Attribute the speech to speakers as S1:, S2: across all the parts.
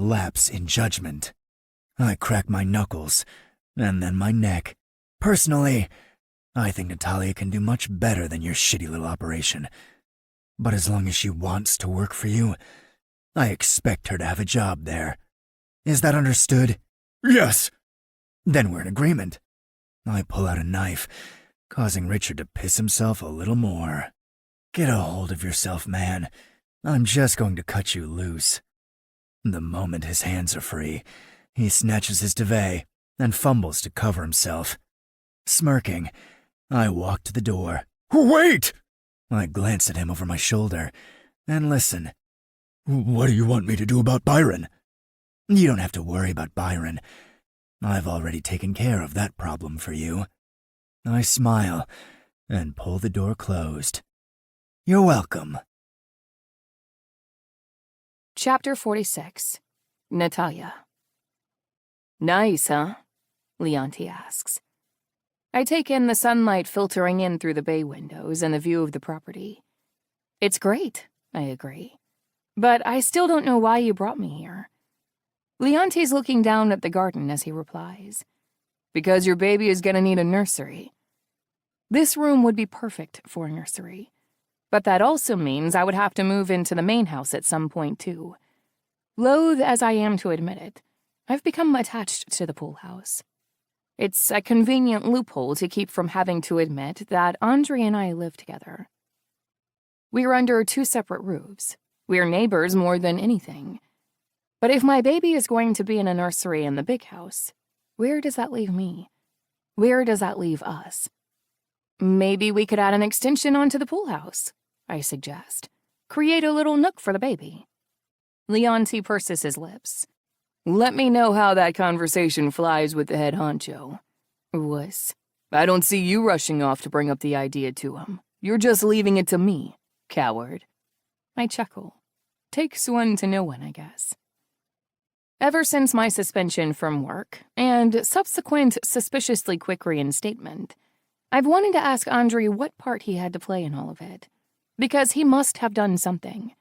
S1: lapse in judgment. I crack my knuckles, and then my neck. Personally, I think Natalia can do much better than your shitty little operation. But as long as she wants to work for you, I expect her to have a job there. Is that understood? Yes. Then we're in agreement. I pull out a knife, causing Richard to piss himself a little more. Get a hold of yourself, man. I'm just going to cut you loose. The moment his hands are free, he snatches his duvet and fumbles to cover himself. Smirking, I walk to the door. Wait! I glance at him over my shoulder and listen. What do you want me to do about Byron? You don't have to worry about Byron. I've already taken care of that problem for you. I smile and pull the door closed. You're welcome.
S2: Chapter 46. Natalia. Nice, huh? Leonti asks. I take in the sunlight filtering in through the bay windows and the view of the property. It's great, I agree. But I still don't know why you brought me here. Leonti's looking down at the garden as he replies. Because your baby is gonna need a nursery. This room would be perfect for a nursery. But that also means I would have to move into the main house at some point, too. Loath as I am to admit it, I've become attached to the pool house. It's a convenient loophole to keep from having to admit that Andre and I live together. We're under 2 separate roofs. We're neighbors more than anything. But if my baby is going to be in a nursery in the big house, where does that leave me? Where does that leave us? Maybe we could add an extension onto the pool house, I suggest. Create a little nook for the baby. Leonti purses his lips. Let me know how that conversation flies with the head honcho. Wuss. I don't see you rushing off to bring up the idea to him. You're just leaving it to me, coward. I chuckle. Takes one to know one, I guess. Ever since my suspension from work, and subsequent suspiciously quick reinstatement, I've wanted to ask Andre what part he had to play in all of it. Because he must have done something.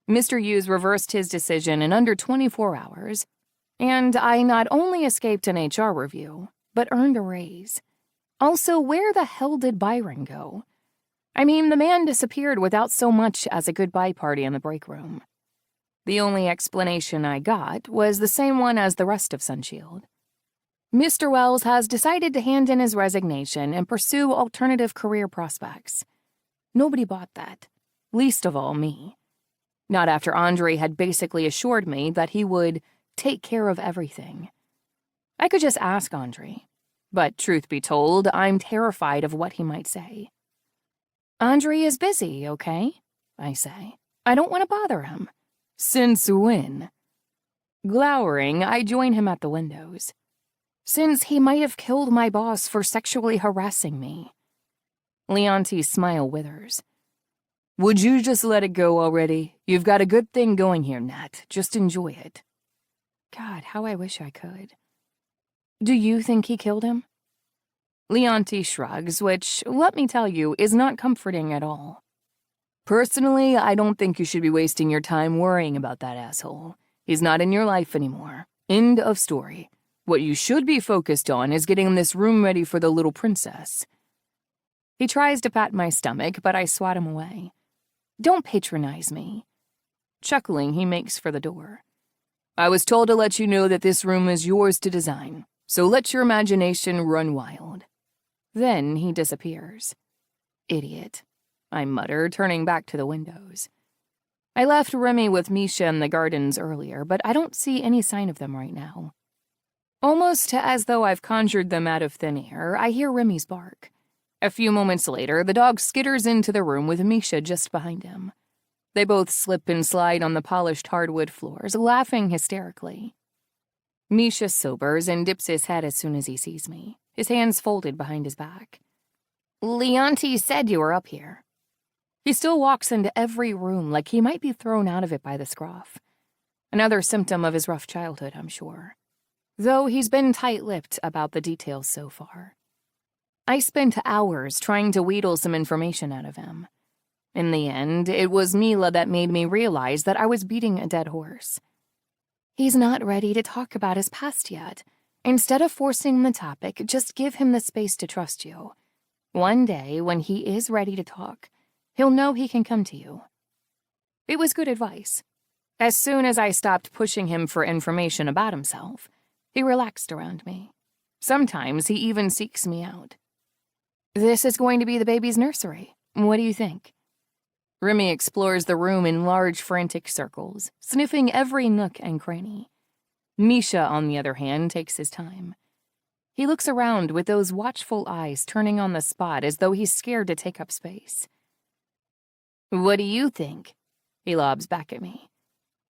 S2: Mr. Hughes reversed his decision in under 24 hours, and I not only escaped an HR review, but earned a raise. Also, where the hell did Byron go? I mean, the man disappeared without so much as a goodbye party in the break room. The only explanation I got was the same one as the rest of Sunshield. Mr. Wells has decided to hand in his resignation and pursue alternative career prospects. Nobody bought that, least of all me. Not after Andre had basically assured me that he would take care of everything. I could just ask Andre, but truth be told, I'm terrified of what he might say. Andre is busy, okay? I say. I don't want to bother him. Since when? Glowering, I join him at the windows. Since he might have killed my boss for sexually harassing me. Leonti's smile withers. Would you just let it go already? You've got a good thing going here, Nat. Just enjoy it. God, how I wish I could. Do you think he killed him? Leonti shrugs, which, let me tell you, is not comforting at all. Personally, I don't think you should be wasting your time worrying about that asshole. He's not in your life anymore. End of story. What you should be focused on is getting this room ready for the little princess. He tries to pat my stomach, but I swat him away. Don't patronize me. Chuckling, he makes for the door. I was told to let you know that this room is yours to design, so let your imagination run wild. Then he disappears. Idiot, I mutter, turning back to the windows. I left Remy with Misha in the gardens earlier, but I don't see any sign of them right now. Almost as though I've conjured them out of thin air, I hear Remy's bark. A few moments later, the dog skitters into the room with Misha just behind him. They both slip and slide on the polished hardwood floors, laughing hysterically. Misha sobers and dips his head as soon as he sees me, his hands folded behind his back. Leonti said you were up here. He still walks into every room like he might be thrown out of it by the scruff. Another symptom of his rough childhood, I'm sure. Though he's been tight-lipped about the details so far. I spent hours trying to wheedle some information out of him. In the end, it was Mila that made me realize that I was beating a dead horse. He's not ready to talk about his past yet. Instead of forcing the topic, just give him the space to trust you. One day, when he is ready to talk, he'll know he can come to you. It was good advice. As soon as I stopped pushing him for information about himself, he relaxed around me. Sometimes he even seeks me out. This is going to be the baby's nursery. What do you think? Remy explores the room in large, frantic circles, sniffing every nook and cranny. Misha, on the other hand, takes his time. He looks around with those watchful eyes turning on the spot as though he's scared to take up space. What do you think? He lobs back at me.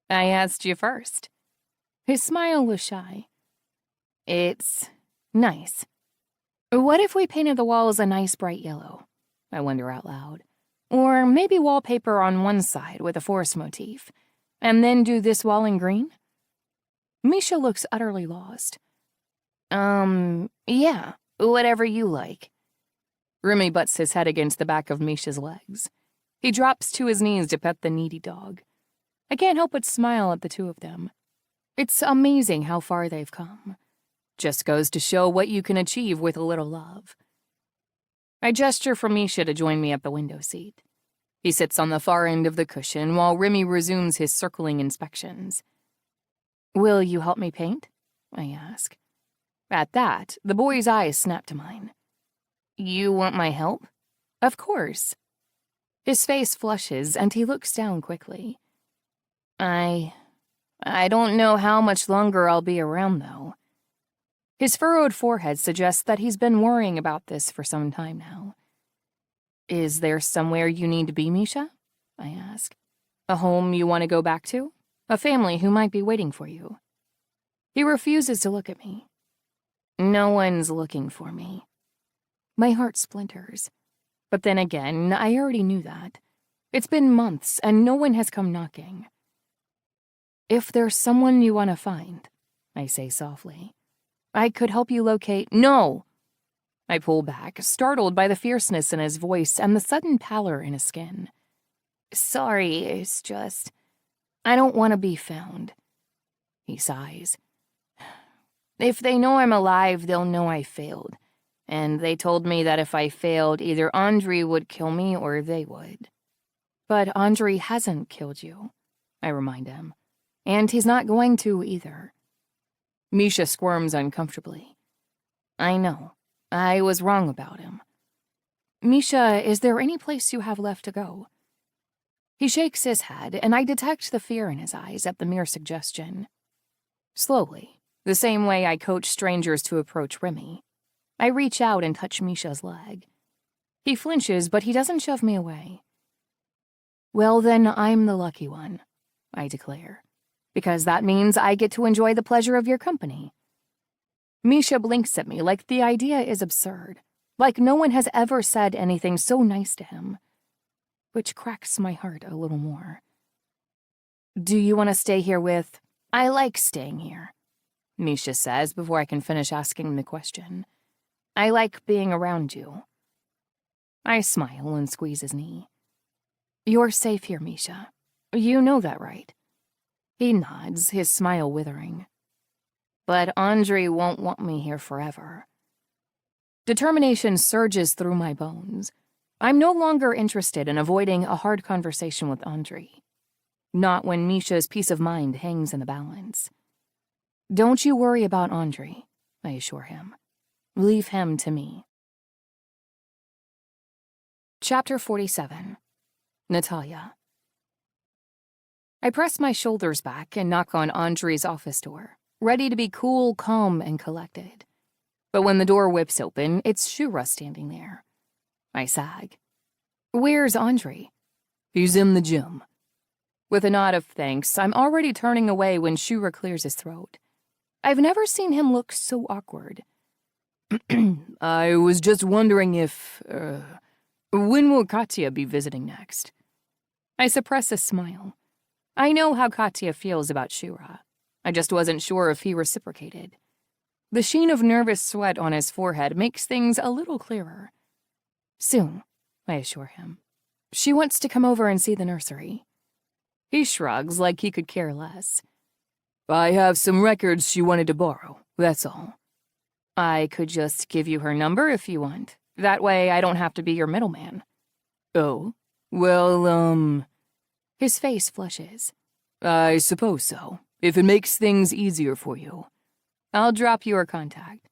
S2: I asked you first. His smile was shy. It's nice. What if we painted the walls a nice bright yellow? I wonder out loud. Or maybe wallpaper on one side with a forest motif, and then do this wall in green? Misha looks utterly lost. Yeah, whatever you like. Remy butts his head against the back of Misha's legs. He drops to his knees to pet the needy dog. I can't help but smile at the two of them. It's amazing how far they've come. Just goes to show what you can achieve with a little love. I gesture for Misha to join me at the window seat. He sits on the far end of the cushion while Remy resumes his circling inspections. Will you help me paint? I ask. At that, the boy's eyes snap to mine. You want my help? Of course. His face flushes and he looks down quickly. I don't know how much longer I'll be around, though. His furrowed forehead suggests that he's been worrying about this for some time now. Is there somewhere you need to be, Misha? I ask. A home you want to go back to? A family who might be waiting for you? He refuses to look at me. No one's looking for me. My heart splinters. But then again, I already knew that. It's been months and no one has come knocking. If there's someone you want to find, I say softly, I could help you locate— No! I pull back, startled by the fierceness in his voice and the sudden pallor in his skin. Sorry, it's just— I don't want to be found. He sighs. If they know I'm alive, they'll know I failed. And they told me that if I failed, either Andre would kill me or they would. But Andre hasn't killed you, I remind him. And he's not going to either. Misha squirms uncomfortably. I know. I was wrong about him. Misha, is there any place you have left to go? He shakes his head, and I detect the fear in his eyes at the mere suggestion. Slowly, the same way I coach strangers to approach Remy, I reach out and touch Misha's leg. He flinches, but he doesn't shove me away. Well, then I'm the lucky one, I declare, because that means I get to enjoy the pleasure of your company. Misha blinks at me like the idea is absurd, like no one has ever said anything so nice to him, which cracks my heart a little more. Do you want to stay here with— I like staying here, Misha says before I can finish asking the question. I like being around you. I smile and squeeze his knee. You're safe here, Misha. You know that, right? He nods, his smile withering. But Andre won't want me here forever. Determination surges through my bones. I'm no longer interested in avoiding a hard conversation with Andre. Not when Misha's peace of mind hangs in the balance. Don't you worry about Andre, I assure him. Leave him to me. Chapter 47. Natalia. I press my shoulders back and knock on Andre's office door, ready to be cool, calm, and collected. But when the door whips open, it's Shura standing there. I sag. Where's Andre? He's in the gym. With a nod of thanks, I'm already turning away when Shura clears his throat. I've never seen him look so awkward. I was just wondering if, when will Katya be visiting next? I suppress a smile. I know how Katya feels about Shura. I just wasn't sure if he reciprocated. The sheen of nervous sweat on his forehead makes things a little clearer. Soon, I assure him. She wants to come over and see the nursery. He shrugs like he could care less. I have some records she wanted to borrow, that's all. I could just give you her number if you want. That way I don't have to be your middleman. Oh? Well, His face flushes. I suppose so, if it makes things easier for you. I'll drop you her contact.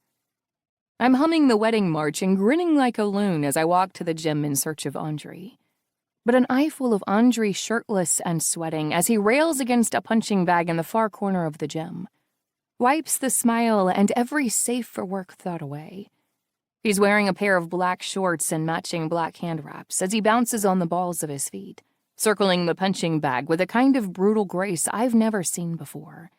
S2: I'm humming the wedding march and grinning like a loon as I walk to the gym in search of Andre. But an eyeful of Andre shirtless and sweating as he rails against a punching bag in the far corner of the gym. Wipes the smile and every safe-for-work thought away. He's wearing a pair of black shorts and matching black hand wraps as he bounces on the balls of his feet, circling the punching bag with a kind of brutal grace I've never seen before.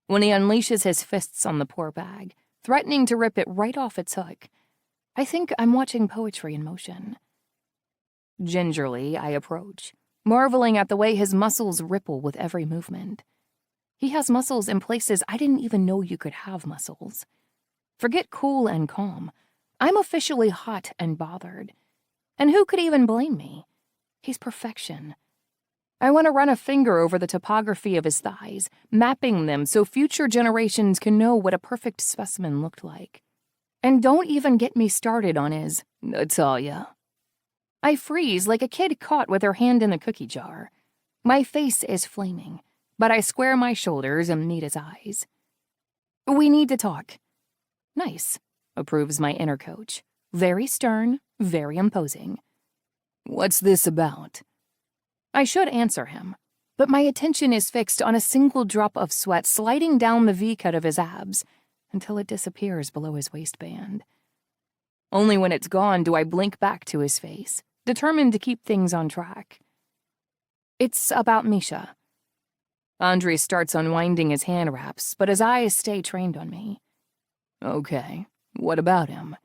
S2: When he unleashes his fists on the poor bag, threatening to rip it right off its hook, I think I'm watching poetry in motion. Gingerly, I approach, marveling at the way his muscles ripple with every movement. He has muscles in places I didn't even know you could have muscles. Forget cool and calm. I'm officially hot and bothered. And who could even blame me? He's perfection. I want to run a finger over the topography of his thighs, mapping them so future generations can know what a perfect specimen looked like. And don't even get me started on his Natalia. I freeze like a kid caught with her hand in the cookie jar. My face is flaming, but I square my shoulders and meet his eyes. We need to talk. Nice, approves my inner coach. Very stern, very imposing. What's this about? I should answer him, but my attention is fixed on a single drop of sweat sliding down the V-cut of his abs until it disappears below his waistband. Only when it's gone do I blink back to his face, determined to keep things on track. It's about Misha. Andre starts unwinding his hand wraps, but his eyes stay trained on me. Okay, what about him?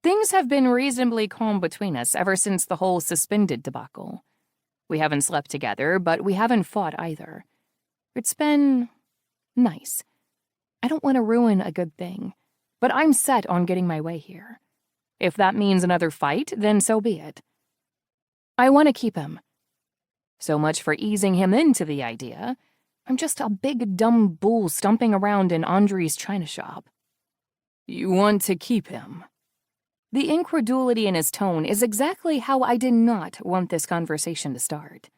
S2: Things have been reasonably calm between us ever since the whole suspended debacle. We haven't slept together, but we haven't fought either. It's been nice. I don't want to ruin a good thing, but I'm set on getting my way here. If that means another fight, then so be it. I want to keep him. So much for easing him into the idea. I'm just a big dumb bull stomping around in Andre's china shop. You want to keep him? The incredulity in his tone is exactly how I did not want this conversation to start.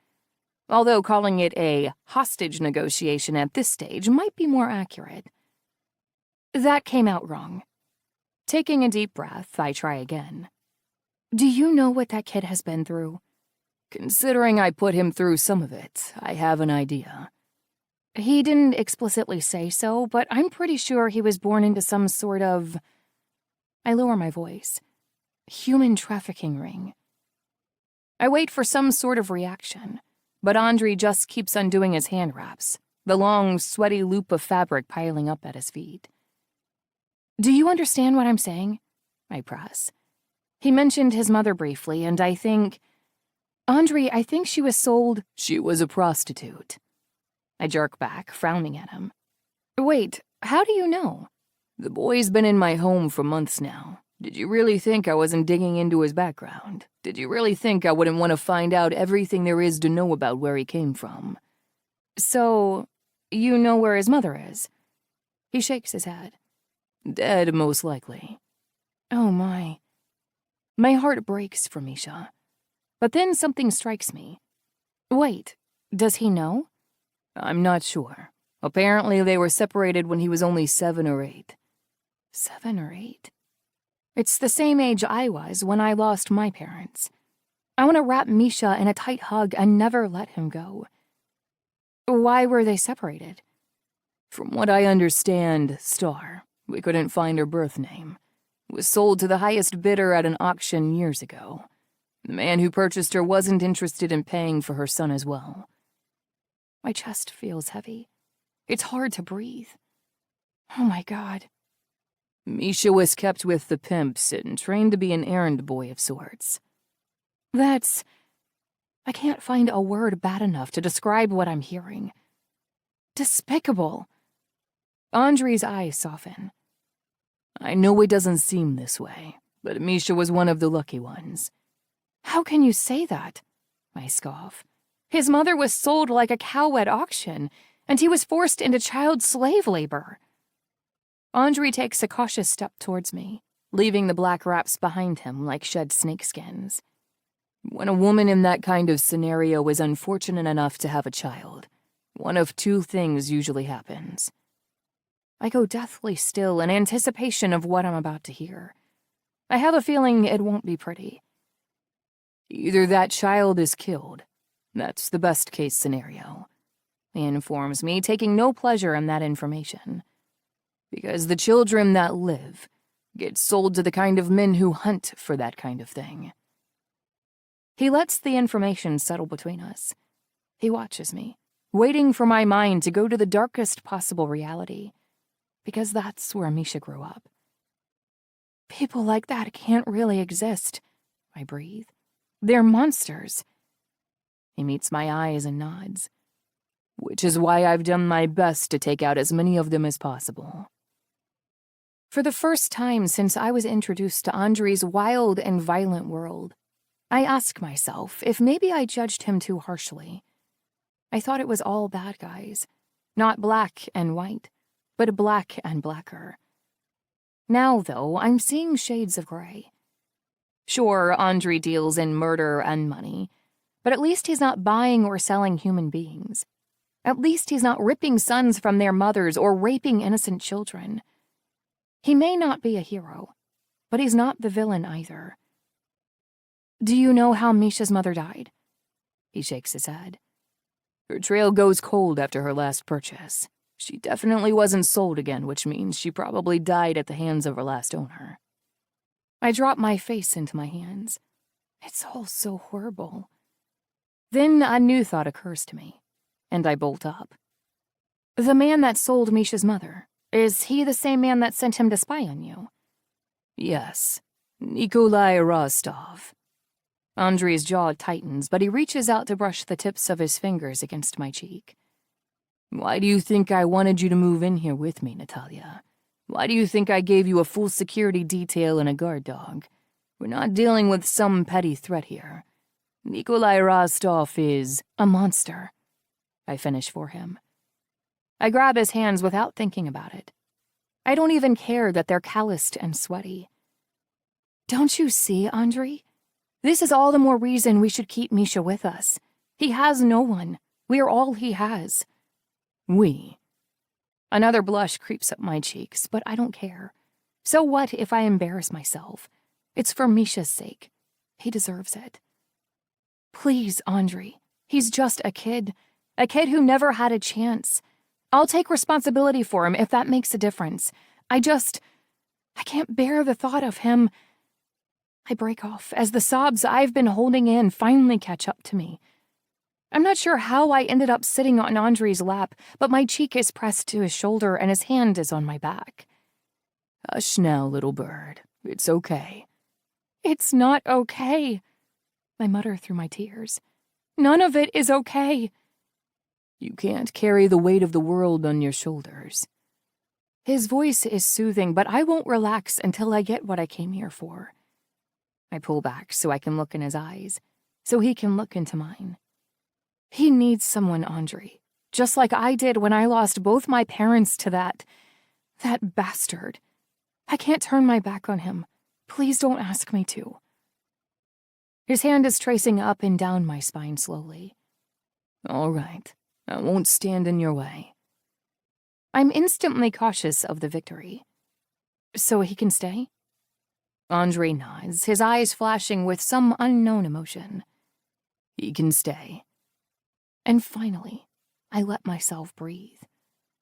S2: Although calling it a hostage negotiation at this stage might be more accurate. That came out wrong. Taking a deep breath, I try again. Do you know what that kid has been through? Considering I put him through some of it, I have an idea. He didn't explicitly say so, but I'm pretty sure he was born into some sort of... I lower my voice. Human trafficking ring. I wait for some sort of reaction, but Andre just keeps undoing his hand wraps, the long, sweaty loop of fabric piling up at his feet. Do you understand what I'm saying? I press. He mentioned his mother briefly, and I think she was sold. She was a prostitute. I jerk back, frowning at him. Wait, how do you know? The boy's been in my home for months now. Did you really think I wasn't digging into his background? Did you really think I wouldn't want to find out everything there is to know about where he came from? So, you know where his mother is? He shakes his head. Dead, most likely. Oh my. My heart breaks for Misha. But then something strikes me. Wait, does he know? I'm not sure. Apparently they were separated when he was only 7 or 8. 7 or 8? It's the same age I was when I lost my parents. I want to wrap Misha in a tight hug and never let him go. Why were they separated? From what I understand, Star, we couldn't find her birth name, was sold to the highest bidder at an auction years ago. The man who purchased her wasn't interested in paying for her son as well. My chest feels heavy. It's hard to breathe. Oh my God. Misha was kept with the pimps and trained to be an errand boy of sorts. I can't find a word bad enough to describe what I'm hearing. Despicable. Andre's eyes soften. I know it doesn't seem this way, but Misha was one of the lucky ones. How can you say that? I scoff. His mother was sold like a cow at auction, and he was forced into child slave labor. Andre takes a cautious step towards me, leaving the black wraps behind him like shed snakeskins. When a woman in that kind of scenario is unfortunate enough to have a child, one of two things usually happens. I go deathly still in anticipation of what I'm about to hear. I have a feeling it won't be pretty. Either that child is killed. That's the best case scenario. He informs me, taking no pleasure in that information. Because the children that live get sold to the kind of men who hunt for that kind of thing. He lets the information settle between us. He watches me, waiting for my mind to go to the darkest possible reality, because that's where Misha grew up. People like that can't really exist, I breathe. They're monsters. He meets my eyes and nods, which is why I've done my best to take out as many of them as possible. For the first time since I was introduced to Andre's wild and violent world, I ask myself if maybe I judged him too harshly. I thought it was all bad guys, not black and white, but black and blacker. Now, though, I'm seeing shades of gray. Sure, Andre deals in murder and money, but at least he's not buying or selling human beings. At least he's not ripping sons from their mothers or raping innocent children. He may not be a hero, but he's not the villain either. Do you know how Misha's mother died? He shakes his head. Her trail goes cold after her last purchase. She definitely wasn't sold again, which means she probably died at the hands of her last owner. I drop my face into my hands. It's all so horrible. Then a new thought occurs to me, and I bolt up. The man that sold Misha's mother, is he the same man that sent him to spy on you? Yes, Nikolai Rostov. Andre's jaw tightens, but he reaches out to brush the tips of his fingers against my cheek. Why do you think I wanted you to move in here with me, Natalia? Why do you think I gave you a full security detail and a guard dog? We're not dealing with some petty threat here. Nikolai Rostov is a monster. I finish for him. I grab his hands without thinking about it. I don't even care that they're calloused and sweaty. Don't you see, Andre? This is all the more reason we should keep Misha with us. He has no one. We're all he has. We. Another blush creeps up my cheeks, but I don't care. So what if I embarrass myself? It's for Misha's sake. He deserves it. Please, Andre. He's just a kid who never had a chance. I'll take responsibility for him if that makes a difference. I can't bear the thought of him. I break off as the sobs I've been holding in finally catch up to me. I'm not sure how I ended up sitting on Andre's lap, but my cheek is pressed to his shoulder and his hand is on my back. Hush now, little bird. It's okay. It's not okay. I mutter through my tears. None of it is okay. You can't carry the weight of the world on your shoulders. His voice is soothing, but I won't relax until I get what I came here for. I pull back so I can look in his eyes, so he can look into mine. He needs someone, Andre, just like I did when I lost both my parents to that bastard. I can't turn my back on him. Please don't ask me to. His hand is tracing up and down my spine slowly. All right, I won't stand in your way. I'm instantly cautious of the victory. So he can stay? Andre nods, his eyes flashing with some unknown emotion. He can stay. And finally, I let myself breathe.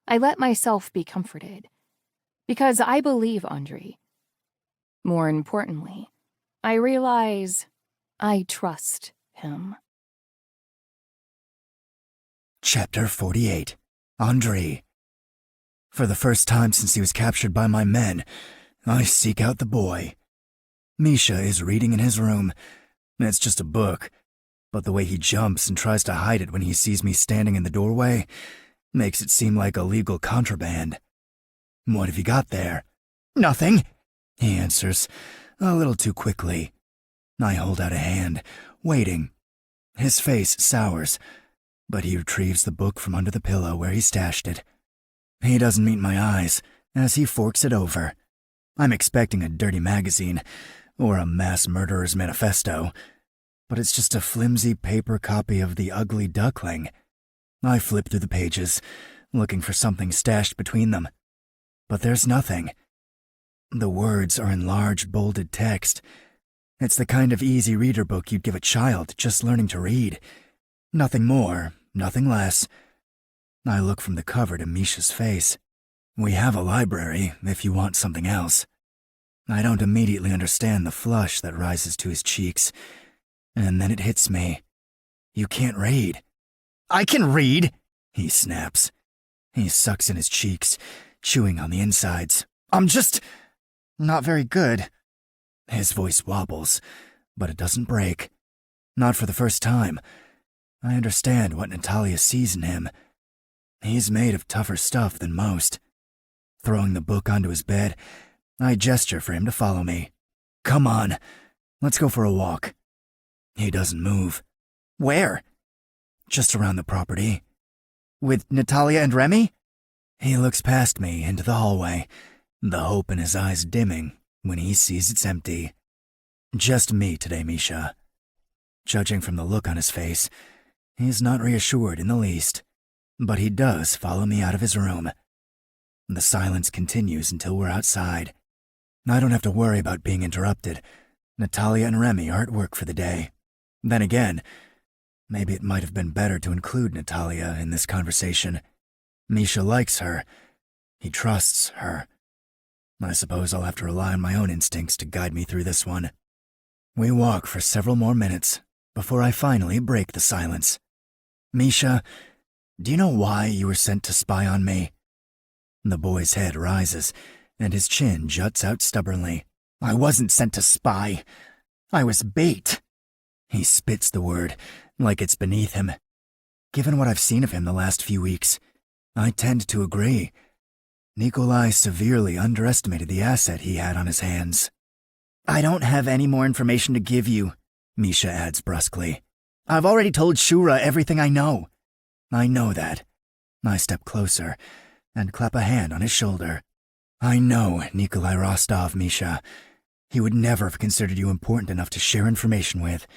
S2: I let myself be comforted. Because I believe Andre. More importantly, I realize I trust him.
S1: Chapter 48. Andre. For the first time since he was captured by my men, I seek out the boy. Misha is reading in his room. It's just a book, but the way he jumps and tries to hide it when he sees me standing in the doorway makes it seem like illegal contraband. What have you got there? Nothing, he answers, a little too quickly. I hold out a hand, waiting. His face sours. but he retrieves the book from under the pillow where he stashed it. He doesn't meet my eyes as he forks it over. I'm expecting a dirty magazine or a mass murderer's manifesto, but it's just a flimsy paper copy of The Ugly Duckling. I flip through the pages, looking for something stashed between them, but there's nothing. The words are in large, bolded text. It's the kind of easy reader book you'd give a child just learning to read. Nothing more, nothing less. I look from the cover to Misha's face. We have a library if you want something else. I don't immediately understand the flush that rises to his cheeks, and then it hits me. You can't read. I can read, he snaps. He sucks in his cheeks, chewing on the insides. I'm just not very good. His voice wobbles, but it doesn't break. Not for the first time. I understand what Natalia sees in him. He's made of tougher stuff than most. Throwing the book onto his bed, I gesture for him to follow me. Come on, let's go for a walk. He doesn't move. Where? Just around the property. With Natalia and Remy? He looks past me into the hallway, the hope in his eyes dimming when he sees it's empty. Just me today, Misha. Judging from the look on his face, he's not reassured in the least, but he does follow me out of his room. The silence continues until we're outside. I don't have to worry about being interrupted. Natalia and Remy are at work for the day. Then again, maybe it might have been better to include Natalia in this conversation. Misha likes her. He trusts her. I suppose I'll have to rely on my own instincts to guide me through this one. We walk for several more minutes before I finally break the silence. Misha, do you know why you were sent to spy on me? The boy's head rises, and his chin juts out stubbornly. I wasn't sent to spy. I was bait. He spits the word, like it's beneath him. Given what I've seen of him the last few weeks, I tend to agree. Nikolai severely underestimated the asset he had on his hands. I don't have any more information to give you, Misha adds brusquely. I've already told Shura everything I know. I know that. I step closer and clap a hand on his shoulder. I know Nikolai Rostov, Misha. He would never have considered you important enough to share information with.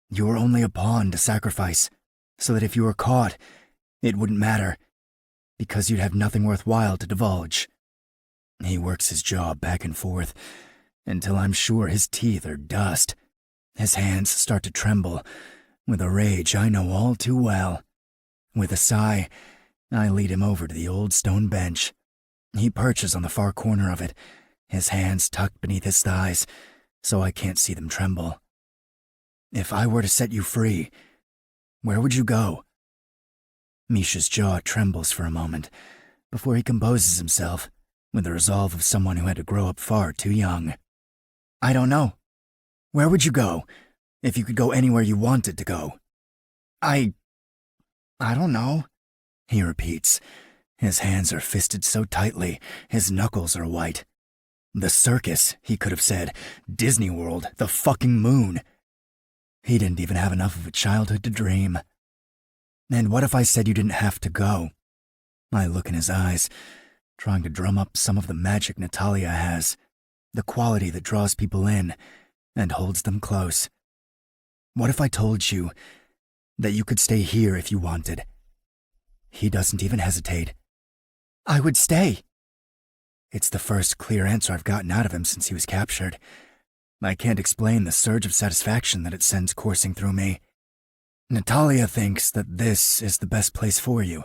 S1: You were only a pawn to sacrifice, so that if you were caught, it wouldn't matter, because you'd have nothing worthwhile to divulge. He works his jaw back and forth, until I'm sure his teeth are dust. His hands start to tremble, with a rage I know all too well. With a sigh, I lead him over to the old stone bench. He perches on the far corner of it, his hands tucked beneath his thighs, so I can't see them tremble. If I were to set you free, where would you go? Misha's jaw trembles for a moment, before he composes himself, with the resolve of someone who had to grow up far too young. I don't know. Where would you go, if you could go anywhere you wanted to go? I don't know, he repeats. His hands are fisted so tightly, his knuckles are white. The circus, he could have said. Disney World, the fucking moon. He didn't even have enough of a childhood to dream. And what if I said you didn't have to go? I look in his eyes, trying to drum up some of the magic Natalia has, the quality that draws people in and holds them close. What if I told you that you could stay here if you wanted? He doesn't even hesitate. I would stay. It's the first clear answer I've gotten out of him since he was captured. I can't explain the surge of satisfaction that it sends coursing through me. Natalia thinks that this is the best place for you.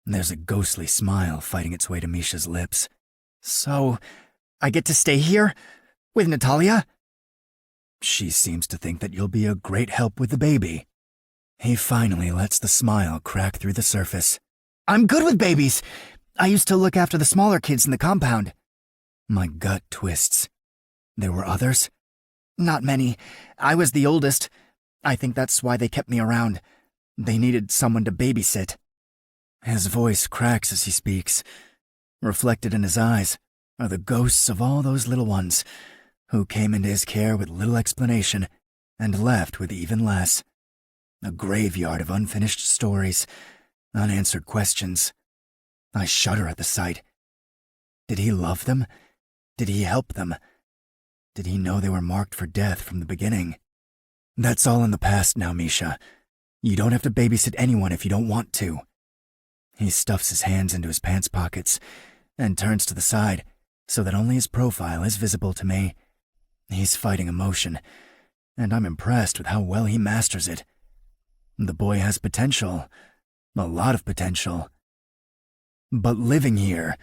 S1: There's a ghostly smile fighting its way to Misha's lips. So, I get to stay here? With Natalia? She seems to think that you'll be a great help with the baby. He finally lets the smile crack through the surface. I'm good with babies. I used to look after the smaller kids in the compound. My gut twists. There were others? Not many. I was the oldest. I think that's why they kept me around. They needed someone to babysit. His voice cracks as he speaks. Reflected in his eyes are the ghosts of all those little ones who came into his care with little explanation and left with even less. A graveyard of unfinished stories, unanswered questions. I shudder at the sight. Did he love them? Did he help them? Did he know they were marked for death from the beginning? That's all in the past now, Misha. You don't have to babysit anyone if you don't want to. He stuffs his hands into his pants pockets and turns to the side so that only his profile is visible to me. He's fighting emotion, and I'm impressed with how well he masters it. The boy has potential, a lot of potential. But living here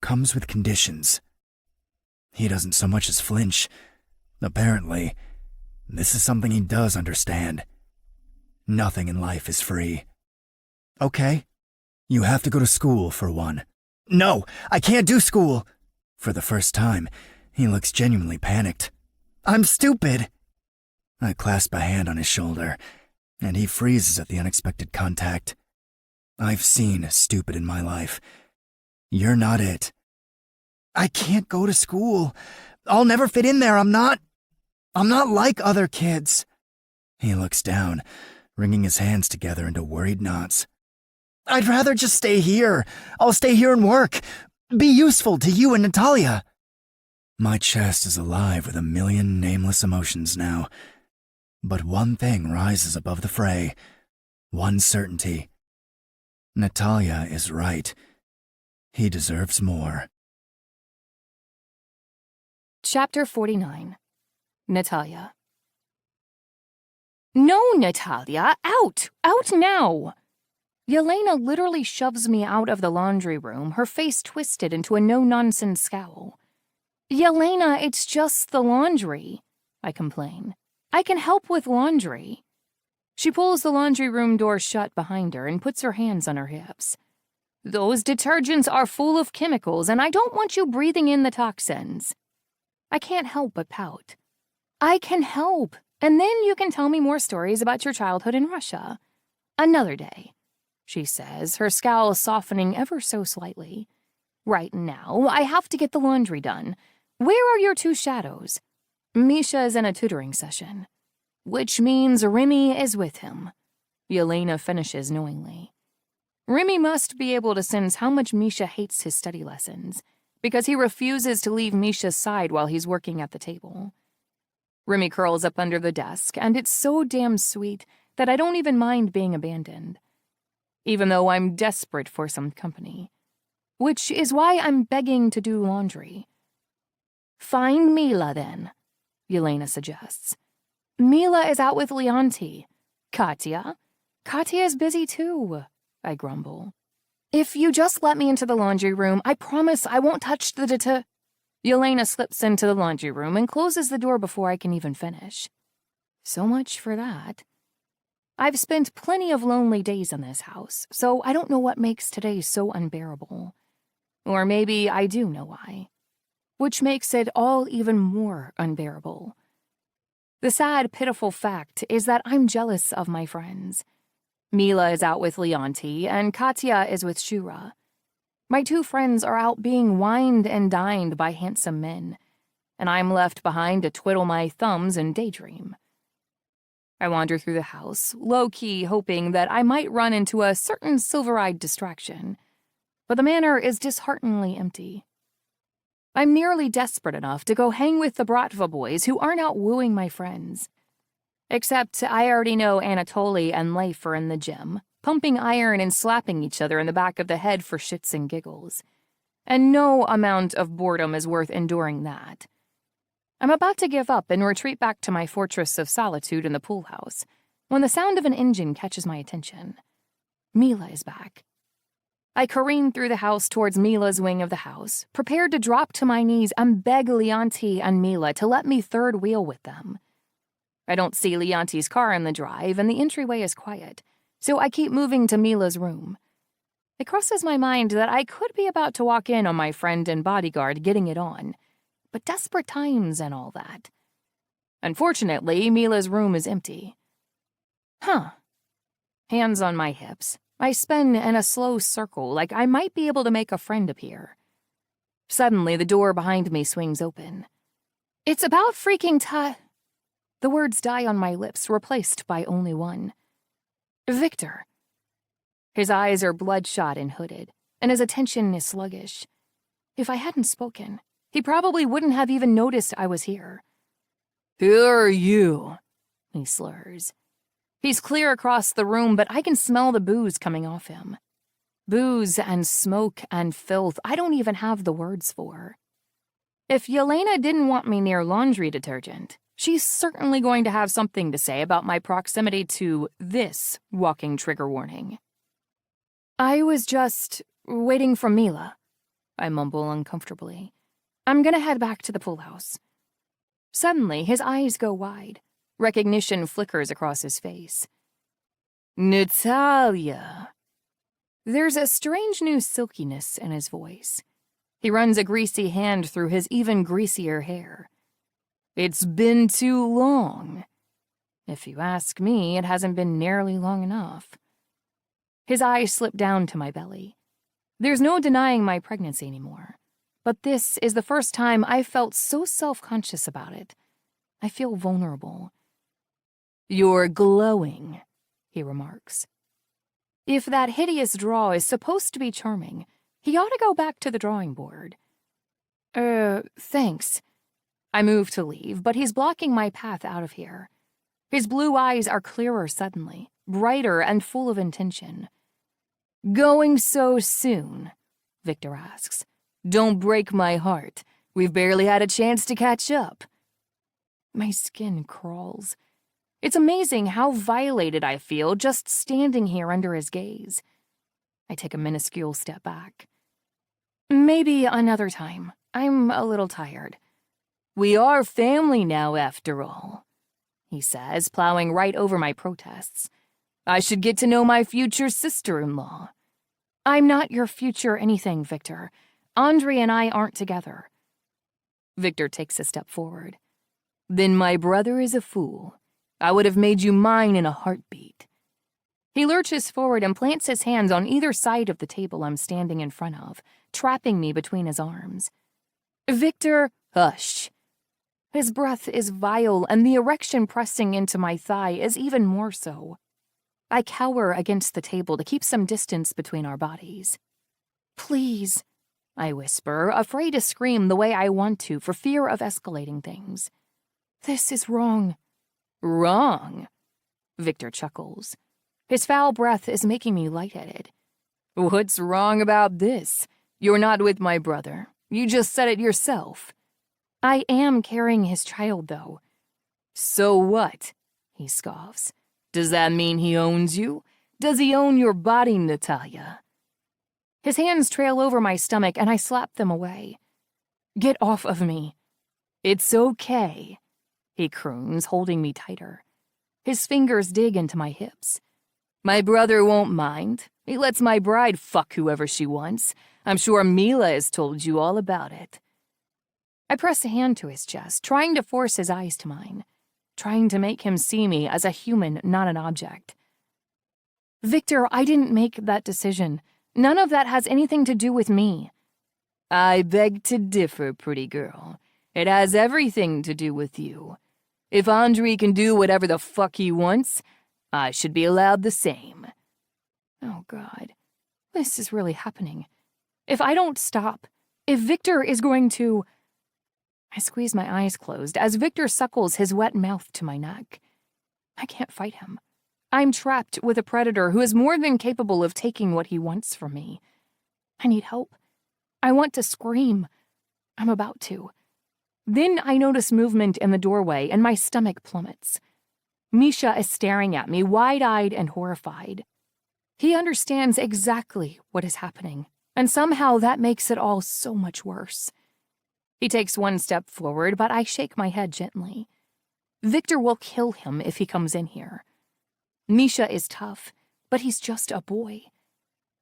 S1: comes with conditions. He doesn't so much as flinch. Apparently, this is something he does understand. Nothing in life is free. Okay, you have to go to school for one. No, I can't do school. For the first time, he looks genuinely panicked. I'm stupid. I clasp a hand on his shoulder, and he freezes at the unexpected contact. I've seen stupid in my life. You're not it. I can't go to school. I'll never fit in there. I'm not like other kids. He looks down, wringing his hands together into worried knots. I'd rather just stay here. I'll stay here and work. Be useful to you and Natalia. My chest is alive with a million nameless emotions now. But one thing rises above the fray. One certainty. Natalia is right. He deserves more.
S2: Chapter 49. Natalia. No, Natalia! Out! Out now! Yelena literally shoves me out of the laundry room, her face twisted into a no-nonsense scowl. Yelena, it's just the laundry, I complain. I can help with laundry. She pulls the laundry room door shut behind her and puts her hands on her hips. Those detergents are full of chemicals, and I don't want you breathing in the toxins. I can't help but pout. I can help, and then you can tell me more stories about your childhood in Russia. Another day, she says, her scowl softening ever so slightly. Right now, I have to get the laundry done. Where are your two shadows? Misha is in a tutoring session. Which means Remy is with him. Yelena finishes knowingly. Remy must be able to sense how much Misha hates his study lessons, because he refuses to leave Misha's side while he's working at the table. Remy curls up under the desk, and it's so damn sweet that I don't even mind being abandoned. Even though I'm desperate for some company. Which is why I'm begging to do laundry. Find Mila, then, Yelena suggests. Mila is out with Leonti. Katya? Katya is busy too, I grumble. If you just let me into the laundry room, I promise I won't touch the Yelena slips into the laundry room and closes the door before I can even finish. So much for that. I've spent plenty of lonely days in this house, so I don't know what makes today so unbearable. Or maybe I do know why. Which makes it all even more unbearable. The sad, pitiful fact is that I'm jealous of my friends. Mila is out with Leonti, and Katya is with Shura. My two friends are out being wined and dined by handsome men, and I'm left behind to twiddle my thumbs and daydream. I wander through the house, low-key hoping that I might run into a certain silver-eyed distraction, but the manor is dishearteningly empty. I'm nearly desperate enough to go hang with the Bratva boys who aren't out wooing my friends. Except I already know Anatoly and Leif are in the gym, pumping iron and slapping each other in the back of the head for shits and giggles. And no amount of boredom is worth enduring that. I'm about to give up and retreat back to my fortress of solitude in the pool house when the sound of an engine catches my attention. Mila is back. I careen through the house towards Mila's wing of the house, prepared to drop to my knees and beg Leonti and Mila to let me third wheel with them. I don't see Leonti's car in the drive, and the entryway is quiet, so I keep moving to Mila's room. It crosses my mind that I could be about to walk in on my friend and bodyguard getting it on, but desperate times and all that. Unfortunately, Mila's room is empty. Hands on my hips, I spin in a slow circle like I might be able to make a friend appear. Suddenly, the door behind me swings open. It's about freaking The words die on my lips, replaced by only one. Victor. His eyes are bloodshot and hooded, and his attention is sluggish. If I hadn't spoken, he probably wouldn't have even noticed I was here. Who are you? He slurs. He's clear across the room, but I can smell the booze coming off him. Booze and smoke and filth I don't even have the words for. If Yelena didn't want me near laundry detergent, she's certainly going to have something to say about my proximity to this walking trigger warning. I was just waiting for Mila, I mumble uncomfortably. I'm gonna head back to the pool house. Suddenly, his eyes go wide. Recognition flickers across his face. Natalia. There's a strange new silkiness in his voice. He runs a greasy hand through his even greasier hair. It's been too long. If you ask me, it hasn't been nearly long enough. His eyes slip down to my belly. There's no denying my pregnancy anymore, but this is the first time I've felt so self-conscious about it. I feel vulnerable. You're glowing, he remarks. If that hideous draw is supposed to be charming, he ought to go back to the drawing board. Thanks. I move to leave, but he's blocking my path out of here. His blue eyes are clearer suddenly, brighter and full of intention. Going so soon? Victor asks. Don't break my heart. We've barely had a chance to catch up. My skin crawls. It's amazing how violated I feel just standing here under his gaze. I take a minuscule step back. Maybe another time. I'm a little tired. We are family now, after all, he says, plowing right over my protests. I should get to know my future sister-in-law. I'm not your future anything, Victor. Andre and I aren't together. Victor takes a step forward. Then my brother is a fool. I would have made you mine in a heartbeat. He lurches forward and plants his hands on either side of the table I'm standing in front of, trapping me between his arms. Victor, hush. His breath is vile, and the erection pressing into my thigh is even more so. I cower against the table to keep some distance between our bodies. Please, I whisper, afraid to scream the way I want to for fear of escalating things. This is wrong. Wrong? Victor chuckles. His foul breath is making me lightheaded. What's wrong about this? You're not with my brother. You just said it yourself. I am carrying his child, though. So what? He scoffs. Does that mean he owns you? Does he own your body, Natalia? His hands trail over my stomach, and I slap them away. Get off of me. It's okay, he croons, holding me tighter. His fingers dig into my hips. My brother won't mind. He lets my bride fuck whoever she wants. I'm sure Mila has told you all about it. I press a hand to his chest, trying to force his eyes to mine, trying to make him see me as a human, not an object. Victor, I didn't make that decision. None of that has anything to do with me. I beg to differ, pretty girl. It has everything to do with you. If Andre can do whatever the fuck he wants, I should be allowed the same. Oh, God. This is really happening. If I don't stop, if Victor is going to... I squeeze my eyes closed as Victor suckles his wet mouth to my neck. I can't fight him. I'm trapped with a predator who is more than capable of taking what he wants from me. I need help. I want to scream. I'm about to. Then I notice movement in the doorway and my stomach plummets. Misha is staring at me, wide-eyed and horrified. He understands exactly what is happening, and somehow that makes it all so much worse. He takes one step forward, but I shake my head gently. Victor will kill him if he comes in here. Misha is tough, but he's just a boy.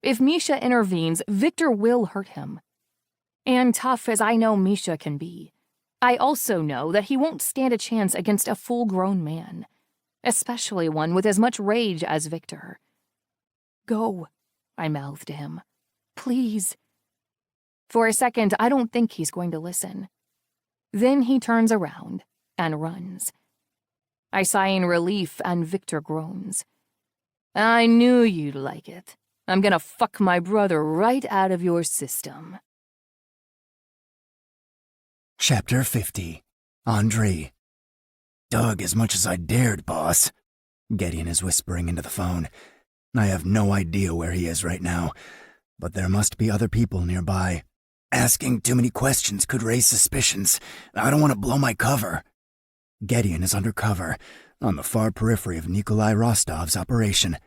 S2: If Misha intervenes, Victor will hurt him. And tough as I know Misha can be, I also know that he won't stand a chance against a full-grown man, especially one with as much rage as Victor. Go, I mouth to him. Please. For a second, I don't think he's going to listen. Then he turns around and runs. I sigh in relief and Victor groans. I knew you'd like it. I'm gonna fuck my brother right out of your system.
S1: Chapter 50. Andre. Dug as much as I dared, boss. Gideon is whispering into the phone. I have no idea where he is right now, but there must be other people nearby. Asking too many questions could raise suspicions. I don't want to blow my cover. Gideon is undercover, on the far periphery of Nikolai Rostov's operation,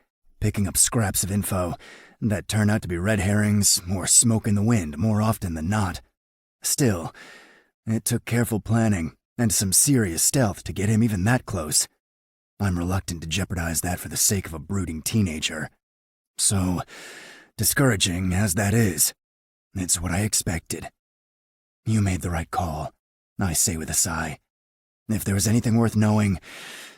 S1: picking up scraps of info that turn out to be red herrings or smoke in the wind more often than not. Still, it took careful planning and some serious stealth to get him even that close. I'm reluctant to jeopardize that for the sake of a brooding teenager. So, discouraging as that is, it's what I expected. You made the right call, I say with a sigh. If there was anything worth knowing,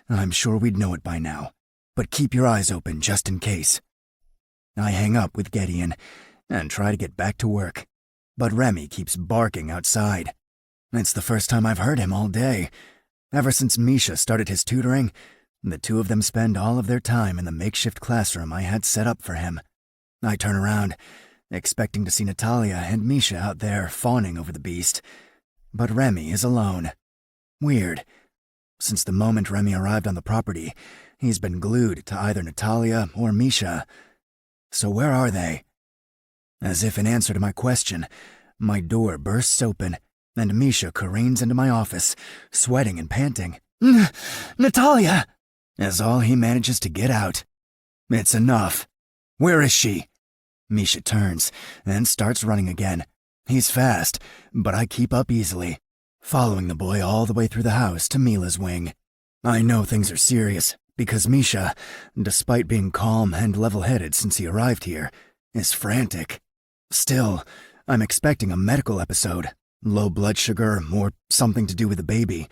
S1: I'm sure we'd know it by now, but keep your eyes open just in case. I hang up with Gideon and try to get back to work, but Remy keeps barking outside. It's the first time I've heard him all day. Ever since Misha started his tutoring, the two of them spend all of their time in the makeshift classroom I had set up for him. I turn around, expecting to see Natalia and Misha out there fawning over the beast, but Remy is alone. Weird. Since the moment Remy arrived on the property, he's been glued to either Natalia or Misha. So where are they? As if in answer to my question, my door bursts open, and Misha careens into my office, sweating and panting. Natalia! Is all he manages to get out. It's enough. Where is she? Misha turns and starts running again. He's fast, but I keep up easily, following the boy all the way through the house to Mila's wing. I know things are serious, because Misha, despite being calm and level-headed since he arrived here, is frantic. Still, I'm expecting a medical episode, low blood sugar, or something to do with the baby.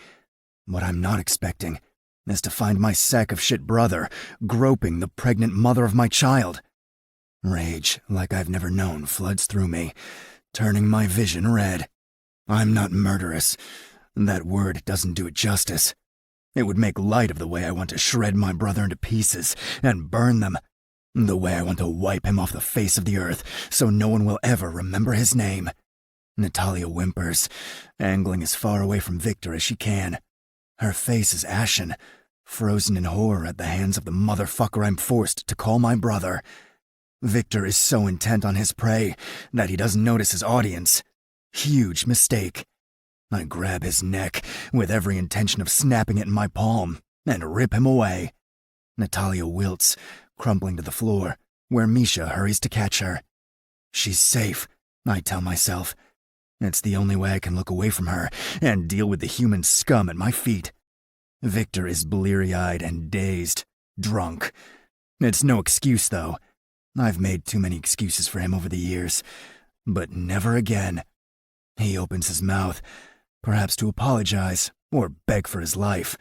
S1: What I'm not expecting is to find my sack of shit brother groping the pregnant mother of my child. Rage, like I've never known, floods through me, turning my vision red. I'm not murderous. That word doesn't do it justice. It would make light of the way I want to shred my brother into pieces and burn them. The way I want to wipe him off the face of the earth so no one will ever remember his name. Natalia whimpers, angling as far away from Victor as she can. Her face is ashen, frozen in horror at the hands of the motherfucker I'm forced to call my brother. Victor is so intent on his prey that he doesn't notice his audience. Huge mistake. I grab his neck with every intention of snapping it in my palm and rip him away. Natalia wilts, crumpling to the floor, where Misha hurries to catch her. She's safe, I tell myself. It's the only way I can look away from her and deal with the human scum at my feet. Victor is bleary-eyed and dazed, drunk. It's no excuse, though. I've made too many excuses for him over the years, but never again. He opens his mouth, perhaps to apologize or beg for his life.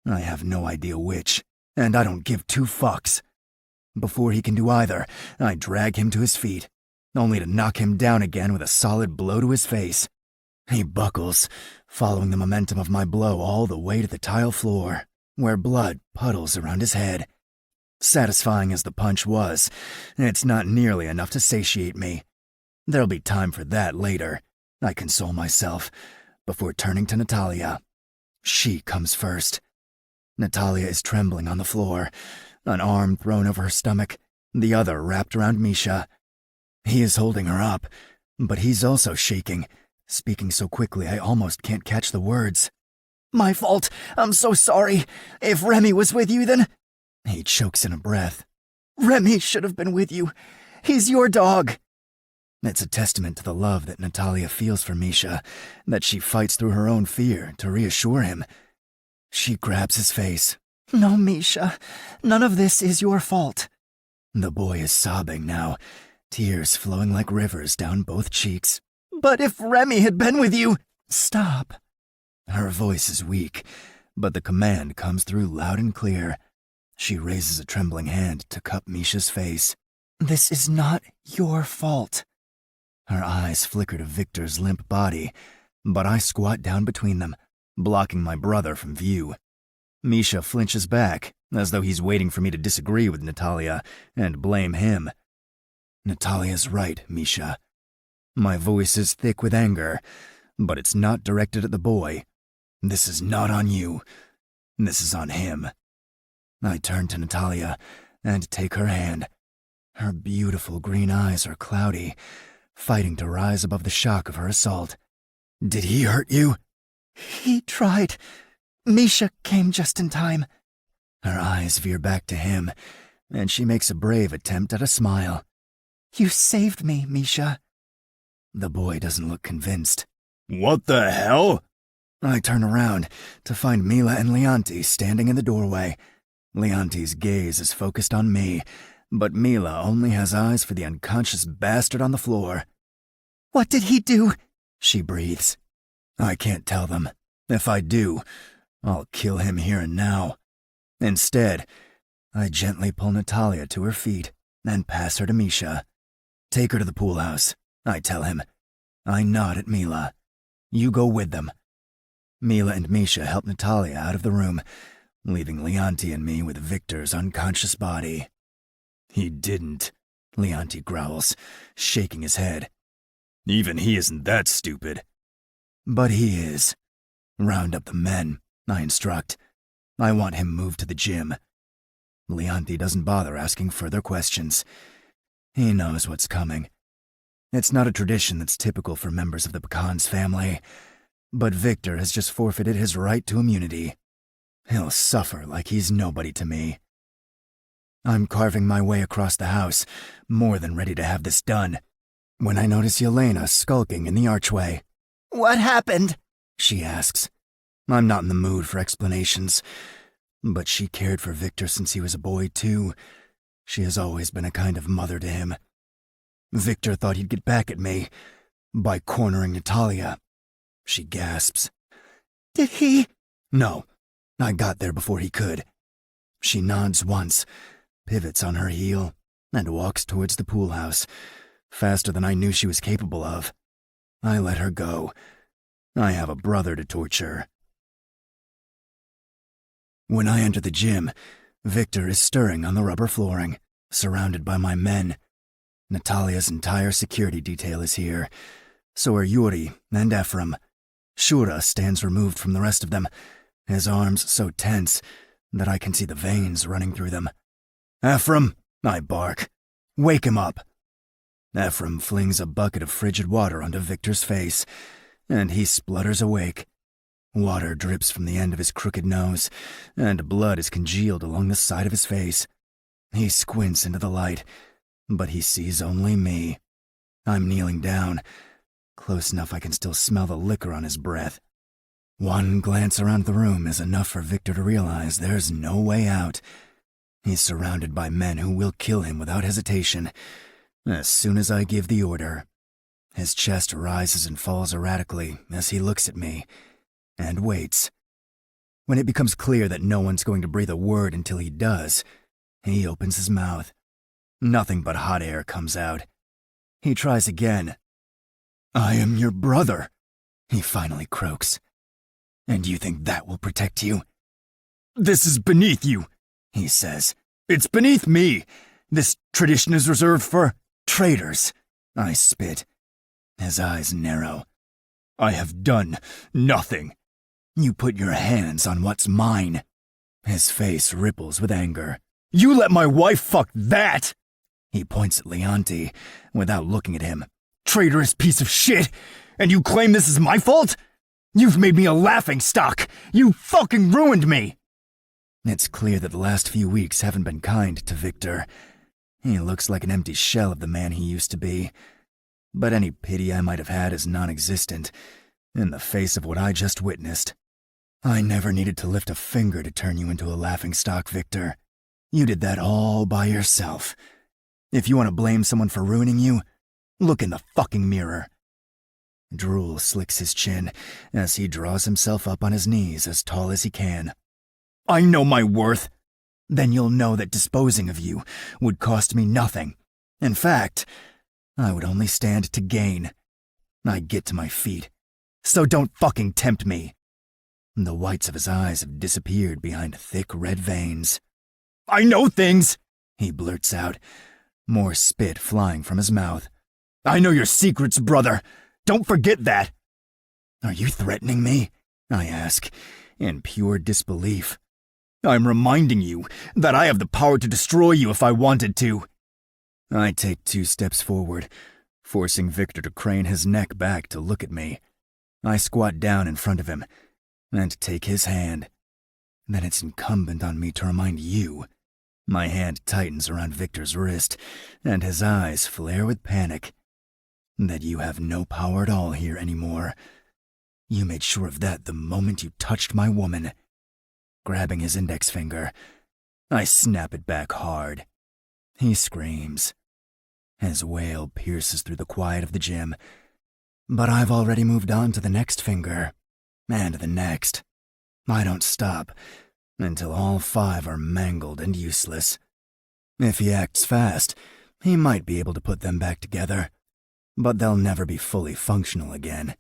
S1: I have no idea which, and I don't give two fucks. Before he can do either, I drag him to his feet, only to knock him down again with a solid blow to his face. He buckles, following the momentum of my blow all the way to the tile floor, where blood puddles around his head. Satisfying as the punch was, it's not nearly enough to satiate me. There'll be time for that later, I console myself, before turning to Natalia. She comes first. Natalia is trembling on the floor, an arm thrown over her stomach, the other wrapped around Misha. He is holding her up, but he's also shaking, speaking so quickly I almost can't catch the words. My fault. I'm so sorry. If Remy was with you, then... He chokes in a breath. Remy should have been with you. He's your dog. It's a testament to the love that Natalia feels for Misha, that she fights through her own fear to reassure him. She grabs his face. No, Misha. None of this is your fault. The boy is sobbing now, tears flowing like rivers down both cheeks. But if Remy had been with you... Stop. Her voice is weak, but the command comes through loud and clear. She raises a trembling hand to cup Misha's face. This is not your fault. Her eyes flicker to Victor's limp body, but I squat down between them, blocking my brother from view. Misha flinches back, as though he's waiting for me to disagree with Natalia and blame him. Natalia's right, Misha. My voice is thick with anger, but it's not directed at the boy. This is not on you. This is on him. I turn to Natalia and take her hand. Her beautiful green eyes are cloudy, fighting to rise above the shock of her assault. Did he hurt you? He tried. Misha came just in time. Her eyes veer back to him, and she makes a brave attempt at a smile. You saved me, Misha. The boy doesn't look convinced. What the hell? I turn around to find Mila and Leonti standing in the doorway. Leonti's gaze is focused on me, but Mila only has eyes for the unconscious bastard on the floor. What did he do? She breathes. I can't tell them. If I do, I'll kill him here and now. Instead, I gently pull Natalia to her feet and pass her to Misha. Take her to the pool house, I tell him. I nod at Mila. You go with them. Mila and Misha help Natalia out of the room, leaving Leonti and me with Victor's unconscious body. He didn't, Leonti growls, shaking his head. Even he isn't that stupid. But he is. Round up the men, I instruct. I want him moved to the gym. Leonti doesn't bother asking further questions. He knows what's coming. It's not a tradition that's typical for members of the Pecans family, but Victor has just forfeited his right to immunity. He'll suffer like he's nobody to me. I'm carving my way across the house, more than ready to have this done, when I notice Yelena skulking in the archway. What happened? She asks. I'm not in the mood for explanations, but she cared for Victor since he was a boy, too. She has always been a kind of mother to him. Victor thought he'd get back at me by cornering Natalia. She gasps. Did he? No, I got there before he could. She nods once, pivots on her heel, and walks towards the pool house, faster than I knew she was capable of. I let her go. I have a brother to torture. When I enter the gym, Victor is stirring on the rubber flooring, surrounded by my men. Natalia's entire security detail is here. So are Yuri and Ephraim. Shura stands removed from the rest of them, his arms so tense that I can see the veins running through them. Ephraim, I bark. Wake him up. Ephraim flings a bucket of frigid water onto Victor's face, and he splutters awake. Water drips from the end of his crooked nose, and blood is congealed along the side of his face. He squints into the light, but he sees only me. I'm kneeling down, close enough I can still smell the liquor on his breath. One glance around the room is enough for Victor to realize there's no way out. He's surrounded by men who will kill him without hesitation, as soon as I give the order. His chest rises and falls erratically as he looks at me, and waits. When it becomes clear that no one's going to breathe a word until he does, he opens his mouth. Nothing but hot air comes out. He tries again. I am your brother, he finally croaks. And you think that will protect you? This is beneath you, he says. It's beneath me. This tradition is reserved for traitors. I spit. His eyes narrow. I have done nothing. You put your hands on what's mine. His face ripples with anger. You let my wife fuck that! He points at Leonti without looking at him. Traitorous piece of shit! And you claim this is my fault? You've made me a laughingstock! You fucking ruined me! It's clear that the last few weeks haven't been kind to Victor. He looks like an empty shell of the man he used to be. But any pity I might have had is non-existent in the face of what I just witnessed. I never needed to lift a finger to turn you into a laughingstock, Victor. You did that all by yourself. If you want to blame someone for ruining you, look in the fucking mirror. Drool slicks his chin as he draws himself up on his knees as tall as he can. I know my worth. Then you'll know that disposing of you would cost me nothing. In fact, I would only stand to gain. I get to my feet. So don't fucking tempt me. The whites of his eyes have disappeared behind thick red veins. I know things, he blurts out, more spit flying from his mouth. I know your secrets, brother. Don't forget that. Are you threatening me? I ask, in pure disbelief. I'm reminding you that I have the power to destroy you if I wanted to. I take 2 steps forward, forcing Victor to crane his neck back to look at me. I squat down in front of him and take his hand. Then it's incumbent on me to remind you. My hand tightens around Victor's wrist, and his eyes flare with panic. That you have no power at all here anymore. You made sure of that the moment you touched my woman. Grabbing his index finger, I snap it back hard. He screams. His wail pierces through the quiet of the gym, but I've already moved on to the next finger, and the next. I don't stop until all 5 are mangled and useless. If he acts fast, he might be able to put them back together, but they'll never be fully functional again.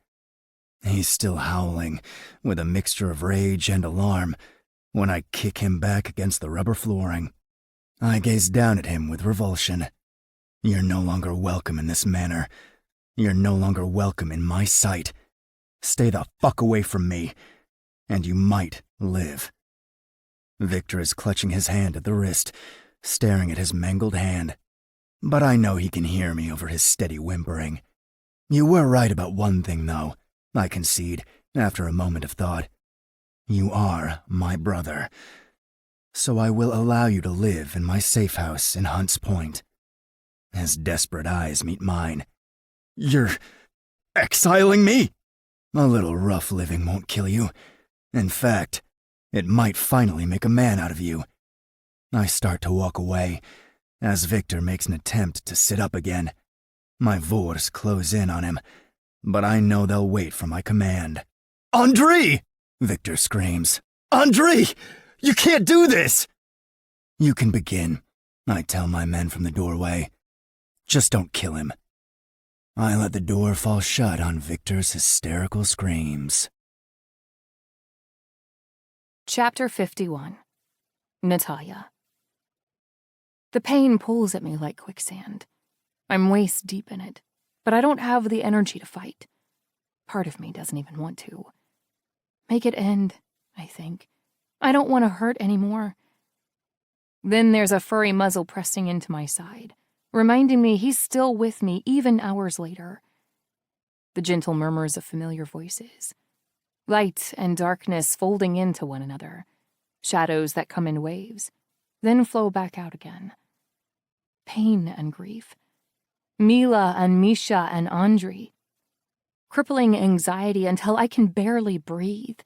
S1: He's still howling, with a mixture of rage and alarm, when I kick him back against the rubber flooring. I gaze down at him with revulsion. You're no longer welcome in this manor. You're no longer welcome in my sight. Stay the fuck away from me, and you might live. Victor is clutching his hand at the wrist, staring at his mangled hand. But I know he can hear me over his steady whimpering. You were right about one thing, though, I concede, after a moment of thought. You are my brother. So I will allow you to live in my safe house in Hunts Point. His desperate eyes meet mine. You're exiling me? A little rough living won't kill you. In fact, it might finally make a man out of you. I start to walk away, as Victor makes an attempt to sit up again. My Vors close in on him, but I know they'll wait for my command. Andrei! Victor screams. Andrei! You can't do this! You can begin, I tell my men from the doorway. Just don't kill him. I let the door fall shut on Victor's hysterical screams.
S2: Chapter 51. Natalia. The pain pulls at me like quicksand. I'm waist deep in it, but I don't have the energy to fight. Part of me doesn't even want to. Make it end, I think. I don't want to hurt anymore. Then there's a furry muzzle pressing into my side, reminding me he's still with me even hours later. The gentle murmurs of familiar voices. Light and darkness folding into one another. Shadows that come in waves, then flow back out again. Pain and grief. Mila and Misha and Andrei. Crippling anxiety until I can barely breathe.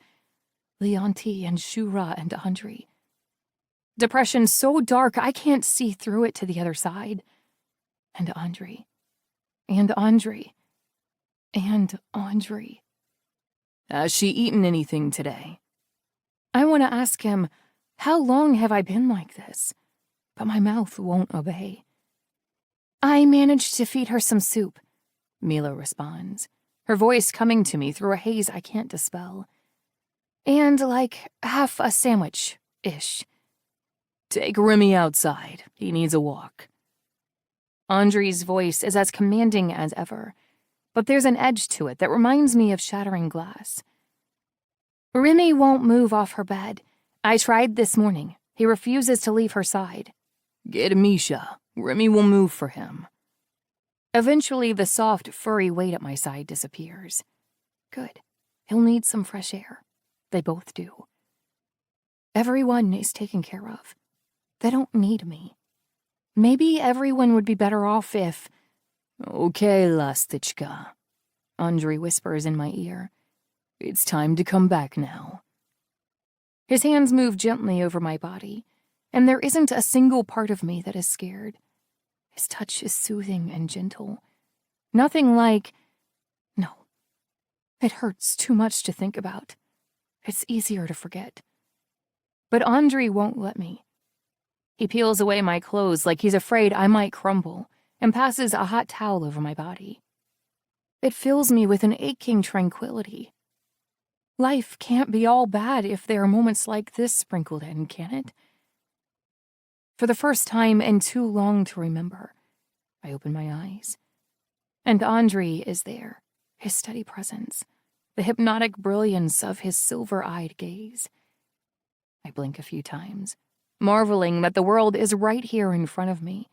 S2: Leonti and Shura and Andrei. Depression so dark I can't see through it to the other side. And Andrei. And Andrei. And Andrei. Has she eaten anything today? I want to ask him, how long have I been like this? But my mouth won't obey. I managed to feed her some soup, Mila responds, her voice coming to me through a haze I can't dispel. And like half a sandwich-ish. Take Remy outside. He needs a walk. Andrei's voice is as commanding as ever, but there's an edge to it that reminds me of shattering glass. Remy won't move off her bed. I tried this morning. He refuses to leave her side. Get Misha. Remy will move for him. Eventually, the soft, furry weight at my side disappears. Good. He'll need some fresh air. They both do. Everyone is taken care of. They don't need me. Maybe everyone would be better off if... Okay, Lastichka, Andrei whispers in my ear. It's time to come back now. His hands move gently over my body, and there isn't a single part of me that is scared. His touch is soothing and gentle. Nothing like... No. It hurts too much to think about. It's easier to forget. But Andrei won't let me. He peels away my clothes like he's afraid I might crumble, and passes a hot towel over my body. It fills me with an aching tranquility. Life can't be all bad if there are moments like this sprinkled in, can it? For the first time in too long to remember, I open my eyes. And Andre is there, his steady presence, the hypnotic brilliance of his silver-eyed gaze. I blink a few times, marveling that the world is right here in front of me,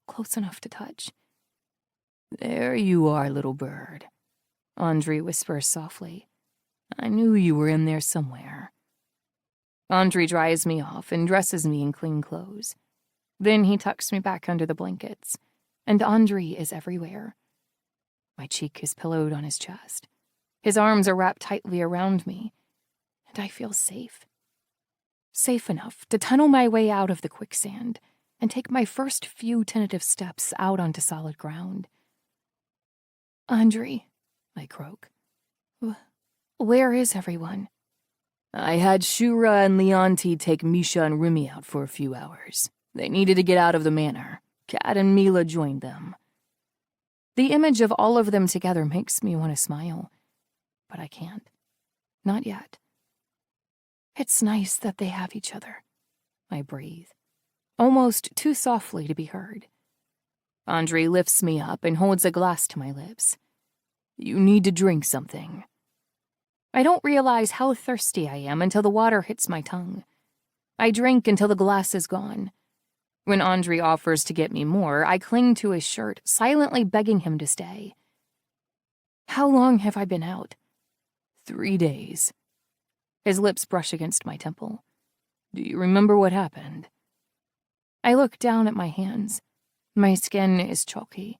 S2: close enough to touch. "There you are, little bird," Andre whispers softly. "I knew you were in there somewhere." Andre dries me off and dresses me in clean clothes. Then he tucks me back under the blankets, and Andre is everywhere. My cheek is pillowed on his chest. His arms are wrapped tightly around me, and I feel safe. Safe enough to tunnel my way out of the quicksand and take my first few tentative steps out onto solid ground. "Andre," I croak. "Where is everyone?" "I had Shura and Leonti take Misha and Remy out for a few hours. They needed to get out of the manor. Kat and Mila joined them." The image of all of them together makes me want to smile, but I can't. Not yet. "It's nice that they have each other," I breathe, almost too softly to be heard. Andre lifts me up and holds a glass to my lips. "You need to drink something." I don't realize how thirsty I am until the water hits my tongue. I drink until the glass is gone. When Andre offers to get me more, I cling to his shirt, silently begging him to stay. "How long have I been out?" 3 days. His lips brush against my temple. "Do you remember what happened?" I look down at my hands. My skin is chalky.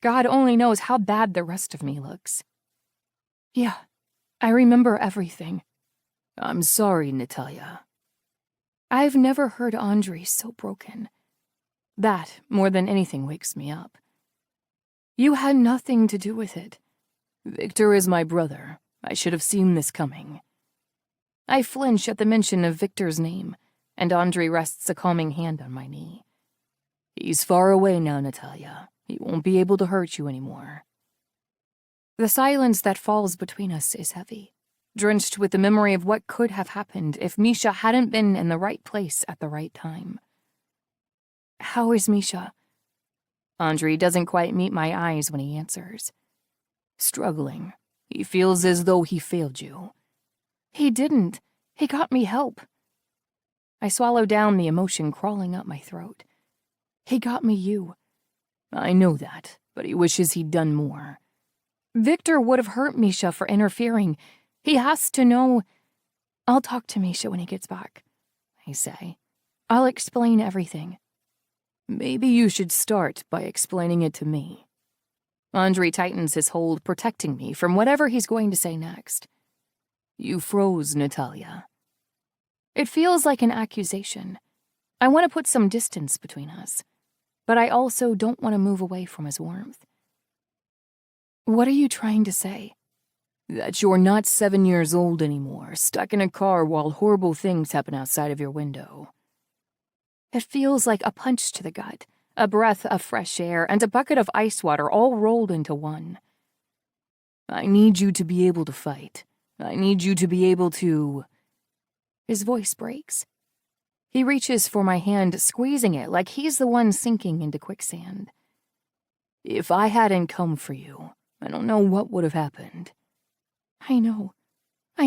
S2: God only knows how bad the rest of me looks. "Yeah, I remember everything." "I'm sorry, Natalia." I've never heard Andre so broken. That, more than anything, wakes me up. "You had nothing to do with it." "Victor is my brother. I should have seen this coming." I flinch at the mention of Victor's name, and Andre rests a calming hand on my knee. "He's far away now, Natalia. He won't be able to hurt you anymore." The silence that falls between us is heavy, drenched with the memory of what could have happened if Misha hadn't been in the right place at the right time. "How is Misha?" Andre doesn't quite meet my eyes when he answers. "Struggling. He feels as though he failed you." "He didn't. He got me help." I swallow down the emotion crawling up my throat. "He got me you." "I know that, but he wishes he'd done more." "Victor would have hurt Misha for interfering. He has to know." "I'll talk to Misha when he gets back," I say. "I'll explain everything." "Maybe you should start by explaining it to me." Andre tightens his hold, protecting me from whatever he's going to say next. "You froze, Natalia." It feels like an accusation. I want to put some distance between us, but I also don't want to move away from his warmth. "What are you trying to say?"
S3: "That you're not 7 years old anymore, stuck in a car while horrible things happen outside of your window."
S2: It feels like a punch to the gut, a breath of fresh air, and a bucket of ice water all rolled into one.
S3: "I need you to be able to fight. I need you to be able to—"
S2: His voice breaks. He reaches for my hand, squeezing it like he's the one sinking into quicksand.
S3: "If I hadn't come for you, I don't know what would have happened."
S2: I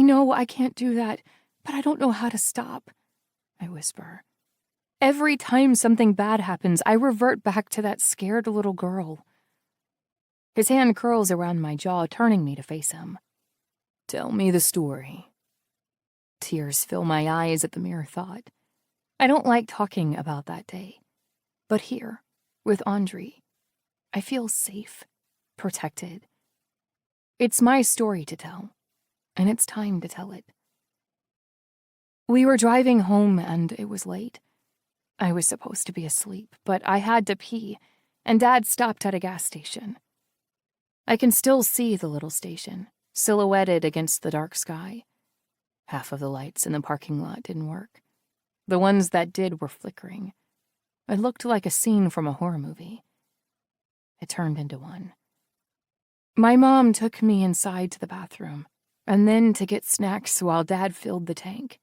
S2: know I can't do that, but I don't know how to stop," I whisper. Every time something bad happens, I revert back to that scared little girl. His hand curls around my jaw, turning me to face him.
S3: "Tell me the story."
S2: Tears fill my eyes at the mere thought. I don't like talking about that day. But here, with Andre, I feel safe, protected. It's my story to tell, and it's time to tell it. We were driving home, and it was late. I was supposed to be asleep, but I had to pee, and Dad stopped at a gas station. I can still see the little station, silhouetted against the dark sky. Half of the lights in the parking lot didn't work. The ones that did were flickering. It looked like a scene from a horror movie. It turned into one. My mom took me inside to the bathroom, and then to get snacks while Dad filled the tank.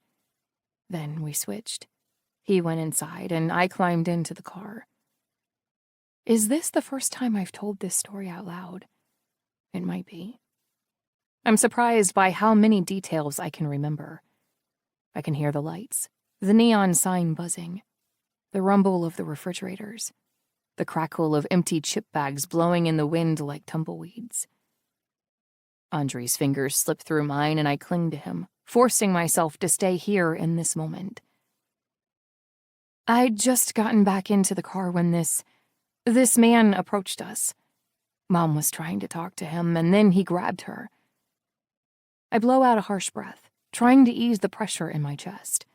S2: Then we switched. He went inside, and I climbed into the car. Is this the first time I've told this story out loud? It might be. I'm surprised by how many details I can remember. I can hear the lights, the neon sign buzzing, the rumble of the refrigerators, the crackle of empty chip bags blowing in the wind like tumbleweeds. Andre's fingers slip through mine, and I cling to him, forcing myself to stay here in this moment. I'd just gotten back into the car when this man approached us. Mom was trying to talk to him, and then he grabbed her. I blow out a harsh breath, trying to ease the pressure in my chest.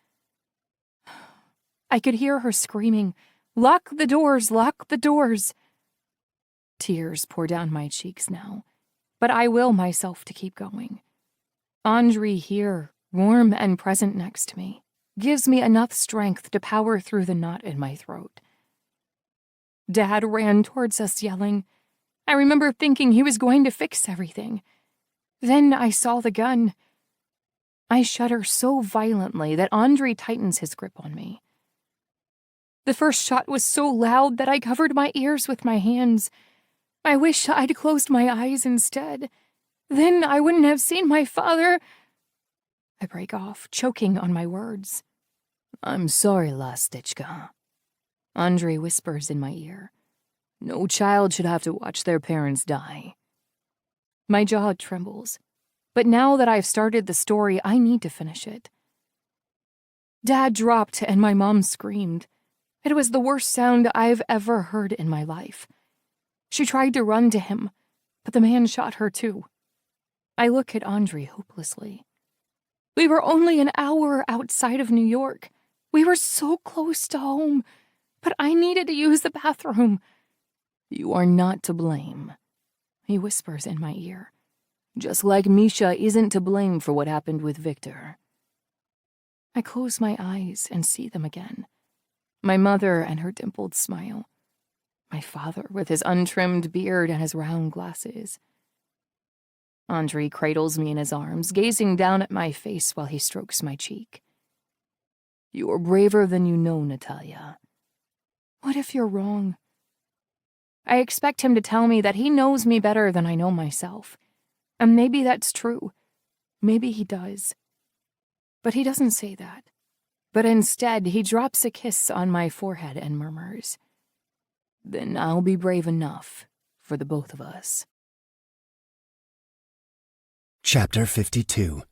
S2: I could hear her screaming, "Lock the doors, lock the doors!" Tears pour down my cheeks now, but I will myself to keep going. Andre here, warm and present next to me, gives me enough strength to power through the knot in my throat. Dad ran towards us yelling. I remember thinking he was going to fix everything. Then I saw the gun. I shudder so violently that Andre tightens his grip on me. The first shot was so loud that I covered my ears with my hands. I wish I'd closed my eyes instead. Then I wouldn't have seen my father. I break off, choking on my words.
S3: I'm sorry, Lastichka. Andre whispers in my ear. No child should have to watch their parents die.
S2: My jaw trembles. But now that I've started the story, I need to finish it. Dad dropped and my mom screamed. It was the worst sound I've ever heard in my life. She tried to run to him, but the man shot her too. I look at Andre hopelessly. We were only an hour outside of New York. We were so close to home, but I needed to use the bathroom.
S3: You are not to blame, he whispers in my ear. Just like Misha isn't to blame for what happened with Victor.
S2: I close my eyes and see them again. My mother and her dimpled smile. My father with his untrimmed beard and his round glasses. Andre cradles me in his arms, gazing down at my face while he strokes my cheek.
S3: You're braver than you know, Natalia.
S2: What if you're wrong? I expect him to tell me that he knows me better than I know myself. And maybe that's true. Maybe he does. But he doesn't say that. But instead, he drops a kiss on my forehead and murmurs,
S3: Then I'll be brave enough for the both of us.
S1: Chapter 52.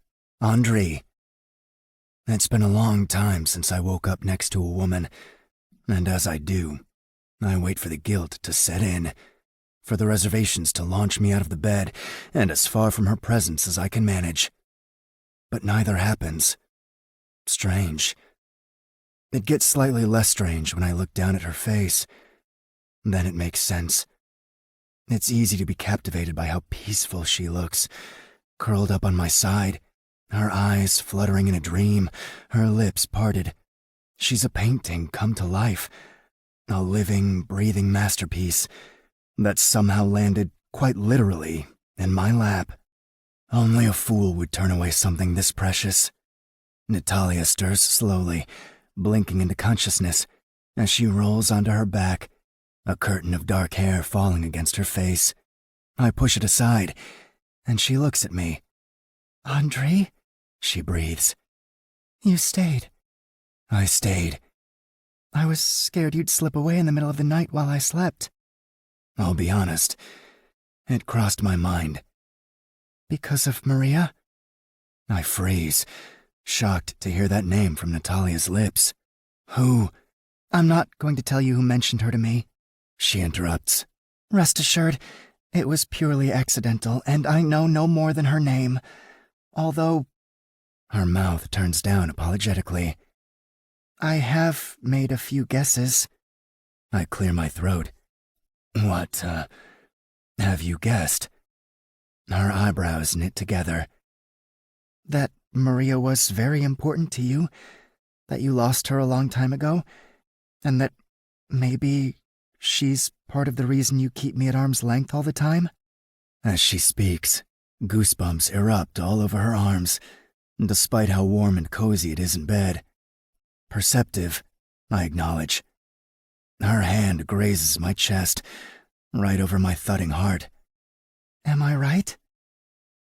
S1: Andre. It's been a long time since I woke up next to a woman, and as I do, I wait for the guilt to set in, for the reservations to launch me out of the bed and as far from her presence as I can manage. But neither happens. Strange. It gets slightly less strange when I look down at her face. Then it makes sense. It's easy to be captivated by how peaceful she looks, curled up on my side, her eyes fluttering in a dream, her lips parted. She's a painting come to life, a living, breathing masterpiece that somehow landed, quite literally, in my lap. Only a fool would turn away something this precious. Natalia stirs slowly, blinking into consciousness, as she rolls onto her back, a curtain of dark hair falling against her face. I push it aside, and she looks at me. "Andre?" she breathes. "You stayed." I stayed. I was scared you'd slip away in the middle of the night while I slept. I'll be honest, it crossed my mind. Because of Maria? I freeze, shocked to hear that name from Natalia's lips. Who? I'm not going to tell you who mentioned her to me, she interrupts. Rest assured, it was purely accidental, and I know no more than her name. Although, her mouth turns down apologetically. I have made a few guesses. I clear my throat. What, have you guessed? Her eyebrows knit together. That Maria was very important to you, that you lost her a long time ago, and that maybe she's part of the reason you keep me at arm's length all the time? As she speaks, goosebumps erupt all over her arms, despite how warm and cozy it is in bed. Perceptive, I acknowledge. Her hand grazes my chest, right over my thudding heart. Am I right?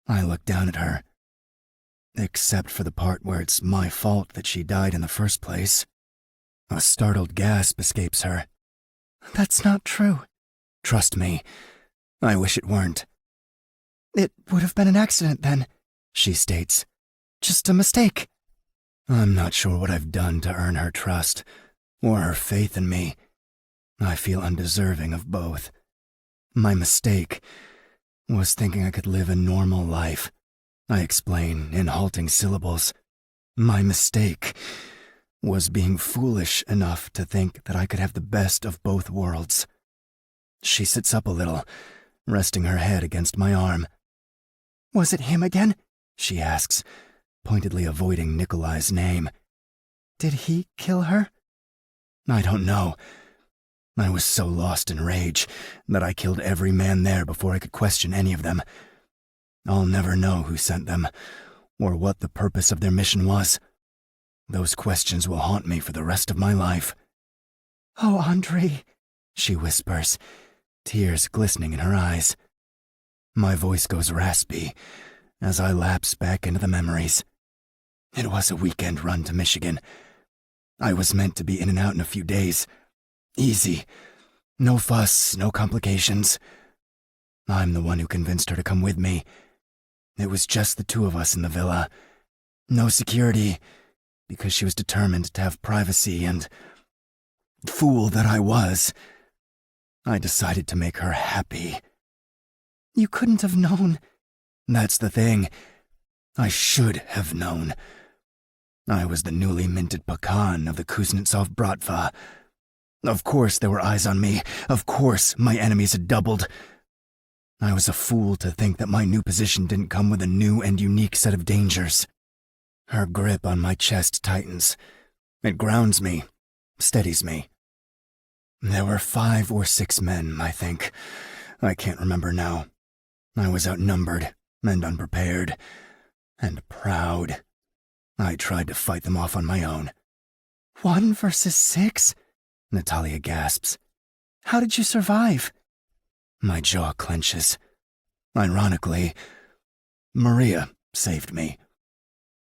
S1: I look down at her. Except for the part where it's my fault that she died in the first place. A startled gasp escapes her. That's not true. Trust me, I wish it weren't. It would have been an accident then, she states. Just a mistake. I'm not sure what I've done to earn her trust, or her faith in me. I feel undeserving of both. My mistake was thinking I could live a normal life. I explain in halting syllables. My mistake was being foolish enough to think that I could have the best of both worlds. She sits up a little, resting her head against my arm. Was it him again? She asks, pointedly avoiding Nikolai's name. Did he kill her? I don't know. I was so lost in rage that I killed every man there before I could question any of them. I'll never know who sent them, or what the purpose of their mission was. Those questions will haunt me for the rest of my life. Oh, Andre, she whispers, tears glistening in her eyes. My voice goes raspy as I lapse back into the memories. It was a weekend run to Michigan. I was meant to be in and out in a few days. Easy. No fuss, no complications. I'm the one who convinced her to come with me. It was just the two of us in the villa. No security, because she was determined to have privacy, and fool that I was, I decided to make her happy. You couldn't have known. That's the thing. I should have known. I was the newly minted pecan of the Kuznetsov Bratva. Of course there were eyes on me. Of course my enemies had doubled. I was a fool to think that my new position didn't come with a new and unique set of dangers. Her grip on my chest tightens. It grounds me, steadies me. There were 5 or 6 men, I think. I can't remember now. I was outnumbered and unprepared and proud. I tried to fight them off on my own. 1 versus 6? Natalia gasps. How did you survive? My jaw clenches. Ironically, Maria saved me.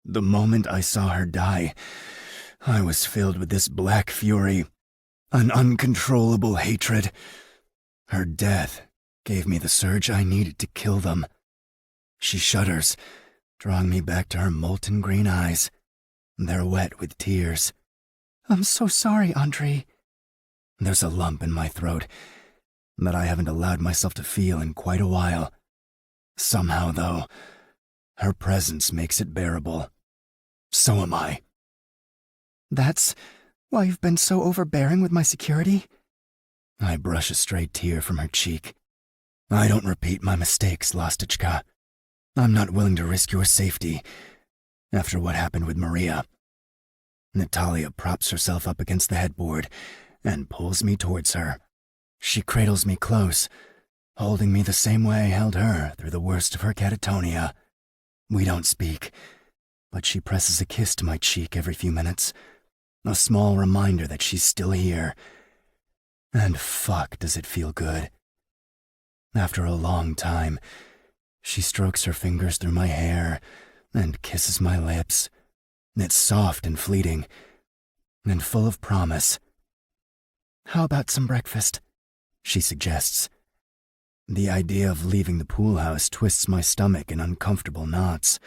S1: The moment I saw her die, I was filled with this black fury, an uncontrollable hatred. Her death gave me the surge I needed to kill them. She shudders, drawing me back to her molten green eyes. They're wet with tears. I'm so sorry, Andre. There's a lump in my throat that I haven't allowed myself to feel in quite a while. Somehow, though, her presence makes it bearable. So am I. That's why you've been so overbearing with my security? I brush a stray tear from her cheek. I don't repeat my mistakes, Lostichka. I'm not willing to risk your safety after what happened with Maria. Natalia props herself up against the headboard and pulls me towards her. She cradles me close, holding me the same way I held her through the worst of her catatonia. We don't speak, but she presses a kiss to my cheek every few minutes, a small reminder that she's still here. And fuck, does it feel good. After a long time, she strokes her fingers through my hair and kisses my lips. It's soft and fleeting, and full of promise. How about some breakfast? She suggests. The idea of leaving the pool house twists my stomach in uncomfortable knots.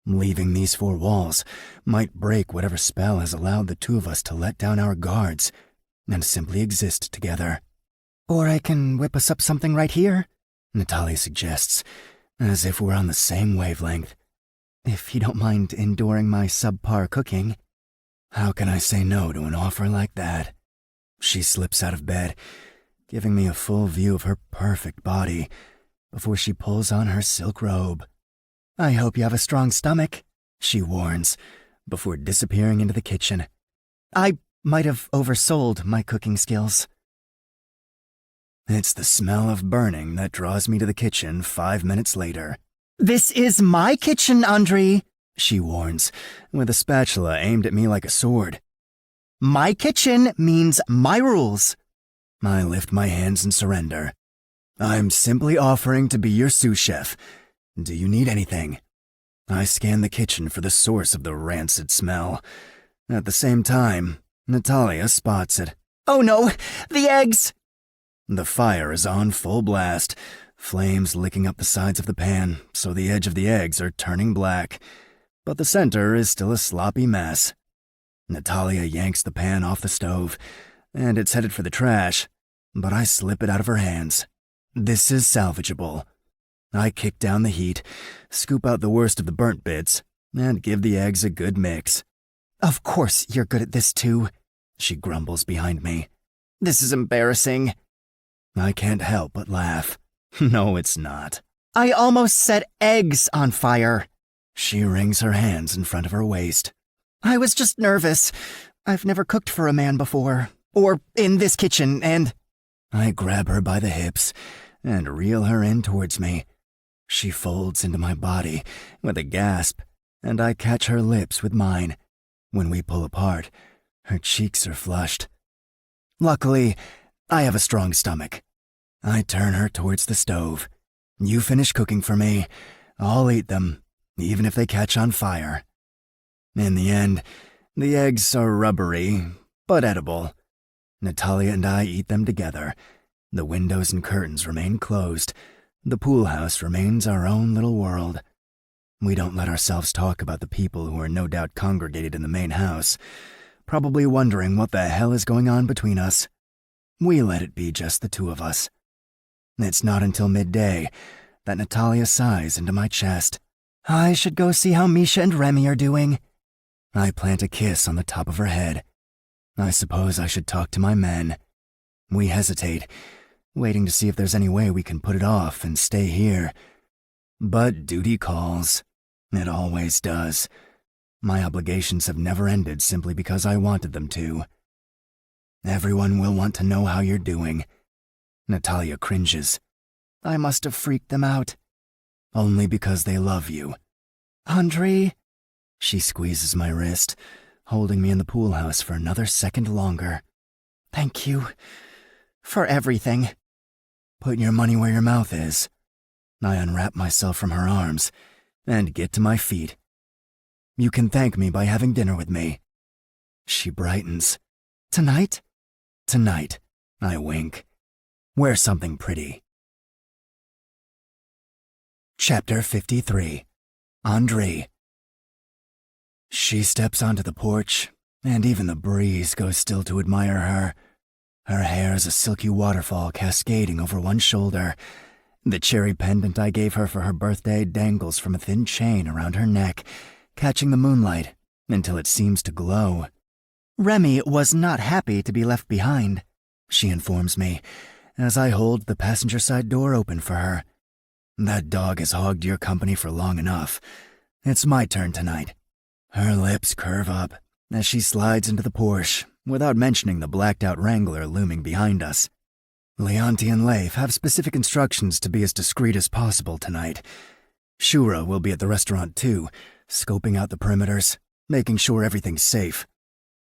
S1: Leaving these 4 walls might break whatever spell has allowed the two of us to let down our guards and simply exist together. Or I can whip us up something right here, Natalia suggests, as if we're on the same wavelength. If you don't mind enduring my subpar cooking. How can I say no to an offer like that? She slips out of bed, giving me a full view of her perfect body before she pulls on her silk robe. I hope you have a strong stomach, she warns, before disappearing into the kitchen. I might have oversold my cooking skills. It's the smell of burning that draws me to the kitchen 5 minutes later. This is my kitchen, Andre, she warns, with a spatula aimed at me like a sword. My kitchen means my rules. I lift my hands in surrender. I'm simply offering to be your sous chef. Do you need anything? I scan the kitchen for the source of the rancid smell. At the same time, Natalia spots it. Oh no, the eggs! The fire is on full blast, flames licking up the sides of the pan so the edge of the eggs are turning black. But the center is still a sloppy mess. Natalia yanks the pan off the stove, and it's headed for the trash, but I slip it out of her hands. This is salvageable. I kick down the heat, scoop out the worst of the burnt bits, and give the eggs a good mix. Of course you're good at this too, she grumbles behind me. This is embarrassing. I can't help but laugh. No, it's not. I almost set eggs on fire. She wrings her hands in front of her waist. I was just nervous. I've never cooked for a man before, or in this kitchen, and... I grab her by the hips and reel her in towards me. She folds into my body with a gasp, and I catch her lips with mine. When we pull apart, her cheeks are flushed. Luckily, I have a strong stomach. I turn her towards the stove. You finish cooking for me. I'll eat them, even if they catch on fire. In the end, the eggs are rubbery, but edible. Natalia and I eat them together. The windows and curtains remain closed. The pool house remains our own little world. We don't let ourselves talk about the people who are no doubt congregated in the main house, probably wondering what the hell is going on between us. We let it be just the two of us. It's not until midday that Natalia sighs into my chest. I should go see how Misha and Remy are doing. I plant a kiss on the top of her head. I suppose I should talk to my men. We hesitate, waiting to see if there's any way we can put it off and stay here. But duty calls. It always does. My obligations have never ended simply because I wanted them to. Everyone will want to know how you're doing. Natalia cringes. I must have freaked them out. Only because they love you. Andre? She squeezes my wrist, holding me in the pool house for another second longer. Thank you for everything. Put your money where your mouth is. I unwrap myself from her arms and get to my feet. You can thank me by having dinner with me. She brightens. Tonight? Tonight, I wink. Wear something pretty. Chapter 53. Andre. She steps onto the porch, and even the breeze goes still to admire her. Her hair is a silky waterfall cascading over one shoulder. The cherry pendant I gave her for her birthday dangles from a thin chain around her neck, catching the moonlight until it seems to glow. Remy was not happy to be left behind, she informs me, as I hold the passenger side door open for her. That dog has hogged your company for long enough. It's my turn tonight. Her lips curve up as she slides into the Porsche, without mentioning the blacked-out Wrangler looming behind us. Leonti and Leif have specific instructions to be as discreet as possible tonight. Shura will be at the restaurant too, scoping out the perimeters, making sure everything's safe.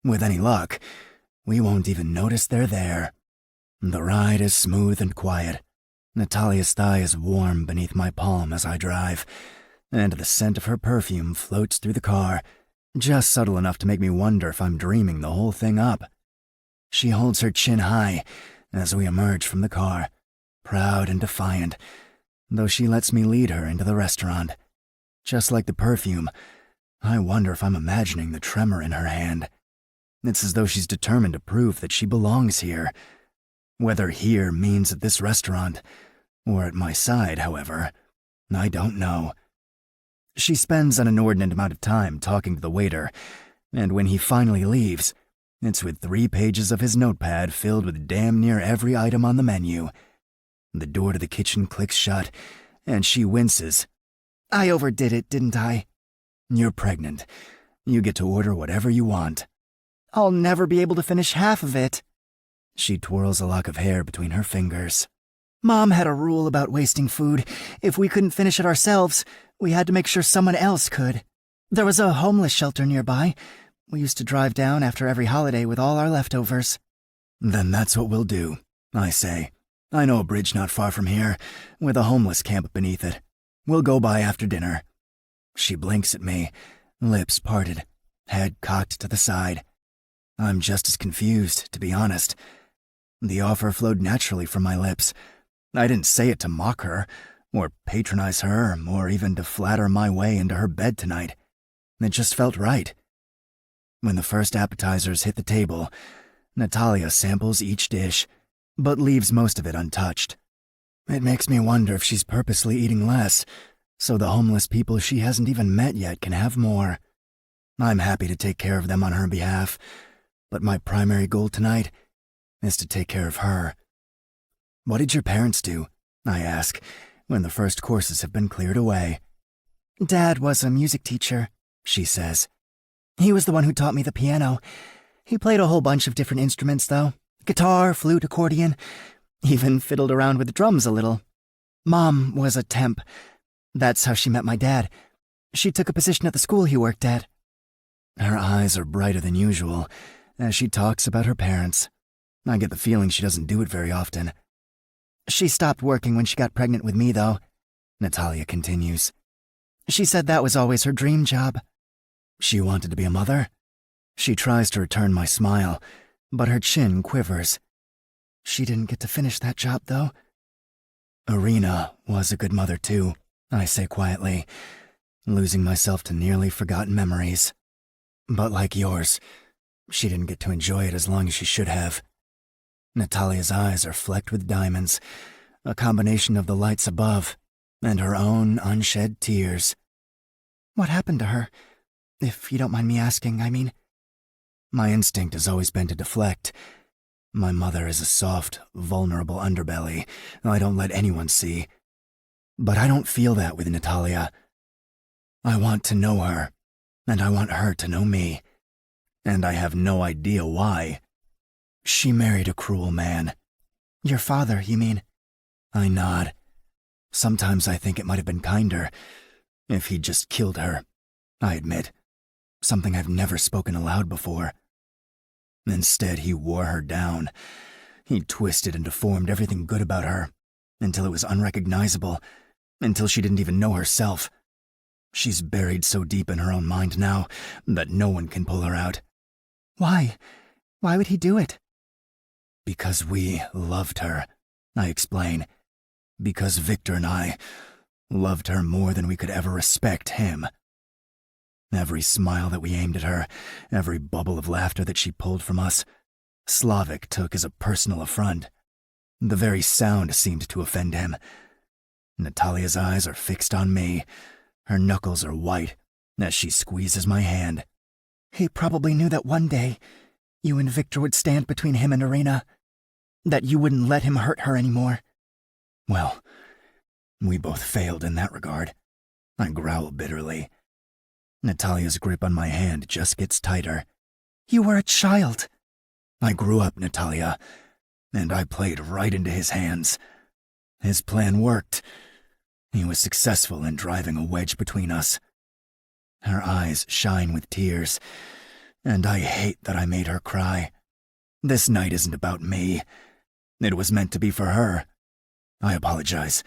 S1: With any luck, we won't even notice they're there. The ride is smooth and quiet. Natalia's thigh is warm beneath my palm as I drive, and the scent of her perfume floats through the car, just subtle enough to make me wonder if I'm dreaming the whole thing up. She holds her chin high as we emerge from the car, proud and defiant, though she lets me lead her into the restaurant. Just like the perfume, I wonder if I'm imagining the tremor in her hand. It's as though she's determined to prove that she belongs here. Whether here means at this restaurant, or at my side, however, I don't know. She spends an inordinate amount of time talking to the waiter, and when he finally leaves, it's with 3 pages of his notepad filled with damn near every item on the menu. The door to the kitchen clicks shut, and she winces. I overdid it, didn't I? You're pregnant. You get to order whatever you want. I'll never be able to finish half of it. She twirls a lock of hair between her fingers. Mom had a rule about wasting food. If we couldn't finish it ourselves, we had to make sure someone else could. There was a homeless shelter nearby. We used to drive down after every holiday with all our leftovers. Then that's what we'll do, I say. I know a bridge not far from here, with a homeless camp beneath it. We'll go by after dinner. She blinks at me, lips parted, head cocked to the side. I'm just as confused, to be honest. The offer flowed naturally from my lips. I didn't say it to mock her, or patronize her, or even to flatter my way into her bed tonight. It just felt right. When the first appetizers hit the table, Natalia samples each dish, but leaves most of it untouched. It makes me wonder if she's purposely eating less, so the homeless people she hasn't even met yet can have more. I'm happy to take care of them on her behalf, but my primary goal tonight is to take care of her. What did your parents do? I ask, when the first courses have been cleared away. Dad was a music teacher, she says. He was the one who taught me the piano. He played a whole bunch of different instruments, though. Guitar, flute, accordion. Even fiddled around with the drums a little. Mom was a temp. That's how she met my dad. She took a position at the school he worked at. Her eyes are brighter than usual as she talks about her parents. I get the feeling she doesn't do it very often. She stopped working when she got pregnant with me, though, Natalia continues. She said that was always her dream job. She wanted to be a mother? She tries to return my smile, but her chin quivers. She didn't get to finish that job, though. Irina was a good mother, too, I say quietly, losing myself to nearly forgotten memories. But like yours, she didn't get to enjoy it as long as she should have. Natalia's eyes are flecked with diamonds, a combination of the lights above and her own unshed tears. What happened to her? If you don't mind me asking, I mean. My instinct has always been to deflect. My mother is a soft, vulnerable underbelly I don't let anyone see. But I don't feel that with Natalia. I want to know her, and I want her to know me. And I have no idea why. She married a cruel man. Your father, you mean? I nod. Sometimes I think it might have been kinder if he'd just killed her, I admit. Something I've never spoken aloud before. Instead, he wore her down. He twisted and deformed everything good about her, until it was unrecognizable, until she didn't even know herself. She's buried so deep in her own mind now that no one can pull her out. Why? Why would he do it? Because we loved her, I explain. Because Victor and I loved her more than we could ever respect him. Every smile that we aimed at her, every bubble of laughter that she pulled from us, Slavic took as a personal affront. The very sound seemed to offend him. Natalia's eyes are fixed on me. Her knuckles are white as she squeezes my hand. He probably knew that one day you and Victor would stand between him and Irina, that you wouldn't let him hurt her anymore. Well, we both failed in that regard. I growl bitterly. Natalia's grip on my hand just gets tighter. You were a child. I grew up, Natalia, and I played right into his hands. His plan worked. He was successful in driving a wedge between us. Her eyes shine with tears, and I hate that I made her cry. This night isn't about me. It was meant to be for her. I apologize.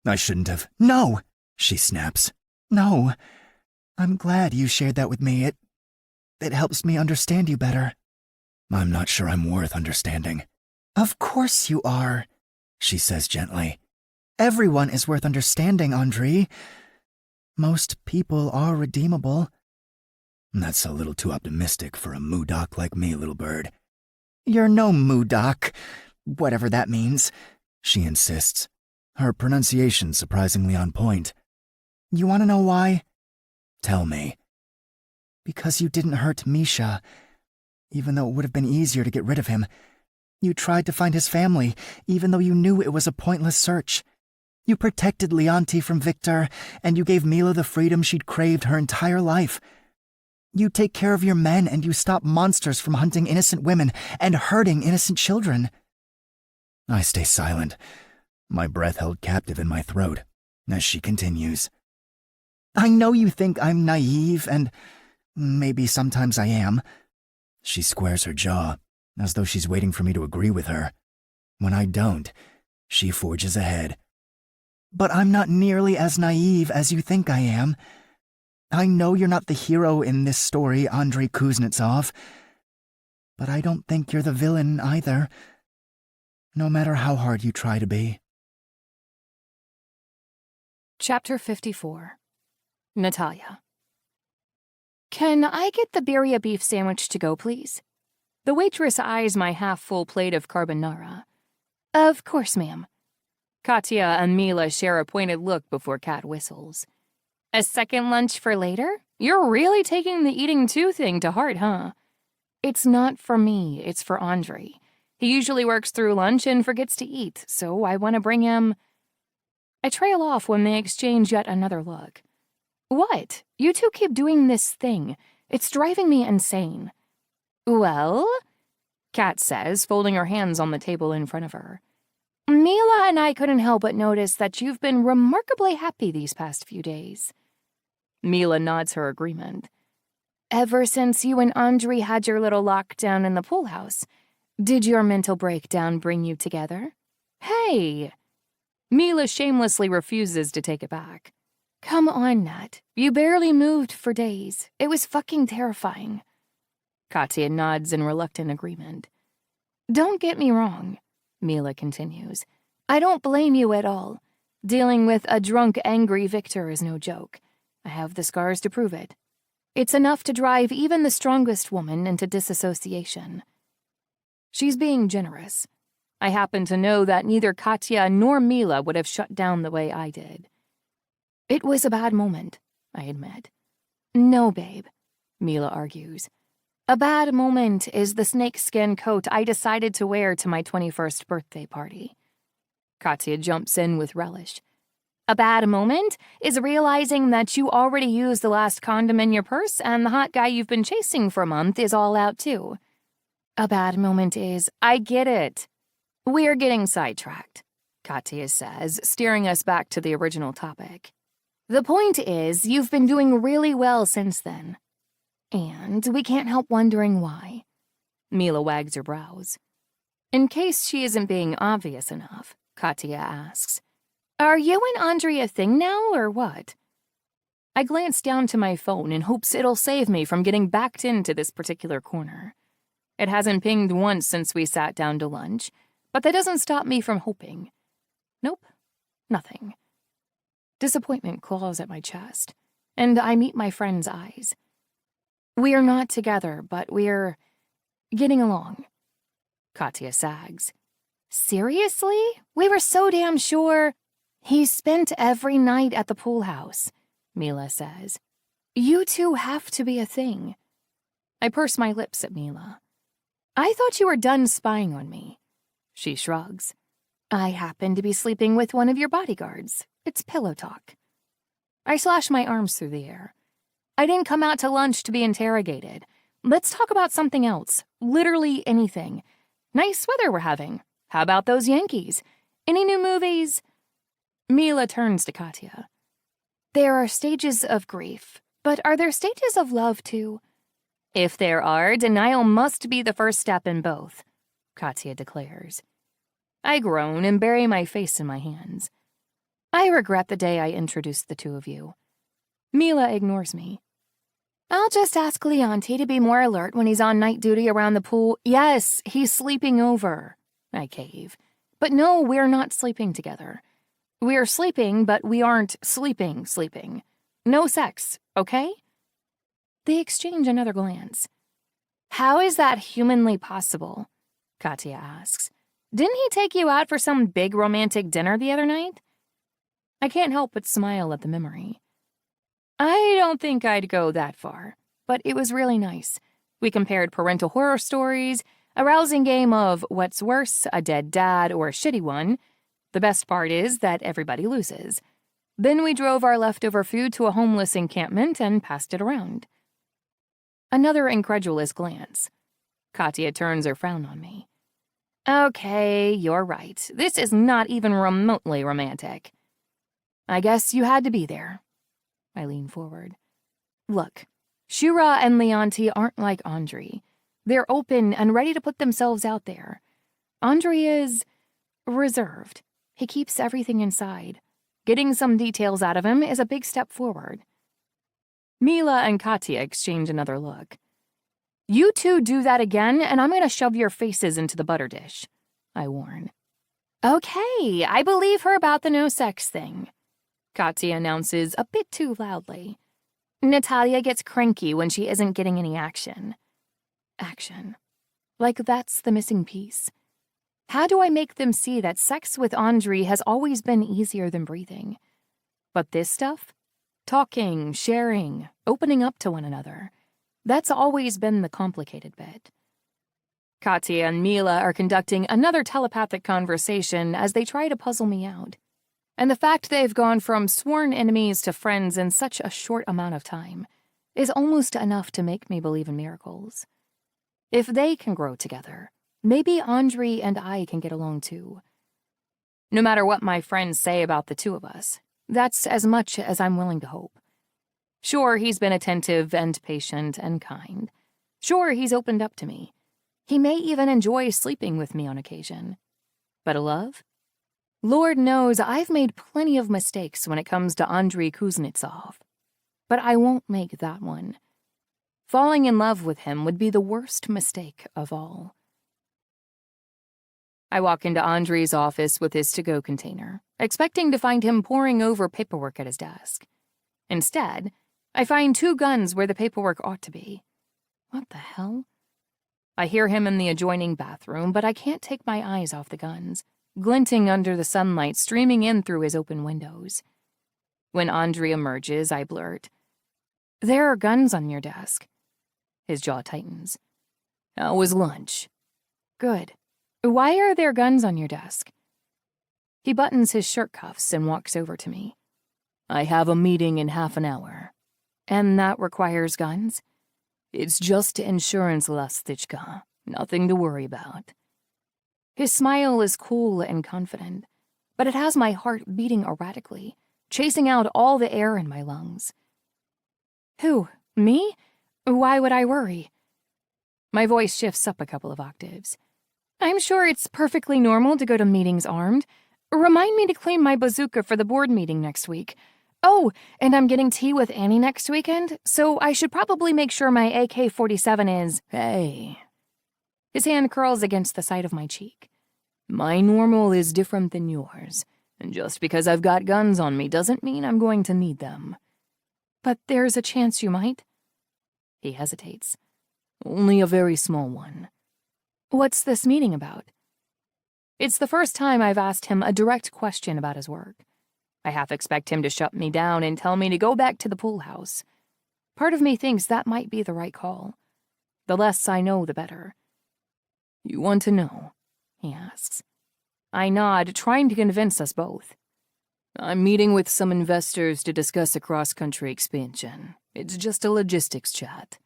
S1: I shouldn't have. No, she snaps. No. I'm glad you shared that with me. It helps me understand you better. I'm not sure I'm worth understanding. Of course you are, she says gently. Everyone is worth understanding, Andrei. Most people are redeemable. That's a little too optimistic for a moodoc like me, little bird. You're no moodoc, whatever that means, she insists, her pronunciation surprisingly on point. You want to know why? Tell me. Because you didn't hurt Misha, even though it would have been easier to get rid of him. You tried to find his family, even though you knew it was a pointless search. You protected Leonti from Victor, and you gave Mila the freedom she'd craved her entire life. You take care of your men, and you stop monsters from hunting innocent women and hurting innocent children. I stay silent, my breath held captive in my throat, as she continues. I know you think I'm naive and, Maybe sometimes I am. She squares her jaw, as though she's waiting for me to agree with her. When I don't, she forges ahead. But I'm not nearly as naive as you think I am. I know you're not the hero in this story, Andrei Kuznetsov. But I don't think you're the villain either, no matter how hard you try to be.
S2: Chapter 54. Natalia. Can I get the birria beef sandwich to go, please? The waitress eyes my half-full plate of carbonara. Of course, ma'am. Katya and Mila share a pointed look before Kat whistles. A second lunch for later? You're really taking the eating too thing to heart, huh? It's not for me, it's for Andrei. He usually works through lunch and forgets to eat, so I want to bring him... I trail off when they exchange yet another look. What? You two keep doing this thing. It's driving me insane. Well, Kat says, folding her hands on the table in front of her. Mila and I couldn't help but notice that you've been remarkably happy these past few days. Mila nods her agreement. Ever since you and Andrei had your little lockdown in the pool house, did your mental breakdown bring you together? Hey! Mila shamelessly refuses to take it back. Come on, Nat. You barely moved for days. It was fucking terrifying. Katya nods in reluctant agreement. Don't get me wrong, Mila continues. I don't blame you at all. Dealing with a drunk, angry Victor is no joke. I have the scars to prove it. It's enough to drive even the strongest woman into disassociation. She's being generous. I happen to know that neither Katya nor Mila would have shut down the way I did. It was a bad moment, I admit. No, babe, Mila argues. A bad moment is the snakeskin coat I decided to wear to my 21st birthday party. Katya jumps in with relish. A bad moment is realizing that you already used the last condom in your purse and the hot guy you've been chasing for a month is all out too. A bad moment is, I get it. We're getting sidetracked, Katya says, steering us back to the original topic. The point is, you've been doing really well since then. And we can't help wondering why. Mila wags her brows. In case she isn't being obvious enough, Katya asks, are you and Andrei a thing now, or what? I glance down to my phone in hopes it'll save me from getting backed into this particular corner. It hasn't pinged once since we sat down to lunch, but that doesn't stop me from hoping. Nope, nothing. Disappointment claws at my chest, and I meet my friend's eyes. We're not together, but we're getting along. Katya sags. Seriously? We were so damn sure. He spent every night at the pool house, Mila says. You two have to be a thing. I purse my lips at Mila. I thought you were done spying on me. She shrugs. I happen to be sleeping with one of your bodyguards. It's pillow talk. I slash my arms through the air. I didn't come out to lunch to be interrogated. Let's talk about something else. Literally anything. Nice weather we're having. How about those Yankees? Any new movies? Mila turns to Katya. There are stages of grief, but are there stages of love too? If there are, denial must be the first step in both, Katya declares. I groan and bury my face in my hands. I regret the day I introduced the two of you. Mila ignores me. I'll just ask Leonti to be more alert when he's on night duty around the pool. Yes, he's sleeping over. I cave. But no, we're not sleeping together. We're sleeping, but we aren't sleeping. No sex, okay? They exchange another glance. How is that humanly possible? Katya asks. Didn't he take you out for some big romantic dinner the other night? I can't help but smile at the memory. I don't think I'd go that far, but it was really nice. We compared parental horror stories, a rousing game of what's worse, a dead dad or a shitty one. The best part is that everybody loses. Then we drove our leftover food to a homeless encampment and passed it around. Another incredulous glance. Katya turns her frown on me. Okay, you're right. This is not even remotely romantic. I guess you had to be there. I lean forward. Look, Shura and Leonti aren't like Andre. They're open and ready to put themselves out there. Andre is reserved. He keeps everything inside. Getting some details out of him is a big step forward. Mila and Katya exchange another look. You two do that again, and I'm going to shove your faces into the butter dish, I warn. Okay, I believe her about the no sex thing, Katya announces a bit too loudly. Natalia gets cranky when she isn't getting any action. Action. Like that's the missing piece. How do I make them see that sex with Andre has always been easier than breathing? But this stuff? Talking, sharing, opening up to one another. That's always been the complicated bit. Katya and Mila are conducting another telepathic conversation as they try to puzzle me out. And the fact they've gone from sworn enemies to friends in such a short amount of time is almost enough to make me believe in miracles. If they can grow together, maybe Andre and I can get along too. No matter what my friends say about the two of us, that's as much as I'm willing to hope. Sure, he's been attentive and patient and kind. Sure, he's opened up to me. He may even enjoy sleeping with me on occasion. But a love? Lord knows I've made plenty of mistakes when it comes to Andrei Kuznetsov. But I won't make that one. Falling in love with him would be the worst mistake of all. I walk into Andrei's office with his to-go container, expecting to find him poring over paperwork at his desk. Instead, I find 2 guns where the paperwork ought to be. What the hell? I hear him in the adjoining bathroom, but I can't take my eyes off the guns, glinting under the sunlight streaming in through his open windows. When Andre emerges, I blurt, "There are guns on your desk." His jaw tightens. "How was lunch?" "Good. Why are there guns on your desk?" He buttons his shirt cuffs and walks over to me. "I have a meeting in half an hour." "And that requires guns?" "It's just insurance, Lastichka. Nothing to worry about." His smile is cool and confident, but it has my heart beating erratically, chasing out all the air in my lungs. "Who? Me? Why would I worry?" My voice shifts up a couple of octaves. "I'm sure it's perfectly normal to go to meetings armed. Remind me to clean my bazooka for the board meeting next week. Oh, and I'm getting tea with Annie next weekend, so I should probably make sure my AK-47 is—" "Hey." His hand curls against the side of my cheek. "My normal is different than yours, and just because I've got guns on me doesn't mean I'm going to need them." "But there's a chance you might." He hesitates. "Only a very small one." "What's this meeting about?" It's the first time I've asked him a direct question about his work. I half expect him to shut me down and tell me to go back to the pool house. Part of me thinks that might be the right call. The less I know, the better. "You want to know?" he asks. I nod, trying to convince us both. "I'm meeting with some investors to discuss a cross-country expansion. It's just a logistics chat."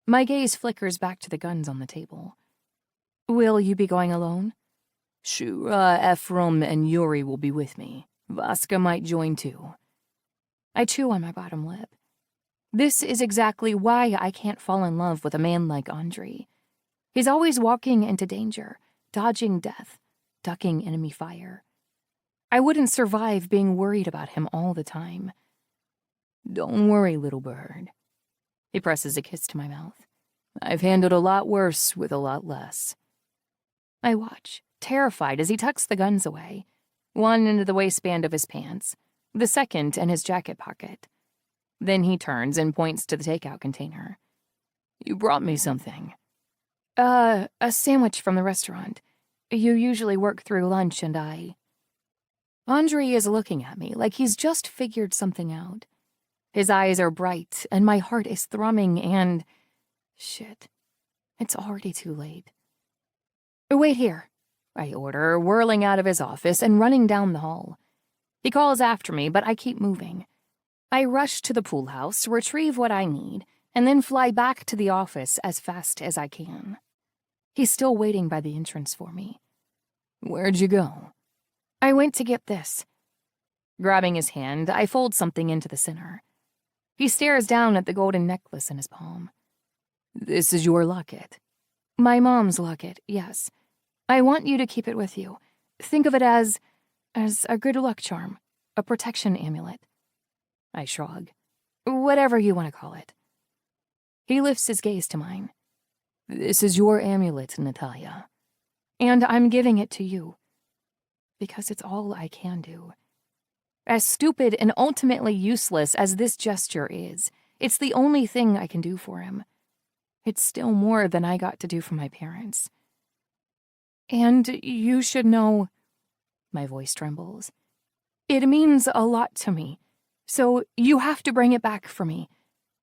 S2: My gaze flickers back to the guns on the table. "Will you be going alone?" "Shura, Ephraim, and Yuri will be with me. Vaska might join too." I chew on my bottom lip. This is exactly why I can't fall in love with a man like Andre. He's always walking into danger, dodging death, ducking enemy fire. I wouldn't survive being worried about him all the time. "Don't worry, little bird." He presses a kiss to my mouth. "I've handled a lot worse with a lot less." I watch, terrified as he tucks the guns away, one into the waistband of his pants, the second in his jacket pocket. Then he turns and points to the takeout container. "You brought me something." A sandwich from the restaurant. You usually work through lunch and I..." Andre is looking at me like he's just figured something out. His eyes are bright and my heart is thrumming and... shit. It's already too late. "Wait here," I order, whirling out of his office and running down the hall. He calls after me, but I keep moving. I rush to the pool house, retrieve what I need, and then fly back to the office as fast as I can. He's still waiting by the entrance for me. "Where'd you go?" "I went to get this." Grabbing his hand, I fold something into the center. He stares down at the golden necklace in his palm. This is your locket. My mom's locket, yes. I want you to keep it with you. Think of it as a good luck charm, a protection amulet. I shrug. Whatever you want to call it. He lifts his gaze to mine. This is your amulet, Natalia. And I'm giving it to you. Because it's all I can do. As stupid and ultimately useless as this gesture is, it's the only thing I can do for him. It's still more than I got to do for my parents. And you should know, my voice trembles. It means a lot to me, so you have to bring it back for me.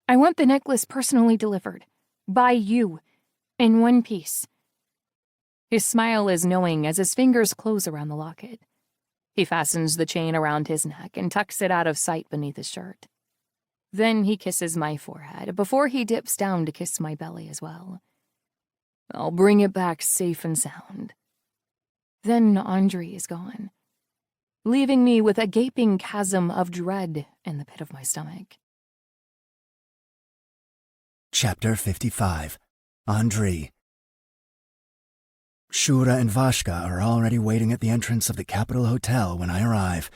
S2: I want the necklace personally delivered, by you, in one piece. His smile is knowing as his fingers close around the locket. He fastens the chain around his neck and tucks it out of sight beneath his shirt. Then he kisses my forehead before he dips down to kiss my belly as well. I'll bring it back safe and sound. Then Andre is gone, leaving me with a gaping chasm of dread in the pit of my stomach.
S1: Chapter 55. Andre. Shura and Vashka are already waiting at the entrance of the Capitol Hotel when I arrive.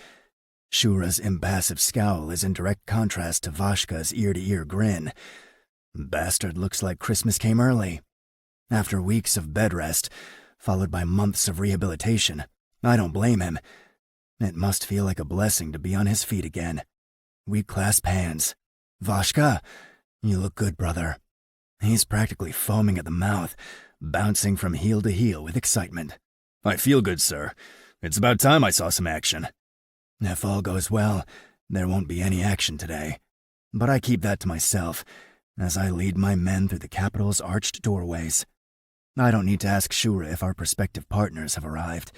S1: Shura's impassive scowl is in direct contrast to Vashka's ear-to-ear grin. Bastard looks like Christmas came early. After weeks of bed rest, followed by months of rehabilitation, I don't blame him. It must feel like a blessing to be on his feet again. We clasp hands. Vashka, you look good, brother. He's practically foaming at the mouth, bouncing from heel to heel with excitement.
S4: I feel good, sir. It's about time I saw some action.
S1: If all goes well, there won't be any action today. But I keep that to myself, as I lead my men through the Capitol's arched doorways. I don't need to ask Shura if our prospective partners have arrived.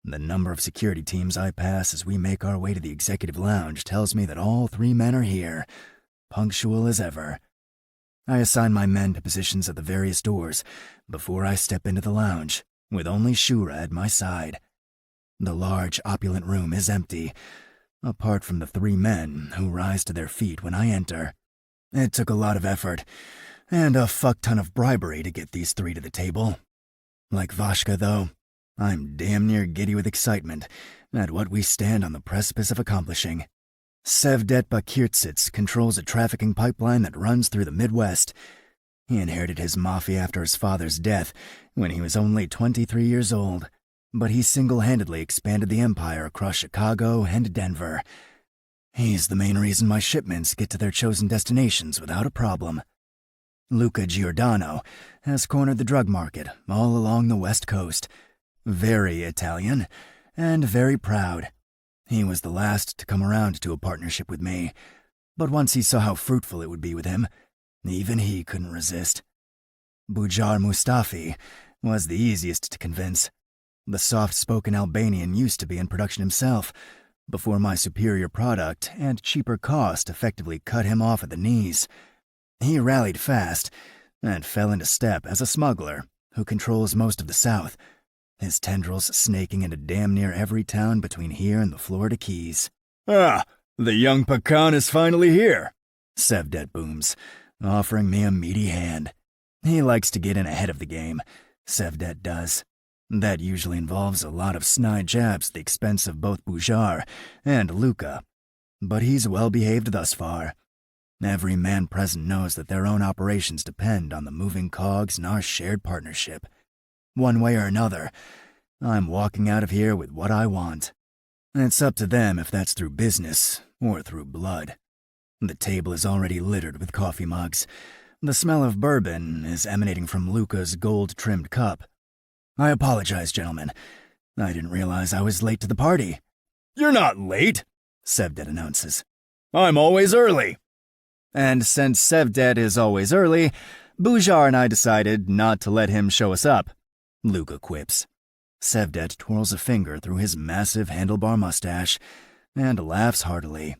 S1: The number of security teams I pass as we make our way to the executive lounge tells me that all three men are here, punctual as ever. I assign my men to positions at the various doors before I step into the lounge, with only Shura at my side. The large, opulent room is empty, apart from the three men who rise to their feet when I enter. It took a lot of effort, and a fuck-ton of bribery to get these three to the table. Like Vashka, though, I'm damn near giddy with excitement at what we stand on the precipice of accomplishing. Sevdet Bakirtsits controls a trafficking pipeline that runs through the Midwest. He inherited his mafia after his father's death when he was only 23 years old, but he single-handedly expanded the empire across Chicago and Denver. He's the main reason my shipments get to their chosen destinations without a problem. Luca Giordano has cornered the drug market all along the West Coast. Very Italian, and very proud. He was the last to come around to a partnership with me, but once he saw how fruitful it would be with him, even he couldn't resist. Bujar Mustafi was the easiest to convince. The soft-spoken Albanian used to be in production himself, before my superior product and cheaper cost effectively cut him off at the knees. He rallied fast, and fell into step as a smuggler who controls most of the South, his tendrils snaking into damn near every town between here and the Florida Keys.
S4: Ah, the young pecan is finally here,
S1: Sevdet booms, offering me a meaty hand. He likes to get in ahead of the game, Sevdet does. That usually involves a lot of snide jabs at the expense of both Bujar and Luca. But he's well-behaved thus far. Every man present knows that their own operations depend on the moving cogs in our shared partnership. One way or another, I'm walking out of here with what I want. It's up to them if that's through business or through blood. The table is already littered with coffee mugs. The smell of bourbon is emanating from Luca's gold-trimmed cup. I apologize, gentlemen. I didn't realize I was late to the party.
S4: You're not late,
S1: Sevdet announces.
S4: I'm always early.
S1: And since Sevdet is always early, Bujar and I decided not to let him show us up, Luca quips. Sevdet twirls a finger through his massive handlebar mustache and laughs heartily.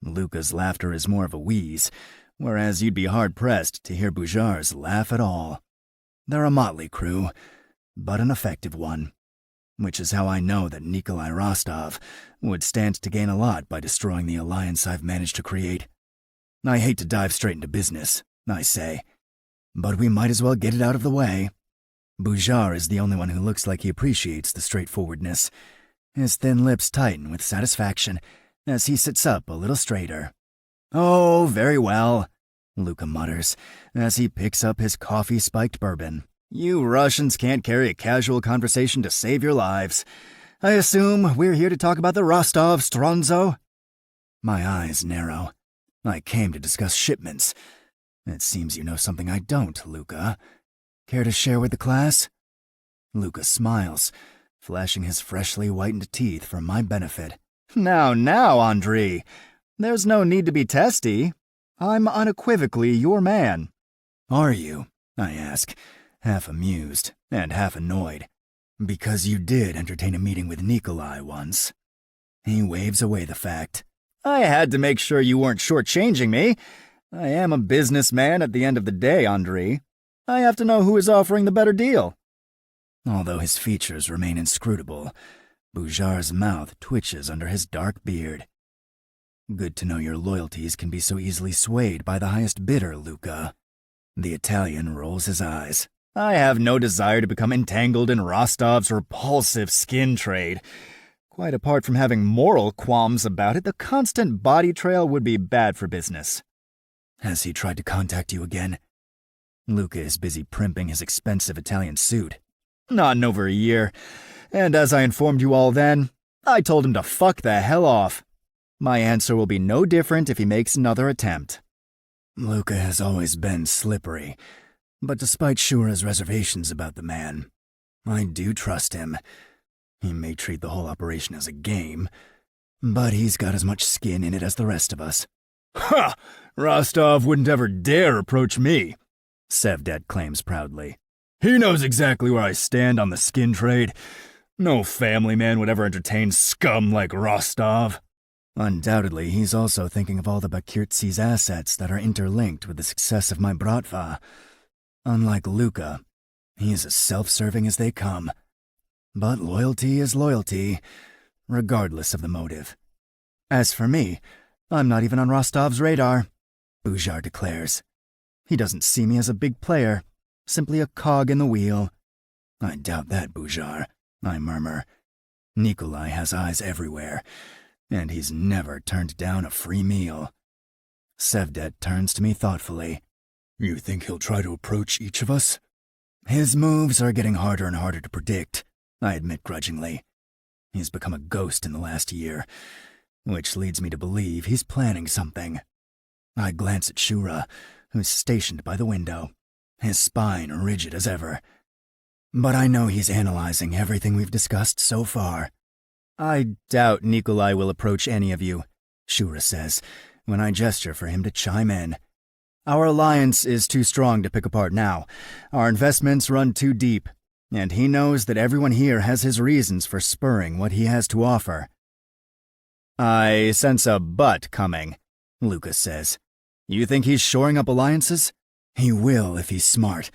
S1: Luca's laughter is more of a wheeze, whereas you'd be hard-pressed to hear Bujar's laugh at all. They're a motley crew, but an effective one, which is how I know that Nikolai Rostov would stand to gain a lot by destroying the alliance I've managed to create. I hate to dive straight into business, I say, but we might as well get it out of the way. Bujar is the only one who looks like he appreciates the straightforwardness. His thin lips tighten with satisfaction as he sits up a little straighter. Oh, very well, Luca mutters as he picks up his coffee-spiked bourbon. You Russians can't carry a casual conversation to save your lives. I assume we're here to talk about the Rostov Stronzo? My eyes narrow. I came to discuss shipments. It seems you know something I don't, Luca. Care to share with the class? Luca smiles, flashing his freshly whitened teeth for my benefit. Now, Andrei. There's no need to be testy. I'm unequivocally your man. Are you? I ask, half amused and half annoyed. Because you did entertain a meeting with Nikolai once. He waves away the fact. I had to make sure you weren't shortchanging me. I am a businessman at the end of the day, Andrei. I have to know who is offering the better deal. Although his features remain inscrutable, Bujar's mouth twitches under his dark beard. Good to know your loyalties can be so easily swayed by the highest bidder, Luca. The Italian rolls his eyes. I have no desire to become entangled in Rostov's repulsive skin trade. Quite apart from having moral qualms about it, the constant body trail would be bad for business. Has he tried to contact you again? Luca is busy primping his expensive Italian suit. Not in over a year, and as I informed you all then, I told him to fuck the hell off. My answer will be no different if he makes another attempt. Luca has always been slippery, but despite Shura's reservations about the man, I do trust him. He may treat the whole operation as a game, but he's got as much skin in it as the rest of us. Ha! Rostov wouldn't ever dare approach me, Sevdet claims proudly. He knows exactly where I stand on the skin trade. No family man would ever entertain scum like Rostov. Undoubtedly, he's also thinking of all the Bakirtsy's assets that are interlinked with the success of my bratva. Unlike Luca, he is as self-serving as they come. But loyalty is loyalty, regardless of the motive. As for me, I'm not even on Rostov's radar, Bujar declares. He doesn't see me as a big player, simply a cog in the wheel. I doubt that, Bujar, I murmur. Nikolai has eyes everywhere, and he's never turned down a free meal. Sevdet turns to me thoughtfully. You think he'll try to approach each of us? His moves are getting harder and harder to predict, I admit grudgingly. He's become a ghost in the last year, which leads me to believe he's planning something. I glance at Shura, who's stationed by the window, his spine rigid as ever. But I know he's analyzing everything we've discussed so far. I doubt Nikolai will approach any of you, Shura says, when I gesture for him to chime in. Our alliance is too strong to pick apart now. Our investments run too deep, and he knows that everyone here has his reasons for spurring what he has to offer. I sense a but coming, Lucas says. You think he's shoring up alliances? He will if he's smart.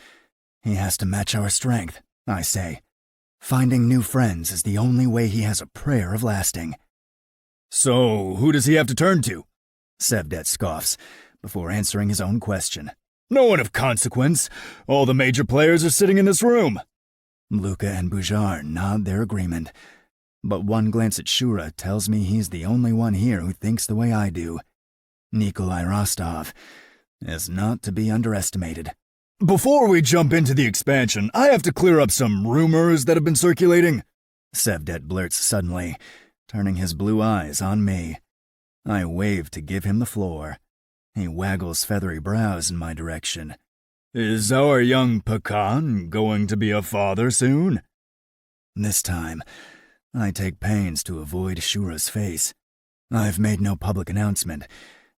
S1: He has to match our strength, I say. Finding new friends is the only way he has a prayer of lasting. So, who does he have to turn to? Sevdet scoffs, before answering his own question. No one of consequence. All the major players are sitting in this room. Luca and Bujar nod their agreement, but one glance at Shura tells me he's the only one here who thinks the way I do. Nikolai Rostov is not to be underestimated. Before we jump into the expansion, I have to clear up some rumors that have been circulating, Sevdet blurts suddenly, turning his blue eyes on me. I wave to give him the floor. He waggles feathery brows in my direction. Is our young pecan going to be a father soon? This time, I take pains to avoid Shura's face. I've made no public announcement,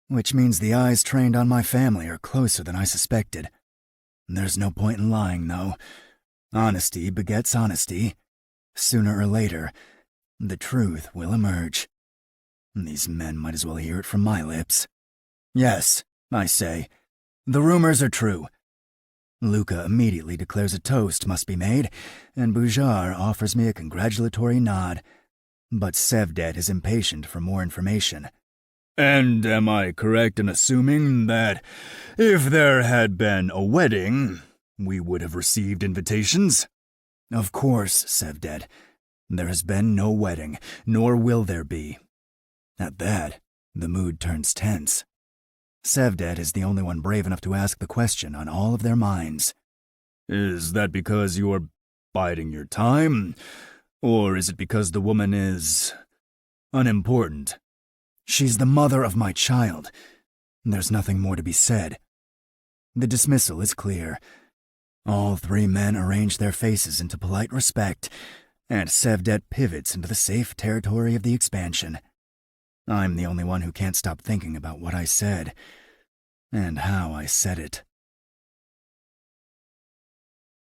S1: which means the eyes trained on my family are closer than I suspected. There's no point in lying, though. Honesty begets honesty. Sooner or later, the truth will emerge. These men might as well hear it from my lips. Yes, I say. The rumors are true. Luca immediately declares a toast must be made, and Bujar offers me a congratulatory nod. But Sevdet is impatient for more information.
S4: And am I correct in assuming that if there had been a wedding, we would have received invitations?
S1: Of course, Sevdet. There has been no wedding, nor will there be. At that, the mood turns tense. Sevdet is the only one brave enough to ask the question on all of their minds.
S4: Is that because you are biding your time? Or is it because the woman is unimportant?
S1: She's the mother of my child. There's nothing more to be said. The dismissal is clear. All three men arrange their faces into polite respect, and Sevdet pivots into the safe territory of the expansion. I'm the only one who can't stop thinking about what I said, and how I said it.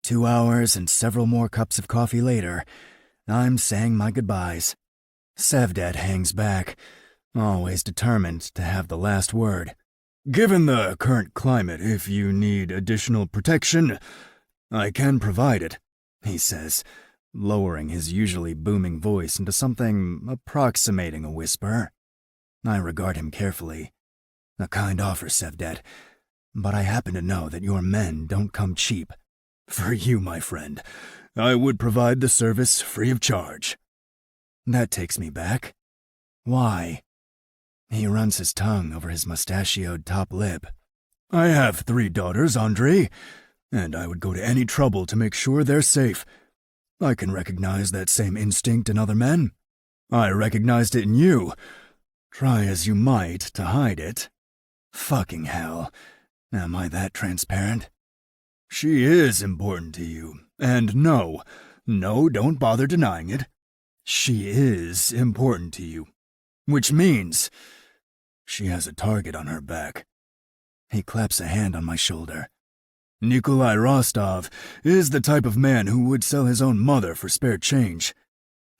S1: 2 hours and several more cups of coffee later, I'm saying my goodbyes. Sevdet hangs back, always determined to have the last word.
S4: Given the current climate, if you need additional protection, I can provide it,
S1: he says, lowering his usually booming voice into something approximating a whisper. I regard him carefully. A kind offer, Sevdet, but I happen to know that your men don't come cheap.
S4: For you, my friend, I would provide the service free of charge.
S1: That takes me back. Why? He runs his tongue over his mustachioed top lip.
S4: I have 3 daughters, Andre, and I would go to any trouble to make sure they're safe. I can recognize that same instinct in other men. I recognized it in you. Try as you might to hide it.
S1: Fucking hell. Am I that transparent?
S4: She is important to you, and no, don't bother denying it. She is important to you, which means she has a target on her back.
S1: He claps a hand on my shoulder.
S4: Nikolai Rostov is the type of man who would sell his own mother for spare change.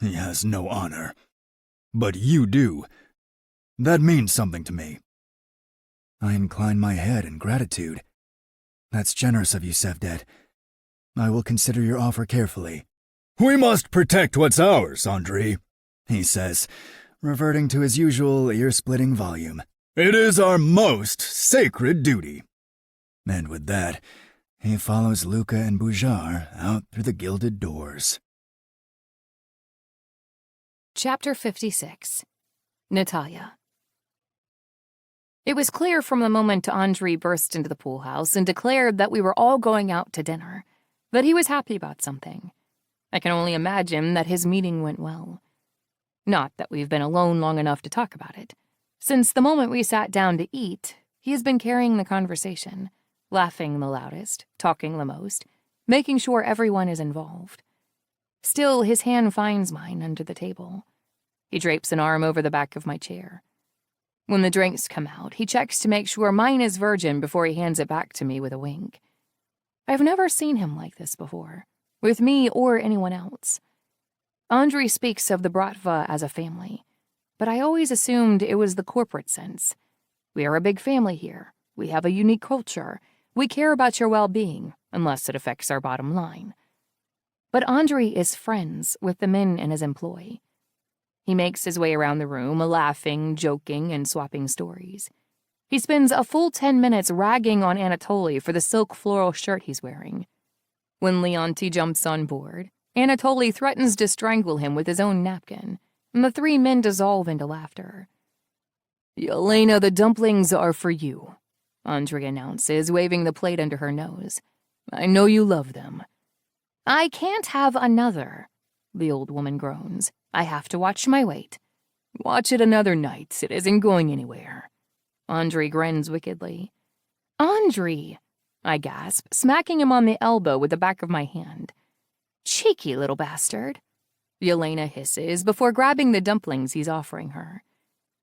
S4: He has no honor. But you do. That means something to me.
S1: I incline my head in gratitude. That's generous of you, Sevdet. I will consider your offer carefully.
S4: We must protect what's ours, Andre,
S1: he says, reverting to his usual ear-splitting volume.
S4: It is our most sacred duty.
S1: And with that, he follows Luca and Bujar out through the gilded doors.
S2: Chapter 56. Natalia. It was clear from the moment Andre burst into the pool house and declared that we were all going out to dinner that he was happy about something. I can only imagine that his meeting went well. Not that we've been alone long enough to talk about it. Since the moment we sat down to eat, he has been carrying the conversation, laughing the loudest, talking the most, making sure everyone is involved. Still, his hand finds mine under the table. He drapes an arm over the back of my chair. When the drinks come out, he checks to make sure mine is virgin before he hands it back to me with a wink. I've never seen him like this before, with me or anyone else. Andre speaks of the Bratva as a family, but I always assumed it was the corporate sense. We are a big family here. We have a unique culture. We care about your well-being, unless it affects our bottom line. But Andre is friends with the men in his employ. He makes his way around the room, laughing, joking, and swapping stories. He spends a full 10 minutes ragging on Anatoly for the silk floral shirt he's wearing. When Leonti jumps on board, Anatoly threatens to strangle him with his own napkin, and the 3 men dissolve into laughter. "Yelena, the dumplings are for you," Andre announces, waving the plate under her nose. "I know you love them." "I can't have another," the old woman groans. "I have to watch my weight." "Watch it another night. It isn't going anywhere." Andre grins wickedly. "Andre!" I gasp, smacking him on the elbow with the back of my hand. "Cheeky little bastard." Yelena hisses before grabbing the dumplings he's offering her.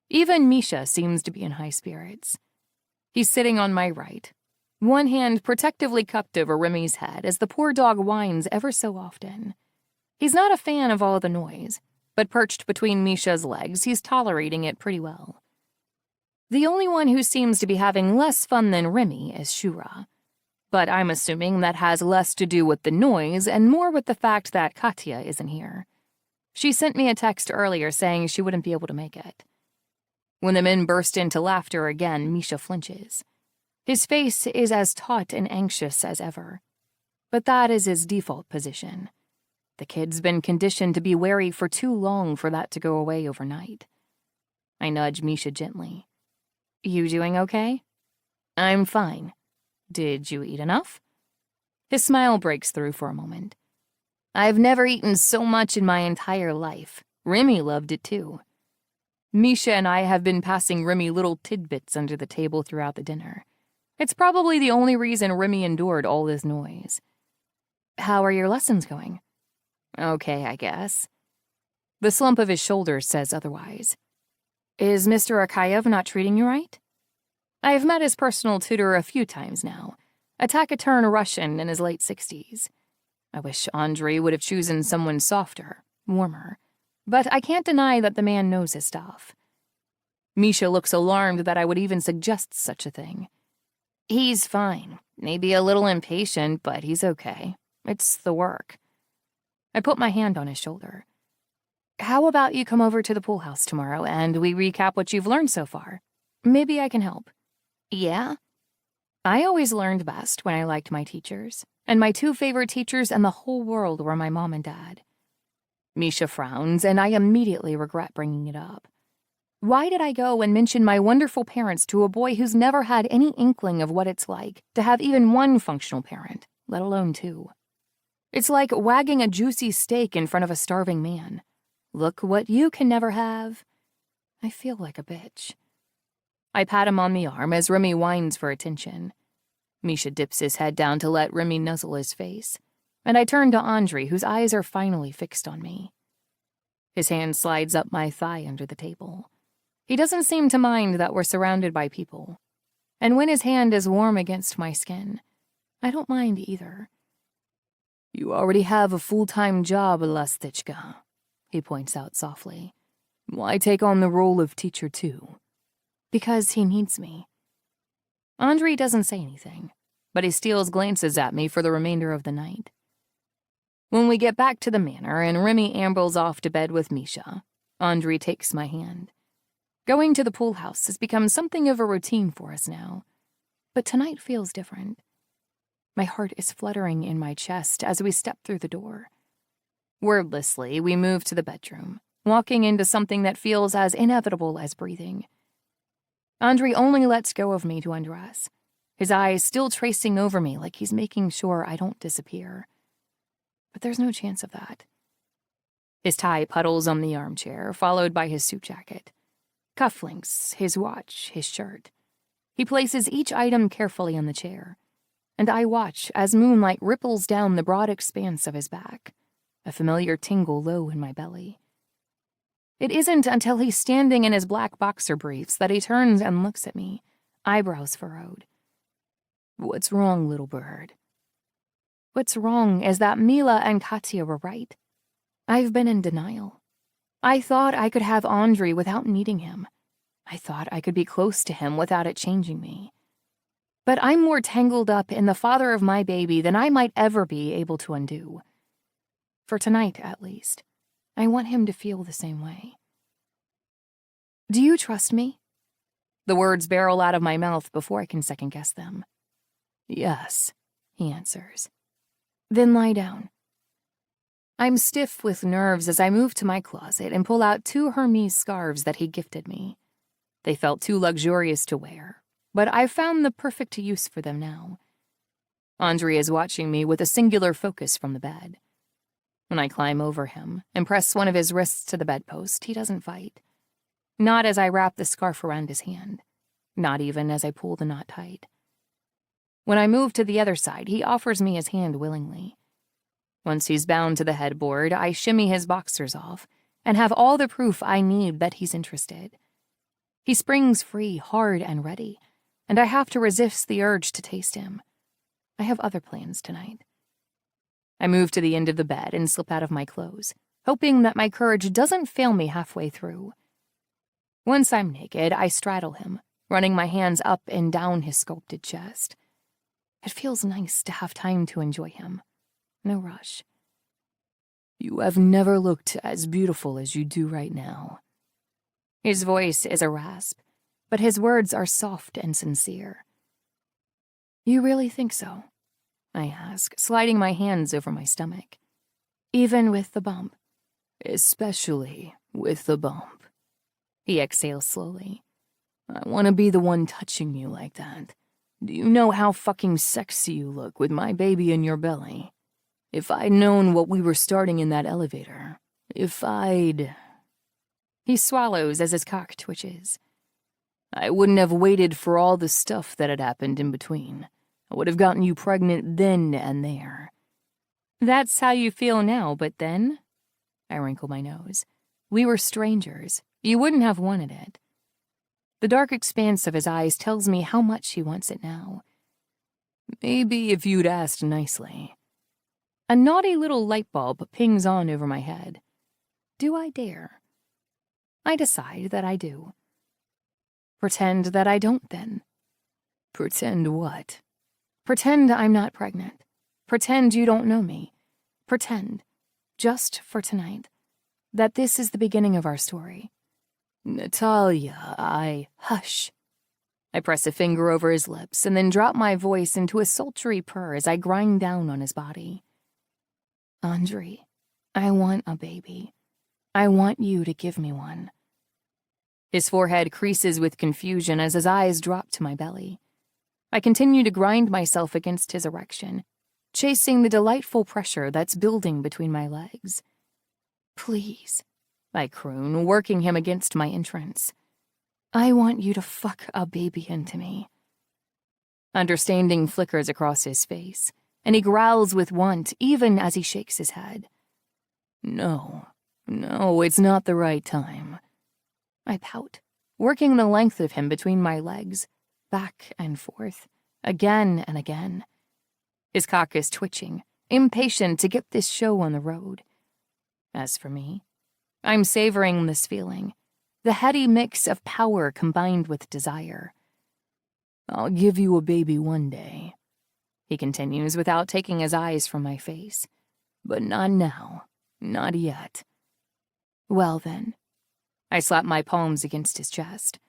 S2: Even Misha seems to be in high spirits. He's sitting on my right, one hand protectively cupped over Remy's head as the poor dog whines ever so often. He's not a fan of all the noise, but perched between Misha's legs, he's tolerating it pretty well. The only one who seems to be having less fun than Remy is Shura. But I'm assuming that has less to do with the noise and more with the fact that Katya isn't here. She sent me a text earlier saying she wouldn't be able to make it. When the men burst into laughter again, Misha flinches. His face is as taut and anxious as ever. But that is his default position. The kid's been conditioned to be wary for too long for that to go away overnight. I nudge Misha gently. You doing okay? I'm fine. Did you eat enough? His smile breaks through for a moment. I've never eaten so much in my entire life. Remy loved it too. Misha and I have been passing Remy little tidbits under the table throughout the dinner. It's probably the only reason Remy endured all this noise. How are your lessons going? Okay, I guess. The slump of his shoulders says otherwise. Is Mr. Akayev not treating you right? I have met his personal tutor a few times now, a taciturn Russian in his late 60s. I wish Andrei would have chosen someone softer, warmer, but I can't deny that the man knows his stuff. Misha looks alarmed that I would even suggest such a thing. He's fine, maybe a little impatient, but he's okay. It's the work. I put my hand on his shoulder. How about you come over to the pool house tomorrow and we recap what you've learned so far? Maybe I can help. Yeah? I always learned best when I liked my teachers, and my two favorite teachers in the whole world were my mom and dad. Misha frowns, and I immediately regret bringing it up. Why did I go and mention my wonderful parents to a boy who's never had any inkling of what it's like to have even one functional parent, let alone two? It's like wagging a juicy steak in front of a starving man. Look what you can never have. I feel like a bitch. I pat him on the arm as Remy whines for attention. Misha dips his head down to let Remy nuzzle his face, and I turn to Andrei, whose eyes are finally fixed on me. His hand slides up my thigh under the table. He doesn't seem to mind that we're surrounded by people, and when his hand is warm against my skin, I don't mind either. You already have a full-time job, Lastichka, he points out softly. Why take on the role of teacher too? Because he needs me. Andrei doesn't say anything, but he steals glances at me for the remainder of the night. When we get back to the manor and Remy ambles off to bed with Misha, Andrei takes my hand. Going to the pool house has become something of a routine for us now, but tonight feels different. My heart is fluttering in my chest as we step through the door. Wordlessly, we move to the bedroom, walking into something that feels as inevitable as breathing. Andrei only lets go of me to undress, his eyes still tracing over me like he's making sure I don't disappear. But there's no chance of that. His tie puddles on the armchair, followed by his suit jacket. Cufflinks, his watch, his shirt. He places each item carefully on the chair, and I watch as moonlight ripples down the broad expanse of his back, a familiar tingle low in my belly. It isn't until he's standing in his black boxer briefs that he turns and looks at me, eyebrows furrowed. What's wrong, little bird? What's wrong is that Mila and Katya were right. I've been in denial. I thought I could have Andrei without needing him. I thought I could be close to him without it changing me. But I'm more tangled up in the father of my baby than I might ever be able to undo. For tonight, at least, I want him to feel the same way. Do you trust me? The words barrel out of my mouth before I can second-guess them. Yes, he answers. Then lie down. I'm stiff with nerves as I move to my closet and pull out 2 Hermes scarves that he gifted me. They felt too luxurious to wear, but I've found the perfect use for them now. Andrei is watching me with a singular focus from the bed. When I climb over him and press one of his wrists to the bedpost, he doesn't fight. Not as I wrap the scarf around his hand. Not even as I pull the knot tight. When I move to the other side, he offers me his hand willingly. Once he's bound to the headboard, I shimmy his boxers off and have all the proof I need that he's interested. He springs free, hard and ready, and I have to resist the urge to taste him. I have other plans tonight. I move to the end of the bed and slip out of my clothes, hoping that my courage doesn't fail me halfway through. Once I'm naked, I straddle him, running my hands up and down his sculpted chest. It feels nice to have time to enjoy him. No rush. You have never looked as beautiful as you do right now. His voice is a rasp, but his words are soft and sincere. You really think so? I ask, sliding my hands over my stomach. Even with the bump? Especially with the bump. He exhales slowly. I want to be the one touching you like that. Do you know how fucking sexy you look with my baby in your belly? If I'd known what we were starting in that elevator, He swallows as his cock twitches. I wouldn't have waited for all the stuff that had happened in between. I would have gotten you pregnant then and there. That's how you feel now, but then? I wrinkle my nose. We were strangers. You wouldn't have wanted it. The dark expanse of his eyes tells me how much he wants it now. Maybe if you'd asked nicely. A naughty little light bulb pings on over my head. Do I dare? I decide that I do. Pretend that I don't, then. Pretend what? Pretend I'm not pregnant. Pretend you don't know me. Pretend, just for tonight, that this is the beginning of our story. Natalia, Hush. I press a finger over his lips and then drop my voice into a sultry purr as I grind down on his body. Andre, I want a baby. I want you to give me one. His forehead creases with confusion as his eyes drop to my belly. I continue to grind myself against his erection, chasing the delightful pressure that's building between my legs. Please, I croon, working him against my entrance. I want you to fuck a baby into me. Understanding flickers across his face, and he growls with want even as he shakes his head. No, it's not the right time. I pout, working the length of him between my legs, back and forth, again and again. His cock is twitching, impatient to get this show on the road. As for me, I'm savoring this feeling, the heady mix of power combined with desire. I'll give you a baby one day, he continues without taking his eyes from my face. But not now, not yet. Well then, I slap my palms against his chest.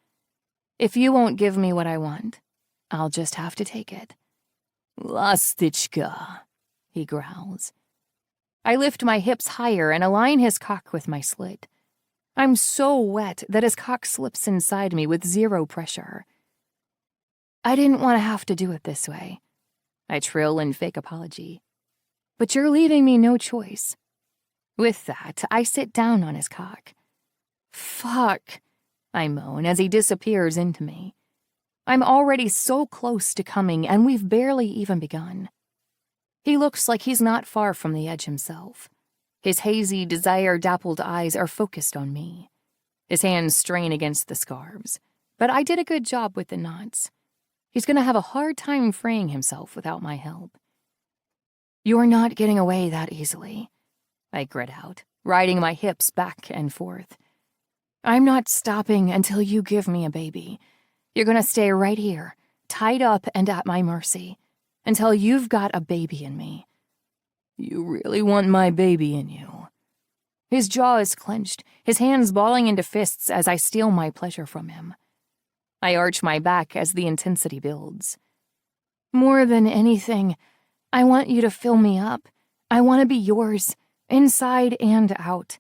S2: If you won't give me what I want, I'll just have to take it. Lastichka, he growls. I lift my hips higher and align his cock with my slit. I'm so wet that his cock slips inside me with zero pressure. I didn't want to have to do it this way. I trill in fake apology. But you're leaving me no choice. With that, I sit down on his cock. Fuck, I moan as he disappears into me. I'm already so close to coming, and we've barely even begun. He looks like he's not far from the edge himself. His hazy, desire-dappled eyes are focused on me. His hands strain against the scarves, but I did a good job with the knots. He's going to have a hard time freeing himself without my help. You're not getting away that easily, I grit out, riding my hips back and forth. I'm not stopping until you give me a baby. You're going to stay right here, tied up and at my mercy, until you've got a baby in me. You really want my baby in you. His jaw is clenched, his hands balling into fists as I steal my pleasure from him. I arch my back as the intensity builds. More than anything, I want you to fill me up. I want to be yours, inside and out.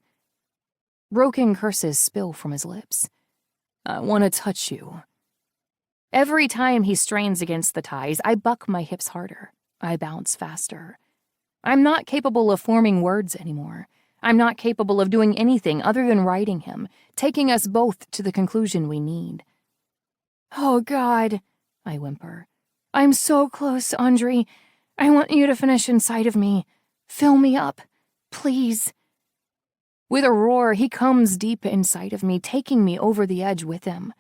S2: Broken curses spill from his lips. I want to touch you. Every time he strains against the ties, I buck my hips harder. I bounce faster. I'm not capable of forming words anymore. I'm not capable of doing anything other than riding him, taking us both to the conclusion we need. Oh, God, I whimper. I'm so close, Andre. I want you to finish inside of me. Fill me up, please. With a roar, he comes deep inside of me, taking me over the edge with him.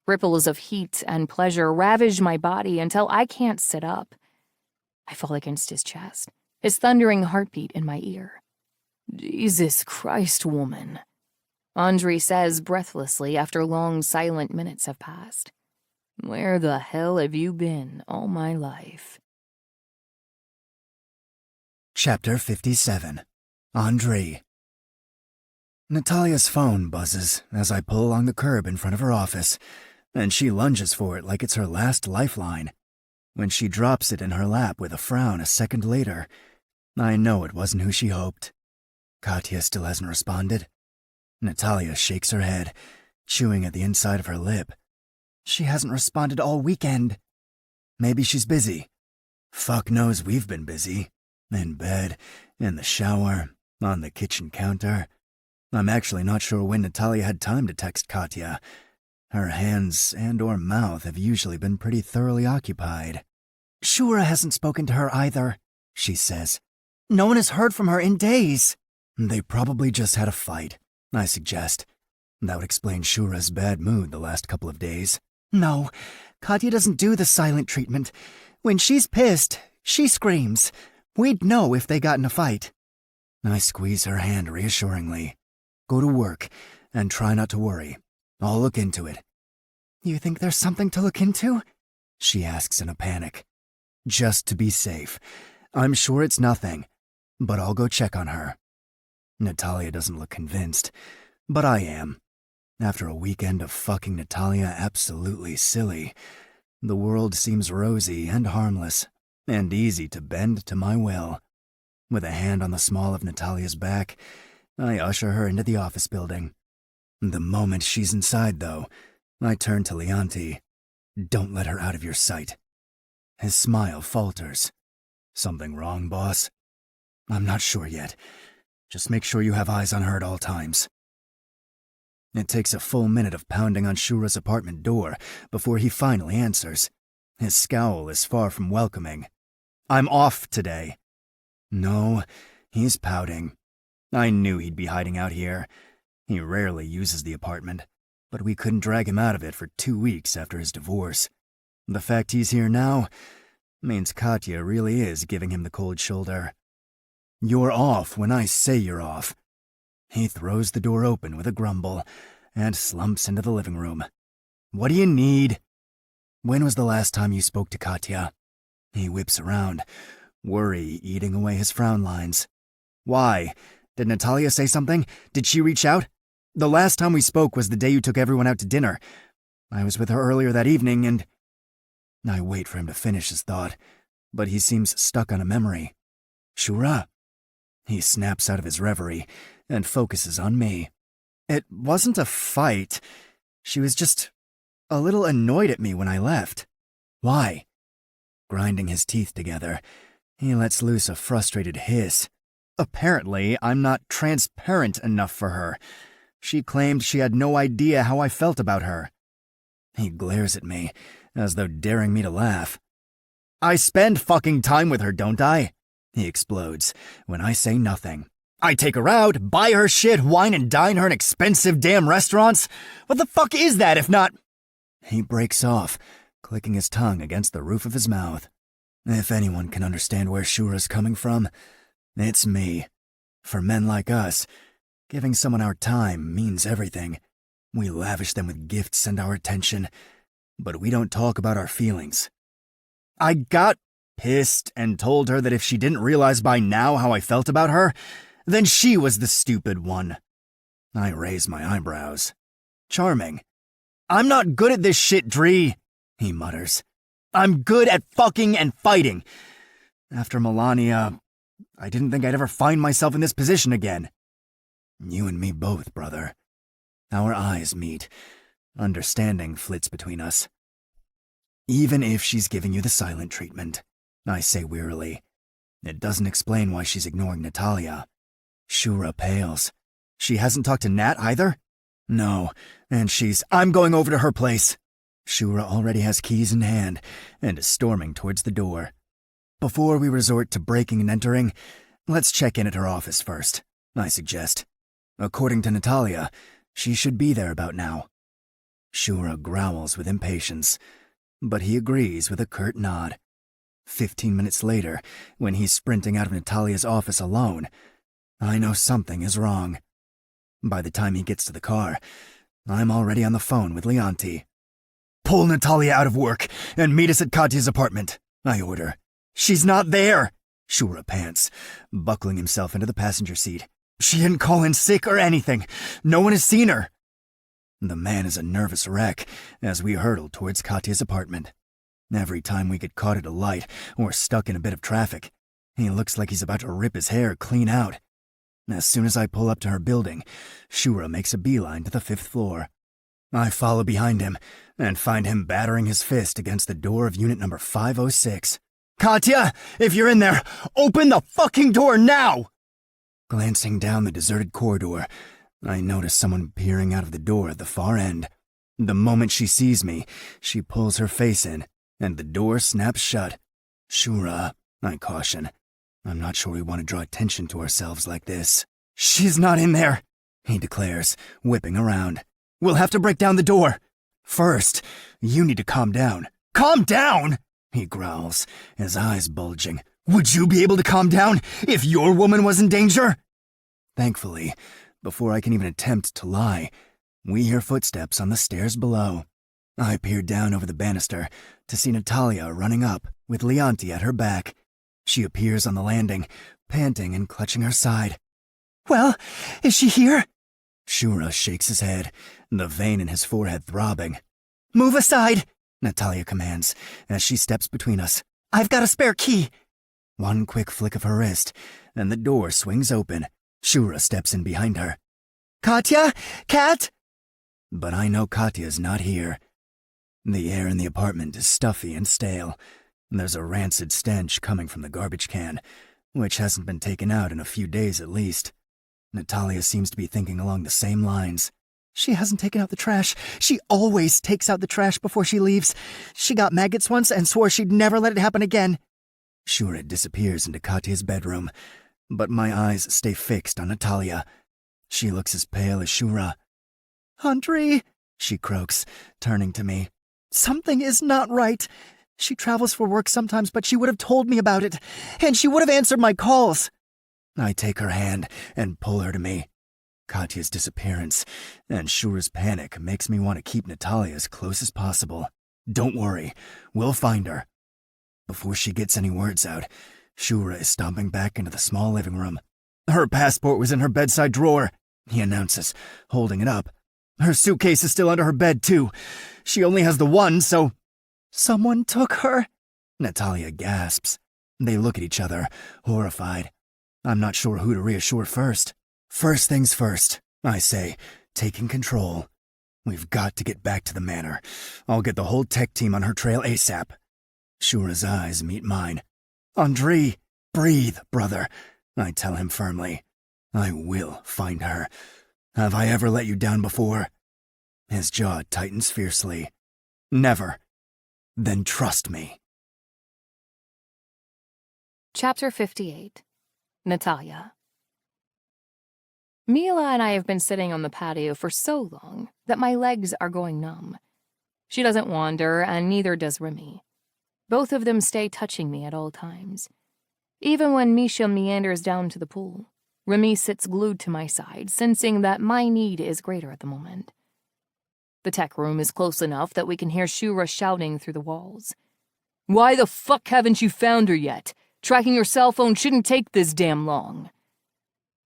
S2: Ripples of heat and pleasure ravage my body until I can't sit up. I fall against his chest, his thundering heartbeat in my ear. Jesus Christ, woman, Andre says breathlessly after long silent minutes have passed. Where the hell have you been all my life?
S1: Chapter 57. Andre. Natalia's phone buzzes as I pull along the curb in front of her office, and she lunges for it like it's her last lifeline. When she drops it in her lap with a frown a second later, I know it wasn't who she hoped. Katya still hasn't responded. Natalia shakes her head, chewing at the inside of her lip. She hasn't responded all weekend. Maybe she's busy. Fuck knows we've been busy. In bed, in the shower, on the kitchen counter. I'm actually not sure when Natalia had time to text Katya. Her hands and/or mouth have usually been pretty thoroughly occupied. Shura hasn't spoken to her either, she says. No one has heard from her in days. They probably just had a fight, I suggest. That would explain Shura's bad mood the last couple of days. No, Katya doesn't do the silent treatment. When she's pissed, she screams. We'd know if they got in a fight. I squeeze her hand reassuringly. Go to work, and try not to worry. I'll look into it. You think there's something to look into? She asks in a panic. Just to be safe. I'm sure it's nothing, but I'll go check on her. Natalia doesn't look convinced, but I am. After a weekend of fucking Natalia absolutely silly, the world seems rosy and harmless, and easy to bend to my will. With a hand on the small of Natalia's back, I usher her into the office building. The moment she's inside, though, I turn to Leonti. Don't let her out of your sight. His smile falters. Something wrong, boss? I'm not sure yet. Just make sure you have eyes on her at all times. It takes a full minute of pounding on Shura's apartment door before he finally answers. His scowl is far from welcoming. I'm off today. No, he's pouting. I knew he'd be hiding out here. He rarely uses the apartment, but we couldn't drag him out of it for 2 weeks after his divorce. The fact he's here now means Katya really is giving him the cold shoulder. You're off when I say you're off. He throws the door open with a grumble and slumps into the living room. What do you need? When was the last time you spoke to Katya? He whips around, worry eating away his frown lines. Why? Did Natalia say something? Did she reach out? The last time we spoke was the day you took everyone out to dinner. I was with her earlier that evening and... I wait for him to finish his thought, but he seems stuck on a memory. Shura? He snaps out of his reverie and focuses on me. It wasn't a fight. She was just a little annoyed at me when I left. Why? Grinding his teeth together, he lets loose a frustrated hiss. Apparently, I'm not transparent enough for her. She claimed she had no idea how I felt about her. He glares at me, as though daring me to laugh. I spend fucking time with her, don't I? He explodes when I say nothing. I take her out, buy her shit, wine and dine her in expensive damn restaurants. What the fuck is that if not... He breaks off, clicking his tongue against the roof of his mouth. If anyone can understand where Shura's coming from, it's me. For men like us, giving someone our time means everything. We lavish them with gifts and our attention, but we don't talk about our feelings. I got pissed and told her that if she didn't realize by now how I felt about her, then she was the stupid one. I raise my eyebrows. Charming. I'm not good at this shit, Dree, he mutters. I'm good at fucking and fighting. After Melania, I didn't think I'd ever find myself in this position again. You and me both, brother. Our eyes meet. Understanding flits between us. Even if she's giving you the silent treatment, I say wearily, it doesn't explain why she's ignoring Natalia. Shura pales. She hasn't talked to Nat either? No, and I'm going over to her place. Shura already has keys in hand and is storming towards the door. Before we resort to breaking and entering, let's check in at her office first, I suggest. According to Natalia, she should be there about now. Shura growls with impatience, but he agrees with a curt nod. 15 minutes later, when he's sprinting out of Natalia's office alone, I know something is wrong. By the time he gets to the car, I'm already on the phone with Leonti. Pull Natalia out of work and meet us at Katya's apartment, I order. She's not there, Shura pants, buckling himself into the passenger seat. She didn't call in sick or anything. No one has seen her. The man is a nervous wreck as we hurtle towards Katya's apartment. Every time we get caught at a light or stuck in a bit of traffic, he looks like he's about to rip his hair clean out. As soon as I pull up to her building, Shura makes a beeline to the 5th floor. I follow behind him and find him battering his fist against the door of unit number 506. Katya, if you're in there, open the fucking door now! Glancing down the deserted corridor, I notice someone peering out of the door at the far end. The moment she sees me, she pulls her face in, and the door snaps shut. Shura, I caution. I'm not sure we want to draw attention to ourselves like this. She's not in there, he declares, whipping around. We'll have to break down the door. First, you need to calm down. Calm down, he growls, his eyes bulging. Would you be able to calm down if your woman was in danger? Thankfully, before I can even attempt to lie, we hear footsteps on the stairs below. I peer down over the banister to see Natalia running up with Leonti at her back. She appears on the landing, panting and clutching her side. Well, is she here? Shura shakes his head, the vein in his forehead throbbing. Move aside, Natalia commands as she steps between us. I've got a spare key. One quick flick of her wrist, and the door swings open. Shura steps in behind her. Katya? Kat? But I know Katya's not here. The air in the apartment is stuffy and stale. There's a rancid stench coming from the garbage can, which hasn't been taken out in a few days at least. Natalia seems to be thinking along the same lines. She hasn't taken out the trash. She always takes out the trash before she leaves. She got maggots once and swore she'd never let it happen again. Shura disappears into Katya's bedroom, but my eyes stay fixed on Natalia. She looks as pale as Shura. Andre, she croaks, turning to me. Something is not right. She travels for work sometimes, but she would have told me about it, and she would have answered my calls. I take her hand and pull her to me. Katya's disappearance and Shura's panic makes me want to keep Natalia as close as possible. Don't worry, we'll find her. Before she gets any words out, Shura is stomping back into the small living room. Her passport was in her bedside drawer, he announces, holding it up. Her suitcase is still under her bed, too. She only has the one, so... Someone took her, Natalia gasps. They look at each other, horrified. I'm not sure who to reassure first. First things first, I say, taking control. We've got to get back to the manor. I'll get the whole tech team on her trail ASAP. Shura's eyes meet mine. Andre, breathe, brother, I tell him firmly. I will find her. Have I ever let you down before? His jaw tightens fiercely. Never. Then trust me.
S2: Chapter 58. Natalia. Mila and I have been sitting on the patio for so long that my legs are going numb. She doesn't wander, and neither does Remy. Both of them stay touching me at all times. Even when Misha meanders down to the pool, Remy sits glued to my side, sensing that my need is greater at the moment. The tech room is close enough that we can hear Shura shouting through the walls. Why the fuck haven't you found her yet? Tracking your cell phone shouldn't take this damn long.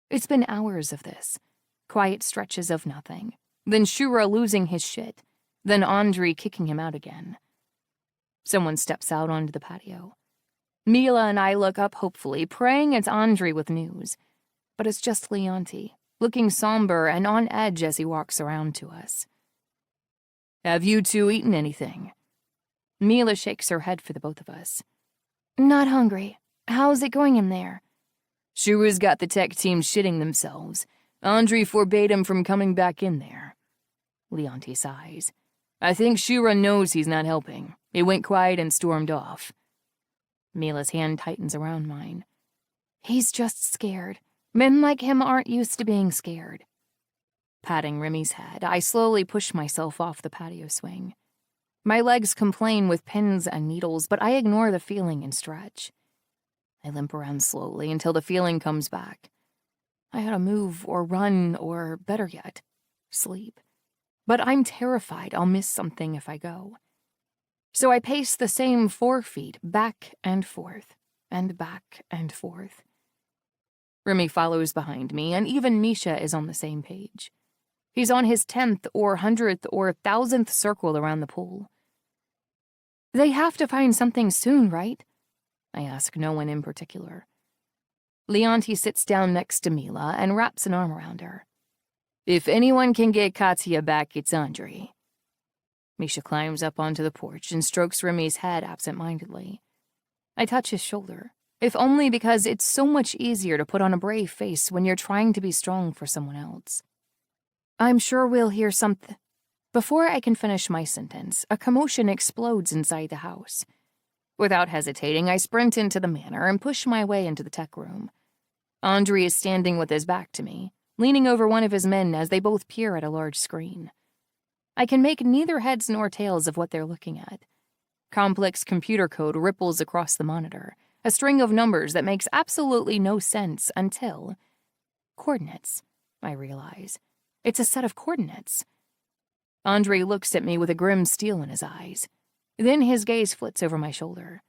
S2: It's been hours of this. Quiet stretches of nothing. Then Shura losing his shit. Then Andre kicking him out again. Someone steps out onto the patio. Mila and I look up hopefully, praying it's Andre with news. But it's just Leonti, looking somber and on edge as he walks around to us. Have you two eaten anything? Mila shakes her head for the both of us. Not hungry. How's it going in there? Shura's got the tech team shitting themselves. Andre forbade him from coming back in there. Leonti sighs. I think Shura knows he's not helping. He went quiet and stormed off. Mila's hand tightens around mine. He's just scared. Men like him aren't used to being scared. Patting Remy's head, I slowly push myself off the patio swing. My legs complain with pins and needles, but I ignore the feeling and stretch. I limp around slowly until the feeling comes back. I ought to move or run or, better yet, sleep. But I'm terrified I'll miss something if I go. So I pace the same 4 feet back and forth, and back and forth. Remy follows behind me, and even Misha is on the same page. He's on his 10th or 100th or 1,000th circle around the pool. They have to find something soon, right? I ask no one in particular. Leonti sits down next to Mila and wraps an arm around her. If anyone can get Katya back, it's Andre. Misha climbs up onto the porch and strokes Remy's head absent-mindedly. I touch his shoulder, if only because it's so much easier to put on a brave face when you're trying to be strong for someone else. I'm sure we'll hear something. Before I can finish my sentence, a commotion explodes inside the house. Without hesitating, I sprint into the manor and push my way into the tech room. Andre is standing with his back to me, leaning over one of his men as they both peer at a large screen. I can make neither heads nor tails of what they're looking at. Complex computer code ripples across the monitor, a string of numbers that makes absolutely no sense until... Coordinates, I realize. It's a set of coordinates. Andre looks at me with a grim steel in his eyes. Then his gaze flits over my shoulder.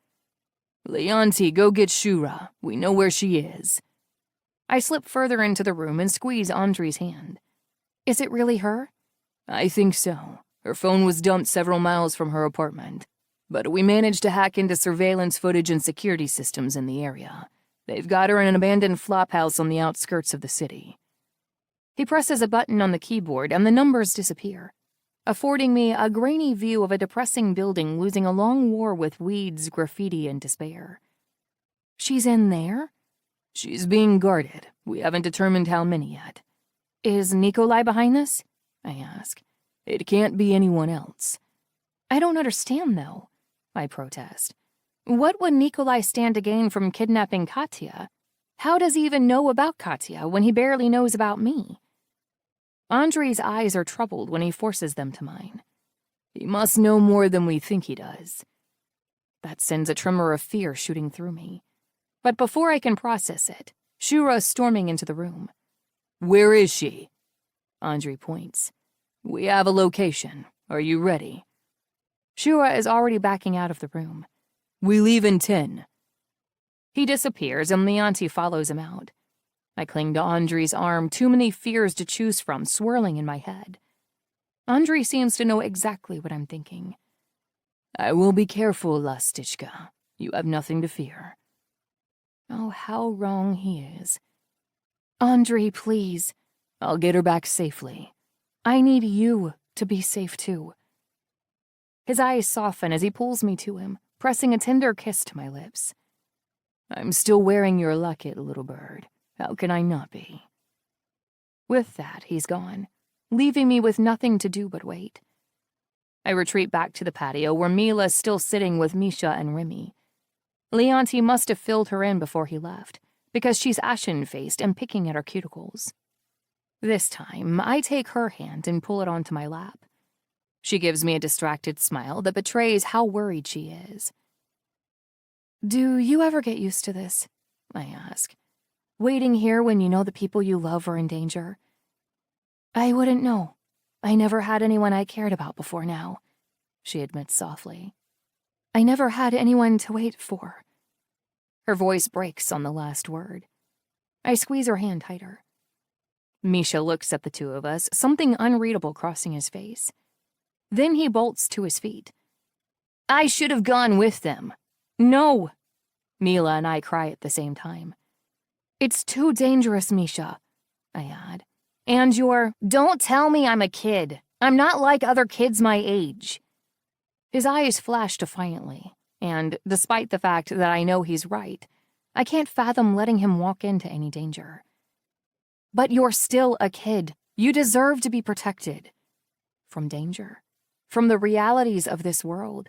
S2: Leonti, go get Shura. We know where she is. I slip further into the room and squeeze Andre's hand. Is it really her? I think so. Her phone was dumped several miles from her apartment. But we managed to hack into surveillance footage and security systems in the area. They've got her in an abandoned flophouse on the outskirts of the city. He presses a button on the keyboard and the numbers disappear, affording me a grainy view of a depressing building losing a long war with weeds, graffiti, and despair. She's in there? She's being guarded. We haven't determined how many yet. Is Nikolai behind this? I ask. It can't be anyone else. I don't understand, though, I protest. What would Nikolai stand to gain from kidnapping Katya? How does he even know about Katya when he barely knows about me? Andre's eyes are troubled when he forces them to mine. He must know more than we think he does. That sends a tremor of fear shooting through me. But before I can process it, Shura's storming into the room. Where is she? Andre points. We have a location. Are you ready? Shura is already backing out of the room. We leave in 10. He disappears and Leonti follows him out. I cling to Andre's arm, too many fears to choose from swirling in my head. Andre seems to know exactly what I'm thinking. I will be careful, Lastichka. You have nothing to fear. Oh, how wrong he is. Andre, please. I'll get her back safely. I need you to be safe, too. His eyes soften as he pulls me to him, pressing a tender kiss to my lips. I'm still wearing your locket, little bird. How can I not be? With that, he's gone, leaving me with nothing to do but wait. I retreat back to the patio where Mila's still sitting with Misha and Remy. Leonti must have filled her in before he left, because she's ashen-faced and picking at her cuticles. This time, I take her hand and pull it onto my lap. She gives me a distracted smile that betrays how worried she is. Do you ever get used to this? I ask. Waiting here when you know the people you love are in danger? I wouldn't know. I never had anyone I cared about before now, she admits softly. I never had anyone to wait for. Her voice breaks on the last word. I squeeze her hand tighter. Misha looks at the two of us, something unreadable crossing his face. Then he bolts to his feet. I should have gone with them. No! Mila and I cry at the same time. It's too dangerous, Misha, I add. And don't tell me I'm a kid. I'm not like other kids my age. His eyes flash defiantly, and despite the fact that I know he's right, I can't fathom letting him walk into any danger. But you're still a kid. You deserve to be protected. From danger. From the realities of this world.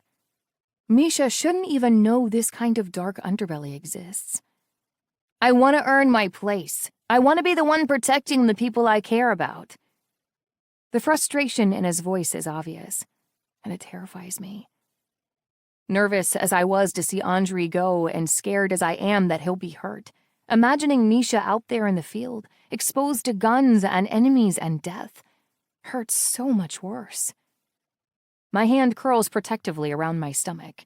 S2: Misha shouldn't even know this kind of dark underbelly exists. I want to earn my place. I want to be the one protecting the people I care about. The frustration in his voice is obvious, and it terrifies me. Nervous as I was to see Andre go and scared as I am that he'll be hurt, imagining Misha out there in the field, exposed to guns and enemies and death, hurts so much worse. My hand curls protectively around my stomach.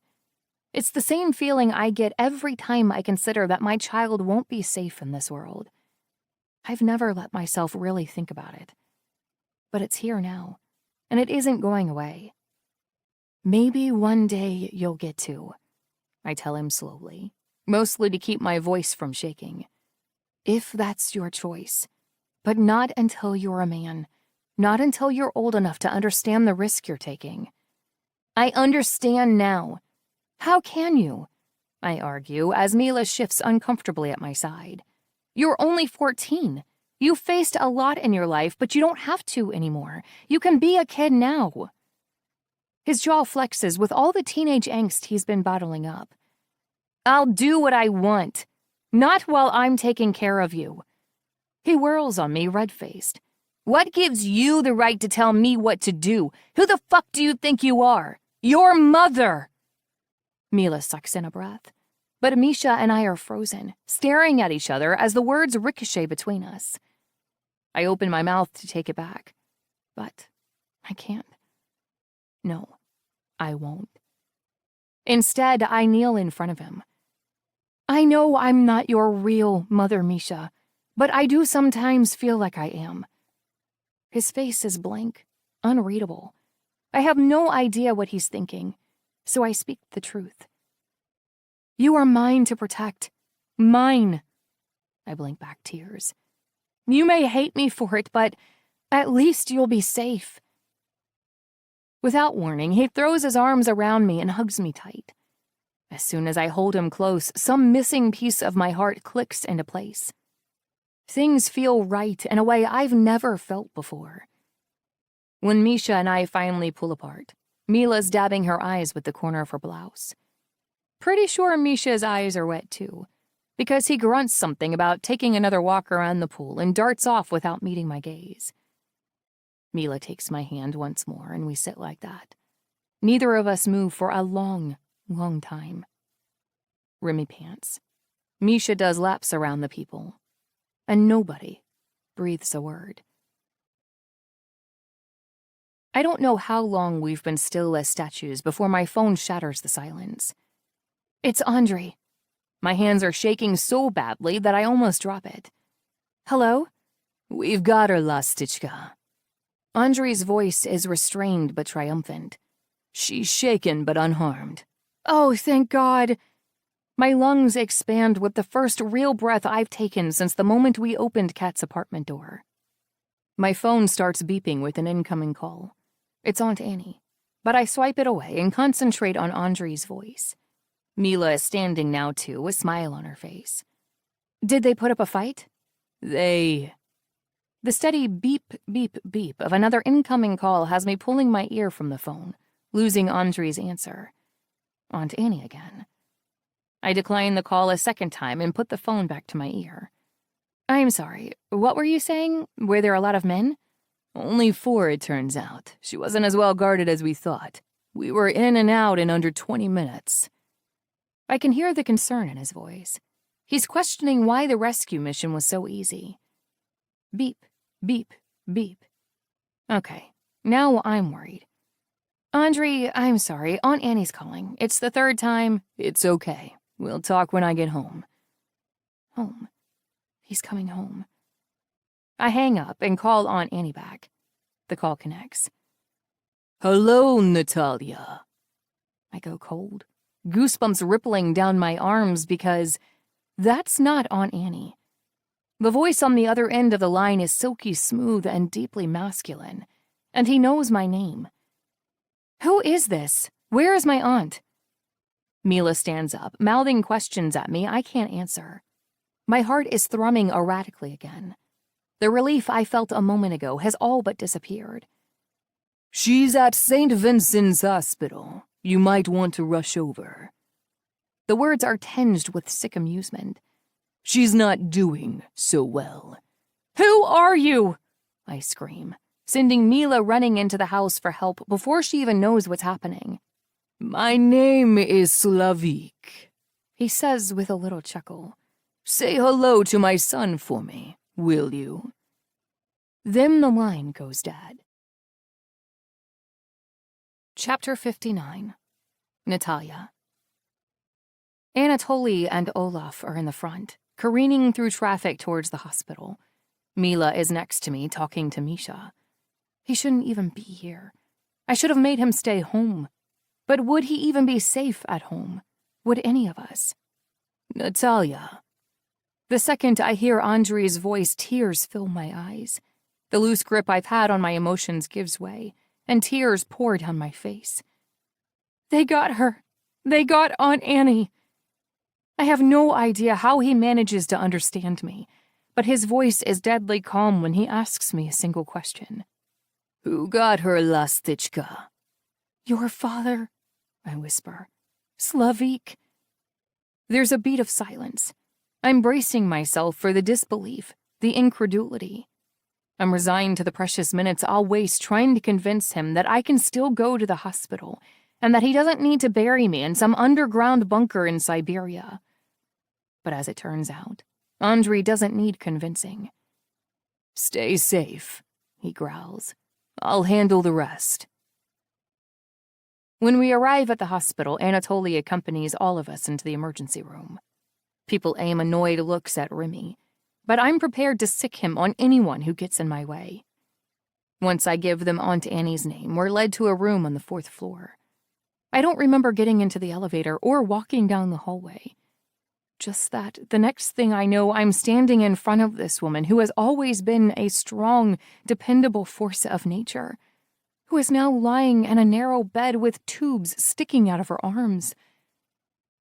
S2: It's the same feeling I get every time I consider that my child won't be safe in this world, I've never let myself really think about it. But it's here now, and it isn't going away. Maybe one day you'll get to, I tell him slowly, mostly to keep my voice from shaking. If that's your choice. But not until you're a man. Not until you're old enough to understand the risk you're taking. I understand now. How can you? I argue as Mila shifts uncomfortably at my side. You're only 14. You've faced a lot in your life, but you don't have to anymore. You can be a kid now. His jaw flexes with all the teenage angst he's been bottling up. I'll do what I want. Not while I'm taking care of you. He whirls on me, red-faced. What gives you the right to tell me what to do? Who the fuck do you think you are? Your mother! Mila sucks in a breath. But Amisha and I are frozen, staring at each other as the words ricochet between us. I open my mouth to take it back. But I can't. No, I won't. Instead, I kneel in front of him. I know I'm not your real mother, Misha, but I do sometimes feel like I am. His face is blank, unreadable. I have no idea what he's thinking, so I speak the truth. You are mine to protect. Mine. I blink back tears. You may hate me for it, but at least you'll be safe. Without warning, he throws his arms around me and hugs me tight. As soon as I hold him close, some missing piece of my heart clicks into place. Things feel right in a way I've never felt before. When Misha and I finally pull apart, Mila's dabbing her eyes with the corner of her blouse. Pretty sure Misha's eyes are wet too, because he grunts something about taking another walk around the pool and darts off without meeting my gaze. Mila takes my hand once more, and we sit like that. Neither of us move for a long time. Remy pants. Misha does laps around the people. And nobody breathes a word. I don't know how long we've been still as statues before my phone shatters the silence. It's Andre. My hands are shaking so badly that I almost drop it. Hello? We've got her, Lastichka. Andre's voice is restrained but triumphant. She's shaken but unharmed. Oh, thank God. My lungs expand with the first real breath I've taken since the moment we opened Kat's apartment door. My phone starts beeping with an incoming call. It's Aunt Annie, but I swipe it away and concentrate on Andre's voice. Mila is standing now, too, a smile on her face. Did they put up a fight? The steady beep, beep, beep of another incoming call has me pulling my ear from the phone, losing Andre's answer. Aunt Annie again. I decline the call a second time and put the phone back to my ear. I'm sorry, what were you saying? Were there a lot of men? Only 4, it turns out. She wasn't as well guarded as we thought. We were in and out in under 20 minutes. I can hear the concern in his voice. He's questioning why the rescue mission was so easy. Beep, beep, beep. Okay, now I'm worried. Andre, I'm sorry, Aunt Annie's calling. It's the 3rd time. It's okay. We'll talk when I get home. Home. He's coming home. I hang up and call Aunt Annie back. The call connects. Hello, Natalia. I go cold, goosebumps rippling down my arms because that's not Aunt Annie. The voice on the other end of the line is silky smooth and deeply masculine, and he knows my name. Who is this? Where is my aunt? Mila stands up, mouthing questions at me I can't answer. My heart is thrumming erratically again. The relief I felt a moment ago has all but disappeared. She's at St. Vincent's Hospital. You might want to rush over. The words are tinged with sick amusement. She's not doing so well. Who are you? I scream, sending Mila running into the house for help before she even knows what's happening. My name is Slavik, he says with a little chuckle. Say hello to my son for me, will you? Then the line goes dead. Chapter 59. Natalia. Anatoly and Olaf are in the front, careening through traffic towards the hospital. Mila is next to me, talking to Misha. He shouldn't even be here. I should have made him stay home. But would he even be safe at home? Would any of us? Natalia. The second I hear Andrei's voice, tears fill my eyes. The loose grip I've had on my emotions gives way, and tears pour down my face. They got her. They got Aunt Annie. I have no idea how he manages to understand me, but his voice is deadly calm when he asks me a single question. Who got her, Lastichka? Your father, I whisper. Slavik. There's a beat of silence. I'm bracing myself for the disbelief, the incredulity. I'm resigned to the precious minutes I'll waste trying to convince him that I can still go to the hospital and that he doesn't need to bury me in some underground bunker in Siberia. But as it turns out, Andrei doesn't need convincing. Stay safe, he growls. I'll handle the rest. When we arrive at the hospital, Anatoly accompanies all of us into the emergency room. People aim annoyed looks at Remy, but I'm prepared to sick him on anyone who gets in my way. Once I give them Aunt Annie's name, we're led to a room on the 4th floor. I don't remember getting into the elevator or walking down the hallway. Just that, the next thing I know, I'm standing in front of this woman who has always been a strong, dependable force of nature, who is now lying in a narrow bed with tubes sticking out of her arms,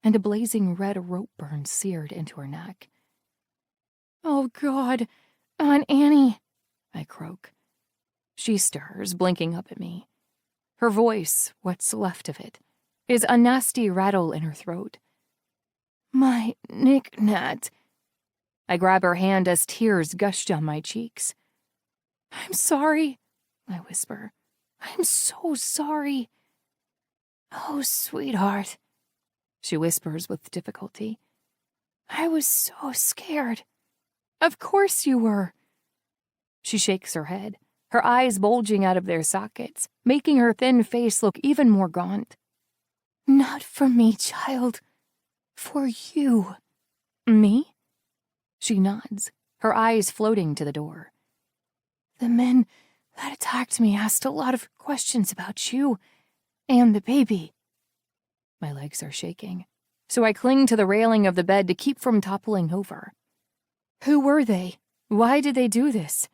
S2: and a blazing red rope burn seared into her neck. Oh, God, Aunt Annie, I croak. She stirs, blinking up at me. Her voice, what's left of it, is a nasty rattle in her throat. My knick-knack. I grab her hand as tears gush down my cheeks. I'm sorry, I whisper. I'm so sorry. Oh, sweetheart, she whispers with difficulty. I was so scared. Of course you were. She shakes her head, her eyes bulging out of their sockets, making her thin face look even more gaunt. Not for me, child. For you. Me? She nods, her eyes floating to the door. The men that attacked me asked a lot of questions about you and the baby. My legs are shaking, so I cling to the railing of the bed to keep from toppling over. Who were they? Why did they do this?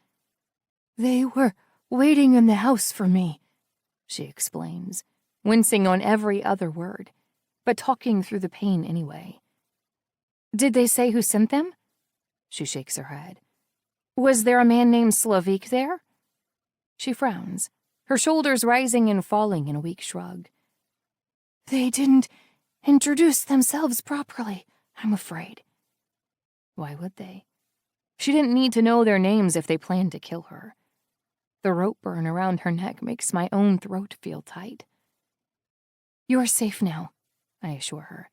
S2: They were waiting in the house for me, she explains, wincing on every other word, but talking through the pain anyway. Did they say who sent them? She shakes her head. Was there a man named Slavik there? She frowns, her shoulders rising and falling in a weak shrug. They didn't introduce themselves properly, I'm afraid. Why would they? She didn't need to know their names if they planned to kill her. The rope burn around her neck makes my own throat feel tight. You're safe now, I assure her.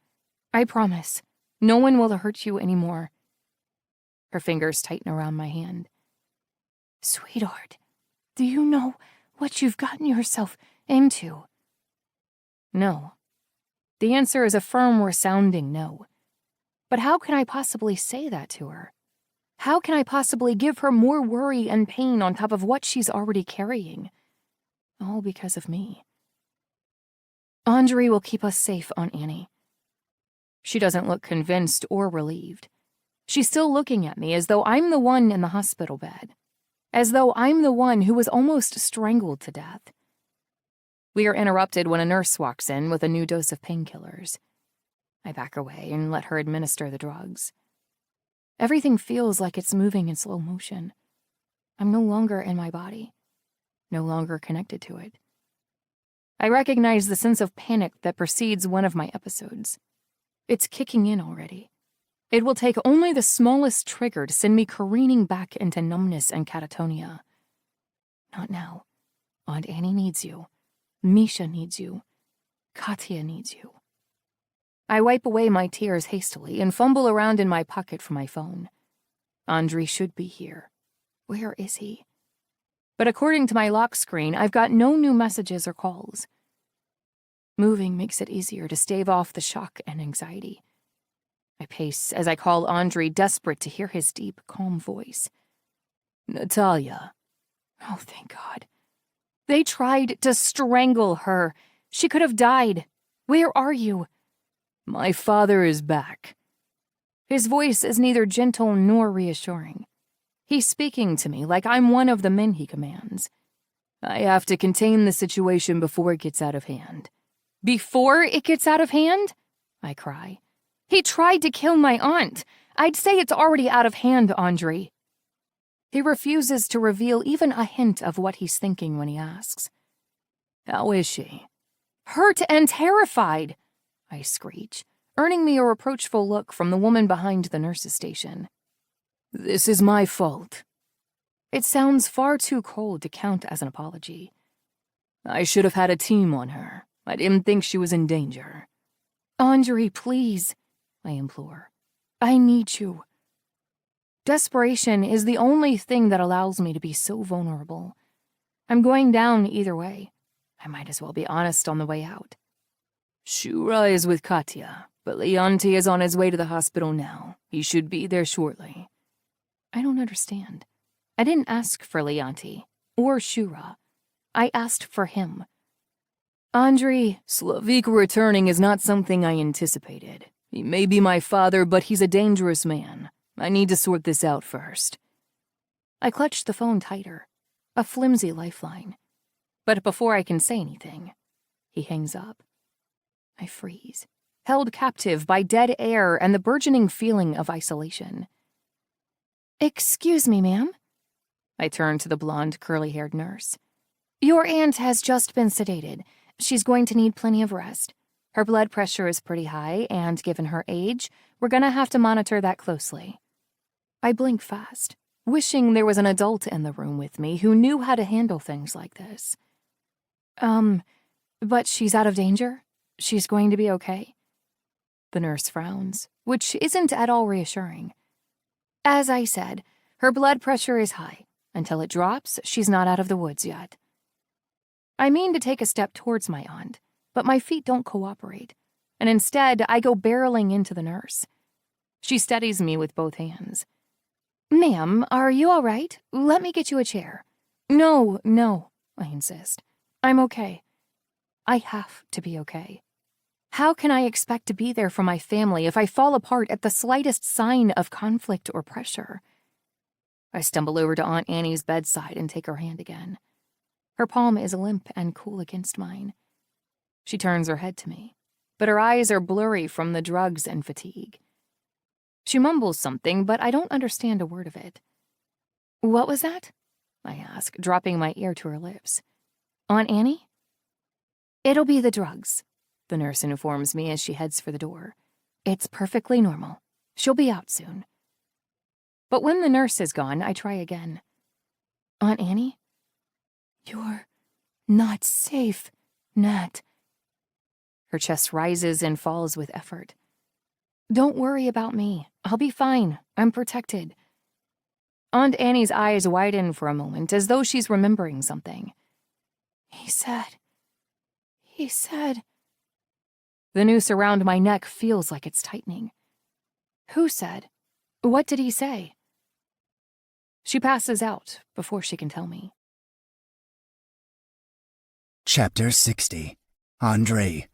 S2: I promise. No one will hurt you anymore. Her fingers tighten around my hand. Sweetheart, do you know what you've gotten yourself into? No. The answer is a firm, resounding no. But how can I possibly say that to her? How can I possibly give her more worry and pain on top of what she's already carrying? All because of me. Andrei will keep us safe, Aunt Annie. She doesn't look convinced or relieved. She's still looking at me as though I'm the one in the hospital bed. As though I'm the one who was almost strangled to death. We are interrupted when a nurse walks in with a new dose of painkillers. I back away and let her administer the drugs. Everything feels like it's moving in slow motion. I'm no longer in my body, no longer connected to it. I recognize the sense of panic that precedes one of my episodes. It's kicking in already. It will take only the smallest trigger to send me careening back into numbness and catatonia. Not now. Aunt Annie needs you. Misha needs you. Katya needs you. I wipe away my tears hastily and fumble around in my pocket for my phone. Andrei should be here. Where is he? But according to my lock screen, I've got no new messages or calls. Moving makes it easier to stave off the shock and anxiety. I pace as I call Andrei, desperate to hear his deep, calm voice. Natalia. Oh, thank God. They tried to strangle her. She could have died. Where are you? My father is back. His voice is neither gentle nor reassuring. He's speaking to me like I'm one of the men he commands. I have to contain the situation before it gets out of hand. Before it gets out of hand? I cry. He tried to kill my aunt. I'd say it's already out of hand, Andre. He refuses to reveal even a hint of what he's thinking when he asks. How is she? Hurt and terrified, I screech, earning me a reproachful look from the woman behind the nurse's station. This is my fault. It sounds far too cold to count as an apology. I should have had a team on her. I didn't think she was in danger. Andre, please, I implore. I need you. Desperation is the only thing that allows me to be so vulnerable. I'm going down either way. I might as well be honest on the way out. Shura is with Katya, but Leonti is on his way to the hospital now. He should be there shortly. I don't understand. I didn't ask for Leonti or Shura. I asked for him. Andre, Slavik returning is not something I anticipated. He may be my father, but he's a dangerous man. I need to sort this out first. I clutched the phone tighter, a flimsy lifeline. But before I can say anything, he hangs up. I freeze, held captive by dead air and the burgeoning feeling of isolation. Excuse me, ma'am. I turn to the blonde, curly-haired nurse. Your aunt has just been sedated. She's going to need plenty of rest. Her blood pressure is pretty high, and given her age, we're gonna have to monitor that closely. I blink fast, wishing there was an adult in the room with me who knew how to handle things like this. But she's out of danger? She's going to be okay? The nurse frowns, which isn't at all reassuring. As I said, her blood pressure is high. Until it drops, she's not out of the woods yet. I mean to take a step towards my aunt, but my feet don't cooperate, and instead I go barreling into the nurse. She steadies me with both hands. Ma'am, are you all right? Let me get you a chair. No, I insist. I'm okay. I have to be okay. How can I expect to be there for my family if I fall apart at the slightest sign of conflict or pressure? I stumble over to Aunt Annie's bedside and take her hand again. Her palm is limp and cool against mine. She turns her head to me, but her eyes are blurry from the drugs and fatigue. She mumbles something, but I don't understand a word of it. What was that? I ask, dropping my ear to her lips. Aunt Annie? It'll be the drugs, the nurse informs me as she heads for the door. It's perfectly normal. She'll be out soon. But when the nurse is gone, I try again. Aunt Annie? You're not safe, Nat. Her chest rises and falls with effort. Don't worry about me. I'll be fine. I'm protected. Aunt Annie's eyes widen for a moment, as though she's remembering something. He said... The noose around my neck feels like it's tightening. Who said? What did he say? She passes out before she can tell me.
S1: Chapter 60. Andre.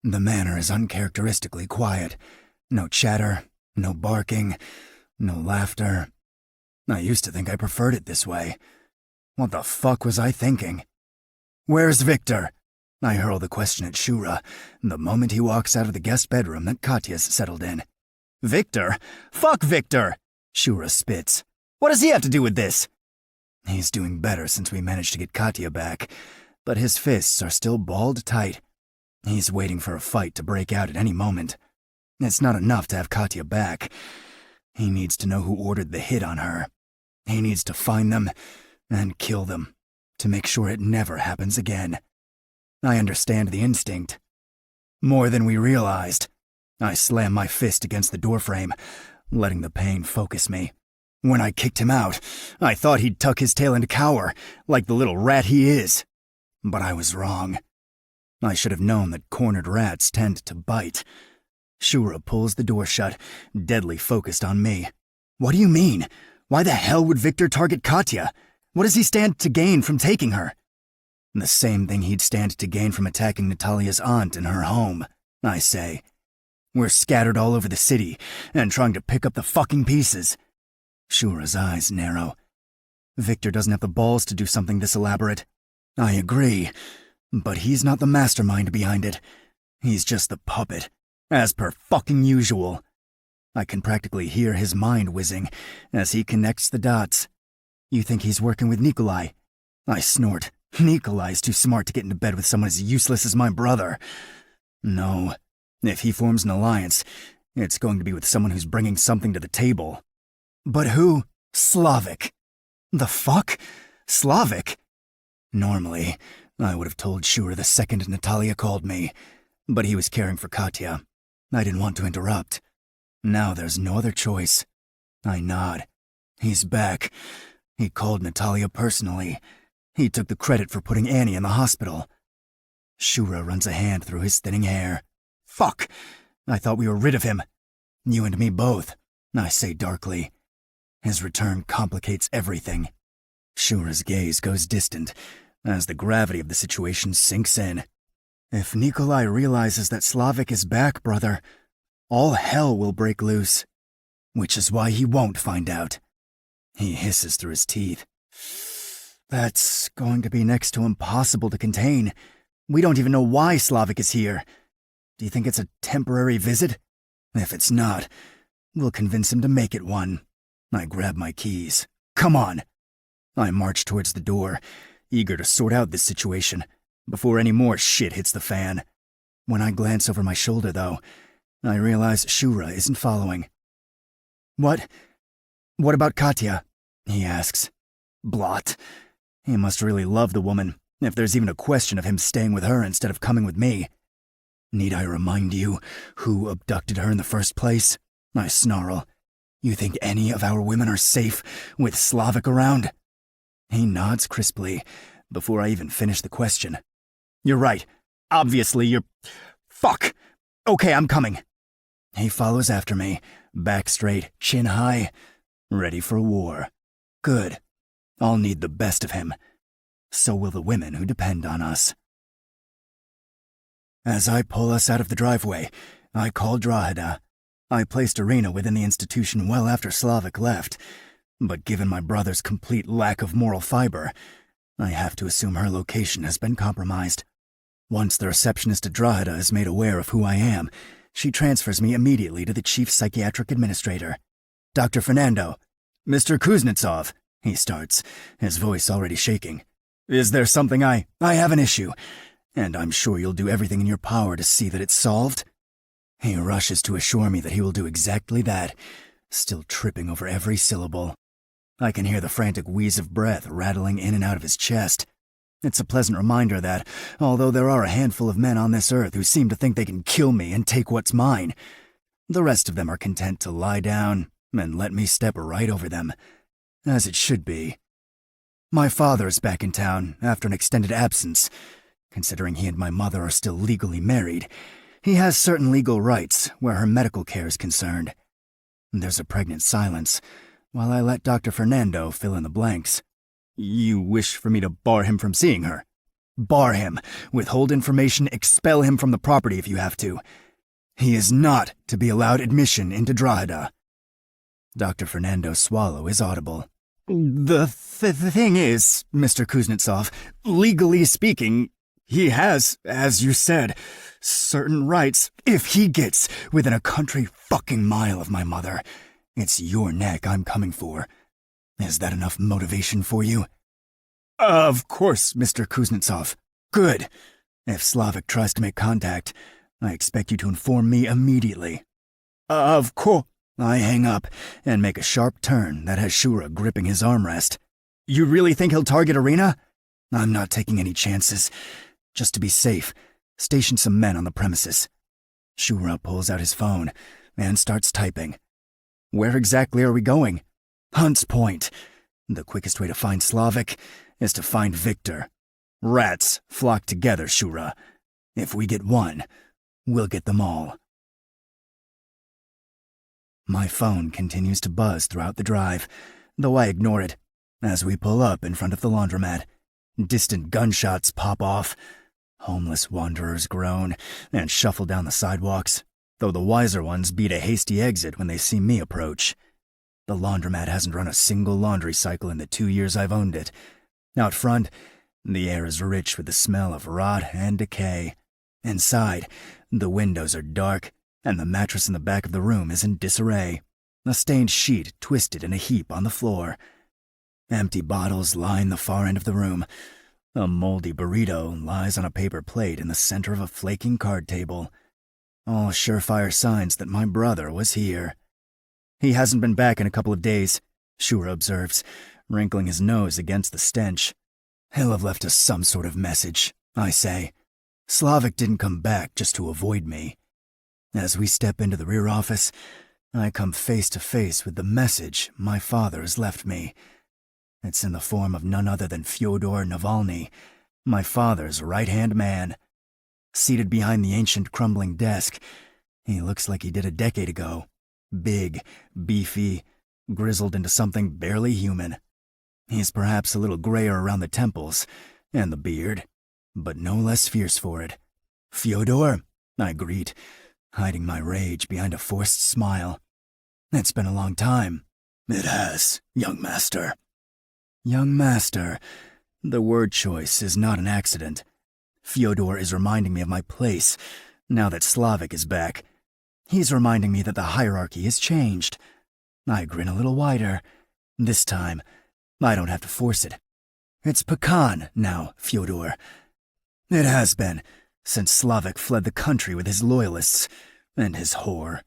S1: The manor is uncharacteristically quiet. No chatter, no barking, no laughter. I used to think I preferred it this way. What the fuck was I thinking? Where's Victor? I hurl the question at Shura the moment he walks out of the guest bedroom that Katya's settled in. Victor? Fuck Victor! Shura spits. What does he have to do with this? He's doing better since we managed to get Katya back, but his fists are still balled tight. He's waiting for a fight to break out at any moment. It's not enough to have Katya back. He needs to know who ordered the hit on her. He needs to find them and kill them to make sure it never happens again. I understand the instinct. More than we realized. I slammed my fist against the doorframe, letting the pain focus me. When I kicked him out, I thought he'd tuck his tail and cower, like the little rat he is. But I was wrong. I should have known that cornered rats tend to bite. Shura pulls the door shut, deadly focused on me. What do you mean? Why the hell would Victor target Katya? What does he stand to gain from taking her? The same thing he'd stand to gain from attacking Natalia's aunt in her home, I say. We're scattered all over the city and trying to pick up the fucking pieces. Shura's eyes narrow. Victor doesn't have the balls to do something this elaborate. I agree, but he's not the mastermind behind it. He's just the puppet, as per fucking usual. I can practically hear his mind whizzing as he connects the dots. You think he's working with Nikolai? I snort. Nikolai's too smart to get into bed with someone as useless as my brother. No, if he forms an alliance, it's going to be with someone who's bringing something to the table. But who? Slavic. The fuck? Slavic? Normally, I would have told Shura the second Natalia called me, but he was caring for Katya. I didn't want to interrupt. Now there's no other choice. I nod. He's back. He called Natalia personally. He took the credit for putting Annie in the hospital. Shura runs a hand through his thinning hair. Fuck! I thought we were rid of him. You and me both, I say darkly. His return complicates everything. Shura's gaze goes distant as the gravity of the situation sinks in. If Nikolai realizes that Slavic is back, brother, all hell will break loose. Which is why he won't find out. He hisses through his teeth. That's going to be next to impossible to contain. We don't even know why Slavic is here. Do you think it's a temporary visit? If it's not, we'll convince him to make it one. I grab my keys. Come on! I march towards the door, eager to sort out this situation before any more shit hits the fan. When I glance over my shoulder, though, I realize Shura isn't following. What about Katya? He asks. Blot. He must really love the woman, if there's even a question of him staying with her instead of coming with me. Need I remind you who abducted her in the first place? I snarl. You think any of our women are safe with Slavic around? He nods crisply before I even finish the question. You're right. Obviously, you're... Fuck! Okay, I'm coming. He follows after me, back straight, chin high, ready for war. Good. I'll need the best of him. So will the women who depend on us. As I pull us out of the driveway, I call Drahida. I placed Irina within the institution well after Slavic left, but given my brother's complete lack of moral fiber, I have to assume her location has been compromised. Once the receptionist at Drahida is made aware of who I am, she transfers me immediately to the chief psychiatric administrator. Dr. Fernando. Mr. Kuznetsov, he starts, his voice already shaking. Is there something I have an issue, and I'm sure you'll do everything in your power to see that it's solved? He rushes to assure me that he will do exactly that, still tripping over every syllable. I can hear the frantic wheeze of breath rattling in and out of his chest. It's a pleasant reminder that, although there are a handful of men on this earth who seem to think they can kill me and take what's mine, the rest of them are content to lie down and let me step right over them, as it should be. My father is back in town after an extended absence. Considering he and my mother are still legally married, he has certain legal rights where her medical care is concerned. There's a pregnant silence, while I let Dr. Fernando fill in the blanks. You wish for me to bar him from seeing her? Bar him, withhold information, expel him from the property if you have to. He is not to be allowed admission into Drahida. Dr. Fernando's swallow is audible. The thing is, Mr. Kuznetsov, legally speaking, he has, as you said, certain rights. If he gets within a country fucking mile of my mother, it's your neck I'm coming for. Is that enough motivation for you? Of course, Mr. Kuznetsov. Good. If Slavic tries to make contact, I expect you to inform me immediately. Of course. I hang up and make a sharp turn that has Shura gripping his armrest. You really think he'll target Irina? I'm not taking any chances. Just to be safe, station some men on the premises. Shura pulls out his phone and starts typing. Where exactly are we going? Hunt's Point. The quickest way to find Slavic is to find Victor. Rats flock together, Shura. If we get one, we'll get them all. My phone continues to buzz throughout the drive, though I ignore it. As we pull up in front of the laundromat, distant gunshots pop off. Homeless wanderers groan and shuffle down the sidewalks, though the wiser ones beat a hasty exit when they see me approach. The laundromat hasn't run a single laundry cycle in the 2 years I've owned it. Out front, the air is rich with the smell of rot and decay. Inside, the windows are dark, and the mattress in the back of the room is in disarray, a stained sheet twisted in a heap on the floor. Empty bottles line the far end of the room. A moldy burrito lies on a paper plate in the center of a flaking card table. All surefire signs that my brother was here. He hasn't been back in a couple of days, Shura observes, wrinkling his nose against the stench. He'll have left us some sort of message, I say. Slavic didn't come back just to avoid me. As we step into the rear office, I come face to face with the message my father has left me. It's in the form of none other than Fyodor Navalny, my father's right-hand man. Seated behind the ancient crumbling desk, he looks like he did a decade ago. Big, beefy, grizzled into something barely human. He's perhaps a little grayer around the temples and the beard, but no less fierce for it. Fyodor, I greet, hiding my rage behind a forced smile. It's been a long time. It has, young master. Young master. The word choice is not an accident. Fyodor is reminding me of my place, now that Slavic is back. He's reminding me that the hierarchy has changed. I grin a little wider. This time, I don't have to force it. It's Pecan now, Fyodor. It has been, since Slavic fled the country with his loyalists and his whore.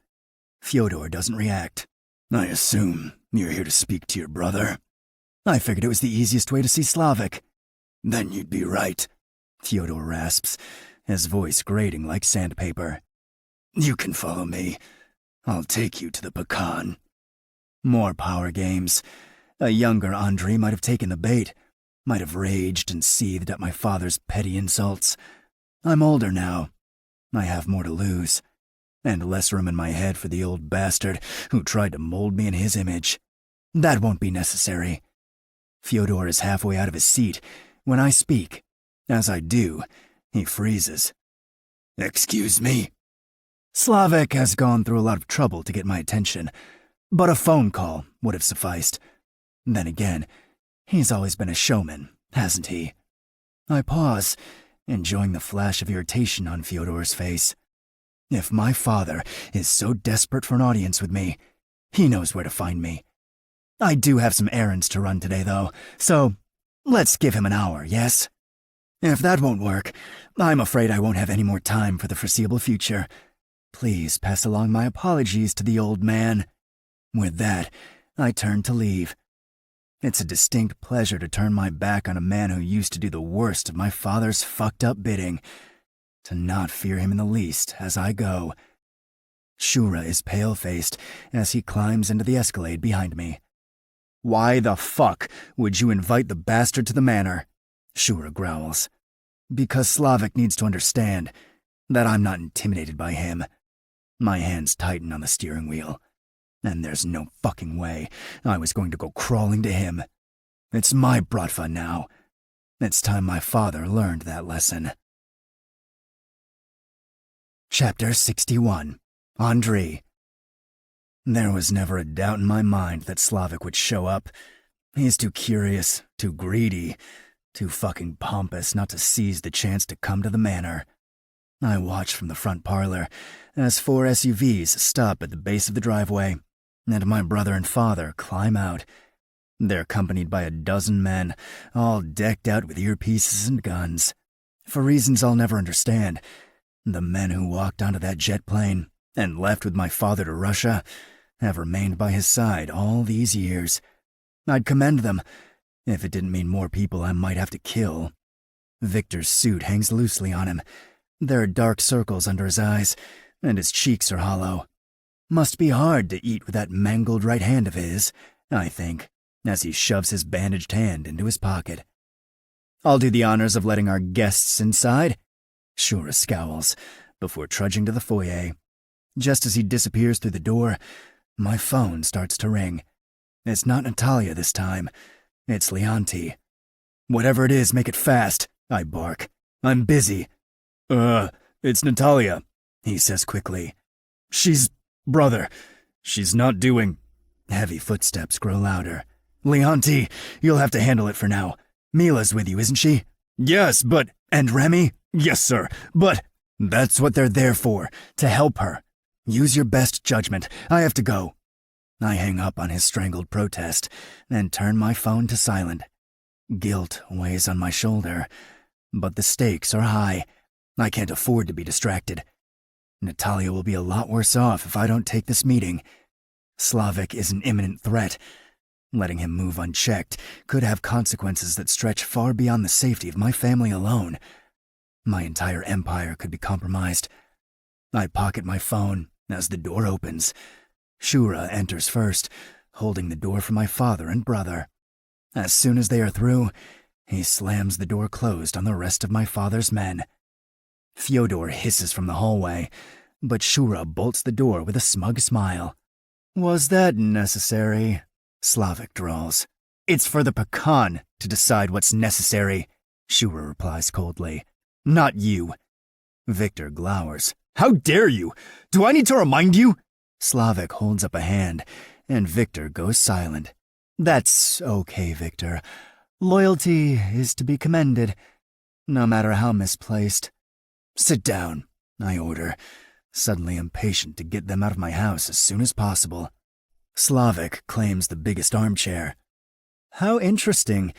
S1: Fyodor doesn't react. I assume you're here to speak to your brother. I figured it was the easiest way to see Slavic. Then you'd be right, Fyodor rasps, his voice grating like sandpaper. You can follow me. I'll take you to the Pecan. More power games. A younger Andrei might have taken the bait, might have raged and seethed at my father's petty insults. I'm older now. I have more to lose, and less room in my head for the old bastard who tried to mold me in his image. That won't be necessary. Fyodor is halfway out of his seat when I speak. As I do, he freezes. Excuse me? Slavic has gone through a lot of trouble to get my attention, but a phone call would have sufficed. Then again, he's always been a showman, hasn't he? I pause, enjoying the flash of irritation on Fyodor's face. If my father is so desperate for an audience with me, he knows where to find me. I do have some errands to run today, though, so let's give him an hour, yes? If that won't work, I'm afraid I won't have any more time for the foreseeable future. Please pass along my apologies to the old man. With that, I turn to leave. It's a distinct pleasure to turn my back on a man who used to do the worst of my father's fucked up bidding, to not fear him in the least as I go. Shura is pale-faced as he climbs into the escalade behind me. Why the fuck would you invite the bastard to the manor? Shura growls. Because Slavic needs to understand that I'm not intimidated by him. My hands tighten on the steering wheel, and there's no fucking way I was going to go crawling to him. It's my bratva now. It's time my father learned that lesson. Chapter 61. Andrei. There was never a doubt in my mind that Slavic would show up. He's too curious, too greedy, too fucking pompous not to seize the chance to come to the manor. I watch from the front parlor as 4 SUVs stop at the base of the driveway, and my brother and father climb out. They're accompanied by a dozen men, all decked out with earpieces and guns. For reasons I'll never understand, the men who walked onto that jet plane and left with my father to Russia have remained by his side all these years. I'd commend them, if it didn't mean more people I might have to kill. Victor's suit hangs loosely on him. There are dark circles under his eyes, and his cheeks are hollow. Must be hard to eat with that mangled right hand of his, I think, as he shoves his bandaged hand into his pocket. I'll do the honors of letting our guests inside, Shura scowls, before trudging to the foyer. Just as he disappears through the door, my phone starts to ring. It's not Natalia this time. It's Leonti. Whatever it is, make it fast, I bark. I'm busy.
S4: It's Natalia,
S1: He says quickly.
S4: brother, she's not doing.
S1: Heavy footsteps grow louder. Leonti, you'll have to handle it for now. Mila's with you, isn't she?
S4: Yes, but.
S1: And Remy?
S4: Yes, sir, but.
S1: That's what they're there for, to help her. Use your best judgment. I have to go. I hang up on his strangled protest and turn my phone to silent. Guilt weighs on my shoulder, but the stakes are high. I can't afford to be distracted. Natalia will be a lot worse off if I don't take this meeting. Slavik is an imminent threat. Letting him move unchecked could have consequences that stretch far beyond the safety of my family alone. My entire empire could be compromised. I pocket my phone as the door opens. Shura enters first, holding the door for my father and brother. As soon as they are through, he slams the door closed on the rest of my father's men. Fyodor hisses from the hallway, but Shura bolts the door with a smug smile. Was that necessary? Slavik drawls. It's for the pecan to decide what's necessary, Shura replies coldly. Not you. Victor glowers.
S4: How dare you? Do I need to remind you?
S1: Slavik holds up a hand, and Victor goes silent. That's okay, Victor. Loyalty is to be commended, no matter how misplaced. Sit down, I order, suddenly impatient to get them out of my house as soon as possible. Slavik claims the biggest armchair. How interesting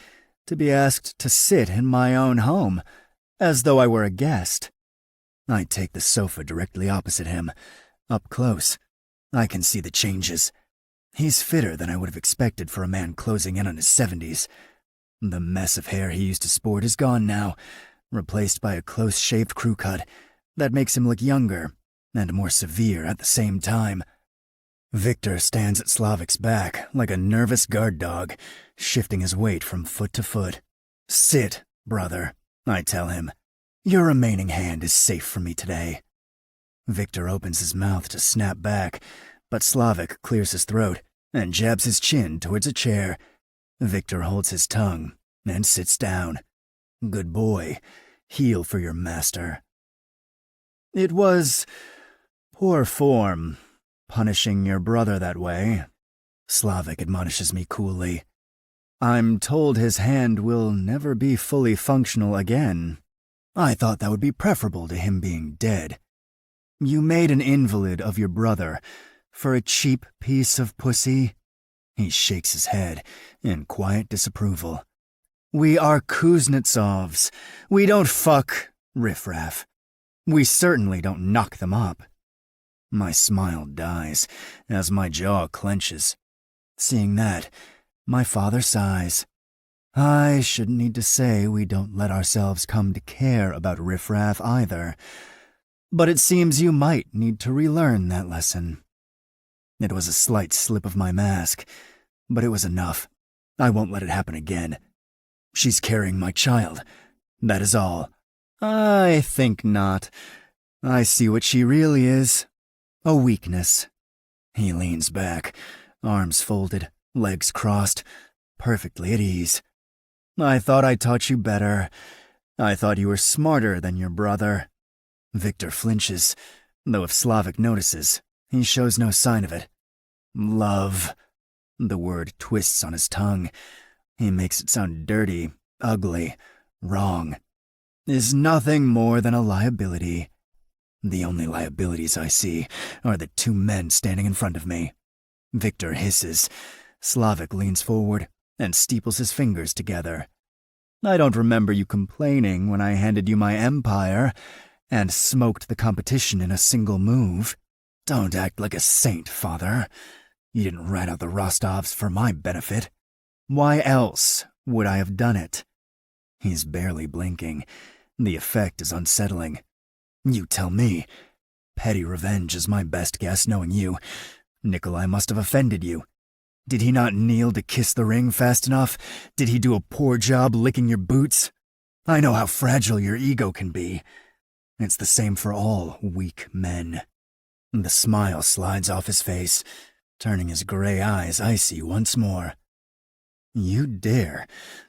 S1: to be asked to sit in my own home, as though I were a guest. I take the sofa directly opposite him, up close. I can see the changes. He's fitter than I would have expected for a man closing in on his 70s. The mess of hair he used to sport is gone now, replaced by a close-shaved crew cut that makes him look younger and more severe at the same time. Victor stands at Slavik's back like a nervous guard dog, shifting his weight from foot to foot. Sit, brother, I tell him. Your remaining hand is safe for me today. Victor opens his mouth to snap back, but Slavik clears his throat and jabs his chin towards a chair. Victor holds his tongue and sits down. Good boy. Heel for your master. It was poor form, punishing your brother that way, Slavik admonishes me coolly. I'm told his hand will never be fully functional again. I thought that would be preferable to him being dead. You made an invalid of your brother for a cheap piece of pussy? He shakes his head in quiet disapproval. We are Kuznetsovs. We don't fuck riffraff. We certainly don't knock them up. My smile dies as my jaw clenches. Seeing that, my father sighs. I shouldn't need to say we don't let ourselves come to care about riffraff either. But it seems you might need to relearn that lesson. It was a slight slip of my mask, but it was enough. I won't let it happen again. She's carrying my child. That is all. I think not. I see what she really is. A weakness. He leans back, arms folded, legs crossed, perfectly at ease. I thought I taught you better. I thought you were smarter than your brother. Victor flinches, though if Slavik notices, he shows no sign of it. Love. The word twists on his tongue. He makes it sound dirty, ugly, wrong. Is nothing more than a liability. The only liabilities I see are the two men standing in front of me. Victor hisses. Slavik leans forward and steeples his fingers together. I don't remember you complaining when I handed you my empire and smoked the competition in a single move. Don't act like a saint, father. You didn't rat out the Rostovs for my benefit. Why else would I have done it? He's barely blinking. The effect is unsettling. You tell me. Petty revenge is my best guess, knowing you. Nikolai must have offended you. Did he not kneel to kiss the ring fast enough? Did he do a poor job licking your boots? I know how fragile your ego can be. It's the same for all weak men. The smile slides off his face. turning his gray eyes icy once more. You dare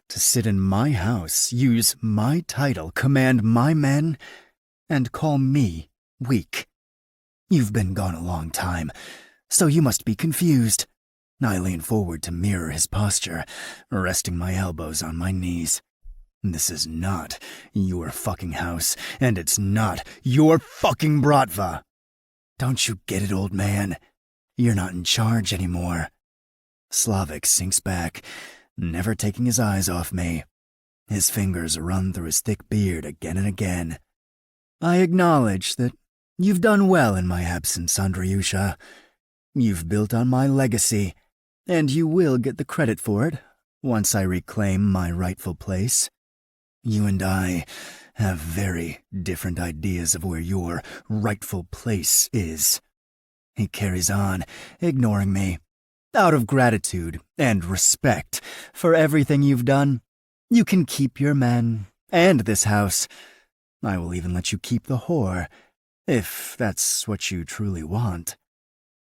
S1: to sit in my house, use my title, command my men, and call me weak. You've been gone a long time, so you must be confused. I lean forward to mirror his posture, resting my elbows on my knees. This is not your fucking house, and it's not your fucking bratva. Don't you get it, old man? You're not in charge anymore. Slavik sinks back, never taking his eyes off me. His fingers run through his thick beard again and again. I acknowledge that you've done well in my absence, Andreyusha. You've built on my legacy, and you will get the credit for it once I reclaim my rightful place. You and I have very different ideas of where your rightful place is. He carries on, ignoring me. Out of gratitude and respect for everything you've done, you can keep your men and this house. I will even let you keep the whore, if that's what you truly want.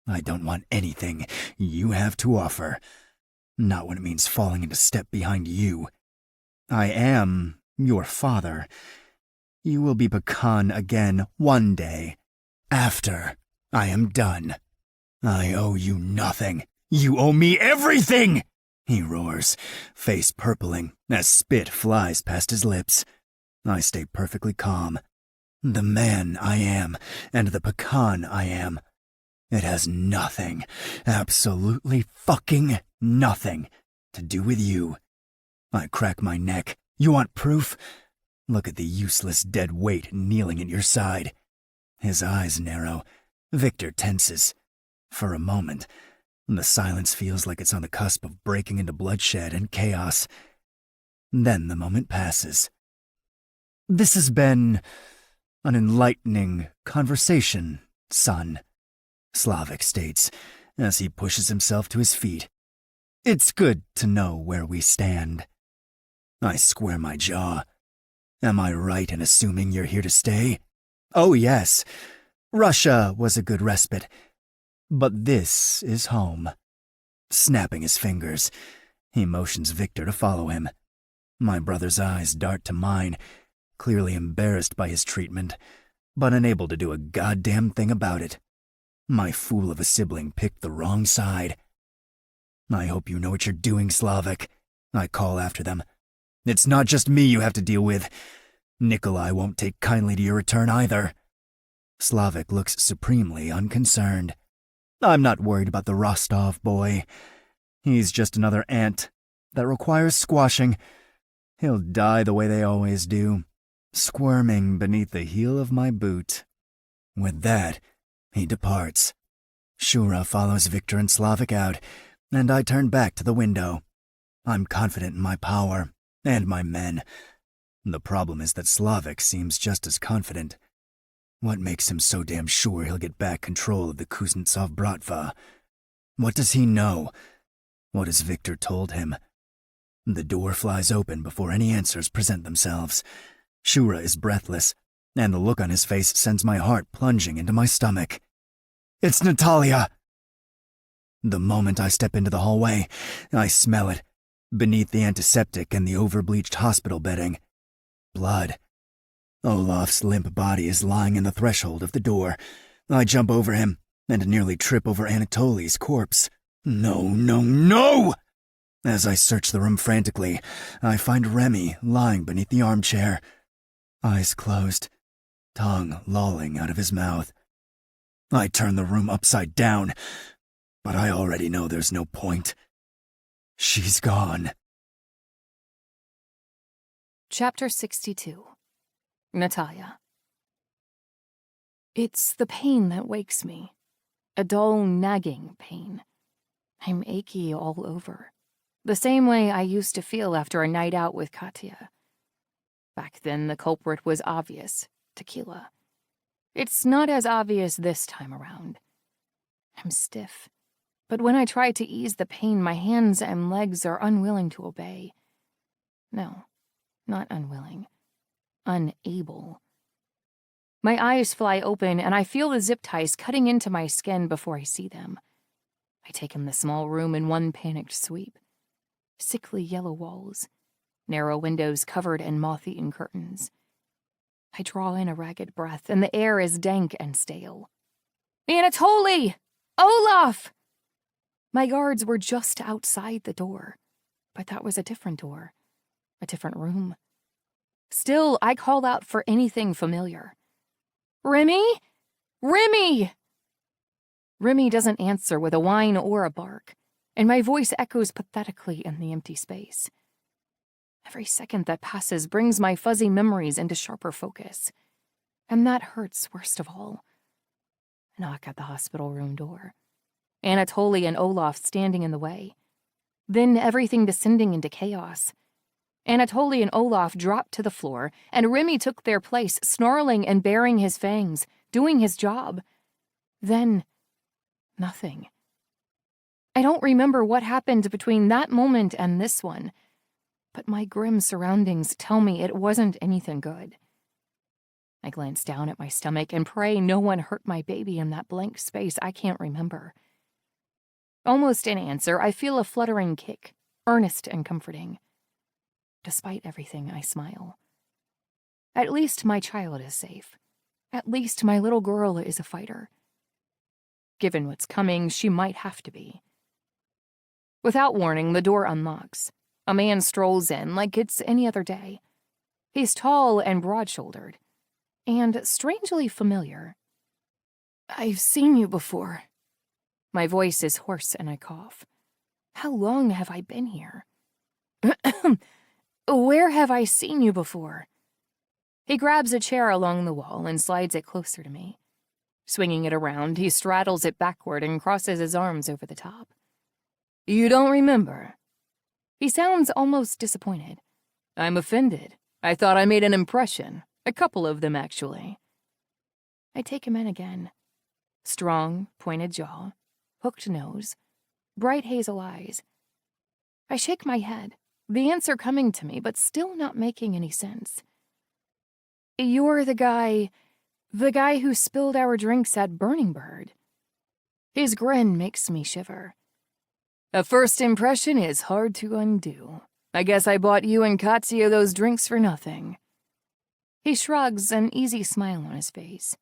S1: I don't want anything you have to offer. Not when it means falling into step behind you. I am your father. You will be Pecan again one day, after I am done. I owe you nothing. You owe me everything! He roars, face purpling as spit flies past his lips. I stay perfectly calm. The man I am and the Pecan I am. It has nothing, absolutely fucking nothing, to do with you. I crack my neck. You want proof? Look at the useless dead weight kneeling at your side. His eyes narrow. Victor tenses. For a moment, the silence feels like it's on the cusp of breaking into bloodshed and chaos. Then the moment passes. This has been an enlightening conversation, son, Slavik states as he pushes himself to his feet. It's good to know where we stand. I square my jaw. Am I right in assuming you're here to stay? Oh, yes. Russia was a good respite. But this is home. Snapping his fingers, he motions Victor to follow him. My brother's eyes dart to mine, clearly embarrassed by his treatment, but unable to do a goddamn thing about it. My fool of a sibling picked the wrong side. I hope you know what you're doing, Slavik, I call after them. It's not just me you have to deal with. Nikolai won't take kindly to your return either. Slavik looks supremely unconcerned. I'm not worried about the Rostov boy. He's just another ant that requires squashing. He'll die the way they always do, squirming beneath the heel of my boot. With that, he departs. Shura follows Victor and Slavik out, and I turn back to the window. I'm confident in my power and my men. The problem is that Slavik seems just as confident. What makes him so damn sure he'll get back control of the Kuznetsov Bratva? What does he know? What has Victor told him? The door flies open before any answers present themselves. Shura is breathless, and the look on his face sends my heart plunging into my stomach. It's Natalia! The moment I step into the hallway, I smell it, beneath the antiseptic and the over-bleached hospital bedding. Blood. Olaf's limp body is lying in the threshold of the door. I jump over him and nearly trip over Anatoly's corpse. No, no, no! As I search the room frantically, I find Remy lying beneath the armchair. Eyes closed, tongue lolling out of his mouth. I turn the room upside down, but I already know there's no point. She's gone.
S2: Chapter 62. Natalia. It's the pain that wakes me. A dull, nagging pain. I'm achy all over. The same way I used to feel after a night out with Katya. Back then, the culprit was obvious. Tequila. It's not as obvious this time around. I'm stiff. But when I try to ease the pain, my hands and legs are unwilling to obey. No, not unwilling. Unable. My eyes fly open, and I feel the zip ties cutting into my skin before I see them. I take in the small room in one panicked sweep. Sickly yellow walls, narrow windows covered in moth-eaten curtains. I draw in a ragged breath, and the air is dank and stale. Anatoly! Olaf! My guards were just outside the door, but that was a different door, a different room. Still, I call out for anything familiar. Remy? Remy! Remy doesn't answer with a whine or a bark, and my voice echoes pathetically in the empty space. Every second that passes brings my fuzzy memories into sharper focus, and that hurts worst of all. A knock at the hospital room door. Anatoly and Olaf standing in the way. Then everything descending into chaos. Anatoly and Olaf dropped to the floor, and Remy took their place, snarling and baring his fangs, doing his job. Then, nothing. I don't remember what happened between that moment and this one, but my grim surroundings tell me it wasn't anything good. I glance down at my stomach and pray no one hurt my baby in that blank space I can't remember. Almost in answer, I feel a fluttering kick, earnest and comforting. Despite everything, I smile. At least my child is safe. At least my little girl is a fighter. Given what's coming, she might have to be. Without warning, the door unlocks. A man strolls in like it's any other day. He's tall and broad-shouldered, and strangely familiar. I've seen you before. My voice is hoarse and I cough. How long have I been here? Where have I seen you before? He grabs a chair along the wall and slides it closer to me. Swinging it around, he straddles it backward and crosses his arms over the top. You don't remember? He sounds almost disappointed. I'm offended. I thought I made an impression. A couple of them, actually. I take him in again. Strong, pointed jaw, hooked nose, bright hazel eyes. I shake my head, the answer coming to me, but still not making any sense. You're the guy who spilled our drinks at Burning Bird. His grin makes me shiver. A first impression is hard to undo. I guess I bought you and Katya those drinks for nothing. He shrugs, an easy smile on his face.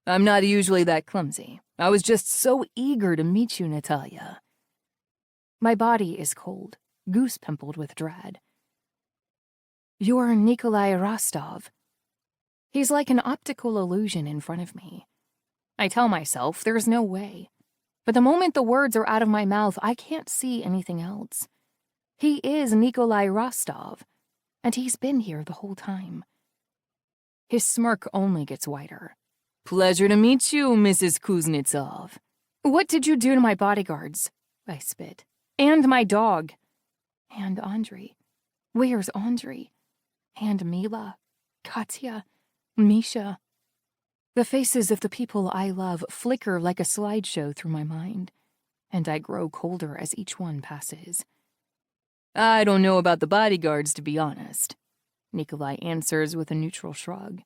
S2: I'm not usually that clumsy. I was just so eager to meet you, Natalia. My body is cold, goose-pimpled with dread. You're Nikolai Rostov. He's like an optical illusion in front of me. I tell myself there's no way. But the moment the words are out of my mouth, I can't see anything else. He is Nikolai Rostov, and he's been here the whole time. His smirk only gets wider. Pleasure to meet you, Mrs. Kuznetsov. What did you do to my bodyguards? I spit. And my dog. And Andrei. Where's Andrei? And Mila, Katya, Misha. The faces of the people I love flicker like a slideshow through my mind, and I grow colder as each one passes. I don't know about the bodyguards, to be honest. Nikolai answers with a neutral shrug.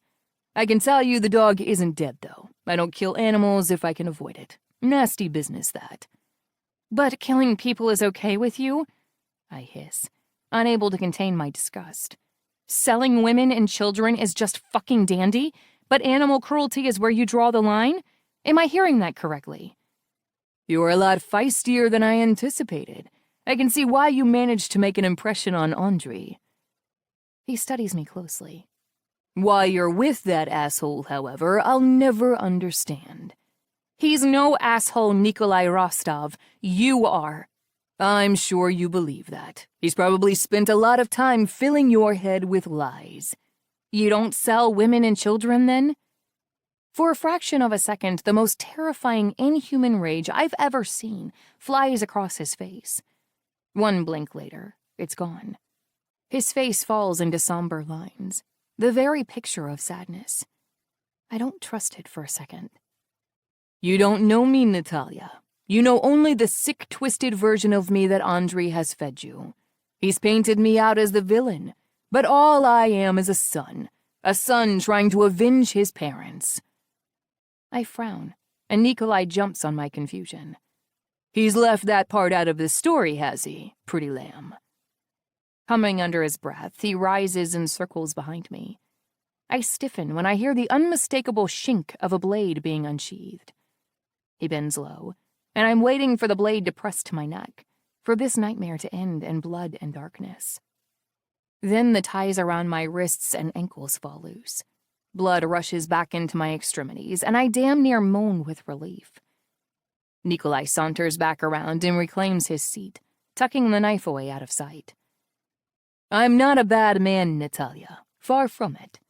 S2: I can tell you the dog isn't dead, though. I don't kill animals if I can avoid it. Nasty business, that. But killing people is okay with you? I hiss, unable to contain my disgust. Selling women and children is just fucking dandy, but animal cruelty is where you draw the line? Am I hearing that correctly? You're a lot feistier than I anticipated. I can see why you managed to make an impression on Andrei. He studies me closely. Why you're with that asshole, however, I'll never understand. He's no asshole, Nikolai Rostov. You are. I'm sure you believe that. He's probably spent a lot of time filling your head with lies. You don't sell women and children, then? For a fraction of a second, the most terrifying inhuman rage I've ever seen flies across his face. One blink later, it's gone. His face falls into somber lines, the very picture of sadness. I don't trust it for a second. You don't know me, Natalia. You know only the sick, twisted version of me that Andrei has fed you. He's painted me out as the villain, but all I am is a son trying to avenge his parents. I frown, and Nikolai jumps on my confusion. He's left that part out of the story, has he, pretty lamb? Humming under his breath, he rises and circles behind me. I stiffen when I hear the unmistakable shink of a blade being unsheathed. He bends low, and I'm waiting for the blade to press to my neck, for this nightmare to end in blood and darkness. Then the ties around my wrists and ankles fall loose. Blood rushes back into my extremities, and I damn near moan with relief. Nikolai saunters back around and reclaims his seat, tucking the knife away out of sight. I'm not a bad man, Natalia. Far from it.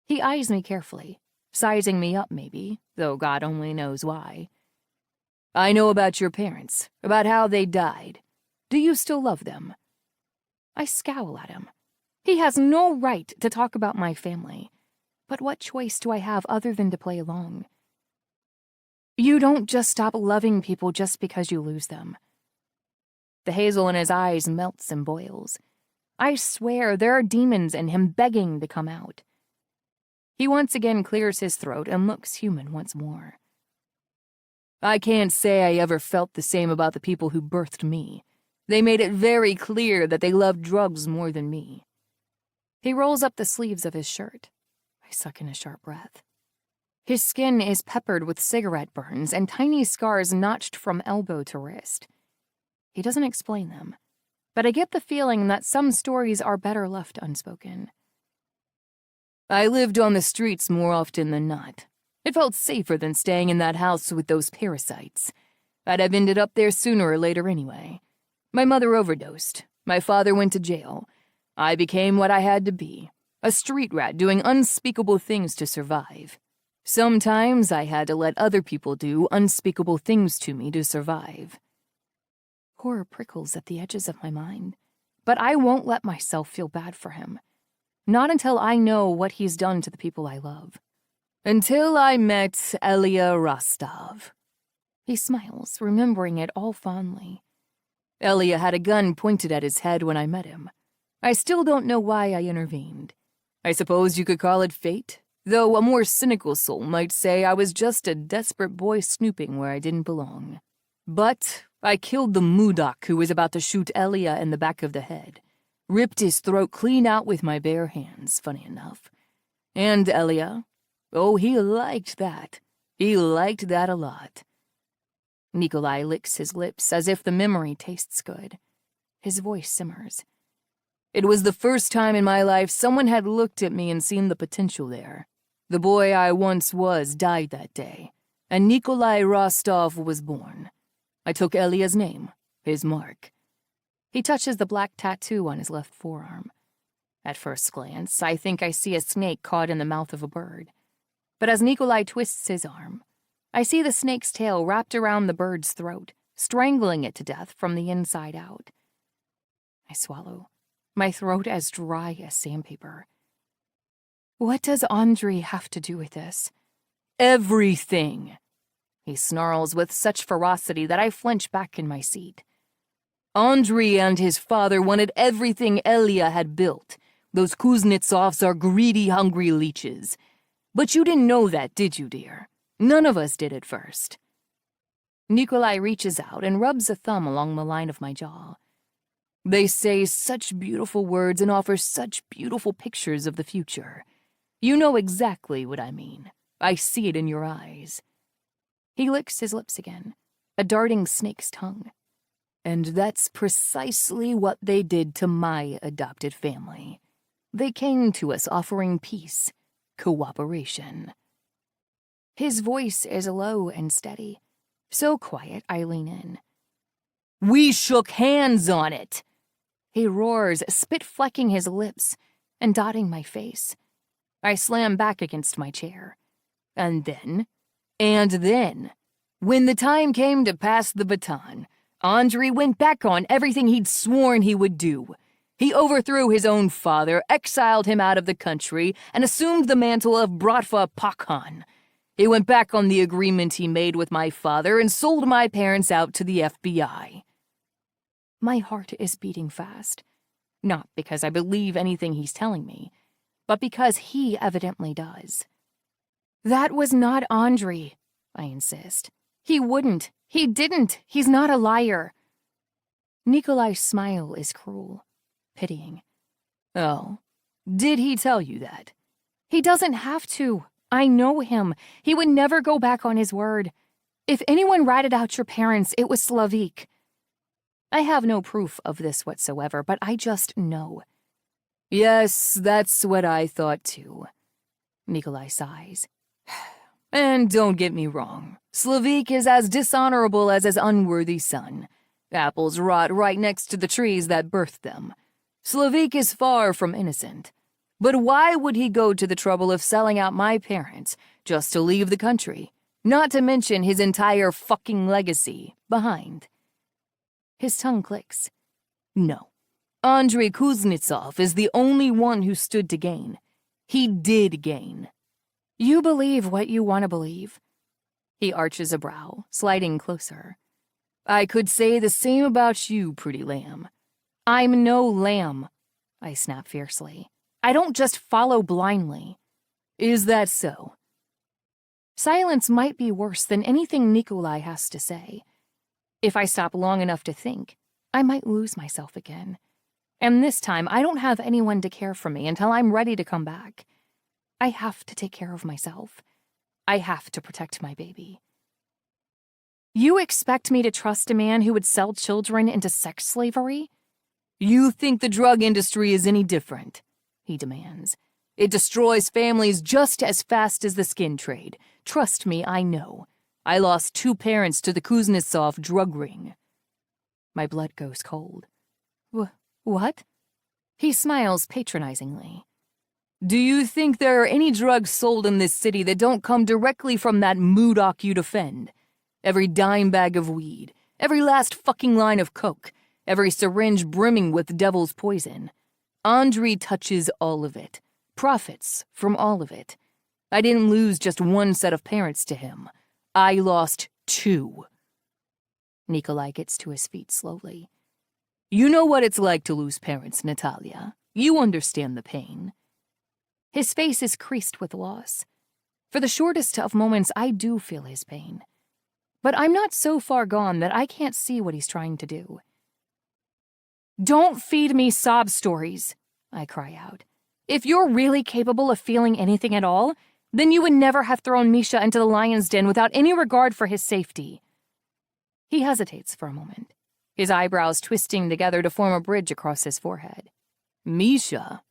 S2: He eyes me carefully, sizing me up maybe, though God only knows why. I know about your parents, about how they died. Do you still love them? I scowl at him. He has no right to talk about my family. But what choice do I have other than to play along? You don't just stop loving people just because you lose them. The hazel in his eyes melts and boils. I swear there are demons in him begging to come out. He once again clears his throat and looks human once more. I can't say I ever felt the same about the people who birthed me. They made it very clear that they loved drugs more than me. He rolls up the sleeves of his shirt. I suck in a sharp breath. His skin is peppered with cigarette burns and tiny scars notched from elbow to wrist. He doesn't explain them, but I get the feeling that some stories are better left unspoken. I lived on the streets more often than not. It felt safer than staying in that house with those parasites. I'd have ended up there sooner or later anyway. My mother overdosed. My father went to jail. I became what I had to be, a street rat doing unspeakable things to survive. Sometimes I had to let other people do unspeakable things to me to survive. Horror prickles at the edges of my mind, but I won't let myself feel bad for him. Not until I know what he's done to the people I love. Until I met Elia Rostov. He smiles, remembering it all fondly. Elia had a gun pointed at his head when I met him. I still don't know why I intervened. I suppose you could call it fate, though a more cynical soul might say I was just a desperate boy snooping where I didn't belong. But I killed the Mudak who was about to shoot Elia in the back of the head. Ripped his throat clean out with my bare hands, funny enough. And Elia, oh, he liked that. He liked that a lot. Nikolai licks his lips as if the memory tastes good. His voice simmers. It was the first time in my life someone had looked at me and seen the potential there. The boy I once was died that day, and Nikolai Rostov was born. I took Elia's name, his mark. He touches the black tattoo on his left forearm. At first glance, I think I see a snake caught in the mouth of a bird. But as Nikolai twists his arm, I see the snake's tail wrapped around the bird's throat, strangling it to death from the inside out. I swallow, my throat as dry as sandpaper. What does Andrei have to do with this? Everything! He snarls with such ferocity that I flinch back in my seat. Andrei and his father wanted everything Elia had built. Those Kuznetsovs are greedy, hungry leeches. But you didn't know that, did you, dear? None of us did at first. Nikolai reaches out and rubs a thumb along the line of my jaw. They say such beautiful words and offer such beautiful pictures of the future. You know exactly what I mean. I see it in your eyes. He licks his lips again, a darting snake's tongue. And that's precisely what they did to my adopted family. They came to us offering peace, cooperation. His voice is low and steady, so quiet I lean in. We shook hands on it! He roars, spit-flecking his lips and dotting my face. I slam back against my chair. And then, when the time came to pass the baton, Andrei went back on everything he'd sworn he would do. He overthrew his own father, exiled him out of the country, and assumed the mantle of Bratva Pakhan. He went back on the agreement he made with my father and sold my parents out to the FBI. My heart is beating fast. Not because I believe anything he's telling me, but because he evidently does. That was not Andrei, I insist. He wouldn't. He didn't. He's not a liar. Nikolai's smile is cruel, pitying.
S3: Oh, did he tell you that?
S2: He doesn't have to. I know him. He would never go back on his word. If anyone ratted out your parents, it was Slavik. I have no proof of this whatsoever, but I just know.
S3: Yes, that's what I thought too. Nikolai sighs. And don't get me wrong, Slavik is as dishonorable as his unworthy son. Apples rot right next to the trees that birthed them. Slavik is far from innocent. But why would he go to the trouble of selling out my parents just to leave the country? Not to mention his entire fucking legacy behind.
S2: His tongue clicks.
S3: No. Andrei Kuznetsov is the only one who stood to gain. He did gain.
S2: You believe what you want to believe. He arches a brow, sliding closer.
S3: I could say the same about you, pretty lamb.
S2: I'm no lamb, I snap fiercely. I don't just follow blindly.
S3: Is that so?
S2: Silence might be worse than anything Nikolai has to say. If I stop long enough to think, I might lose myself again. And this time, I don't have anyone to care for me until I'm ready to come back. I have to take care of myself. I have to protect my baby. You expect me to trust a man who would sell children into sex slavery?
S3: You think the drug industry is any different? He demands. It destroys families just as fast as the skin trade. Trust me, I know. I lost 2 parents to the Kuznetsov drug ring.
S2: My blood goes cold. What? He smiles patronizingly.
S3: Do you think there are any drugs sold in this city that don't come directly from that Modoc you defend? Every dime bag of weed, every last fucking line of coke, every syringe brimming with devil's poison. Andrei touches all of it, profits from all of it. I didn't lose just 1 set of parents to him. I lost 2.
S2: Nikolai gets to his feet slowly.
S3: You know what it's like to lose parents, Natalia. You understand the pain.
S2: His face is creased with loss. For the shortest of moments, I do feel his pain. But I'm not so far gone that I can't see what he's trying to do. Don't feed me sob stories, I cry out. If you're really capable of feeling anything at all, then you would never have thrown Misha into the lion's den without any regard for his safety. He hesitates for a moment, his eyebrows twisting together to form a bridge across his forehead.
S3: Misha?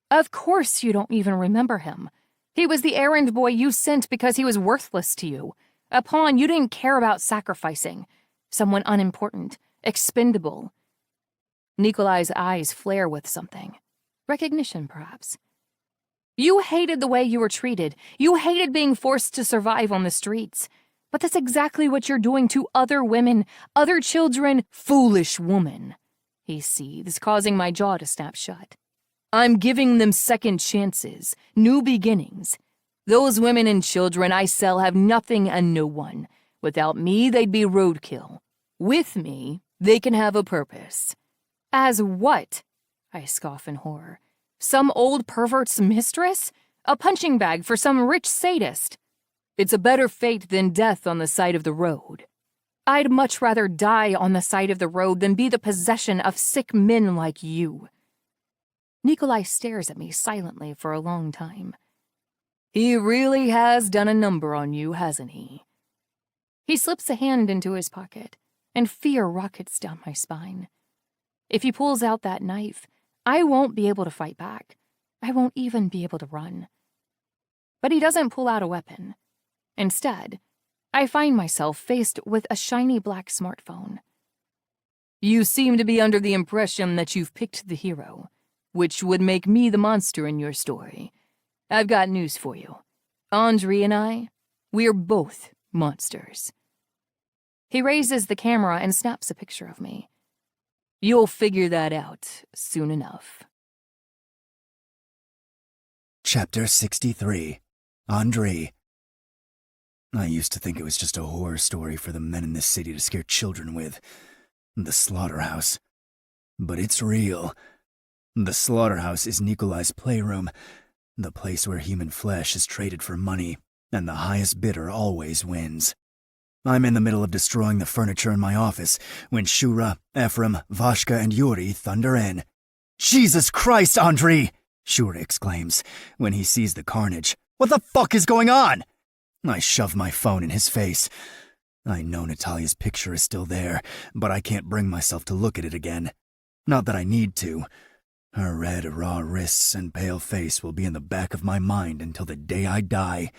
S2: Of course you don't even remember him. He was the errand boy you sent because he was worthless to you. A pawn you didn't care about sacrificing. Someone unimportant, expendable. Nikolai's eyes flare with something. Recognition, perhaps. You hated the way you were treated. You hated being forced to survive on the streets. But that's exactly what you're doing to other women, other children.
S3: Foolish woman, he seethes, causing my jaw to snap shut. I'm giving them second chances, new beginnings. Those women and children I sell have nothing and no one. Without me, they'd be roadkill. With me, they can have a purpose.
S2: As what? I scoff in horror. Some old pervert's mistress? A punching bag for some rich sadist?
S3: It's a better fate than death on the side of the road.
S2: I'd much rather die on the side of the road than be the possession of sick men like you. Nikolai stares at me silently for a long time.
S3: He really has done a number on you, hasn't he?
S2: He slips a hand into his pocket, and fear rockets down my spine. If he pulls out that knife, I won't be able to fight back. I won't even be able to run. But he doesn't pull out a weapon. Instead, I find myself faced with a shiny black smartphone.
S3: You seem to be under the impression that you've picked the hero, which would make me the monster in your story. I've got news for you. Andrei and I, we're both monsters.
S2: He raises the camera and snaps a picture of me.
S3: You'll figure that out soon enough.
S1: Chapter 63. Andrei. I used to think it was just a horror story for the men in this city to scare children with. The slaughterhouse. But it's real. The slaughterhouse is Nikolai's playroom, the place where human flesh is traded for money, and the highest bidder always wins. I'm in the middle of destroying the furniture in my office when Shura, Ephraim, Vashka, and Yuri thunder in. Jesus Christ, Andrei! Shura exclaims when he sees the carnage. What the fuck is going on? I shove my phone in his face. I know Natalia's picture is still there, but I can't bring myself to look at it again. Not that I need to. Her red, raw wrists and pale face will be in the back of my mind until the day I die.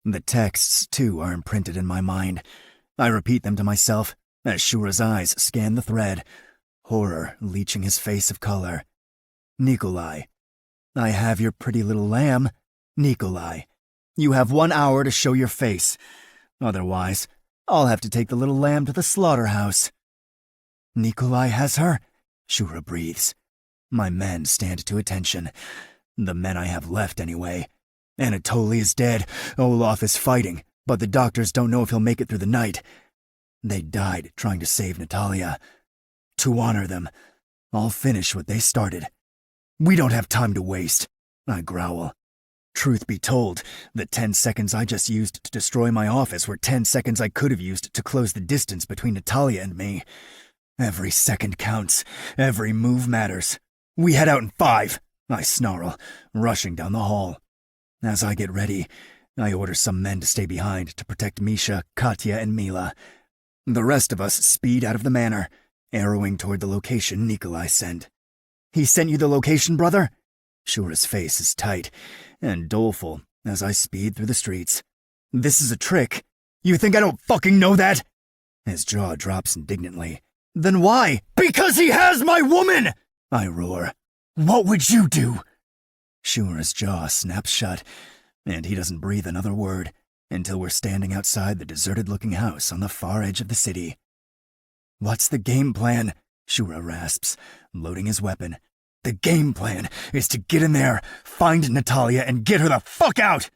S1: The texts, too, are imprinted in my mind. I repeat them to myself as Shura's eyes scan the thread, horror leeching his face of color. Nikolai. I have your pretty little lamb. Nikolai. You have 1 hour to show your face. Otherwise, I'll have to take the little lamb to the slaughterhouse. Nikolai has her? Shura breathes. My men stand to attention. The men I have left, anyway. Anatoly is dead. Olaf is fighting, but the doctors don't know if he'll make it through the night. They died trying to save Natalia. To honor them, I'll finish what they started. We don't have time to waste, I growl. Truth be told, the 10 seconds I just used to destroy my office were 10 seconds I could have used to close the distance between Natalia and me. Every second counts. Every move matters. We head out in 5, I snarl, rushing down the hall. As I get ready, I order some men to stay behind to protect Misha, Katya, and Mila. The rest of us speed out of the manor, arrowing toward the location Nikolai sent. He sent you the location, brother? Shura's face is tight and doleful as I speed through the streets. This is a trick. You think I don't fucking know that? His jaw drops indignantly. Then why? Because he has my woman! I roar. What would you do? Shura's jaw snaps shut, and he doesn't breathe another word until we're standing outside the deserted-looking house on the far edge of the city. What's the game plan? Shura rasps, loading his weapon. The game plan is to get in there, find Natalia, and get her the fuck out!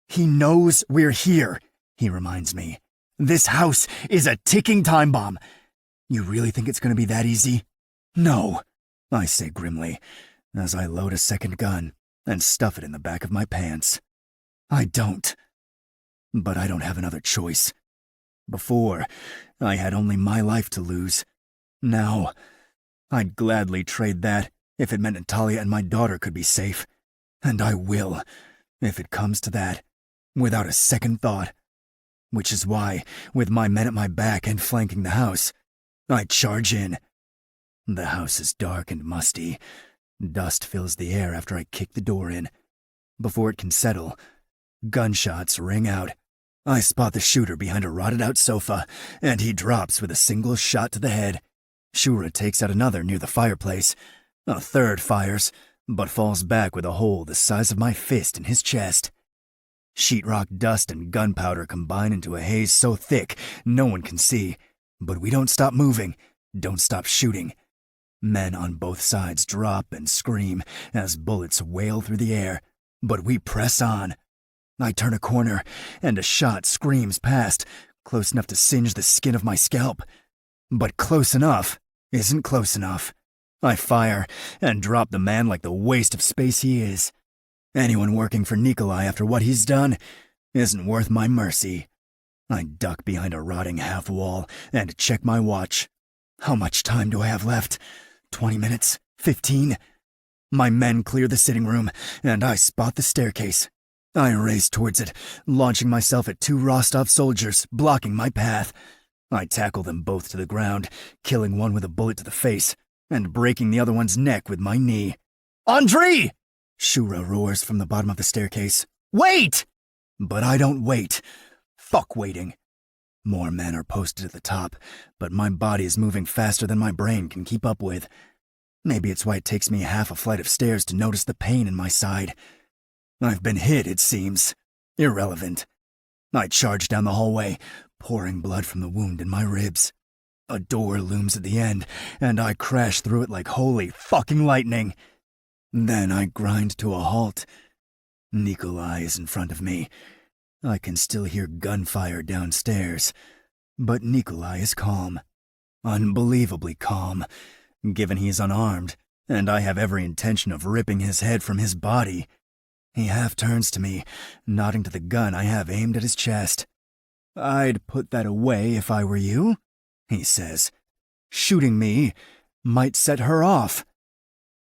S1: He knows we're here, he reminds me. This house is a ticking time bomb. You really think it's going to be that easy? No, I say grimly, as I load a second gun and stuff it in the back of my pants. I don't. But I don't have another choice. Before, I had only my life to lose. Now, I'd gladly trade that if it meant Natalia and my daughter could be safe. And I will, if it comes to that, without a second thought. Which is why, with my men at my back and flanking the house, I charge in. The house is dark and musty. Dust fills the air after I kick the door in. Before it can settle, gunshots ring out. I spot the shooter behind a rotted-out sofa, and he drops with a single shot to the head. Shura takes out another near the fireplace. A third fires, but falls back with a hole the size of my fist in his chest. Sheetrock dust and gunpowder combine into a haze so thick no one can see, but we don't stop moving, don't stop shooting. Men on both sides drop and scream as bullets wail through the air, but we press on. I turn a corner, and a shot screams past, close enough to singe the skin of my scalp. But close enough isn't close enough. I fire and drop the man like the waste of space he is. Anyone working for Nikolai after what he's done isn't worth my mercy. I duck behind a rotting half wall and check my watch. How much time do I have left? 20 minutes? 15? My men clear the sitting room, and I spot the staircase. I race towards it, launching myself at 2 Rostov soldiers, blocking my path. I tackle them both to the ground, killing one with a bullet to the face, and breaking the other one's neck with my knee. Andrei! Shura roars from the bottom of the staircase. Wait! But I don't wait. Fuck waiting. More men are posted at the top, but my body is moving faster than my brain can keep up with. Maybe it's why it takes me half a flight of stairs to notice the pain in my side. I've been hit, it seems. Irrelevant. I charge down the hallway, pouring blood from the wound in my ribs. A door looms at the end, and I crash through it like holy fucking lightning. Then I grind to a halt. Nikolai is in front of me. I can still hear gunfire downstairs, but Nikolai is calm. Unbelievably calm, given he's unarmed, and I have every intention of ripping his head from his body. He half turns to me, nodding to the gun I have aimed at his chest. I'd put that away if I were you, he says. Shooting me might set her off.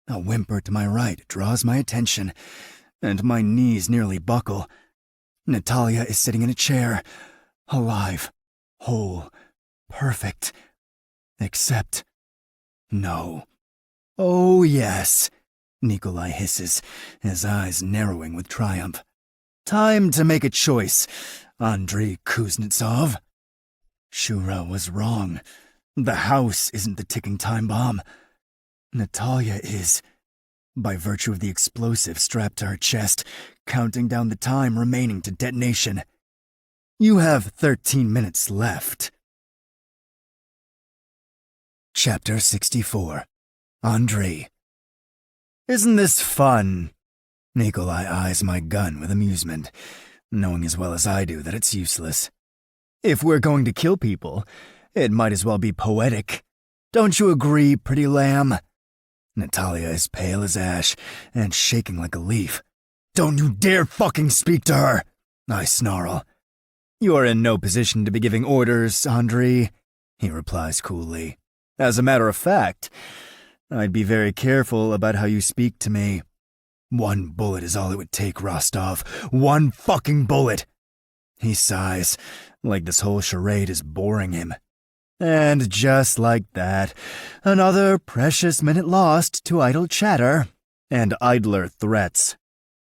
S1: A whimper to my right draws my attention, and my knees nearly buckle. Natalia is sitting in a chair, alive, whole, perfect. Except, no. Oh, yes, Nikolai hisses, his eyes narrowing with triumph. Time to make a choice, Andrei Kuznetsov. Shura was wrong. The house isn't the ticking time bomb. Natalia is, by virtue of the explosive strapped to her chest, counting down the time remaining to detonation. You have 13 minutes left. Chapter 64. Andrei. Isn't this fun? Nikolai eyes my gun with amusement, knowing as well as I do that it's useless. If we're going to kill people, it might as well be poetic. Don't you agree, pretty lamb? Natalia is pale as ash and shaking like a leaf. Don't you dare fucking speak to her, I snarl. You are in no position to be giving orders, Andrei, he replies coolly. As a matter of fact, I'd be very careful about how you speak to me. 1 bullet is all it would take, Rostov. 1 fucking bullet! He sighs, like this whole charade is boring him. And just like that, another precious minute lost to idle chatter and idler threats.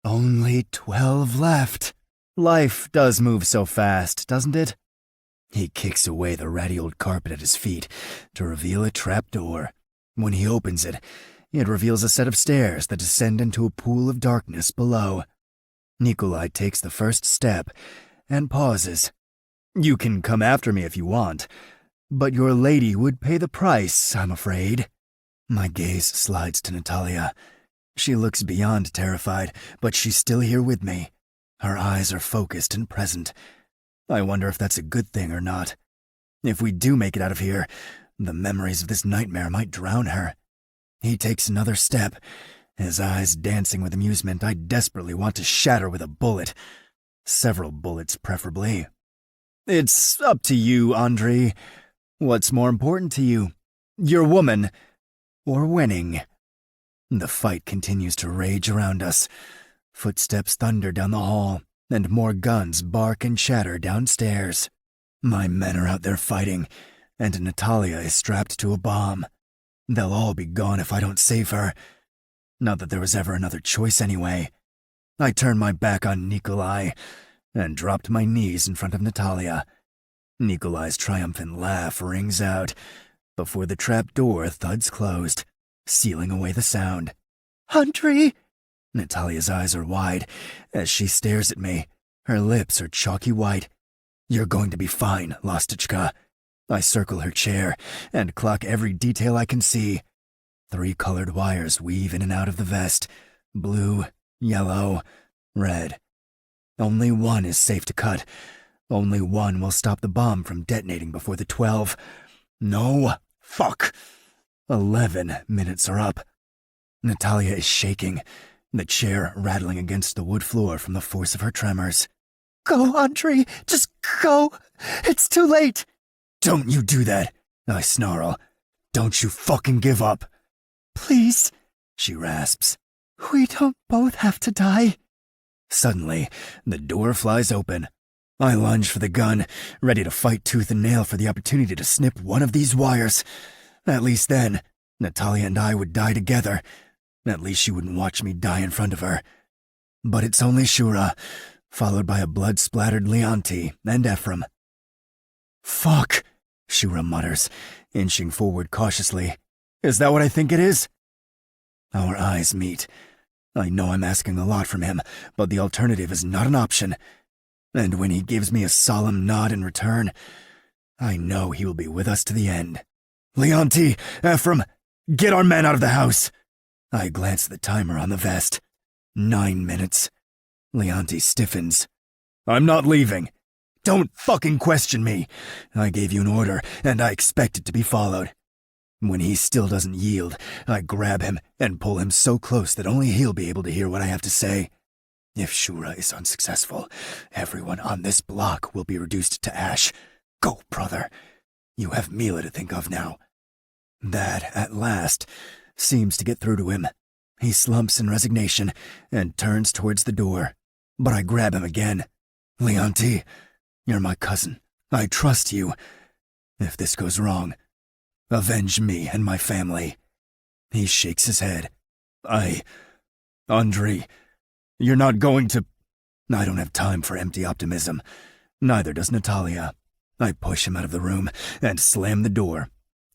S1: Only 12 left. Life does move so fast, doesn't it? He kicks away the ratty old carpet at his feet to reveal a trapdoor. When he opens it, it reveals a set of stairs that descend into a pool of darkness below. Nikolai takes the first step and pauses. You can come after me if you want, but your lady would pay the price, I'm afraid. My gaze slides to Natalia. She looks beyond terrified, but she's still here with me. Her eyes are focused and present. I wonder if that's a good thing or not. If we do make it out of here, the memories of this nightmare might drown her. He takes another step, his eyes dancing with amusement I desperately want to shatter with a bullet. Several bullets, preferably. It's up to you, Andrei. What's more important to you? Your woman, or winning? The fight continues to rage around us. Footsteps thunder down the hall, and more guns bark and chatter downstairs. My men are out there fighting, and Natalia is strapped to a bomb. They'll all be gone if I don't save her. Not that there was ever another choice anyway. I turned my back on Nikolai and dropped my knees in front of Natalia. Nikolai's triumphant laugh rings out before the trap door thuds closed, sealing away the sound. Andrei! Natalia's eyes are wide as she stares at me. Her lips are chalky white. You're going to be fine, Lostichka. I circle her chair and clock every detail I can see. 3 colored wires weave in and out of the vest. Blue, yellow, red. Only one is safe to cut. Only one will stop the bomb from detonating before the 12. No, fuck. 11 minutes are up. Natalia is shaking, the chair rattling against the wood floor from the force of her tremors. Go, Andrei, just go. It's too late. Don't you do that, I snarl. Don't you fucking give up. Please, she rasps. We don't both have to die. Suddenly, the door flies open. I lunge for the gun, ready to fight tooth and nail for the opportunity to snip one of these wires. At least then, Natalia and I would die together. At least she wouldn't watch me die in front of her. But it's only Shura, followed by a blood-splattered Leonti and Ephraim. Fuck, Shura mutters, inching forward cautiously. Is that what I think it is? Our eyes meet. I know I'm asking a lot from him, but the alternative is not an option. And when he gives me a solemn nod in return, I know he will be with us to the end. Leonti, Ephraim, get our men out of the house! I glance at the timer on the vest. 9 minutes. Leonti stiffens. I'm not leaving. Don't fucking question me. I gave you an order, and I expect it to be followed. When he still doesn't yield, I grab him and pull him so close that only he'll be able to hear what I have to say. If Shura is unsuccessful, everyone on this block will be reduced to ash. Go, brother. You have Mila to think of now. That, at last, seems to get through to him. He slumps in resignation and turns towards the door. But I grab him again. Leonti, you're my cousin. I trust you. If this goes wrong, avenge me and my family. He shakes his head. Andre, you're not going to... I don't have time for empty optimism. Neither does Natalia. I push him out of the room and slam the door.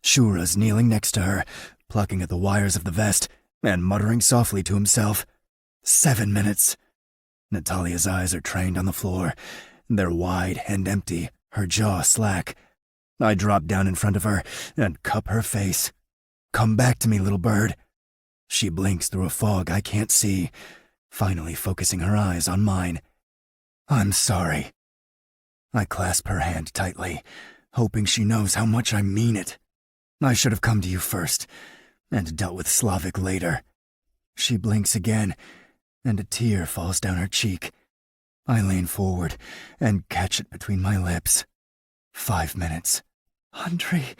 S1: Shura's kneeling next to her, plucking at the wires of the vest and muttering softly to himself. 7 minutes. Natalia's eyes are trained on the floor. They're wide and empty, her jaw slack. I drop down in front of her and cup her face. Come back to me, little bird. She blinks through a fog I can't see, finally focusing her eyes on mine. I'm sorry. I clasp her hand tightly, hoping she knows how much I mean it. I should have come to you first, and dealt with Slavic later. She blinks again, and a tear falls down her cheek. I lean forward and catch it between my lips. 5 minutes. Andre,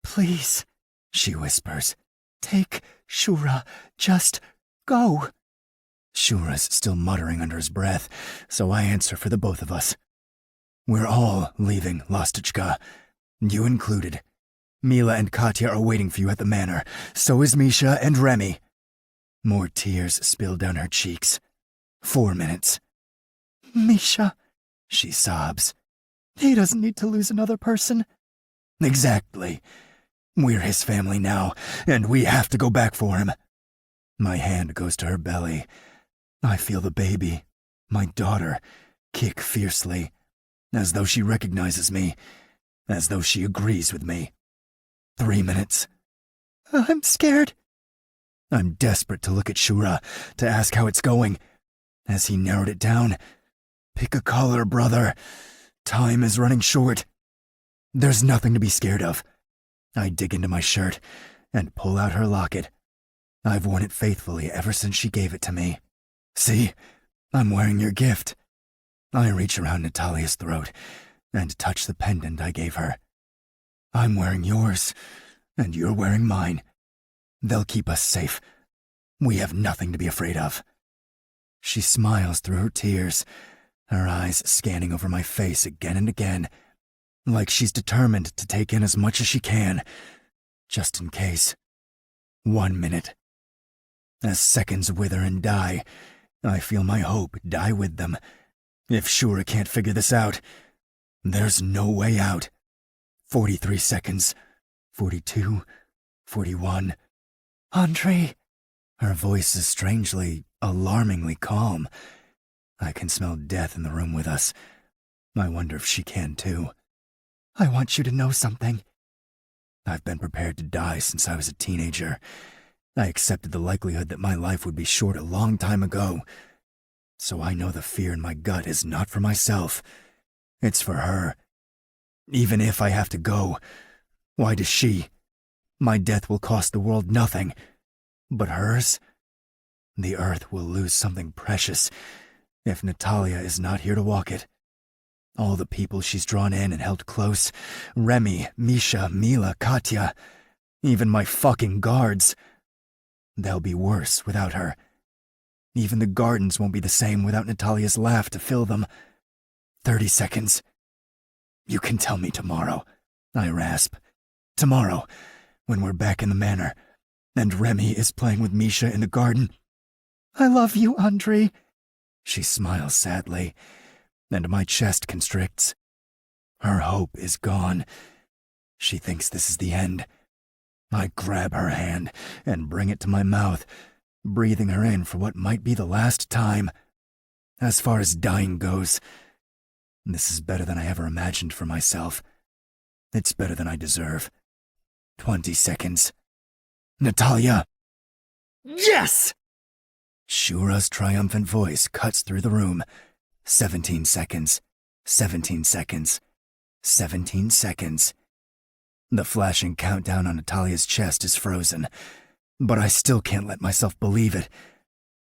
S1: please, she whispers. Take Shura, just go. Shura's still muttering under his breath, so I answer for the both of us. We're all leaving Lostichka, you included. Mila and Katya are waiting for you at the manor. So is Misha and Remy. More tears spill down her cheeks. 4 minutes. Misha, she sobs. He doesn't need to lose another person. Exactly. We're his family now, and we have to go back for him. My hand goes to her belly. I feel the baby, my daughter, kick fiercely, as though she recognizes me, as though she agrees with me. 3 minutes. I'm scared. I'm desperate to look at Shura, to ask how it's going. Has he narrowed it down? Pick a color, brother. Time is running short. There's nothing to be scared of. I dig into my shirt and pull out her locket. I've worn it faithfully ever since she gave it to me. See, I'm wearing your gift. I reach around Natalia's throat and touch the pendant I gave her. I'm wearing yours, and you're wearing mine. They'll keep us safe. We have nothing to be afraid of. She smiles through her tears, her eyes scanning over my face again and again, like she's determined to take in as much as she can, just in case. 1 minute. As seconds wither and die, I feel my hope die with them. If Shura can't figure this out, there's no way out. 43 seconds. 42. 41. Andre. Her voice is strangely, alarmingly calm. I can smell death in the room with us. I wonder if she can too. I want you to know something. I've been prepared to die since I was a teenager. I accepted the likelihood that my life would be short a long time ago. So I know the fear in my gut is not for myself. It's for her. Even if I have to go, why does she? My death will cost the world nothing. But hers? The earth will lose something precious if Natalia is not here to walk it. All the people she's drawn in and held close, Remy, Misha, Mila, Katya, even my fucking guards. They'll be worse without her. Even the gardens won't be the same without Natalia's laugh to fill them. 30 seconds. You can tell me tomorrow, I rasp. Tomorrow, when we're back in the manor, and Remy is playing with Misha in the garden. I love you, Andre. She smiles sadly, and my chest constricts. Her hope is gone. She thinks this is the end. I grab her hand and bring it to my mouth, breathing her in for what might be the last time. As far as dying goes, this is better than I ever imagined for myself. It's better than I deserve. 20 seconds. Natalia! Yes! Shura's triumphant voice cuts through the room. 17 seconds. 17 seconds. 17 seconds. The flashing countdown on Natalia's chest is frozen, but I still can't let myself believe it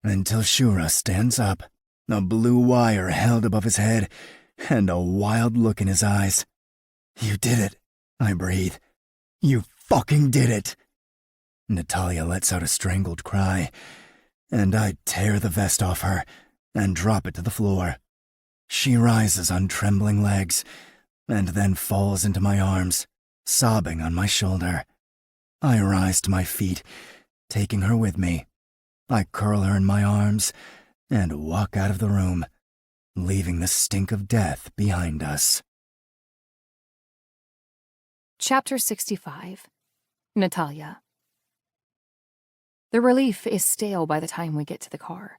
S1: until Shura stands up a blue wire held above his head, and a wild look in his eyes. "You did it," I breathe. "You fucking did it." Natalia lets out a strangled cry, and I tear the vest off her and drop it to the floor. She rises on trembling legs and then falls into my arms, sobbing on my shoulder. I rise to my feet, taking her with me. I curl her in my arms and walk out of the room, leaving the stink of death behind us.
S2: Chapter 65. Natalia. The relief is stale by the time we get to the car.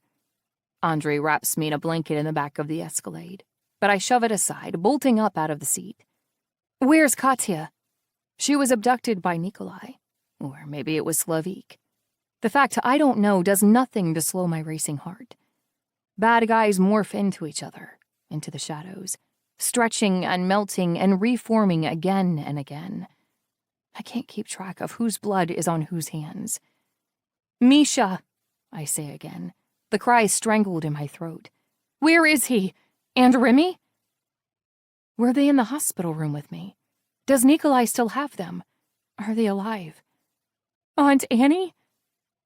S2: Andre wraps me in a blanket in the back of the Escalade, but I shove it aside, bolting up out of the seat. "Where's Katya?" She was abducted by Nikolai, or maybe it was Slavik. The fact I don't know does nothing to slow my racing heart. Bad guys morph into each other, into the shadows, stretching and melting and reforming again and again. I can't keep track of whose blood is on whose hands. "Misha," I say again, the cry strangled in my throat. "Where is he? And Remy?" Were they in the hospital room with me? Does Nikolai still have them? Are they alive? "Aunt Annie?"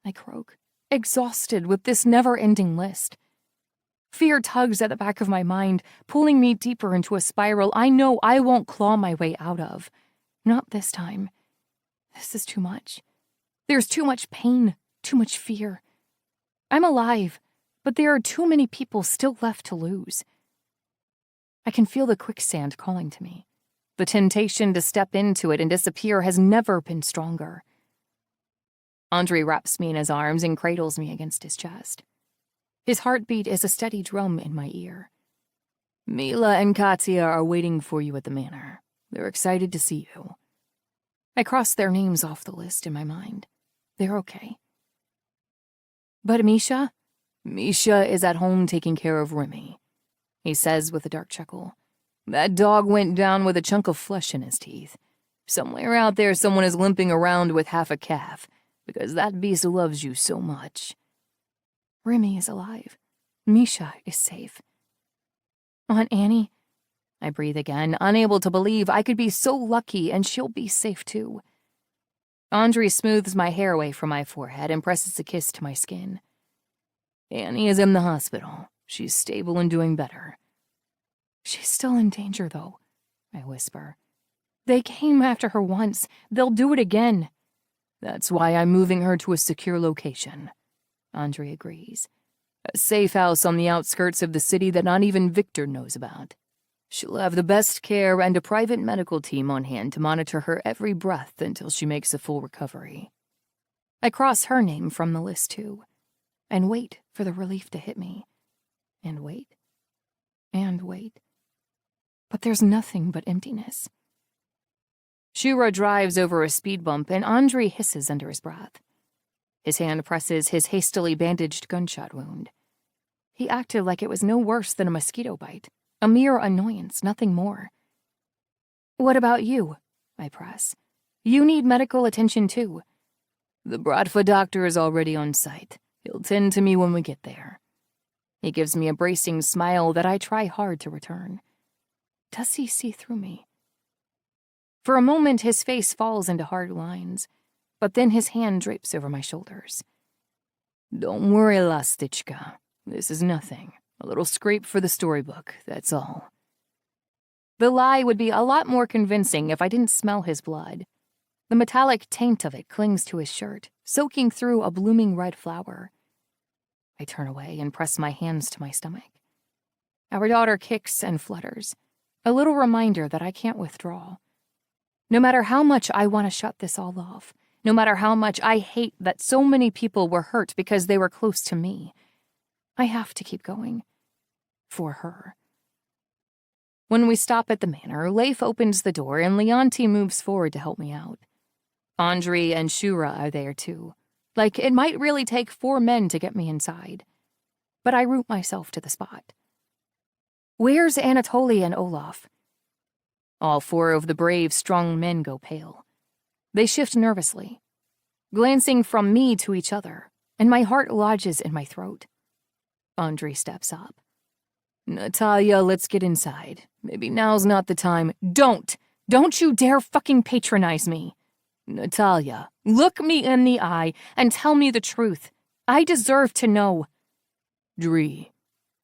S2: I croak, exhausted with this never-ending list. Fear tugs at the back of my mind, pulling me deeper into a spiral I know I won't claw my way out of. Not this time. This is too much. There's too much pain, too much fear. I'm alive, but there are too many people still left to lose. I can feel the quicksand calling to me. The temptation to step into it and disappear has never been stronger. Andre wraps me in his arms and cradles me against his chest. His heartbeat is a steady drum in my ear. "Mila and Katya are waiting for you at the manor. They're excited to see you." I cross their names off the list in my mind. They're okay. "But Misha?" "Misha is at home taking care of Remy," he says with a dark chuckle. "That dog went down with a chunk of flesh in his teeth. Somewhere out there someone is limping around with half a calf, because that beast loves you so much." Remy is alive. Misha is safe. "Aunt Annie?" I breathe again, unable to believe I could be so lucky and she'll be safe too. Andre smooths my hair away from my forehead and presses a kiss to my skin. "Annie is in the hospital. She's stable and doing better." "She's still in danger, though," I whisper. "They came after her once. They'll do it again." "That's why I'm moving her to a secure location," Andre agrees. "A safe house on the outskirts of the city that not even Victor knows about. She'll have the best care and a private medical team on hand to monitor her every breath until she makes a full recovery." I cross her name from the list, too, and wait for the relief to hit me. And wait. And wait. But there's nothing but emptiness. Shura drives over a speed bump, and Andre hisses under his breath. His hand presses his hastily bandaged gunshot wound. He acted like it was no worse than a mosquito bite, a mere annoyance, nothing more. "What about you?" I press. "You need medical attention, too." "The Bratva doctor is already on site. He'll tend to me when we get there." He gives me a bracing smile that I try hard to return. Does he see through me? For a moment, his face falls into hard lines, but then his hand drapes over my shoulders. "Don't worry, Lastichka. This is nothing. A little scrape for the storybook, that's all." The lie would be a lot more convincing if I didn't smell his blood. The metallic taint of it clings to his shirt, soaking through a blooming red flower. I turn away and press my hands to my stomach. Our daughter kicks and flutters, a little reminder that I can't withdraw. No matter how much I want to shut this all off, no matter how much I hate that so many people were hurt because they were close to me, I have to keep going. For her. When we stop at the manor, Leif opens the door and Leonti moves forward to help me out. Andre and Shura are there too. Like it might really take 4 men to get me inside. But I root myself to the spot. "Where's Anatoly and Olaf?" All 4 of the brave, strong men go pale. They shift nervously, glancing from me to each other, and my heart lodges in my throat. Andre steps up.
S3: Natalia, let's get inside. Maybe now's not the time. Don't! Don't you dare fucking patronize me! Natalia, look me in the eye and tell me the truth. I deserve to know. Dree,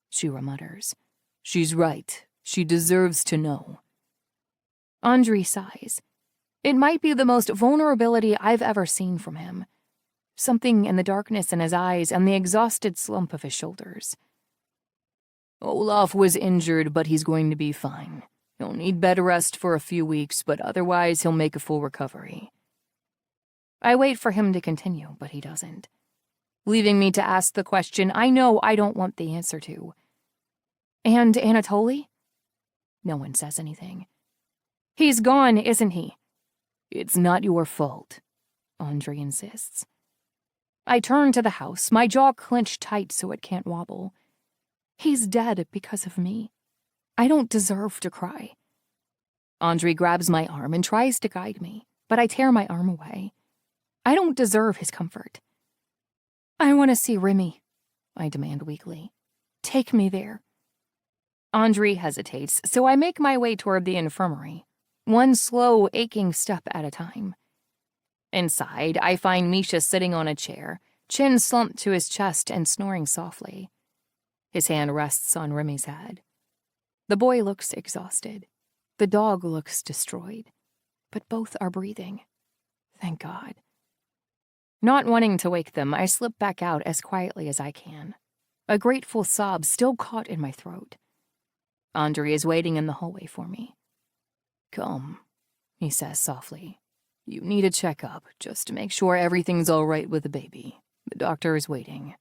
S3: Shira mutters. She's right. She deserves to know. Andre sighs. It might be the most vulnerability I've ever seen from him. Something in the darkness in his eyes and the exhausted slump of his shoulders. Olaf was injured, but he's going to be fine. He'll need bed rest for a few weeks, but otherwise he'll make a full recovery. I wait for him to continue, but he doesn't. Leaving me to ask the question I know I don't want the answer to. And Anatoly? No one says anything. He's gone, isn't he? It's not your fault, Andre insists. I turn to the house, my jaw clenched tight so it can't wobble. He's dead because of me. I don't deserve to cry. Andre grabs my arm and tries to guide me, but I tear my arm away. I don't deserve his comfort. I want to see Remy, I demand weakly. Take me there. Andre hesitates, so I make my way toward the infirmary, one slow, aching step at a time. Inside, I find Misha sitting on a chair, chin slumped to his chest and snoring softly. His hand rests on Remy's head. The boy looks exhausted. The dog looks destroyed. But both are breathing. Thank God. Not wanting to wake them, I slip back out as quietly as I can. A grateful sob still caught in my throat. Andre is waiting in the hallway for me. Come, he says softly. You need a checkup, just to make sure everything's all right with the baby. The doctor is waiting.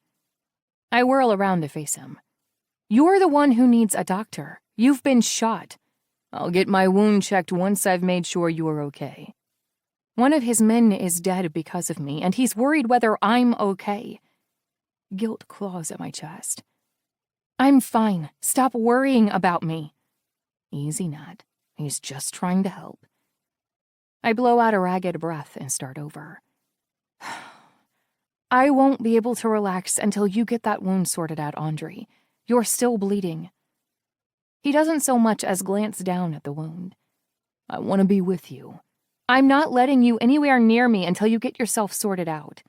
S3: I whirl around to face him. You're the one who needs a doctor. You've been shot. I'll get my wound checked once I've made sure you're okay. One of his men is dead because of me, and he's worried whether I'm okay. Guilt claws at my chest. I'm fine. Stop worrying about me. Easy, Nat. He's just trying to help. I blow out a ragged breath and start over. I won't be able to relax until you get that wound sorted out, Andre. You're still bleeding. He doesn't so much as glance down at the wound. I want to be with you. I'm not letting you anywhere near me until you get yourself sorted out.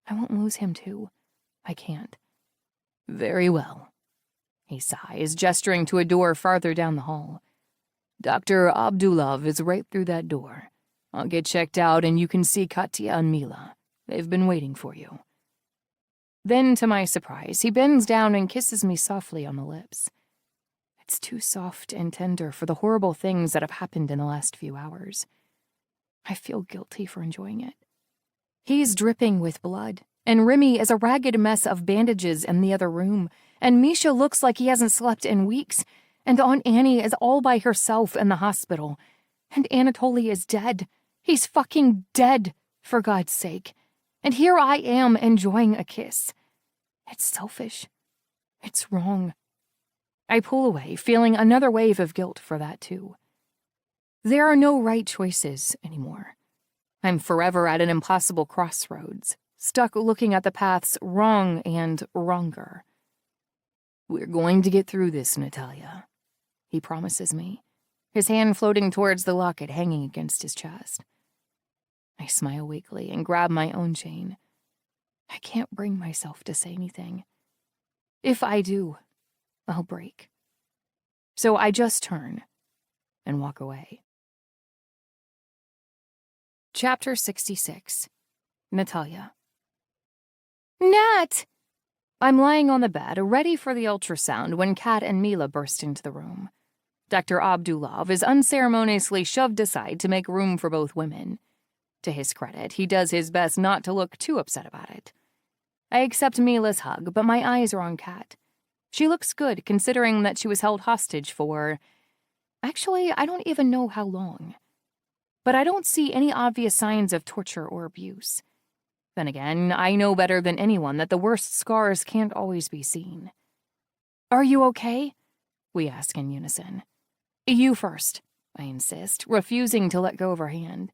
S3: I won't lose him, too. I can't. Very well. He sighs, gesturing to a door farther down the hall. Dr. Abdulov is right through that door. I'll get checked out and you can see Katya and Mila. They've been waiting for you. Then, to my surprise, he bends down and kisses me softly on the lips. It's too soft and tender for the horrible things that have happened in the last few hours. I feel guilty for enjoying it. He's dripping with blood, and Remy is a ragged mess of bandages in the other room, and Misha looks like he hasn't slept in weeks, and Aunt Annie is all by herself in the hospital, and Anatoly is dead. He's fucking dead, for God's sake. And here I am enjoying a kiss. It's selfish. It's wrong. I pull away, feeling another wave of guilt for that too. There are no right choices anymore. I'm forever at an impossible crossroads, stuck looking at the paths wrong and wronger. We're going to get through this, Natalia, he promises me, his hand floating towards the locket hanging against his chest. I smile weakly and grab my own chain. I can't bring myself to say anything. If I do, I'll break. So I just turn and walk away. Chapter 66. Natalia. Nat! I'm lying on the bed, ready for the ultrasound when Kat and Mila burst into the room. Dr. Abdulov is unceremoniously shoved aside to make room for both women. To his credit, he does his best not to look too upset about it. I accept Mila's hug, but my eyes are on Kat. She looks good, considering that she was held hostage for... Actually, I don't even know how long. But I don't see any obvious signs of torture or abuse. Then again, I know better than anyone that the worst scars can't always be seen. Are you okay? We ask in unison. You first, I insist, refusing to let go of her hand.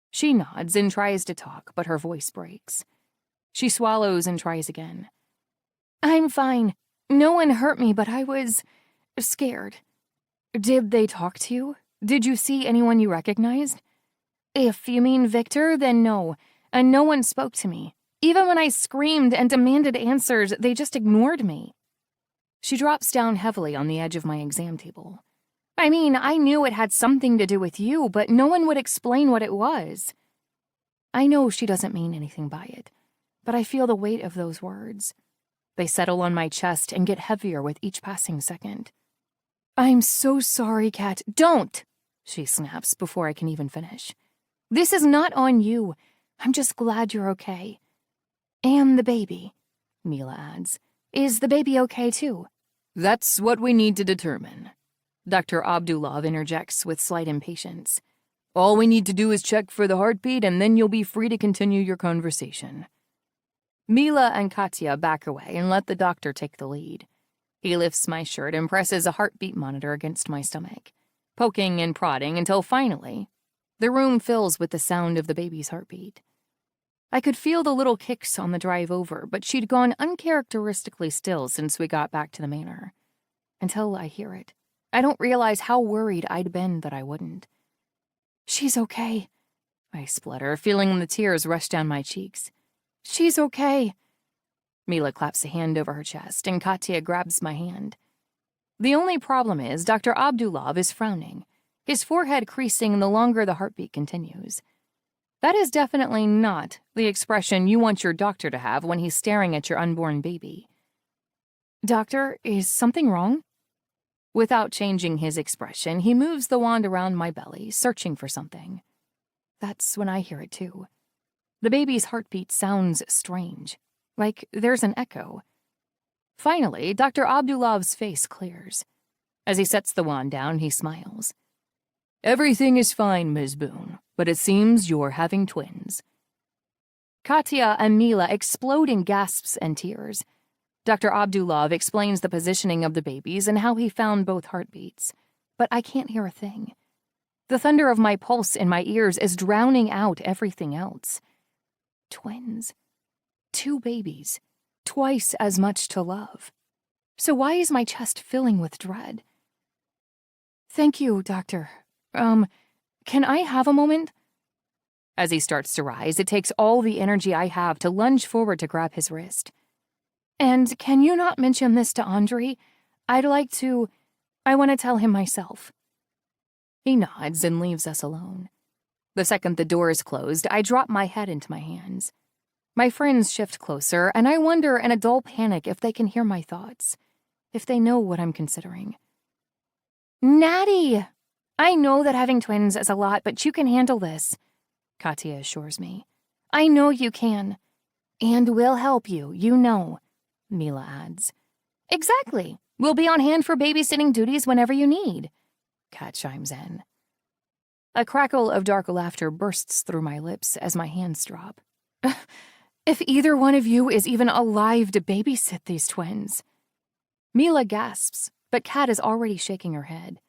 S3: She nods and tries to talk, but her voice breaks. She swallows and tries again. I'm fine.
S2: No one hurt me, but I was scared. Did they talk to you? Did you see anyone you recognized? If you mean Victor, then no, and no one spoke to me. Even when I screamed and demanded answers, they just ignored me. She drops down heavily on the edge of my exam table. I mean, I knew it had something to do with you, but no one would explain what it was. I know she doesn't mean anything by it, but I feel the weight of those words. They settle on my chest and get heavier with each passing second. I'm so sorry, Kat. Don't! She snaps before I can even finish. This is not on you. I'm just glad you're okay. And the baby, Mila adds. Is the baby okay, too?
S3: That's what we need to determine. Dr. Abdulov interjects with slight impatience. All we need to do is check for the heartbeat, and then you'll be free to continue your conversation. Mila and Katya back away and let the doctor take the lead. He lifts my shirt and presses a heartbeat monitor against my stomach, poking and prodding until finally, the room fills with the sound of the baby's heartbeat. I could feel the little kicks on the drive over, but she'd gone uncharacteristically still since we got back to the manor. Until I hear it, I don't realize how worried I'd been that I wouldn't. She's okay, I splutter, feeling the tears rush down my cheeks. She's okay. Mila claps a hand over her chest, and Katya grabs my hand. The only problem is Dr. Abdulov is frowning, his forehead creasing the longer the heartbeat continues. That is definitely not the expression you want your doctor to have when he's staring at your unborn baby. Doctor, is something wrong? Without changing his expression, he moves the wand around my belly, searching for something. That's when I hear it too. The baby's heartbeat sounds strange, like there's an echo. Finally, Dr. Abdulov's face clears. As he sets the wand down, he smiles. Everything is fine, Ms. Boone, but it seems you're having twins. Katya and Mila explode in gasps and tears. Dr. Abdulov explains the positioning of the babies and how he found both heartbeats, but I can't hear a thing. The thunder of my pulse in my ears is drowning out everything else. Twins. 2 babies. Twice as much to love. So why is my chest filling with dread? Thank you, Doctor. Can I have a moment? As he starts to rise, it takes all the energy I have to lunge forward to grab his wrist. And can you not mention this to Andre? I want to tell him myself. He nods and leaves us alone. The second the door is closed, I drop my head into my hands. My friends shift closer, and I wonder in a dull panic if they can hear my thoughts, if they know what I'm considering. Natty! I know that having twins is a lot, but you can handle this, Katya assures me. I know you can. And we'll help you, you know, Mila adds. Exactly. We'll be on hand for babysitting duties whenever you need, Kat chimes in. A crackle of dark laughter bursts through my lips as my hands drop. If either one of you is even alive to babysit these twins. Mila gasps, but Kat is already shaking her head.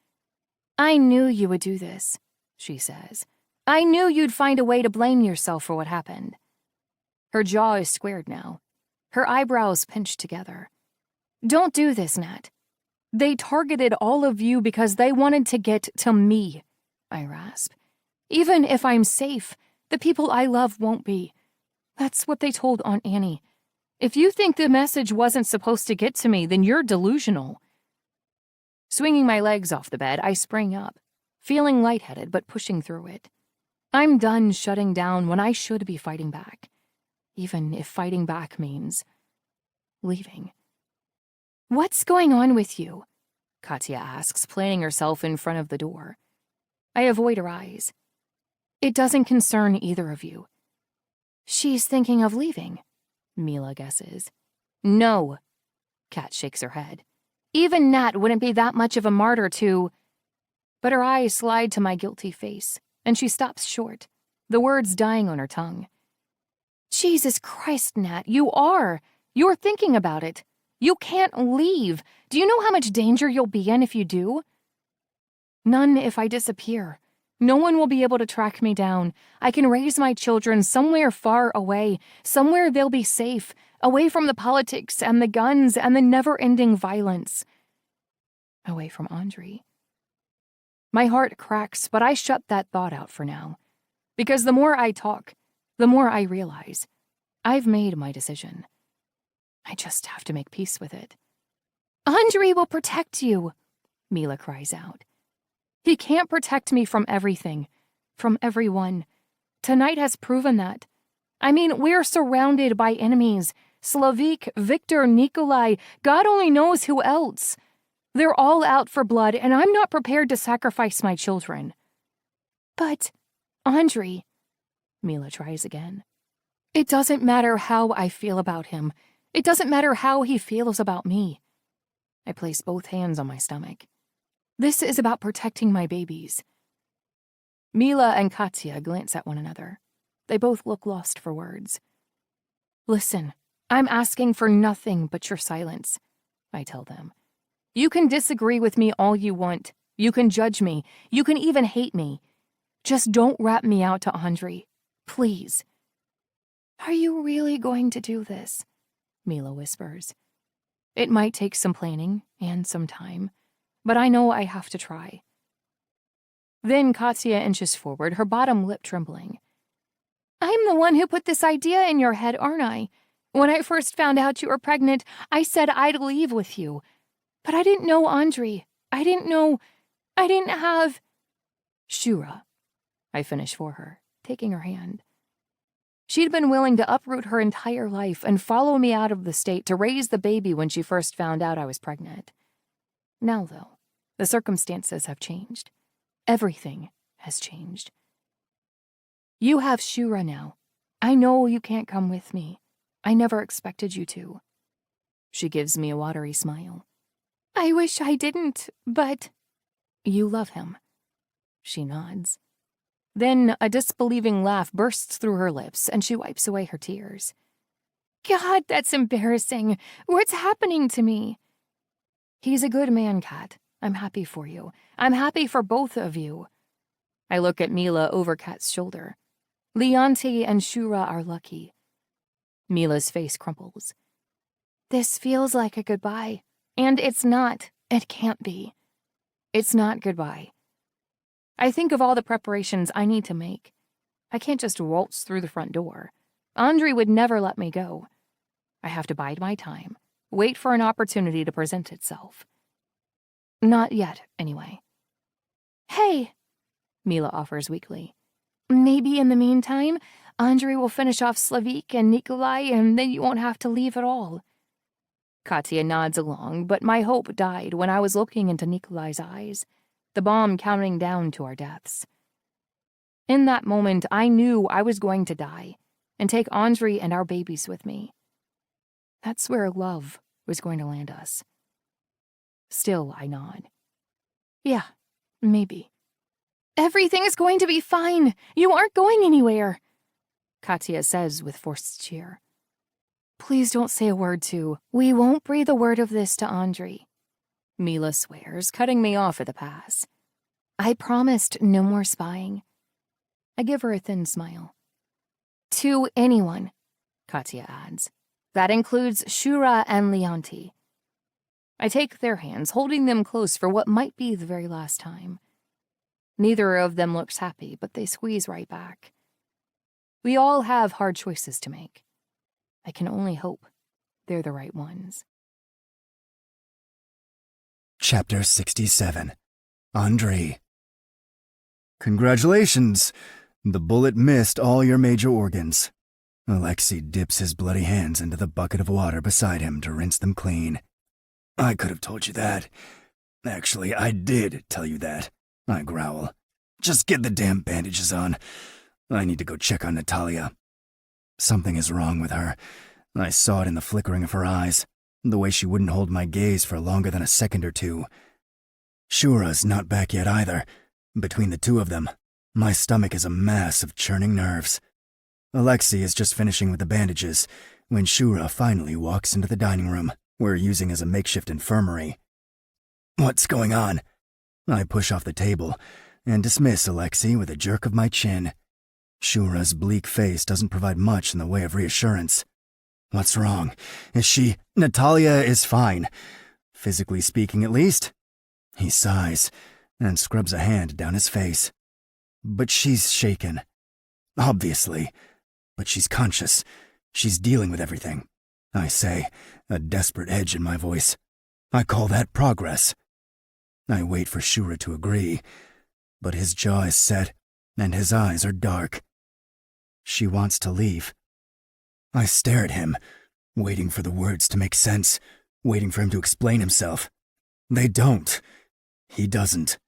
S3: I knew you would do this, she says. I knew you'd find a way to blame yourself for what happened. Her jaw is squared now, her eyebrows pinched together. Don't do this, Nat. They targeted all of you because they wanted to get to me, I rasp. Even if I'm safe, the people I love won't be. That's what they told Aunt Annie. If you think the message wasn't supposed to get to me, then you're delusional. Swinging my legs off the bed, I spring up, feeling lightheaded but pushing through it. I'm done shutting down when I should be fighting back, even if fighting back means leaving. What's going on with you? Katya asks, planting herself in front of the door. I avoid her eyes. It doesn't concern either of you. She's thinking of leaving, Mila guesses. No, Kat shakes her head. Even Nat wouldn't be that much of a martyr to... But her eyes slide to my guilty face, and she stops short, the words dying on her tongue. Jesus Christ, Nat, you are. You're thinking about it. You can't leave. Do you know how much danger you'll be in if you do? None if I disappear. No one will be able to track me down. I can raise my children somewhere far away, somewhere they'll be safe,
S2: Away from the politics and the guns and the never-ending violence. Away from Andre. My heart cracks, but I shut that thought out for now. Because the more I talk, the more I realize I've made my decision. I just have to make peace with it. Andre will protect you, Mila cries out. He can't protect me from everything, from everyone. Tonight has proven that. I mean, we're surrounded by enemies. Slavik, Victor, Nikolai, God only knows who else. They're all out for blood, and I'm not prepared to sacrifice my children. But, Andre, Mila tries again. It doesn't matter how I feel about him. It doesn't matter how he feels about me. I place both hands on my stomach. This is about protecting my babies. Mila and Katya glance at one another. They both look lost for words. Listen, I'm asking for nothing but your silence, I tell them. You can disagree with me all you want. You can judge me. You can even hate me. Just don't rat me out to Andre. Please. Are you really going to do this? Mila whispers. It might take some planning and some time, but I know I have to try. Then Katya inches forward, her bottom lip trembling. I'm the one who put this idea in your head, aren't I? When I first found out you were pregnant, I said I'd leave with you. But I didn't know Andre. I didn't have... Shura, I finish for her, taking her hand. She'd been willing to uproot her entire life and follow me out of the state to raise the baby when she first found out I was pregnant. Now, though, the circumstances have changed. Everything has changed. You have Shura now. I know you can't come with me. I never expected you to. She gives me a watery smile. I wish I didn't, but... You love him. She nods. Then a disbelieving laugh bursts through her lips, and she wipes away her tears. God, that's embarrassing. What's happening to me? He's a good man, Kat. I'm happy for you. I'm happy for both of you. I look at Mila over Kat's shoulder. Leonti and Shura are lucky. Mila's face crumples. This feels like a goodbye. And it's not. It can't be. It's not goodbye. I think of all the preparations I need to make. I can't just waltz through the front door. Andre would never let me go. I have to bide my time, wait for an opportunity to present itself. Not yet, anyway. Hey, Mila offers weakly. Maybe in the meantime, Andre will finish off Slavik and Nikolai, and then you won't have to leave at all. Katya nods along, but my hope died when I was looking into Nikolai's eyes, the bomb counting down to our deaths. In that moment, I knew I was going to die and take Andre and our babies with me. That's where love was going to land us. Still, I nod. Yeah, maybe. Everything is going to be fine. You aren't going anywhere, Katya says with forced cheer. Please don't say a word to. We won't breathe a word of this to Andre. Mila swears, cutting me off at the pass. I promised no more spying. I give her a thin smile. To anyone, Katya adds. That includes Shura and Leonti. I take their hands, holding them close for what might be the very last time. Neither of them looks happy, but they squeeze right back. We all have hard choices to make. I can only hope they're the right ones.
S1: Chapter 67. Andre.
S4: Congratulations! The bullet missed all your major organs.
S1: Alexei dips his bloody hands into the bucket of water beside him to rinse them clean. I could have told you that. Actually, I did tell you that, I growl. Just get the damn bandages on. I need to go check on Natalia. Something is wrong with her. I saw it in the flickering of her eyes, the way she wouldn't hold my gaze for longer than a second or two. Shura's not back yet either. Between the two of them, my stomach is a mass of churning nerves. Alexei is just finishing with the bandages when Shura finally walks into the dining room we're using as a makeshift infirmary. What's going on? I push off the table and dismiss Alexei with a jerk of my chin. Shura's bleak face doesn't provide much in the way of reassurance. What's wrong? Is she... Natalia is fine. Physically speaking, at least. He sighs and scrubs a hand down his face. But she's shaken. Obviously. But she's conscious. She's dealing with everything. I say, a desperate edge in my voice. I call that progress. I wait for Shura to agree, but his jaw is set and his eyes are dark. She wants to leave. I stare at him, waiting for the words to make sense, waiting for him to explain himself. They don't. He doesn't.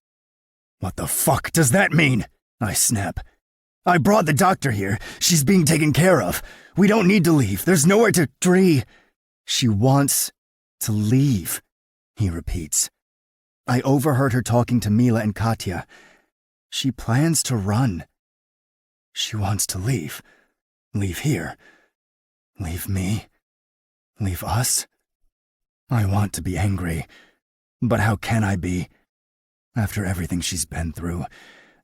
S1: What the fuck does that mean? I snap. I brought the doctor here. She's being taken care of. We don't need to leave. There's nowhere to... Dree. She wants to leave, he repeats. I overheard her talking to Mila and Katya. She plans to run. She wants to leave. Leave here. Leave me. Leave us. I want to be angry. But how can I be? After everything she's been through,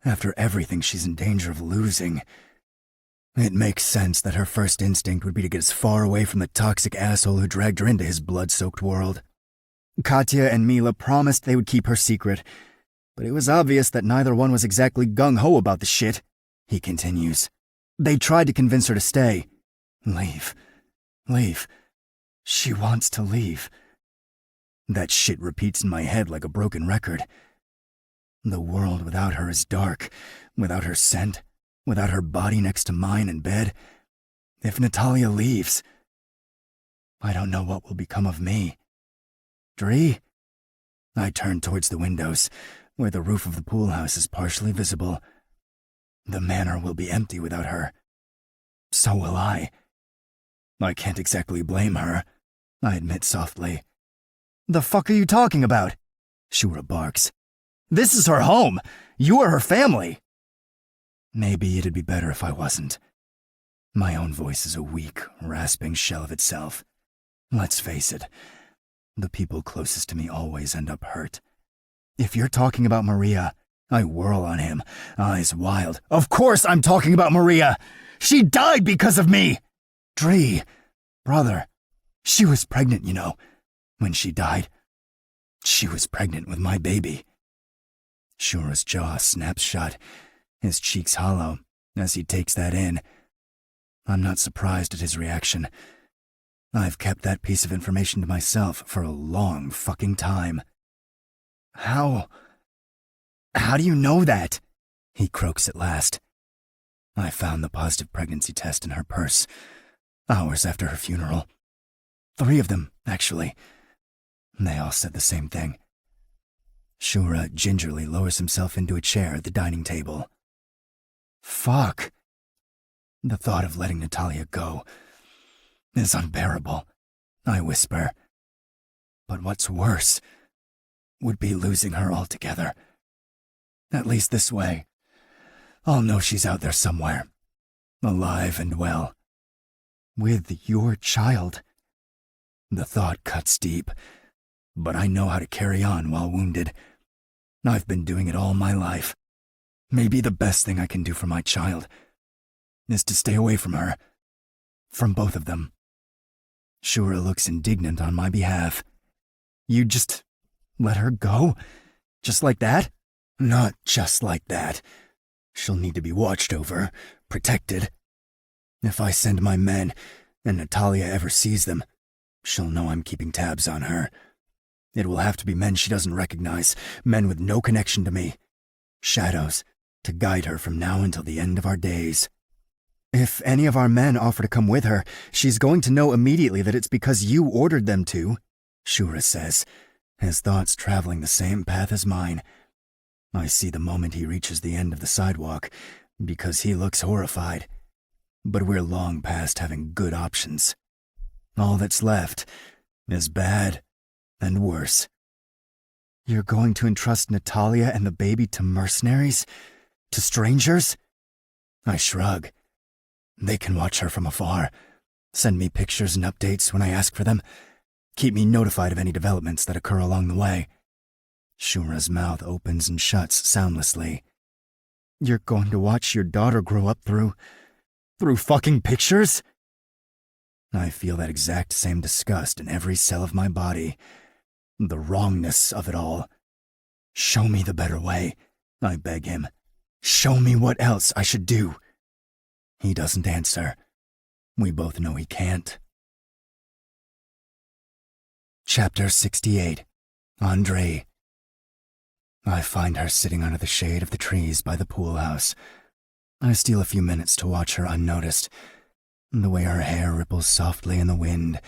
S1: after everything she's in danger of losing, it makes sense that her first instinct would be to get as far away from the toxic asshole who dragged her into his blood-soaked world. Katya and Mila promised they would keep her secret, but it was obvious that neither one was exactly gung-ho about the shit, he continues. They tried to convince her to stay. Leave. Leave. She wants to leave. That shit repeats in my head like a broken record. The world without her is dark, without her scent, without her body next to mine in bed. If Natalia leaves, I don't know what will become of me. Dree? I turn towards the windows, where the roof of the pool house is partially visible. The manor will be empty without her. So will I. I can't exactly blame her, I admit softly. The fuck are you talking about? Shura barks. This is her home. You are her family. Maybe it'd be better if I wasn't. My own voice is a weak, rasping shell of itself. Let's face it, the people closest to me always end up hurt. If you're talking about Maria, I whirl on him, eyes wild. Of course I'm talking about Maria! She died because of me! Dree, brother, she was pregnant, you know, when she died. She was pregnant with my baby. Shura's jaw snaps shut, his cheeks hollow, as he takes that in. I'm not surprised at his reaction. I've kept that piece of information to myself for a long fucking time. How do you know that? He croaks at last. I found the positive pregnancy test in her purse, hours after her funeral. 3 of them, actually. They all said the same thing. Shura gingerly lowers himself into a chair at the dining table. Fuck. The thought of letting Natalia go is unbearable, I whisper. But what's worse would be losing her altogether. At least this way, I'll know she's out there somewhere, alive and well. With your child. The thought cuts deep, but I know how to carry on while wounded. I've been doing it all my life. Maybe the best thing I can do for my child is to stay away from her. From both of them. Shura looks indignant on my behalf. You just let her go? Just like that? Not just like that. She'll need to be watched over, protected. If I send my men, and Natalia ever sees them, she'll know I'm keeping tabs on her. It will have to be men she doesn't recognize, men with no connection to me. Shadows, to guide her from now until the end of our days. If any of our men offer to come with her, she's going to know immediately that it's because you ordered them to, Shura says, his thoughts traveling the same path as mine. I see the moment he reaches the end of the sidewalk, because he looks horrified. But we're long past having good options. All that's left is bad and worse. You're going to entrust Natalia and the baby to mercenaries? To strangers? I shrug. They can watch her from afar, send me pictures and updates when I ask for them, keep me notified of any developments that occur along the way. Shura's mouth opens and shuts soundlessly. You're going to watch your daughter grow up through fucking pictures? I feel that exact same disgust in every cell of my body. The wrongness of it all. Show me the better way, I beg him. Show me what else I should do. He doesn't answer. We both know he can't. Chapter 68. Andre. I find her sitting under the shade of the trees by the pool house. I steal a few minutes to watch her unnoticed. The way her hair ripples softly in the wind,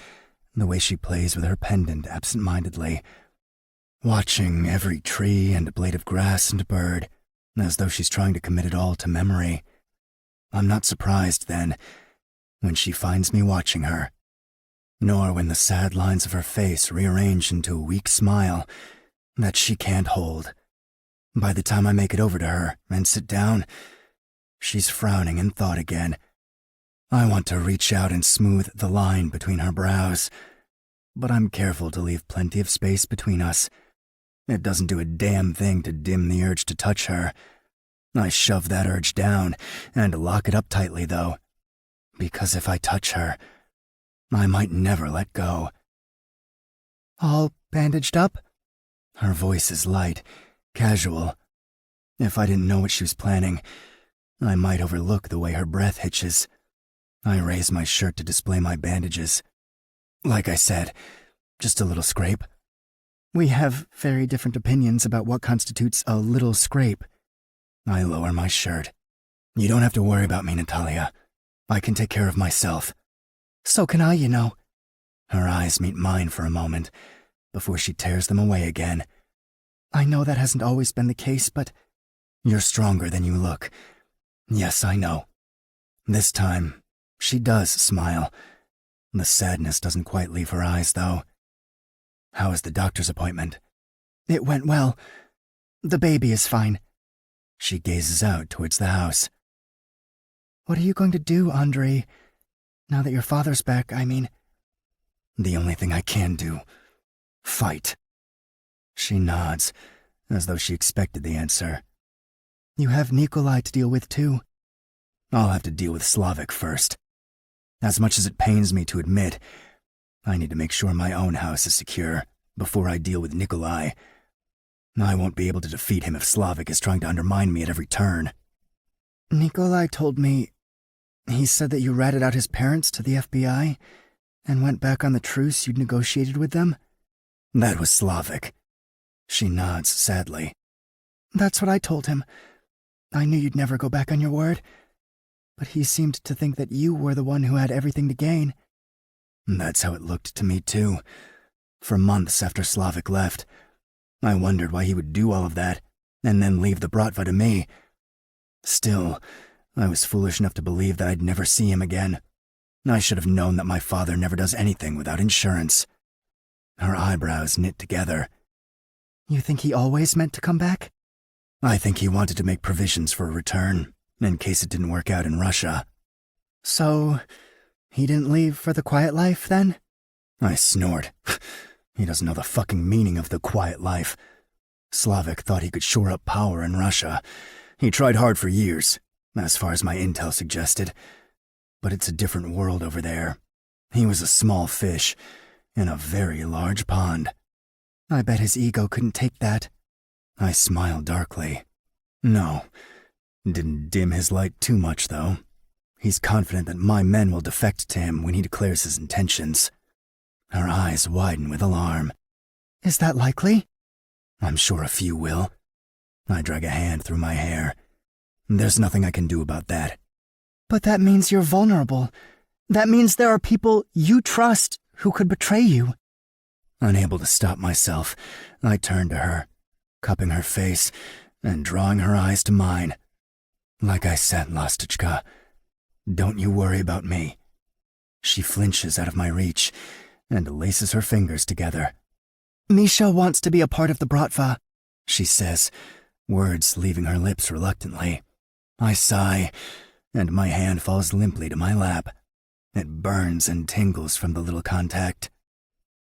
S1: the way she plays with her pendant absent-mindedly, watching every tree and blade of grass and bird, as though she's trying to commit it all to memory. I'm not surprised, then, when she finds me watching her, nor when the sad lines of her face rearrange into a weak smile that she can't hold. By the time I make it over to her and sit down, she's frowning in thought again. I want to reach out and smooth the line between her brows, but I'm careful to leave plenty of space between us. It doesn't do a damn thing to dim the urge to touch her. I shove that urge down and lock it up tightly, though, because if I touch her, I might never let go. All bandaged up? Her voice is light, casual. If I didn't know what she was planning, I might overlook the way her breath hitches. I raise my shirt to display my bandages. Like I said, just a little scrape. We have very different opinions about what constitutes a little scrape. I lower my shirt. You don't have to worry about me, Natalia. I can take care of myself. So can I, you know. Her eyes meet mine for a moment, before she tears them away again. I know that hasn't always been the case, but you're stronger than you look. Yes, I know. This time, she does smile. The sadness doesn't quite leave her eyes, though. How was the doctor's appointment? It went well. The baby is fine. She gazes out towards the house. What are you going to do, Andre? Now that your father's back, I mean. The only thing I can do. Fight. She nods, as though she expected the answer. You have Nikolai to deal with, too. I'll have to deal with Slavic first. As much as it pains me to admit, I need to make sure my own house is secure before I deal with Nikolai. I won't be able to defeat him if Slavic is trying to undermine me at every turn. Nikolai told me... He said that you ratted out his parents to the FBI and went back on the truce you'd negotiated with them? That was Slavic. She nods sadly. That's what I told him. I knew you'd never go back on your word. But he seemed to think that you were the one who had everything to gain. That's how it looked to me, too. For months after Slavic left, I wondered why he would do all of that, and then leave the Bratva to me. Still, I was foolish enough to believe that I'd never see him again. I should have known that my father never does anything without insurance. Her eyebrows knit together. You think he always meant to come back? I think he wanted to make provisions for a return, in case it didn't work out in Russia. So, he didn't leave for the quiet life, then? I snort. He doesn't know the fucking meaning of the quiet life. Slavic thought he could shore up power in Russia. He tried hard for years, as far as my intel suggested. But it's a different world over there. He was a small fish in a very large pond. I bet his ego couldn't take that. I smiled darkly. No. Didn't dim his light too much, though. He's confident that my men will defect to him when he declares his intentions. Her eyes widen with alarm. Is that likely? I'm sure a few will. I drag a hand through my hair. There's nothing I can do about that. But that means you're vulnerable. That means there are people you trust who could betray you. Unable to stop myself, I turn to her, cupping her face and drawing her eyes to mine. Like I said, Lastichka, don't you worry about me. She flinches out of my reach and laces her fingers together. Misha wants to be a part of the Bratva, she says, words leaving her lips reluctantly. I sigh, and my hand falls limply to my lap. It burns and tingles from the little contact.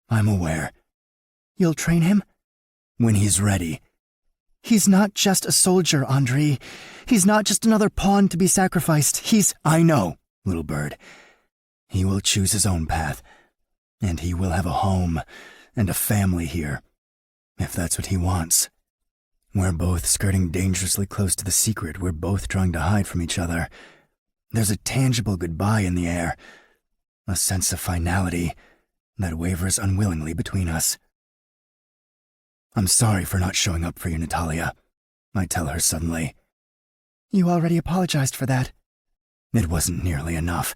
S1: I'm aware. You'll train him? When he's ready. He's not just a soldier, Andre. He's not just another pawn to be sacrificed. I know, little bird. He will choose his own path, and he will have a home and a family here, if that's what he wants. We're both skirting dangerously close to the secret we're both trying to hide from each other. There's a tangible goodbye in the air, a sense of finality that wavers unwillingly between us. I'm sorry for not showing up for you, Natalia, I tell her suddenly. You already apologized for that. It wasn't nearly enough.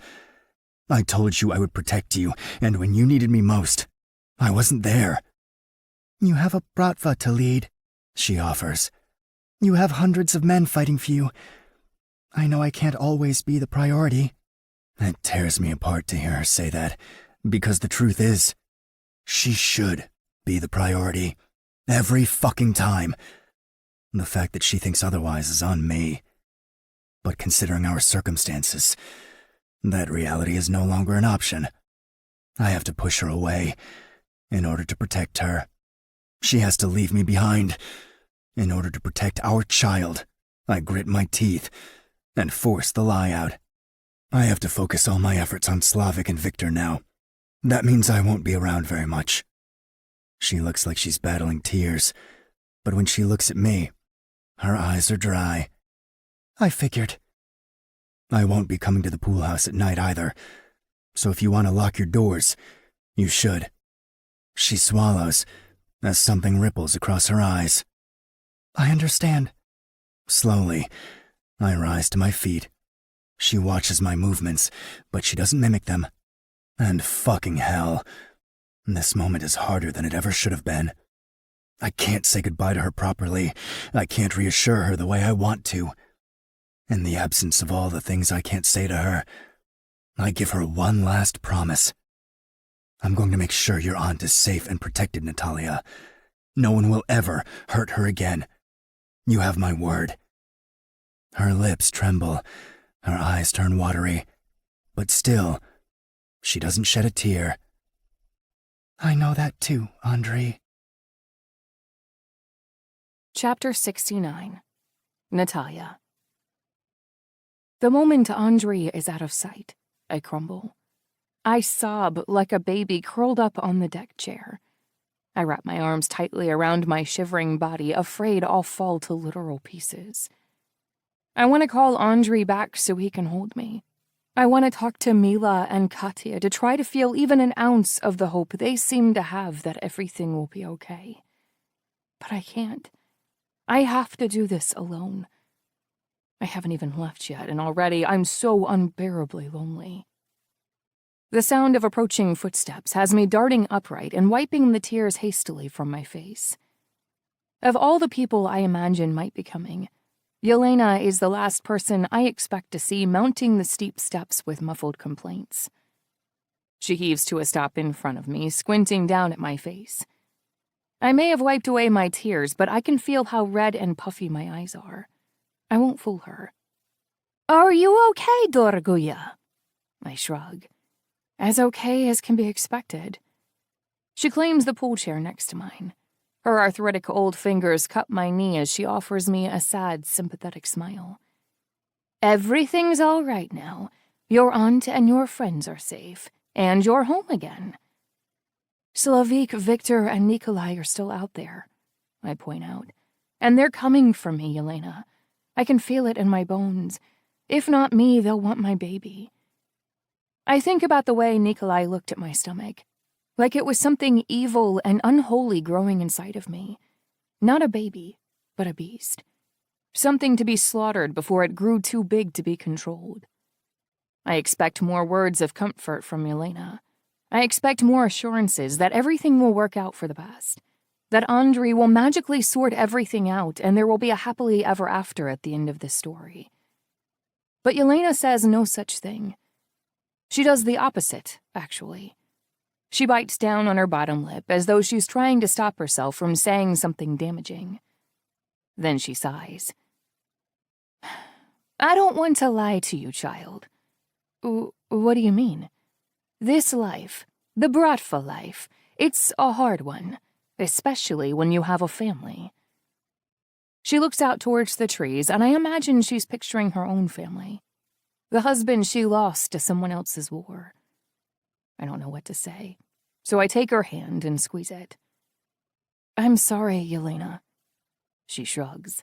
S1: I told you I would protect you, and when you needed me most, I wasn't there. You have a bratva to lead, she offers. You have hundreds of men fighting for you. I know I can't always be the priority. It tears me apart to hear her say that, because the truth is, she should be the priority. Every fucking time. The fact that she thinks otherwise is on me. But considering our circumstances, that reality is no longer an option. I have to push her away in order to protect her. She has to leave me behind in order to protect our child. I grit my teeth and force the lie out. I have to focus all my efforts on Slavic and Victor now. That means I won't be around very much. She looks like she's battling tears, but when she looks at me, her eyes are dry. I figured. I won't be coming to the pool house at night either, so if you want to lock your doors, you should. She swallows as something ripples across her eyes. I understand. Slowly, I rise to my feet. She watches my movements, but she doesn't mimic them. And fucking hell, this moment is harder than it ever should have been. I can't say goodbye to her properly. I can't reassure her the way I want to. In the absence of all the things I can't say to her, I give her one last promise. I'm going to make sure your aunt is safe and protected, Natalia. No one will ever hurt her again. You have my word. Her lips tremble, her eyes turn watery, but still, she doesn't shed a tear. I know that too, Andre.
S2: Chapter 69. Natalia. The moment Andre is out of sight, I crumble. I sob like a baby curled up on the deck chair. I wrap my arms tightly around my shivering body, afraid I'll fall to literal pieces. I want to call Andre back so he can hold me. I want to talk to Mila and Katya to try to feel even an ounce of the hope they seem to have that everything will be okay. But I can't. I have to do this alone. I haven't even left yet, and already I'm so unbearably lonely. The sound of approaching footsteps has me darting upright and wiping the tears hastily from my face. Of all the people I imagine might be coming, Yelena is the last person I expect to see mounting the steep steps with muffled complaints. She heaves to a stop in front of me, squinting down at my face. I may have wiped away my tears, but I can feel how red and puffy my eyes are. I won't fool her. Are you okay, Dorguya? I shrug. As okay as can be expected. She claims the pool chair next to mine. Her arthritic old fingers cup my knee as she offers me a sad, sympathetic smile. Everything's all right now. Your aunt and your friends are safe, and you're home again. Slavik, Victor, and Nikolai are still out there, I point out. And they're coming for me, Yelena. I can feel it in my bones. If not me, they'll want my baby. I think about the way Nikolai looked at my stomach, like it was something evil and unholy growing inside of me. Not a baby, but a beast. Something to be slaughtered before it grew too big to be controlled. I expect more words of comfort from Yelena. I expect more assurances that everything will work out for the best, that Andre will magically sort everything out and there will be a happily ever after at the end of this story. But Yelena says no such thing. She does the opposite, actually. She bites down on her bottom lip as though she's trying to stop herself from saying something damaging. Then she sighs. I don't want to lie to you, child. What do you mean? This life, the Bratva life, it's a hard one, especially when you have a family. She looks out towards the trees, and I imagine she's picturing her own family. The husband she lost to someone else's war. I don't know what to say, so I take her hand and squeeze it. I'm sorry, Yelena. She shrugs.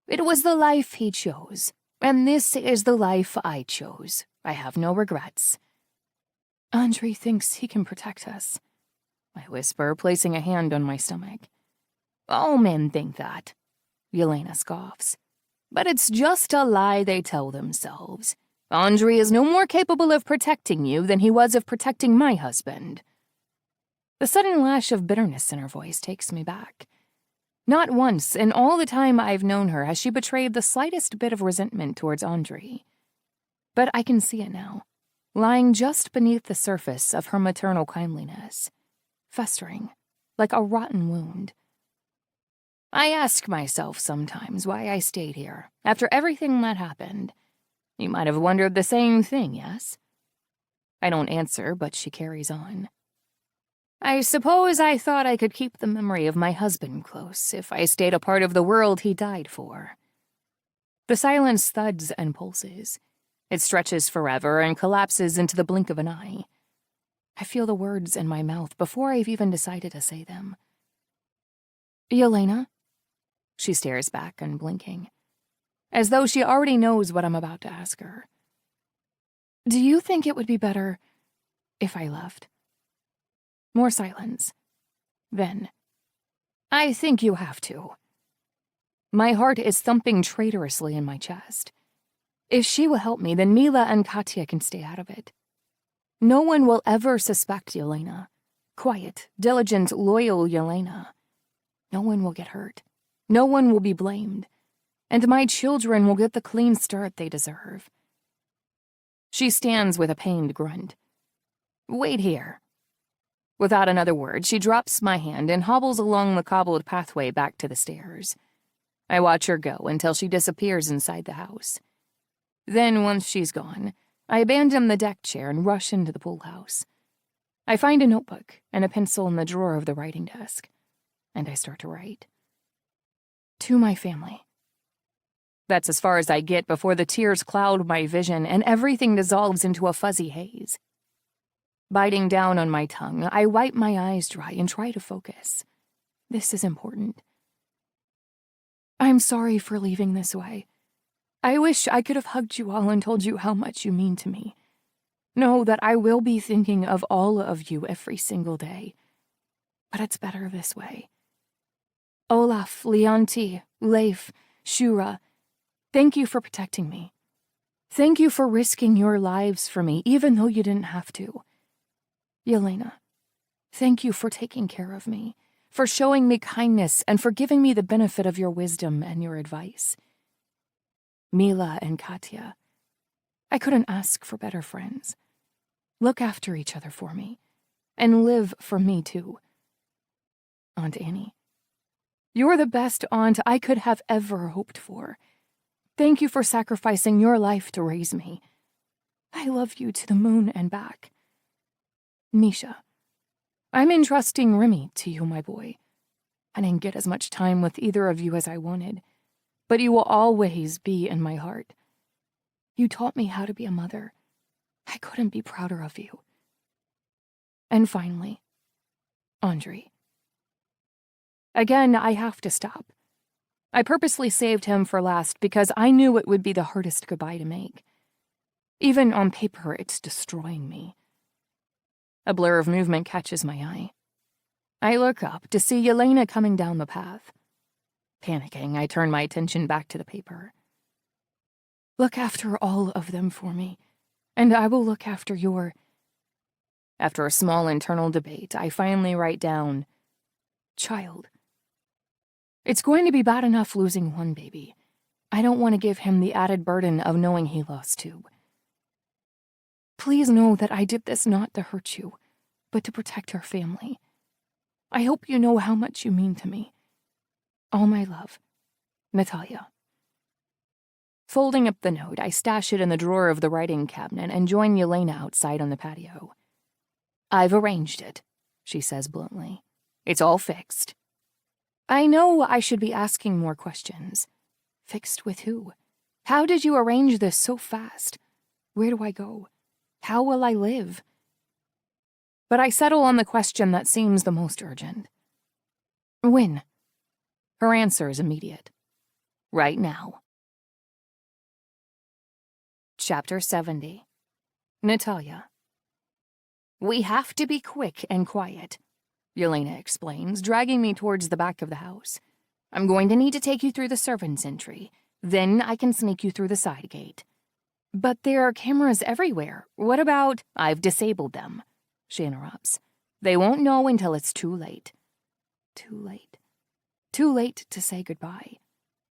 S2: It was the life he chose, and this is the life I chose. I have no regrets. Andre thinks he can protect us, I whisper, placing a hand on my stomach. All men think that, Yelena scoffs. But it's just a lie they tell themselves. Andre is no more capable of protecting you than he was of protecting my husband. The sudden lash of bitterness in her voice takes me back. Not once in all the time I've known her has she betrayed the slightest bit of resentment towards Andre. But I can see it now, lying just beneath the surface of her maternal kindliness, festering like a rotten wound. I ask myself sometimes why I stayed here after everything that happened. You might have wondered the same thing, yes? I don't answer, but she carries on. I suppose I thought I could keep the memory of my husband close if I stayed a part of the world he died for. The silence thuds and pulses. It stretches forever and collapses into the blink of an eye. I feel the words in my mouth before I've even decided to say them. Yelena? She stares back, unblinking, as though she already knows what I'm about to ask her. Do you think it would be better if I left? More silence. Then, I think you have to. My heart is thumping traitorously in my chest. If she will help me, then Mila and Katya can stay out of it. No one will ever suspect Yelena. Quiet, diligent, loyal Yelena. No one will get hurt. No one will be blamed. And my children will get the clean start they deserve. She stands with a pained grunt. Wait here. Without another word, she drops my hand and hobbles along the cobbled pathway back to the stairs. I watch her go until she disappears inside the house. Then, once she's gone, I abandon the deck chair and rush into the pool house. I find a notebook and a pencil in the drawer of the writing desk, and I start to write. To my family. That's as far as I get before the tears cloud my vision and everything dissolves into a fuzzy haze. Biting down on my tongue, I wipe my eyes dry and try to focus. This is important. I'm sorry for leaving this way. I wish I could have hugged you all and told you how much you mean to me. Know that I will be thinking of all of you every single day. But it's better this way. Olaf, Leonti, Leif, Shura, thank you for protecting me. Thank you for risking your lives for me, even though you didn't have to. Yelena, thank you for taking care of me, for showing me kindness, and for giving me the benefit of your wisdom and your advice. Mila and Katya, I couldn't ask for better friends. Look after each other for me, and live for me too. Aunt Annie, you're the best aunt I could have ever hoped for. Thank you for sacrificing your life to raise me. I love you to the moon and back. Misha, I'm entrusting Remy to you, my boy. I didn't get as much time with either of you as I wanted, but you will always be in my heart. You taught me how to be a mother. I couldn't be prouder of you. And finally, Andre. Again, I have to stop. I purposely saved him for last because I knew it would be the hardest goodbye to make. Even on paper, it's destroying me. A blur of movement catches my eye. I look up to see Yelena coming down the path. Panicking, I turn my attention back to the paper. Look after all of them for me, and I will look after your... After a small internal debate, I finally write down, child. It's going to be bad enough losing one baby. I don't want to give him the added burden of knowing he lost two. Please know that I did this not to hurt you, but to protect our family. I hope you know how much you mean to me. All my love, Natalia. Folding up the note, I stash it in the drawer of the writing cabinet and join Yelena outside on the patio. I've arranged it, she says bluntly. It's all fixed. I know I should be asking more questions. Fixed with who? How did you arrange this so fast? Where do I go? How will I live? but I settle on the question that seems the most urgent. When? Her answer is immediate. Right now. Chapter 70. Natalia. We have to be quick and quiet, Yelena explains, dragging me towards the back of the house. I'm going to need to take you through the servants' entry. Then I can sneak you through the side gate. But there are cameras everywhere. What about— I've disabled them, she interrupts. They won't know until it's too late. Too late. Too late to say goodbye.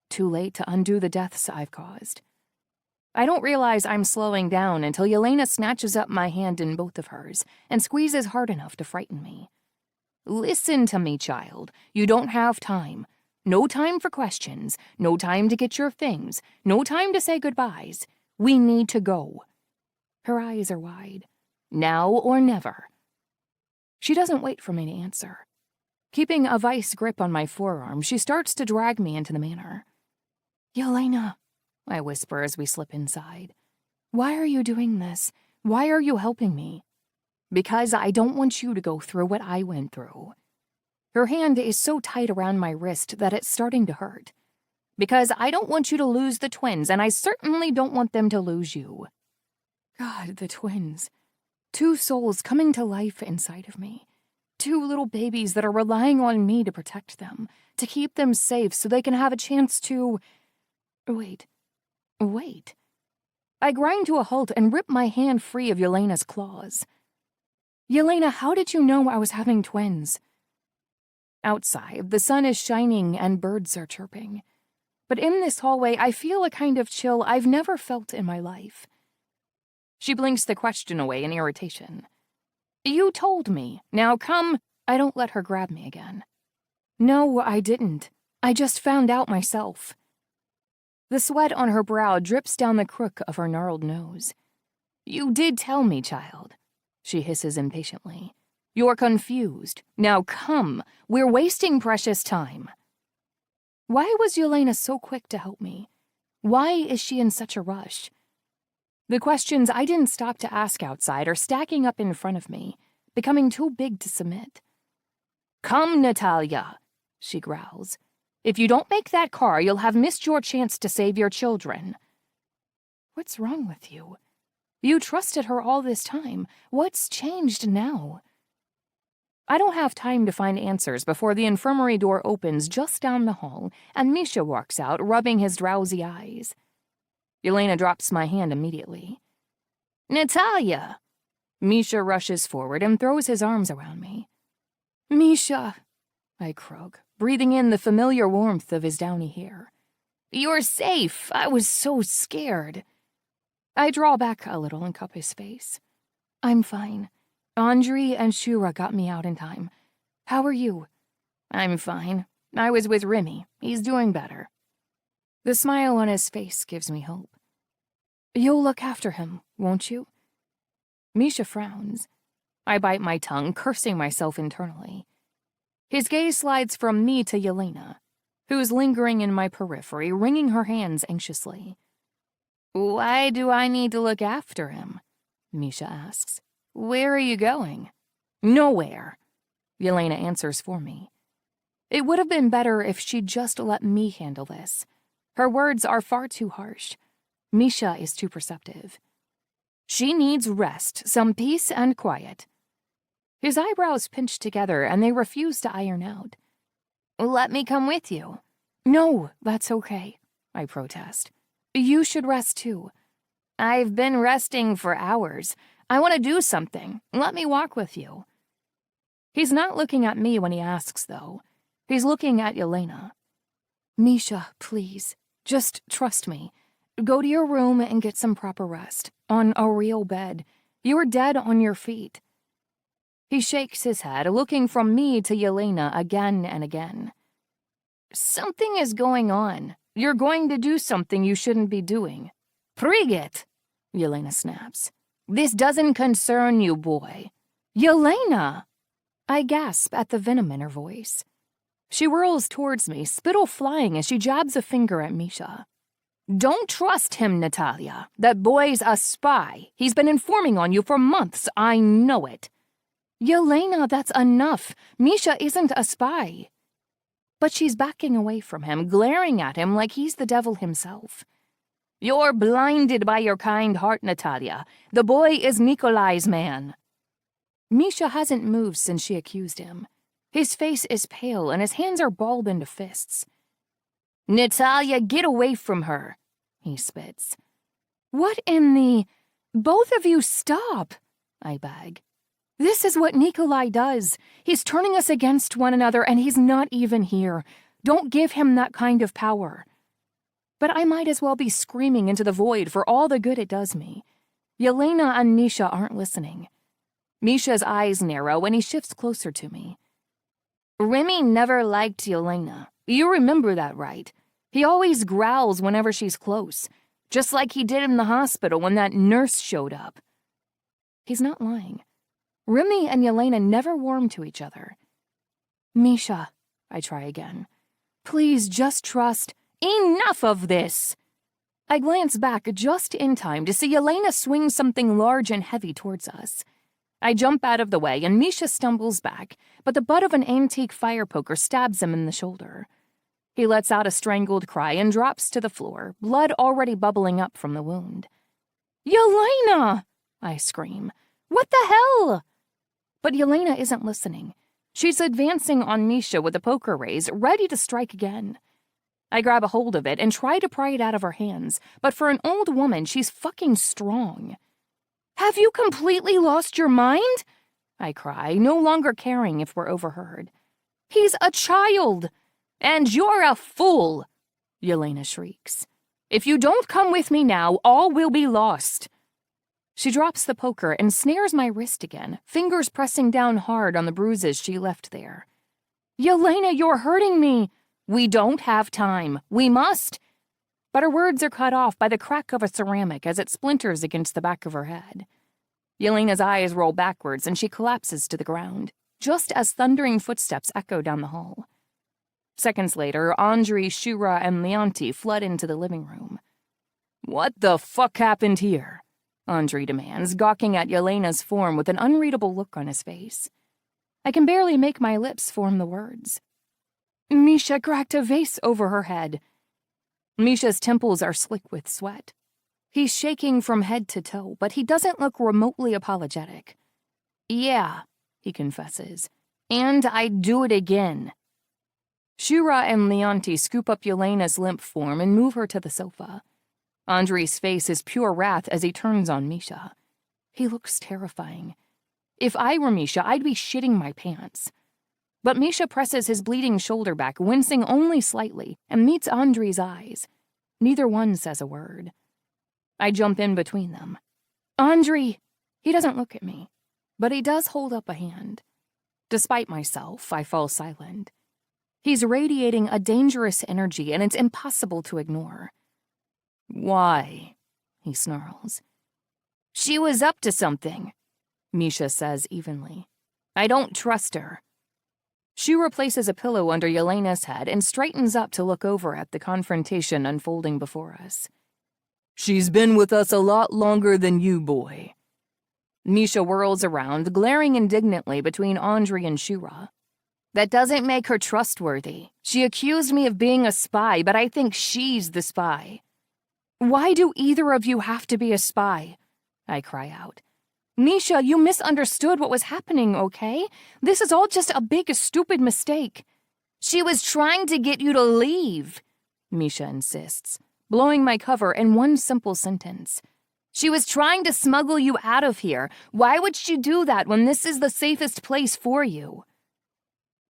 S2: Too late to undo the deaths I've caused. I don't realize I'm slowing down until Yelena snatches up my hand in both of hers and squeezes hard enough to frighten me. Listen to me, child. You don't have time. No time for questions. No time to get your things. No time to say goodbyes. We need to go. Her eyes are wide. Now or never. She doesn't wait for me to answer. Keeping a vice grip on my forearm, she starts to drag me into the manor. Yelena, I whisper as we slip inside. Why are you doing this? Why are you helping me? Because I don't want you to go through what I went through. Her hand is so tight around my wrist that it's starting to hurt. Because I don't want you to lose the twins, and I certainly don't want them to lose you. God, the twins. 2 souls coming to life inside of me. 2 little babies that are relying on me to protect them, to keep them safe so they can have a chance to— Wait. I grind to a halt and rip my hand free of Yelena's claws. Yelena, how did you know I was having twins? Outside, the sun is shining and birds are chirping. But in this hallway, I feel a kind of chill I've never felt in my life. She blinks the question away in irritation. You told me. Now come. I don't let her grab me again. No, I didn't. I just found out myself. The sweat on her brow drips down the crook of her gnarled nose. You did tell me, child, she hisses impatiently. You're confused. Now come. We're wasting precious time. Why was Yelena so quick to help me? Why is she in such a rush? The questions I didn't stop to ask outside are stacking up in front of me, becoming too big to submit. Come, Natalia, she growls. If you don't make that car, you'll have missed your chance to save your children. What's wrong with you? You trusted her all this time. What's changed now? I don't have time to find answers before the infirmary door opens just down the hall and Misha walks out, rubbing his drowsy eyes. Yelena drops my hand immediately. Natalia! Misha rushes forward and throws his arms around me. Misha, I croak, breathing in the familiar warmth of his downy hair. You're safe. I was so scared. I draw back a little and cup his face. I'm fine. Andrei and Shura got me out in time. How are you? I'm fine. I was with Remy. He's doing better. The smile on his face gives me hope. You'll look after him, won't you? Misha frowns. I bite my tongue, cursing myself internally. His gaze slides from me to Yelena, who's lingering in my periphery, wringing her hands anxiously. Why do I need to look after him? Misha asks. Where are you going? Nowhere. Yelena answers for me. It would have been better if she'd just let me handle this. Her words are far too harsh. Misha is too perceptive. She needs rest, some peace and quiet. His eyebrows pinch together and they refuse to iron out. Let me come with you. No, that's okay, I protest. You should rest too. I've been resting for hours. I want to do something. Let me walk with you. He's not looking at me when he asks, though. He's looking at Yelena. Misha, please, just trust me. Go to your room and get some proper rest. On a real bed. You're dead on your feet. He shakes his head, looking from me to Yelena again and again. Something is going on. You're going to do something you shouldn't be doing. Priget, Yelena snaps. This doesn't concern you, boy. Yelena! I gasp at the venom in her voice. She whirls towards me, spittle flying as she jabs a finger at Misha. Don't trust him, Natalia. That boy's a spy. He's been informing on you for months. I know it. Yelena, that's enough. Misha isn't a spy. But she's backing away from him, glaring at him like he's the devil himself. You're blinded by your kind heart, Natalia. The boy is Nikolai's man. Misha hasn't moved since she accused him. His face is pale and his hands are balled into fists. Natalia, get away from her, he spits. What in the... Both of you stop, I beg. This is what Nikolai does. He's turning us against one another and he's not even here. Don't give him that kind of power. But I might as well be screaming into the void for all the good it does me. Yelena and Misha aren't listening. Misha's eyes narrow and he shifts closer to me. Remy never liked Yelena. You remember that, right? He always growls whenever she's close, just like he did in the hospital when that nurse showed up. He's not lying. Remy and Yelena never warmed to each other. Misha, I try again. Please just trust. Enough of this! I glance back just in time to see Yelena swing something large and heavy towards us. I jump out of the way and Misha stumbles back, but the butt of an antique fire poker stabs him in the shoulder. He lets out a strangled cry and drops to the floor, blood already bubbling up from the wound. Yelena! I scream. What the hell? But Yelena isn't listening. She's advancing on Misha with a poker raise, ready to strike again. I grab a hold of it and try to pry it out of her hands, but for an old woman, she's fucking strong. Have you completely lost your mind? I cry, no longer caring if we're overheard. He's a child! And you're a fool! Yelena shrieks. If you don't come with me now, all will be lost. She drops the poker and snares my wrist again, fingers pressing down hard on the bruises she left there. Yelena, you're hurting me! We don't have time. We must. But her words are cut off by the crack of a ceramic as it splinters against the back of her head. Yelena's eyes roll backwards and she collapses to the ground, just as thundering footsteps echo down the hall. Seconds later, Andrei, Shura, and Leonti flood into the living room. What the fuck happened here? Andrei demands, gawking at Yelena's form with an unreadable look on his face. I can barely make my lips form the words. Misha cracked a vase over her head. Misha's temples are slick with sweat. He's shaking from head to toe, but he doesn't look remotely apologetic. Yeah, he confesses. And I'd do it again. Shura and Leonti scoop up Yelena's limp form and move her to the sofa. Andrei's face is pure wrath as he turns on Misha. He looks terrifying. If I were Misha, I'd be shitting my pants. But Misha presses his bleeding shoulder back, wincing only slightly, and meets Andrei's eyes. Neither one says a word. I jump in between them. Andrei! He doesn't look at me, but he does hold up a hand. Despite myself, I fall silent. He's radiating a dangerous energy, and it's impossible to ignore. Why? He snarls. She was up to something, Misha says evenly. I don't trust her. Shura places a pillow under Yelena's head and straightens up to look over at the confrontation unfolding before us. She's been with us a lot longer than you, boy. Misha whirls around, glaring indignantly between Andrei and Shura. That doesn't make her trustworthy. She accused me of being a spy, but I think she's the spy. Why do either of you have to be a spy? I cry out. Misha, you misunderstood what was happening, okay? This is all just a big, stupid mistake. She was trying to get you to leave, Misha insists, blowing my cover in one simple sentence. She was trying to smuggle you out of here. Why would she do that when this is the safest place for you?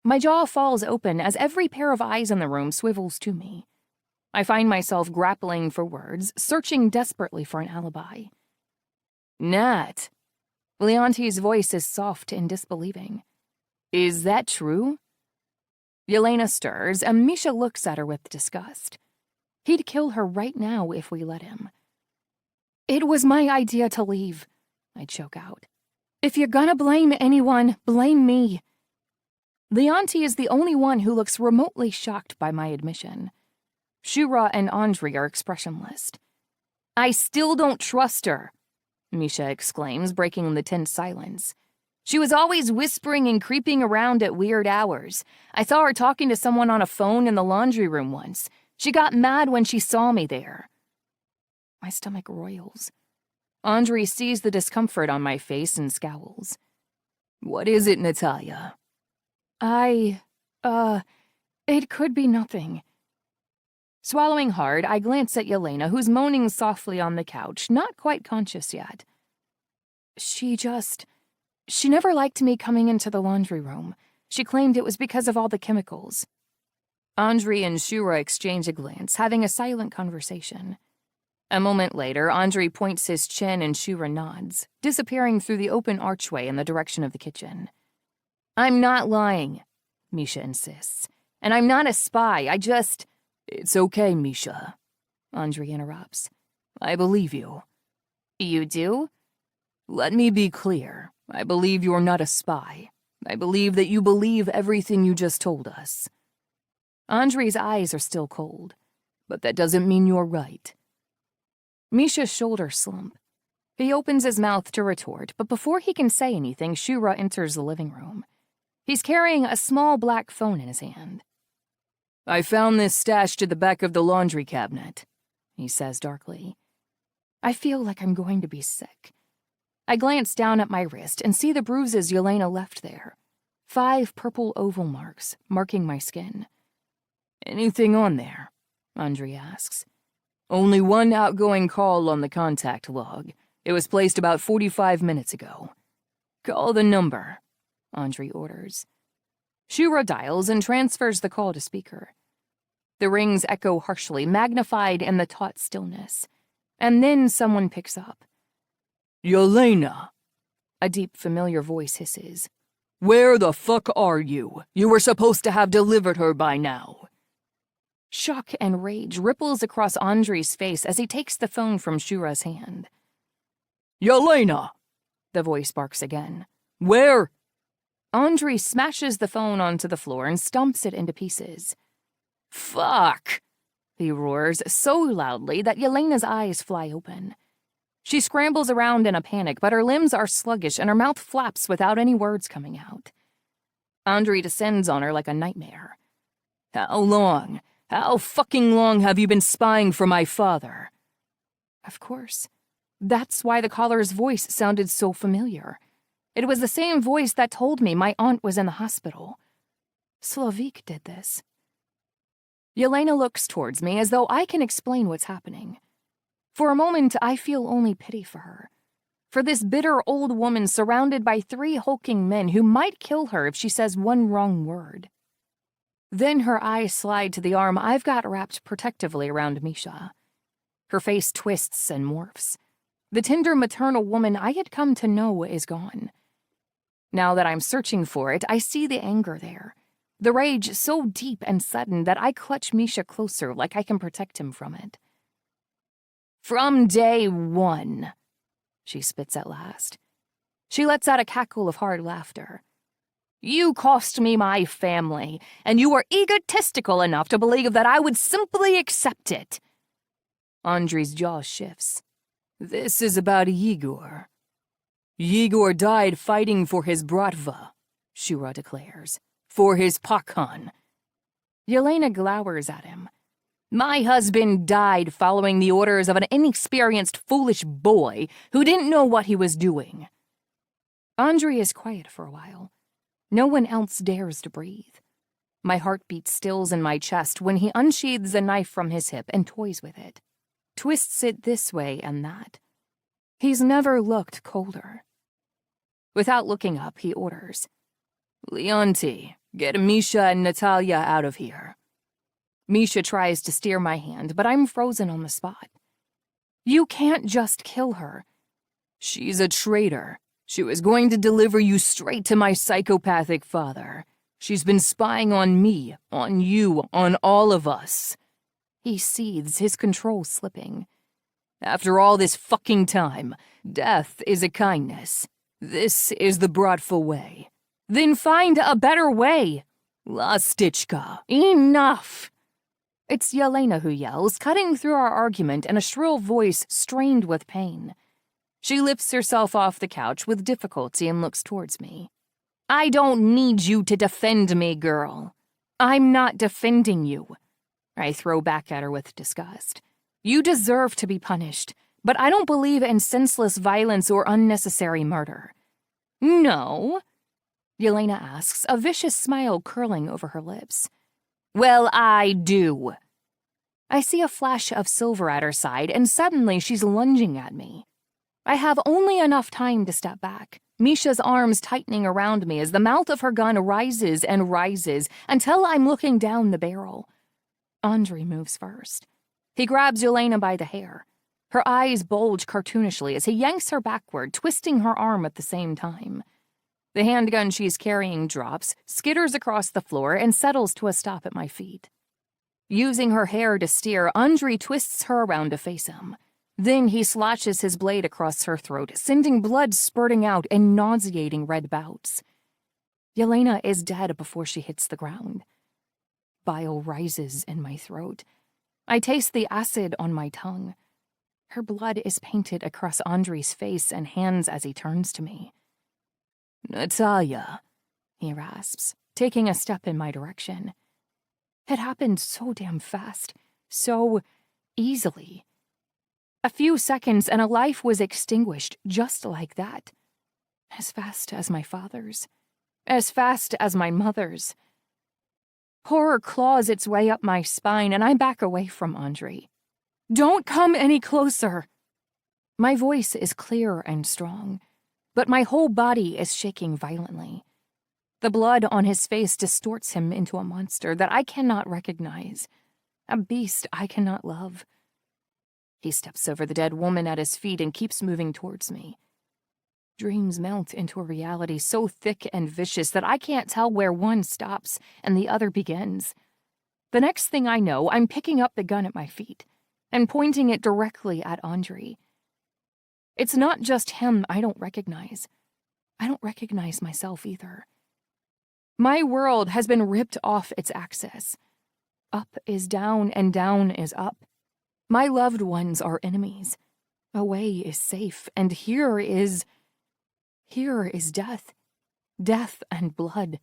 S2: My jaw falls open as every pair of eyes in the room swivels to me. I find myself grappling for words, searching desperately for an alibi. Nat. Leonti's voice is soft and disbelieving. Is that true? Yelena stirs, and Misha looks at her with disgust. He'd kill her right now if we let him. It was my idea to leave, I choke out. If you're gonna blame anyone, blame me. Leonti is the only one who looks remotely shocked by my admission. Shura and Andrei are expressionless. I still don't trust her, Misha exclaims, breaking the tense silence. She was always whispering and creeping around at weird hours. I saw her talking to someone on a phone in the laundry room once. She got mad when she saw me there. My stomach roils. Andre sees the discomfort on my face and scowls. What is it, Natalia? It could be nothing. Swallowing hard, I glance at Yelena, who's moaning softly on the couch, not quite conscious yet. She never liked me coming into the laundry room. She claimed it was because of all the chemicals. Andre and Shura exchange a glance, having a silent conversation. A moment later, Andre points his chin and Shura nods, disappearing through the open archway in the direction of the kitchen. I'm not lying, Misha insists. And I'm not a spy, It's okay, Misha, Andre interrupts. I believe you. You do? Let me be clear. I believe you're not a spy. I believe that you believe everything you just told us. Andre's eyes are still cold, but that doesn't mean you're right. Misha's shoulders slump. He opens his mouth to retort, but before he can say anything, Shura enters the living room. He's carrying a small black phone in his hand. I found this stashed at the back of the laundry cabinet, he says darkly. I feel like I'm going to be sick. I glance down at my wrist and see the bruises Yelena left there. 5 purple oval marks, marking my skin. Anything on there? Andre asks. Only one outgoing call on the contact log. It was placed about 45 minutes ago. Call the number, Andre orders. Shura dials and transfers the call to speaker. The rings echo harshly, magnified in the taut stillness. And then someone picks up. Yelena, a deep, familiar voice hisses. Where the fuck are you? You were supposed to have delivered her by now. Shock and rage ripples across Andre's face as he takes the phone from Shura's hand. Yelena, the voice barks again. Where? Andre smashes the phone onto the floor and stomps it into pieces. Fuck, he roars so loudly that Yelena's eyes fly open. She scrambles around in a panic, but her limbs are sluggish and her mouth flaps without any words coming out. Andre descends on her like a nightmare. How fucking long have you been spying for my father? Of course. That's why the caller's voice sounded so familiar. It was the same voice that told me my aunt was in the hospital. Slavik did this. Yelena looks towards me as though I can explain what's happening. For a moment, I feel only pity for her. For this bitter old woman surrounded by 3 hulking men who might kill her if she says one wrong word. Then her eyes slide to the arm I've got wrapped protectively around Misha. Her face twists and morphs. The tender maternal woman I had come to know is gone. Now that I'm searching for it, I see the anger there. The rage so deep and sudden that I clutch Misha closer like I can protect him from it. From day 1, she spits at last. She lets out a cackle of hard laughter. You cost me my family, and you were egotistical enough to believe that I would simply accept it. Andre's jaw shifts. This is about Yegor. Yegor died fighting for his bratva, Shura declares. For his pakhan. Yelena glowers at him. My husband died following the orders of an inexperienced, foolish boy who didn't know what he was doing. Andre is quiet for a while. No one else dares to breathe. My heartbeat stills in my chest when he unsheathes a knife from his hip and toys with it. Twists it this way and that. He's never looked colder. Without looking up, he orders. Leonti, get Misha and Natalia out of here. Misha tries to steer my hand, but I'm frozen on the spot. You can't just kill her. She's a traitor. She was going to deliver you straight to my psychopathic father. She's been spying on me, on you, on all of us. He seethes, his control slipping. After all this fucking time, death is a kindness. This is the Bratva way. Then find a better way. Lastichka, enough! It's Yelena who yells, cutting through our argument in a shrill voice strained with pain. She lifts herself off the couch with difficulty and looks towards me. I don't need you to defend me, girl. I'm not defending you. I throw back at her with disgust. You deserve to be punished, but I don't believe in senseless violence or unnecessary murder. No? Yelena asks, a vicious smile curling over her lips. Well, I do. I see a flash of silver at her side, and suddenly she's lunging at me. I have only enough time to step back, Misha's arms tightening around me as the mouth of her gun rises and rises until I'm looking down the barrel. Andre moves first. He grabs Yelena by the hair. Her eyes bulge cartoonishly as he yanks her backward, twisting her arm at the same time. The handgun she's carrying drops, skitters across the floor, and settles to a stop at my feet. Using her hair to steer, Andre twists her around to face him. Then he slashes his blade across her throat, sending blood spurting out in nauseating red bouts. Yelena is dead before she hits the ground. Bile rises in my throat. I taste the acid on my tongue. Her blood is painted across Andre's face and hands as he turns to me. Natalia, he rasps, taking a step in my direction. It happened so damn fast, so easily. A few seconds and a life was extinguished just like that. As fast as my father's. As fast as my mother's. Horror claws its way up my spine and I back away from Andre. Don't come any closer! My voice is clear and strong, but my whole body is shaking violently. The blood on his face distorts him into a monster that I cannot recognize, a beast I cannot love. He steps over the dead woman at his feet and keeps moving towards me. Dreams melt into a reality so thick and vicious that I can't tell where one stops and the other begins. The next thing I know, I'm picking up the gun at my feet and pointing it directly at Andre. It's not just him I don't recognize. I don't recognize myself either. My world has been ripped off its axis. Up is down and down is up. My loved ones are enemies. Away is safe, and here is death. Death and blood.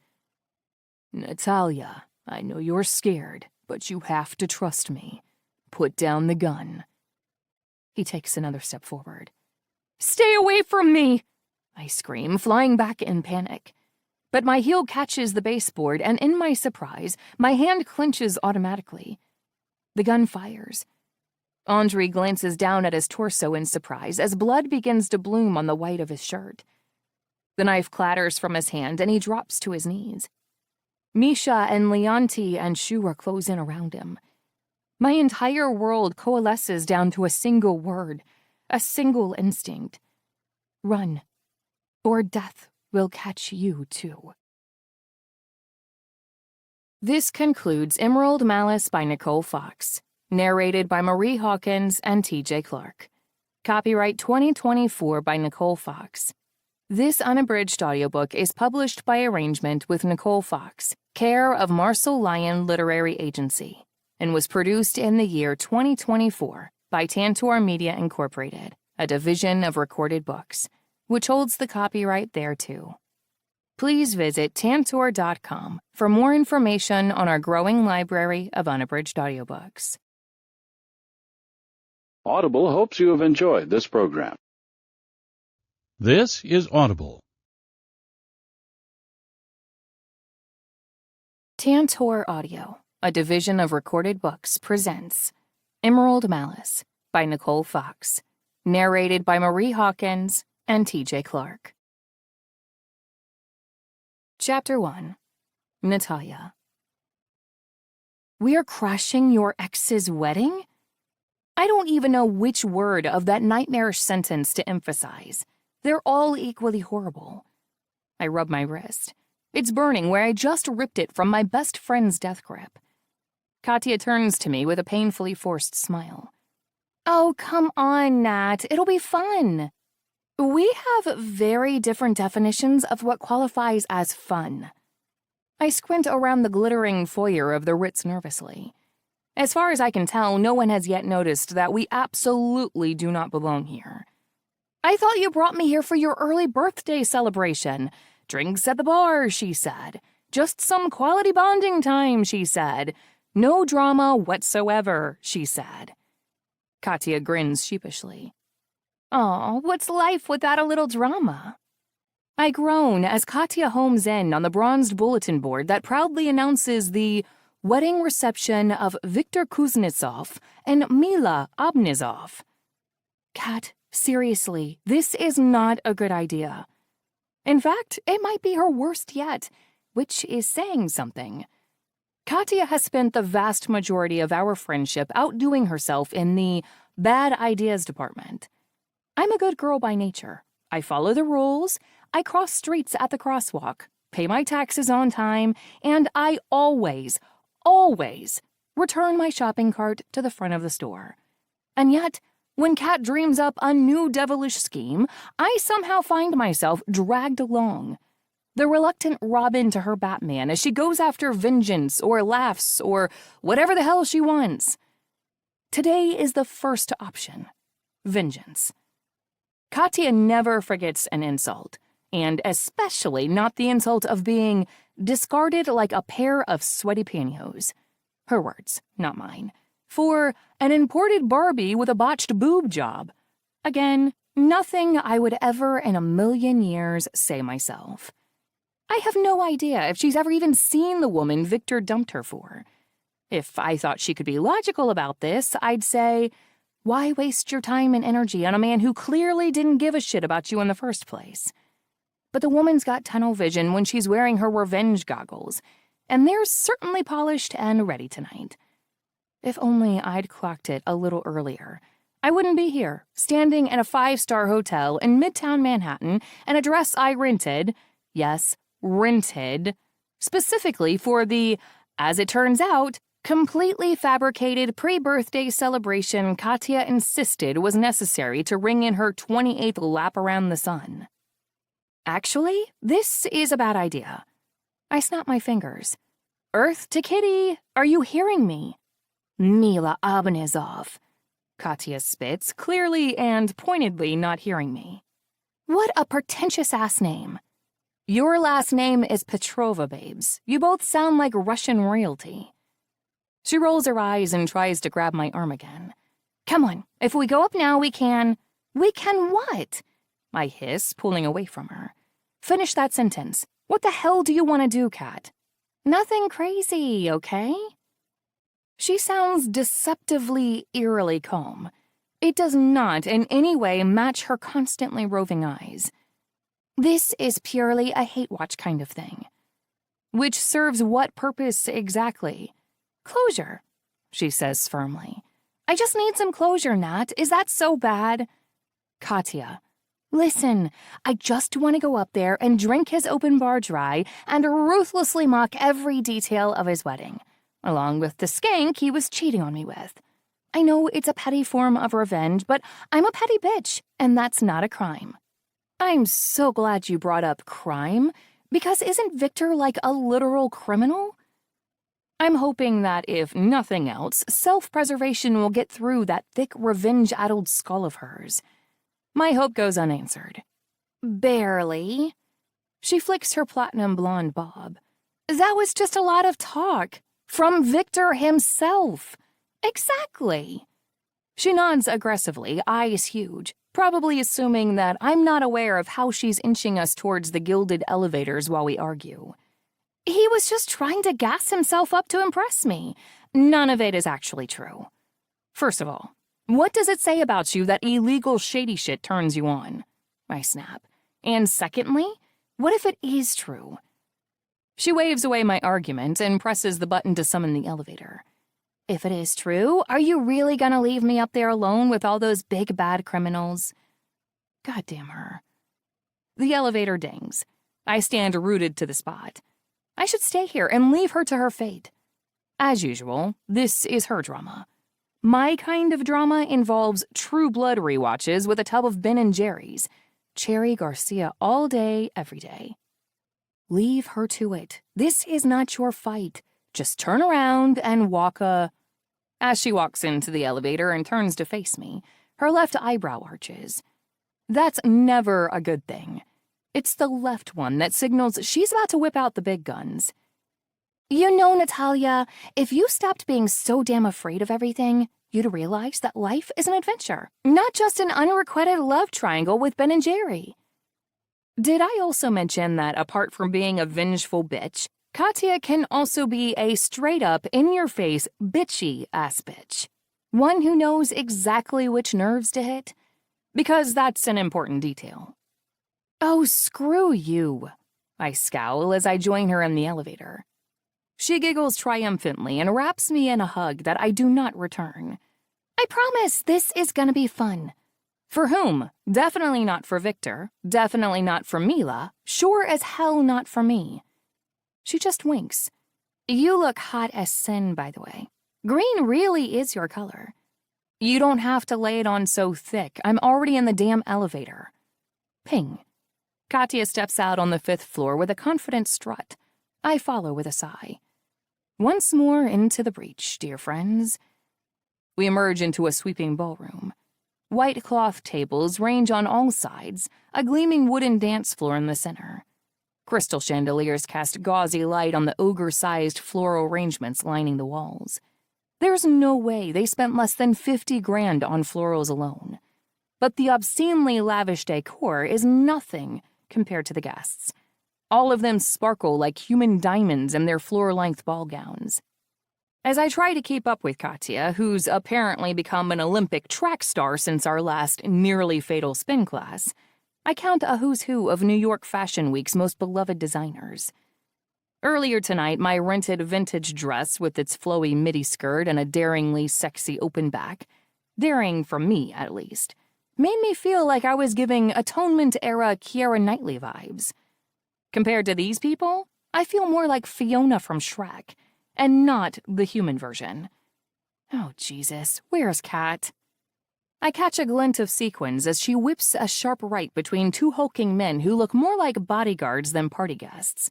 S2: Natalia, I know you're scared, but you have to trust me. Put down the gun. He takes another step forward. Stay away from me! I scream, flying back in panic. But my heel catches the baseboard, and in my surprise, my hand clenches automatically. The gun fires. Andre glances down at his torso in surprise as blood begins to bloom on the white of his shirt. The knife clatters from his hand, and he drops to his knees. Misha and Leonti and Shura close in around him. My entire world coalesces down to a single word, a single instinct. Run, or death will catch you too. This concludes Emerald Malice by Nicole Fox, narrated by Marie Hawkins and T.J. Clark. Copyright 2024 by Nicole Fox. This unabridged audiobook is published by arrangement with Nicole Fox, care of Marcel Lyon Literary Agency, and was produced in the year 2024 by Tantor Media Incorporated, a division of Recorded Books, which holds the copyright thereto. Please visit tantor.com for more information on our growing library of unabridged audiobooks.
S5: Audible hopes you have enjoyed this program.
S6: This is Audible.
S2: Tantor Audio, a division of Recorded Books, presents Emerald Malice by Nicole Fox, narrated by Marie Hawkins and T.J. Clark. Chapter 1. Natalia. We're crashing your ex's wedding? I don't even know which word of that nightmarish sentence to emphasize. They're all equally horrible. I rub my wrist. It's burning where I just ripped it from my best friend's death grip. Katya turns to me with a painfully forced smile. Oh, come on, Nat. It'll be fun. We have very different definitions of what qualifies as fun. I squint around the glittering foyer of the Ritz nervously. As far as I can tell, no one has yet noticed that we absolutely do not belong here. I thought you brought me here for your early birthday celebration. Drinks at the bar, she said. Just some quality bonding time, she said. No drama whatsoever, she said. Katya grins sheepishly. Aw, what's life without a little drama? I groan as Katya homes in on the bronzed bulletin board that proudly announces the wedding reception of Viktor Kuznetsov and Mila Obnizov. Kat, seriously, this is not a good idea. In fact, it might be her worst yet, which is saying something. Katya has spent the vast majority of our friendship outdoing herself in the bad ideas department. I'm a good girl by nature. I follow the rules, I cross streets at the crosswalk, pay my taxes on time, and I always return my shopping cart to the front of the store. And yet, when Kat dreams up a new devilish scheme, I somehow find myself dragged along. The reluctant Robin to her Batman as she goes after vengeance or laughs or whatever the hell she wants. Today is the first option. Vengeance. Katya never forgets an insult, and especially not the insult of being discarded like a pair of sweaty pantyhose. Her words, not mine. For an imported Barbie with a botched boob job. Again, nothing I would ever in a million years say myself. I have no idea if she's ever even seen the woman Victor dumped her for. If I thought she could be logical about this, I'd say, why waste your time and energy on a man who clearly didn't give a shit about you in the first place? But the woman's got tunnel vision when she's wearing her revenge goggles, and they're certainly polished and ready tonight. If only I'd clocked it a little earlier, I wouldn't be here, standing in a 5-star hotel in Midtown Manhattan, an address I rented, yes, rented, specifically for the, as it turns out, completely fabricated pre-birthday celebration Katya insisted was necessary to ring in her 28th lap around the sun. Actually, this is a bad idea. I snap my fingers. Earth to Kitty, are you hearing me? Mila Obnizov. Katya spits, clearly and pointedly not hearing me. What a pretentious-ass name. Your last name is Petrova, babes. You both sound like Russian royalty. She rolls her eyes and tries to grab my arm again. Come on, if we go up now, we can... We can what? I hiss, pulling away from her. Finish that sentence. What the hell do you want to do, Kat? Nothing crazy, okay? She sounds deceptively, eerily calm. It does not in any way match her constantly roving eyes. This is purely a hate watch kind of thing. Which serves what purpose exactly? Closure, she says firmly. I just need some closure, Nat. Is that so bad? Katya, listen, I just want to go up there and drink his open bar dry and ruthlessly mock every detail of his wedding, along with the skank he was cheating on me with. I know it's a petty form of revenge, but I'm a petty bitch, and that's not a crime. I'm so glad you brought up crime, because isn't Victor like a literal criminal? I'm hoping that, if nothing else, self-preservation will get through that thick, revenge-addled skull of hers. My hope goes unanswered. Barely. She flicks her platinum blonde bob. That was just a lot of talk. From Victor himself. Exactly. She nods aggressively, eyes huge, probably assuming that I'm not aware of how she's inching us towards the gilded elevators while we argue. He was just trying to gas himself up to impress me. None of it is actually true. First of all, what does it say about you that illegal shady shit turns you on? I snap. And secondly, what if it is true? She waves away my argument and presses the button to summon the elevator. If it is true, are you really gonna leave me up there alone with all those big bad criminals? Goddamn her. The elevator dings. I stand rooted to the spot. I should stay here and leave her to her fate. As usual, this is her drama. My kind of drama involves True Blood rewatches with a tub of Ben & Jerry's. Cherry Garcia all day, every day. Leave her to it. This is not your fight. Just turn around and walk As she walks into the elevator and turns to face me, her left eyebrow arches. That's never a good thing. It's the left one that signals she's about to whip out the big guns. You know, Natalia, if you stopped being so damn afraid of everything, you'd realize that life is an adventure, not just an unrequited love triangle with Ben and Jerry. Did I also mention that apart from being a vengeful bitch, Katya can also be a straight-up, in-your-face, bitchy-ass bitch? One who knows exactly which nerves to hit? Because that's an important detail. Oh, screw you, I scowl as I join her in the elevator. She giggles triumphantly and wraps me in a hug that I do not return. I promise this is gonna be fun. For whom? Definitely not for Victor. Definitely not for Mila. Sure as hell not for me. She just winks. You look hot as sin, by the way. Green really is your color. You don't have to lay it on so thick. I'm already in the damn elevator. Ping. Katya steps out on the 5th floor with a confident strut. I follow with a sigh. Once more into the breach, dear friends. We emerge into a sweeping ballroom. White cloth tables range on all sides, a gleaming wooden dance floor in the center. Crystal chandeliers cast gauzy light on the ogre-sized floral arrangements lining the walls. There's no way they spent less than 50 grand on florals alone. But the obscenely lavish decor is nothing compared to the guests. All of them sparkle like human diamonds in their floor-length ball gowns. As I try to keep up with Katya, who's apparently become an Olympic track star since our last nearly fatal spin class, I count a who's who of New York Fashion Week's most beloved designers. Earlier tonight, my rented vintage dress with its flowy midi skirt and a daringly sexy open back, daring for me at least, made me feel like I was giving Atonement-era Keira Knightley vibes. Compared to these people, I feel more like Fiona from Shrek, and not the human version. Oh, Jesus, where's Kat? I catch a glint of sequins as she whips a sharp right between two hulking men who look more like bodyguards than party guests.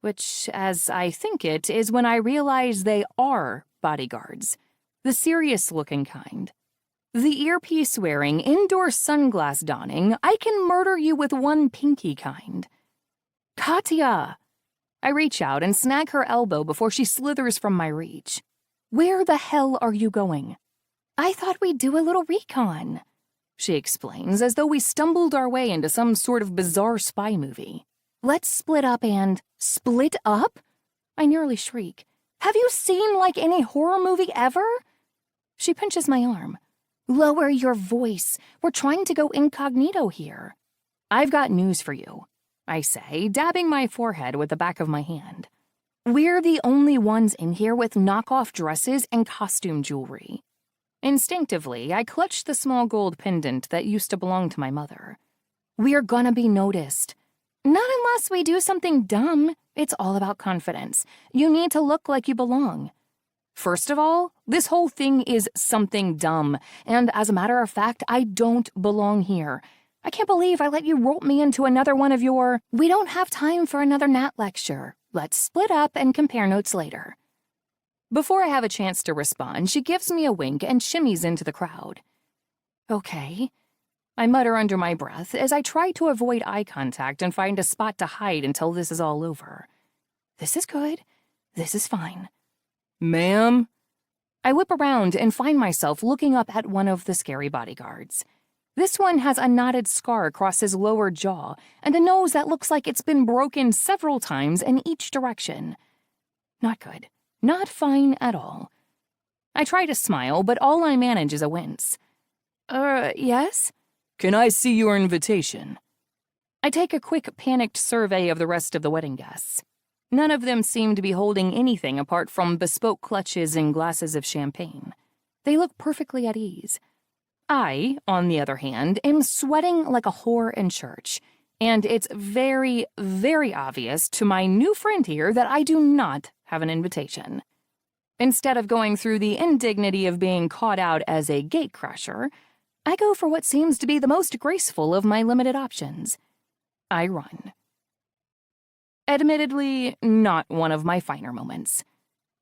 S2: Which, as I think it, is when I realize they are bodyguards. The serious-looking kind. The earpiece-wearing, indoor sunglass donning, I can murder you with one pinky kind. Katya! I reach out and snag her elbow before she slithers from my reach. Where the hell are you going? I thought we'd do a little recon, she explains, as though we stumbled our way into some sort of bizarre spy movie. Let's split up and... Split up? I nearly shriek. Have you seen, like, any horror movie ever? She pinches my arm. Lower your voice. We're trying to go incognito here. I've got news for you, I say, dabbing my forehead with the back of my hand. We're the only ones in here with knockoff dresses and costume jewelry. Instinctively, I clutch the small gold pendant that used to belong to my mother. We're gonna be noticed. Not unless we do something dumb. It's all about confidence. You need to look like you belong. First of all, this whole thing is something dumb, and as a matter of fact, I don't belong here. I can't believe I let you rope me into another one of your, we don't have time for another Nat lecture. Let's split up and compare notes later. Before I have a chance to respond, she gives me a wink and shimmies into the crowd. Okay, I mutter under my breath as I try to avoid eye contact and find a spot to hide until this is all over. This is good. This is fine. Ma'am? I whip around and find myself looking up at one of the scary bodyguards. This one has a knotted scar across his lower jaw and a nose that looks like it's been broken several times in each direction. Not good. Not fine at all. I try to smile, but all I manage is a wince. Yes? Can I see your invitation? I take a quick, panicked survey of the rest of the wedding guests. None of them seem to be holding anything apart from bespoke clutches and glasses of champagne. They look perfectly at ease. I, on the other hand, am sweating like a whore in church, and it's very, very obvious to my new friend here that I do not have an invitation. Instead of going through the indignity of being caught out as a gatecrasher, I go for what seems to be the most graceful of my limited options. I run. Admittedly, not one of my finer moments.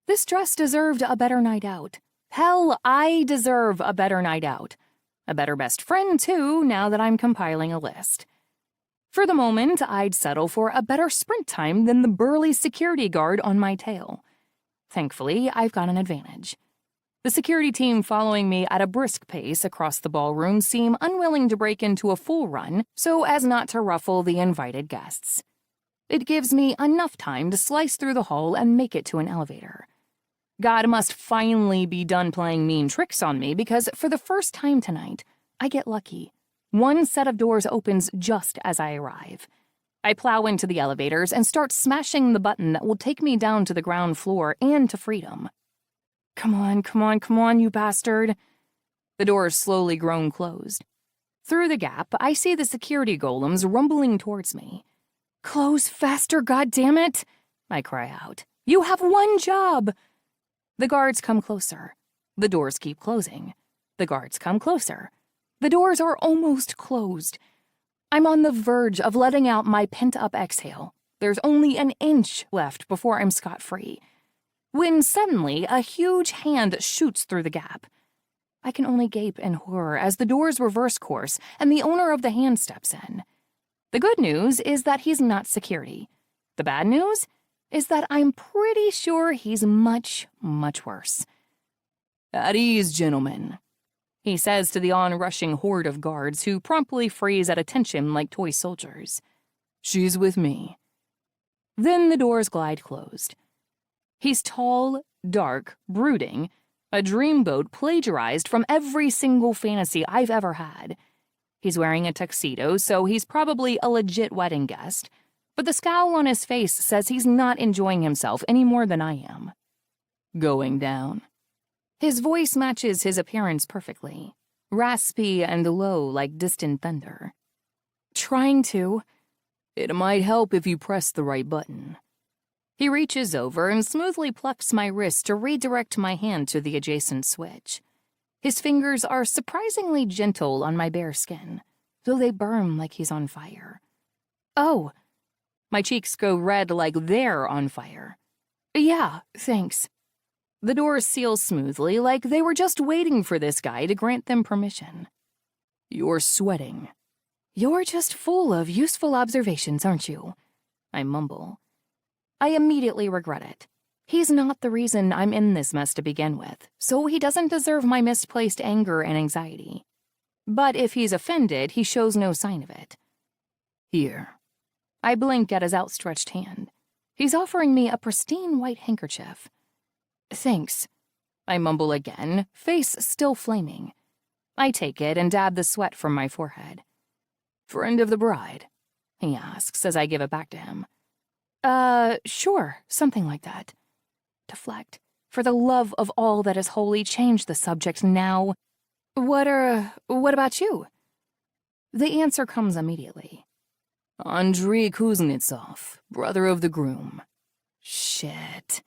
S2: This dress deserved a better night out. Hell, I deserve a better night out. A better best friend, too, now that I'm compiling a list. For the moment, I'd settle for a better sprint time than the burly security guard on my tail. Thankfully, I've got an advantage. The security team following me at a brisk pace across the ballroom seem unwilling to break into a full run so as not to ruffle the invited guests. It gives me enough time to slice through the hall and make it to an elevator. God must finally be done playing mean tricks on me because for the first time tonight, I get lucky. One set of doors opens just as I arrive. I plow into the elevators and start smashing the button that will take me down to the ground floor and to freedom. Come on, come on, come on, you bastard. The doors slowly groan closed. Through the gap, I see the security golems rumbling towards me. Close faster, goddammit! I cry out. You have one job! The guards come closer. The doors keep closing. The guards come closer. The doors are almost closed. I'm on the verge of letting out my pent-up exhale. There's only an inch left before I'm scot-free. When suddenly, a huge hand shoots through the gap. I can only gape in horror as the doors reverse course and the owner of the hand steps in. The good news is that he's not security. The bad news is that I'm pretty sure he's much, much worse. At ease, gentlemen, he says to the onrushing horde of guards who promptly freeze at attention like toy soldiers. She's with me. Then the doors glide closed. He's tall, dark, brooding, a dreamboat plagiarized from every single fantasy I've ever had. He's wearing a tuxedo, so he's probably a legit wedding guest, but the scowl on his face says he's not enjoying himself any more than I am. Going down. His voice matches his appearance perfectly, raspy and low like distant thunder. Trying to. It might help if you press the right button. He reaches over and smoothly plucks my wrist to redirect my hand to the adjacent switch. His fingers are surprisingly gentle on my bare skin, though they burn like he's on fire. Oh, my cheeks go red like they're on fire. Yeah, thanks. The doors seal smoothly like they were just waiting for this guy to grant them permission. You're sweating. You're just full of useful observations, aren't you? I mumble. I immediately regret it. He's not the reason I'm in this mess to begin with, so he doesn't deserve my misplaced anger and anxiety. But if he's offended, he shows no sign of it. Here. I blink at his outstretched hand. He's offering me a pristine white handkerchief. Thanks. I mumble again, face still flaming. I take it and dab the sweat from my forehead. Friend of the bride? He asks as I give it back to him. Sure, something like that. Deflect. For the love of all that is holy, change the subject now. What about you? The answer comes immediately. Andrei Kuznetsov, brother of the groom. Shit.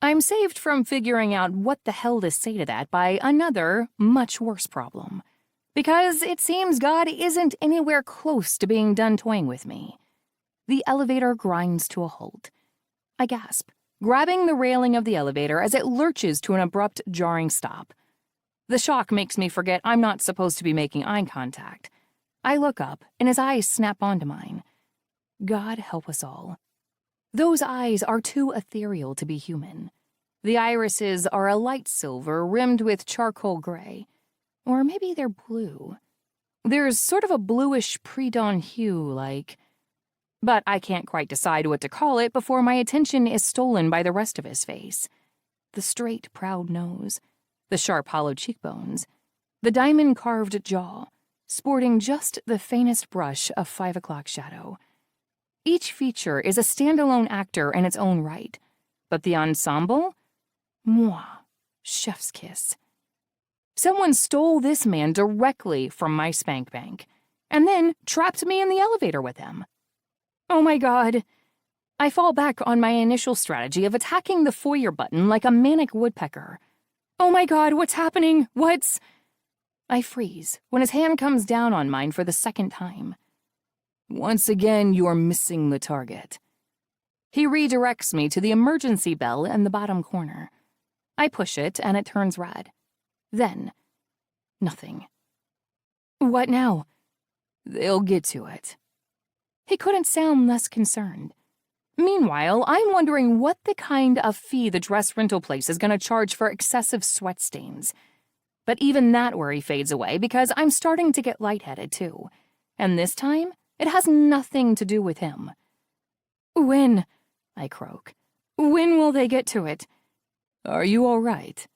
S2: I'm saved from figuring out what the hell to say to that by another, much worse problem. Because it seems God isn't anywhere close to being done toying with me. The elevator grinds to a halt. I gasp, grabbing the railing of the elevator as it lurches to an abrupt, jarring stop. The shock makes me forget I'm not supposed to be making eye contact. I look up, and his eyes snap onto mine. God help us all. Those eyes are too ethereal to be human. The irises are a light silver rimmed with charcoal gray. Or maybe they're blue. There's sort of a bluish pre-dawn hue, like... But I can't quite decide what to call it before my attention is stolen by the rest of his face. The straight, proud nose, the sharp, hollow cheekbones, the diamond-carved jaw, sporting just the faintest brush of 5 o'clock shadow. Each feature is a standalone actor in its own right, but the ensemble? Moi, chef's kiss. Someone stole this man directly from my spank bank, and then trapped me in the elevator with him. Oh my God. I fall back on my initial strategy of attacking the foyer button like a manic woodpecker. Oh my God, what's happening? What's... I freeze when his hand comes down on mine for the second time. Once again, you're missing the target. He redirects me to the emergency bell in the bottom corner. I push it and it turns red. Then, nothing. What now?
S3: They'll get to it.
S2: He couldn't sound less concerned. Meanwhile, I'm wondering what the kind of fee the dress rental place is going to charge for excessive sweat stains. But even that worry fades away because I'm starting to get lightheaded too. And this time, it has nothing to do with him. When? I croak. When will they get to it?
S3: Are you all right?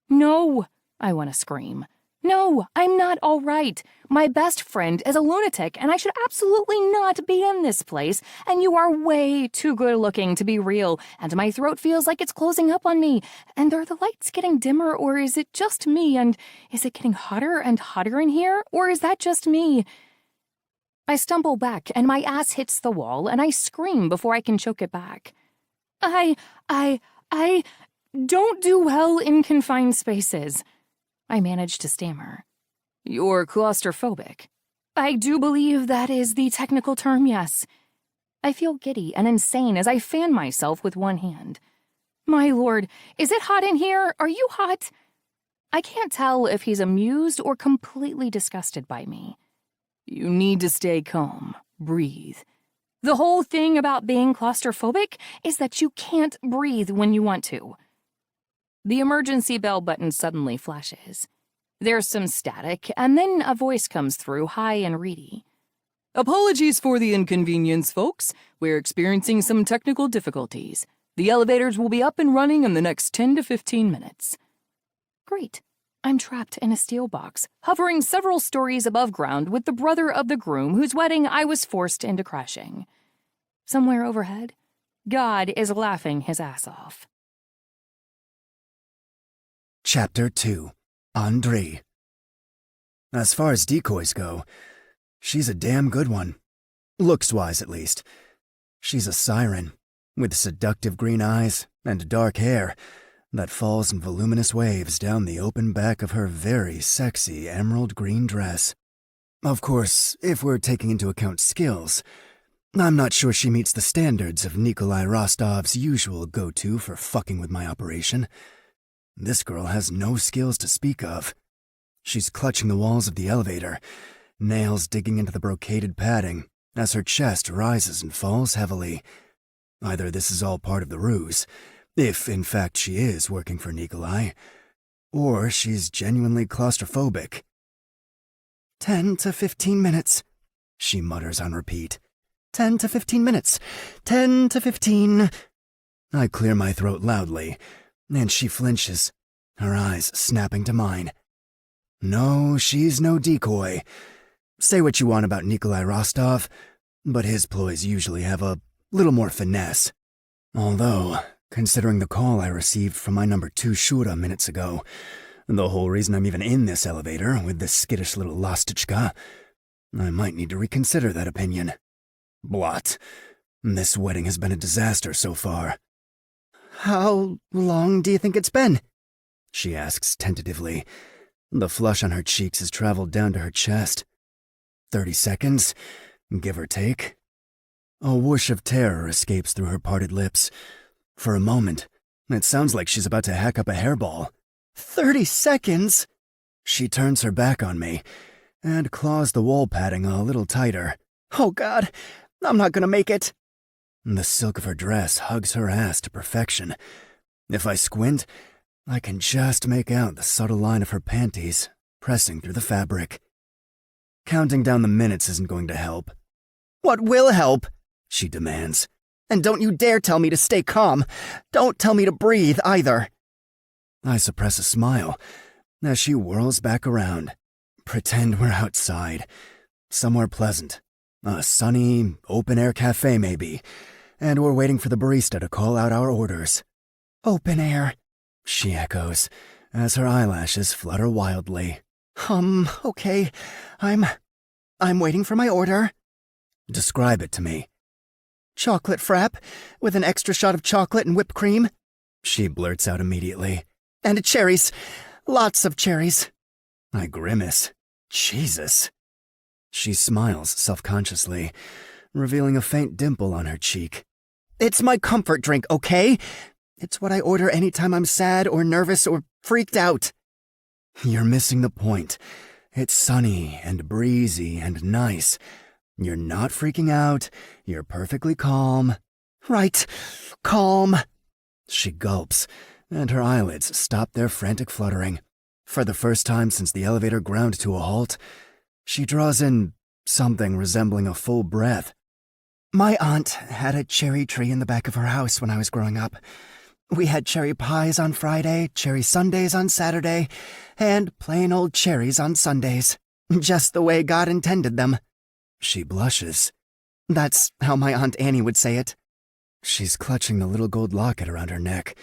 S2: No, I want to scream. No, I'm not all right. My best friend is a lunatic, and I should absolutely not be in this place, and you are way too good-looking to be real, and my throat feels like it's closing up on me. And are the lights getting dimmer, or is it just me, and is it getting hotter and hotter in here, or is that just me? I stumble back, and my ass hits the wall, and I scream before I can choke it back. I don't do well in confined spaces. I manage to stammer.
S3: You're claustrophobic.
S2: I do believe that is the technical term, yes. I feel giddy and insane as I fan myself with one hand. My lord, is it hot in here? Are you hot? I can't tell if he's amused or completely disgusted by me.
S3: You need to stay calm. Breathe.
S2: The whole thing about being claustrophobic is that you can't breathe when you want to. The emergency bell button suddenly flashes. There's some static, and then a voice comes through, high and reedy.
S3: Apologies for the inconvenience, folks. We're experiencing some technical difficulties. The elevators will be up and running in the next 10 to 15 minutes.
S2: Great. I'm trapped in a steel box, hovering several stories above ground with the brother of the groom whose wedding I was forced into crashing. Somewhere overhead, God is laughing his ass off.
S1: Chapter 2. Andre. As far as decoys go, she's a damn good one. Looks-wise, at least. She's a siren, with seductive green eyes and dark hair that falls in voluminous waves down the open back of her very sexy emerald green dress. Of course, if we're taking into account skills, I'm not sure she meets the standards of Nikolai Rostov's usual go-to for fucking with my operation. This girl has no skills to speak of. She's clutching the walls of the elevator, nails digging into the brocaded padding as her chest rises and falls heavily. Either this is all part of the ruse, if in fact she is working for Nikolai, or she's genuinely claustrophobic. 10 to 15 minutes, she mutters on repeat. 10 to 15 minutes. 10 to 15. I clear my throat loudly, and she flinches, her eyes snapping to mine. No, she's no decoy. Say what you want about Nikolai Rostov, but his ploys usually have a little more finesse. Although, considering the call I received from my number 2 Shura minutes ago, the whole reason I'm even in this elevator with this skittish little Lostichka, I might need to reconsider that opinion. Blot. This wedding has been a disaster so far. How long do you think it's been? She asks tentatively. The flush on her cheeks has traveled down to her chest. 30 seconds, give or take. A whoosh of terror escapes through her parted lips. For a moment, it sounds like she's about to hack up a hairball. 30 seconds? She turns her back on me and claws the wall padding a little tighter. Oh God, I'm not gonna make it. The silk of her dress hugs her ass to perfection. If I squint, I can just make out the subtle line of her panties pressing through the fabric. Counting down the minutes isn't going to help. What will help? She demands. And don't you dare tell me to stay calm. Don't tell me to breathe either. I suppress a smile as she whirls back around. Pretend we're outside, somewhere pleasant. A sunny, open-air cafe, maybe, and we're waiting for the barista to call out our orders. Open air, she echoes, as her eyelashes flutter wildly. Okay, I'm waiting for my order. Describe it to me. Chocolate frap, with an extra shot of chocolate and whipped cream, she blurts out immediately. And cherries, lots of cherries. I grimace. Jesus. She smiles self-consciously, revealing a faint dimple on her cheek. It's my comfort drink, okay? It's what I order anytime I'm sad or nervous or freaked out. You're missing the point. It's sunny and breezy and nice. You're not freaking out. You're perfectly calm. Right, calm. She gulps, and her eyelids stop their frantic fluttering. For the first time since the elevator ground to a halt, she draws in something resembling a full breath. My aunt had a cherry tree in the back of her house when I was growing up. We had cherry pies on Friday, cherry sundaes on Saturday, and plain old cherries on Sundays. Just the way God intended them. She blushes. That's how my Aunt Annie would say it. She's clutching the little gold locket around her neck,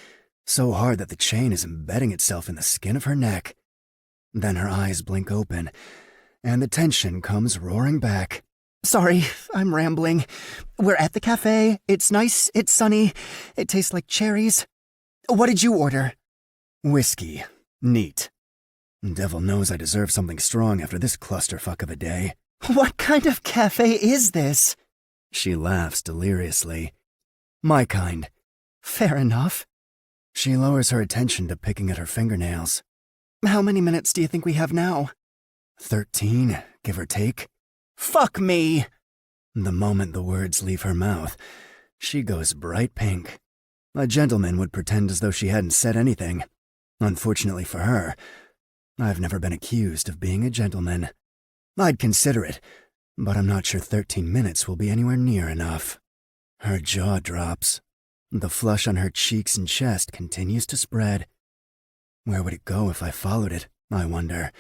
S1: so hard that the chain is embedding itself in the skin of her neck. Then her eyes blink open, and the tension comes roaring back. Sorry, I'm rambling. We're at the cafe. It's nice. It's sunny. It tastes like cherries. What did you order? Whiskey. Neat. Devil knows I deserve something strong after this clusterfuck of a day. What kind of cafe is this? She laughs deliriously. My kind. Fair enough. She lowers her attention to picking at her fingernails. How many minutes do you think we have now? 13, give or take. Fuck me! The moment the words leave her mouth, she goes bright pink. A gentleman would pretend as though she hadn't said anything. Unfortunately for her, I've never been accused of being a gentleman. I'd consider it, but I'm not sure 13 minutes will be anywhere near enough. Her jaw drops. The flush on her cheeks and chest continues to spread. Where would it go if I followed it, I wonder?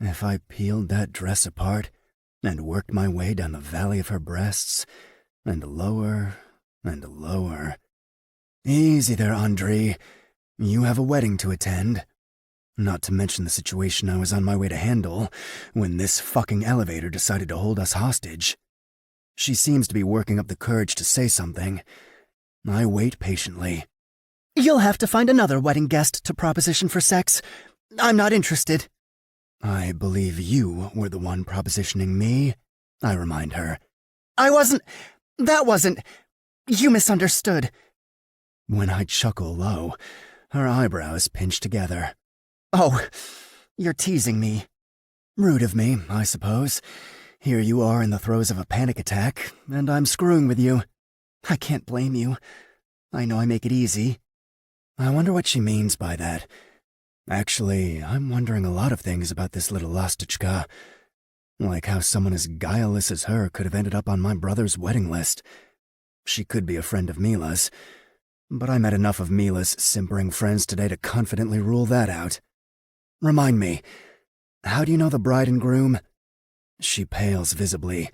S1: If I peeled that dress apart and worked my way down the valley of her breasts, and lower and lower. Easy there, Andre. You have a wedding to attend. Not to mention the situation I was on my way to handle when this fucking elevator decided to hold us hostage. She seems to be working up the courage to say something. I wait patiently. You'll have to find another wedding guest to proposition for sex. I'm not interested. I believe you were the one propositioning me, I remind her. That wasn't. You misunderstood. When I chuckle low, her eyebrows pinch together. Oh, you're teasing me. Rude of me, I suppose. Here you are in the throes of a panic attack, and I'm screwing with you. I can't blame you. I know I make it easy. I wonder what she means by that. Actually, I'm wondering a lot of things about this little Lastichka. Like how someone as guileless as her could have ended up on my brother's wedding list. She could be a friend of Mila's, but I met enough of Mila's simpering friends today to confidently rule that out. Remind me, how do you know the bride and groom? She pales visibly.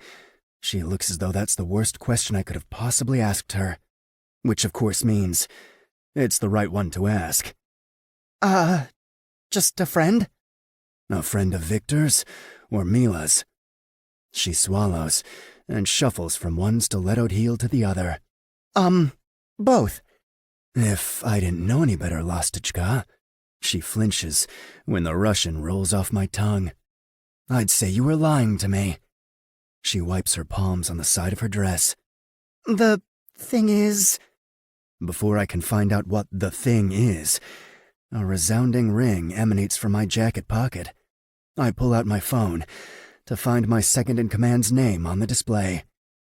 S1: She looks as though that's the worst question I could have possibly asked her. Which of course means it's the right one to ask. Just a friend? A friend of Victor's or Mila's? She swallows and shuffles from one stilettoed heel to the other. Both. If I didn't know any better, Lastichka. She flinches when the Russian rolls off my tongue. I'd say you were lying to me. She wipes her palms on the side of her dress. The thing is... Before I can find out what the thing is, a resounding ring emanates from my jacket pocket. I pull out my phone to find my second-in-command's name on the display.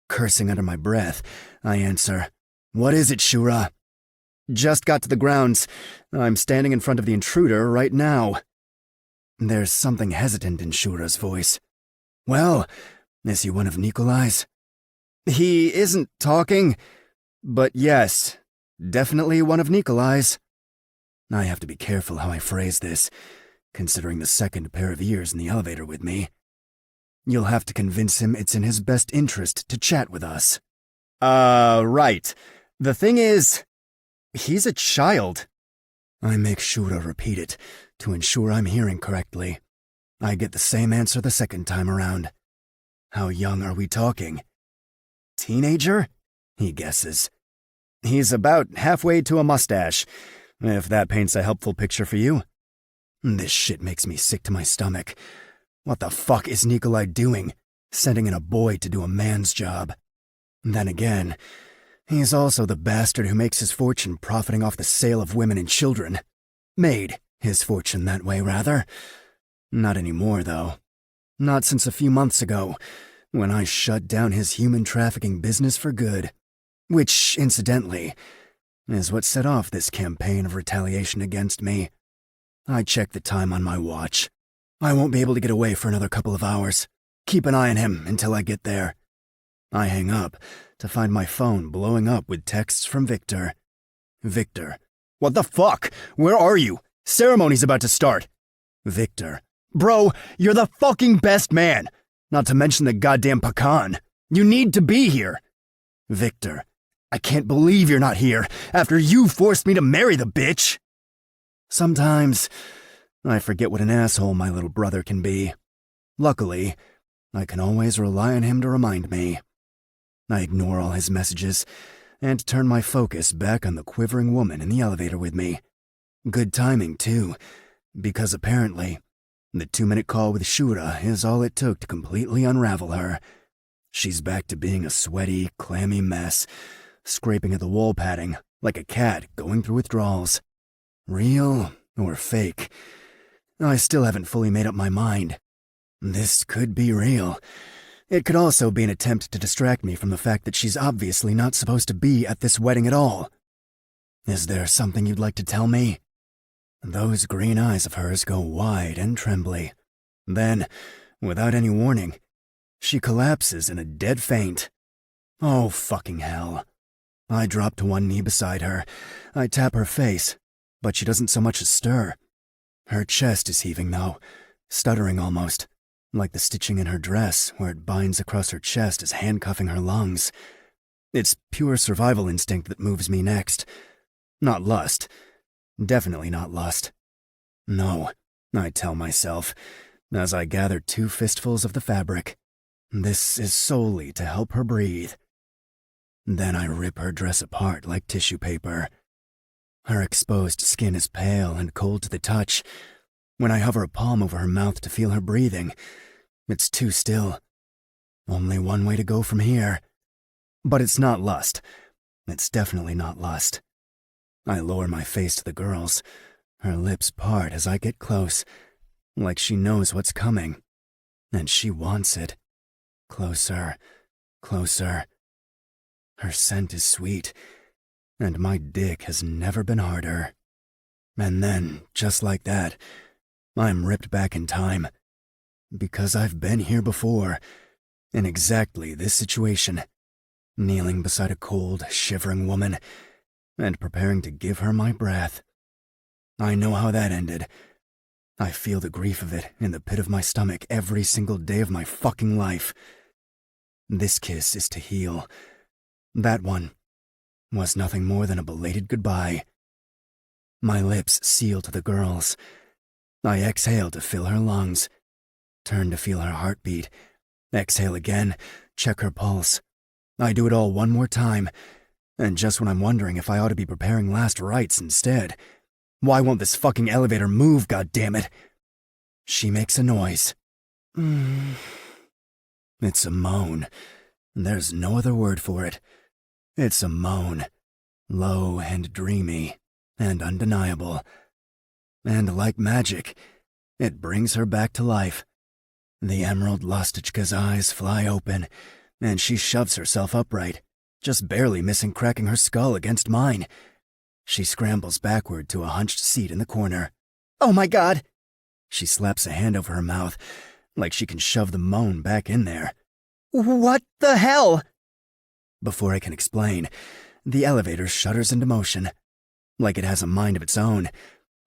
S1: Cursing under my breath, I answer, "What is it, Shura?" Just got to the grounds. I'm standing in front of the intruder right now. There's something hesitant in Shura's voice. Well, is he one of Nikolai's? He isn't talking, but yes, definitely one of Nikolai's. I have to be careful how I phrase this, considering the second pair of ears in the elevator with me. You'll have to convince him it's in his best interest to chat with us. Right. The thing is, he's a child. I make Shura repeat it to ensure I'm hearing correctly. I get the same answer the second time around. How young are we talking? Teenager? He guesses. He's about halfway to a mustache, if that paints a helpful picture for you. This shit makes me sick to my stomach. What the fuck is Nikolai doing, sending in a boy to do a man's job? Then again, he's also the bastard who makes his fortune profiting off the sale of women and children. Made his fortune that way, rather. Not anymore, though. Not since a few months ago, when I shut down his human trafficking business for good. Which, incidentally, is what set off this campaign of retaliation against me. I checked the time on my watch. I won't be able to get away for another couple of hours. Keep an eye on him until I get there. I hang up to find my phone blowing up with texts from Victor. Victor. What the fuck? Where are you? Ceremony's about to start. Victor. Bro, you're the fucking best man. Not to mention the goddamn pecan. You need to be here. Victor. I can't believe you're not here after you forced me to marry the bitch. Sometimes I forget what an asshole my little brother can be. Luckily, I can always rely on him to remind me. I ignore all his messages and turn my focus back on the quivering woman in the elevator with me. Good timing, too, because apparently the 2-minute call with Shura is all it took to completely unravel her. She's back to being a sweaty, clammy mess, scraping at the wall padding like a cat going through withdrawals. Real or fake? I still haven't fully made up my mind. This could be real. It could also be an attempt to distract me from the fact that she's obviously not supposed to be at this wedding at all. Is there something you'd like to tell me? Those green eyes of hers go wide and trembly. Then, without any warning, she collapses in a dead faint. Oh, fucking hell. I drop to one knee beside her. I tap her face, but she doesn't so much as stir. Her chest is heaving, though, stuttering almost, like the stitching in her dress where it binds across her chest is handcuffing her lungs. It's pure survival instinct that moves me next. Not lust. Definitely not lust. No, I tell myself, as I gather 2 fistfuls of the fabric. This is solely to help her breathe. Then I rip her dress apart like tissue paper. Her exposed skin is pale and cold to the touch. When I hover a palm over her mouth to feel her breathing, it's too still. Only one way to go from here. But it's not lust. It's definitely not lust. I lower my face to the girl's. Her lips part as I get close, like she knows what's coming. And she wants it. Closer, closer. Her scent is sweet, and my dick has never been harder. And then, just like that, I'm ripped back in time. Because I've been here before, in exactly this situation, kneeling beside a cold, shivering woman, and preparing to give her my breath. I know how that ended. I feel the grief of it in the pit of my stomach every single day of my fucking life. This kiss is to heal. That one was nothing more than a belated goodbye. My lips seal to the girl's. I exhale to fill her lungs, turn to feel her heartbeat, exhale again, check her pulse. I do it all one more time, and just when I'm wondering if I ought to be preparing last rites instead. Why won't this fucking elevator move, goddammit? She makes a noise. It's a moan. There's no other word for it. It's a moan. Low and dreamy and undeniable. And like magic, it brings her back to life. The Emerald Lostichka's eyes fly open, and she shoves herself upright, just barely missing cracking her skull against mine. She scrambles backward to a hunched seat in the corner. Oh my God! She slaps a hand over her mouth, like she can shove the moan back in there. What the hell? Before I can explain, the elevator shudders into motion. Like it has a mind of its own,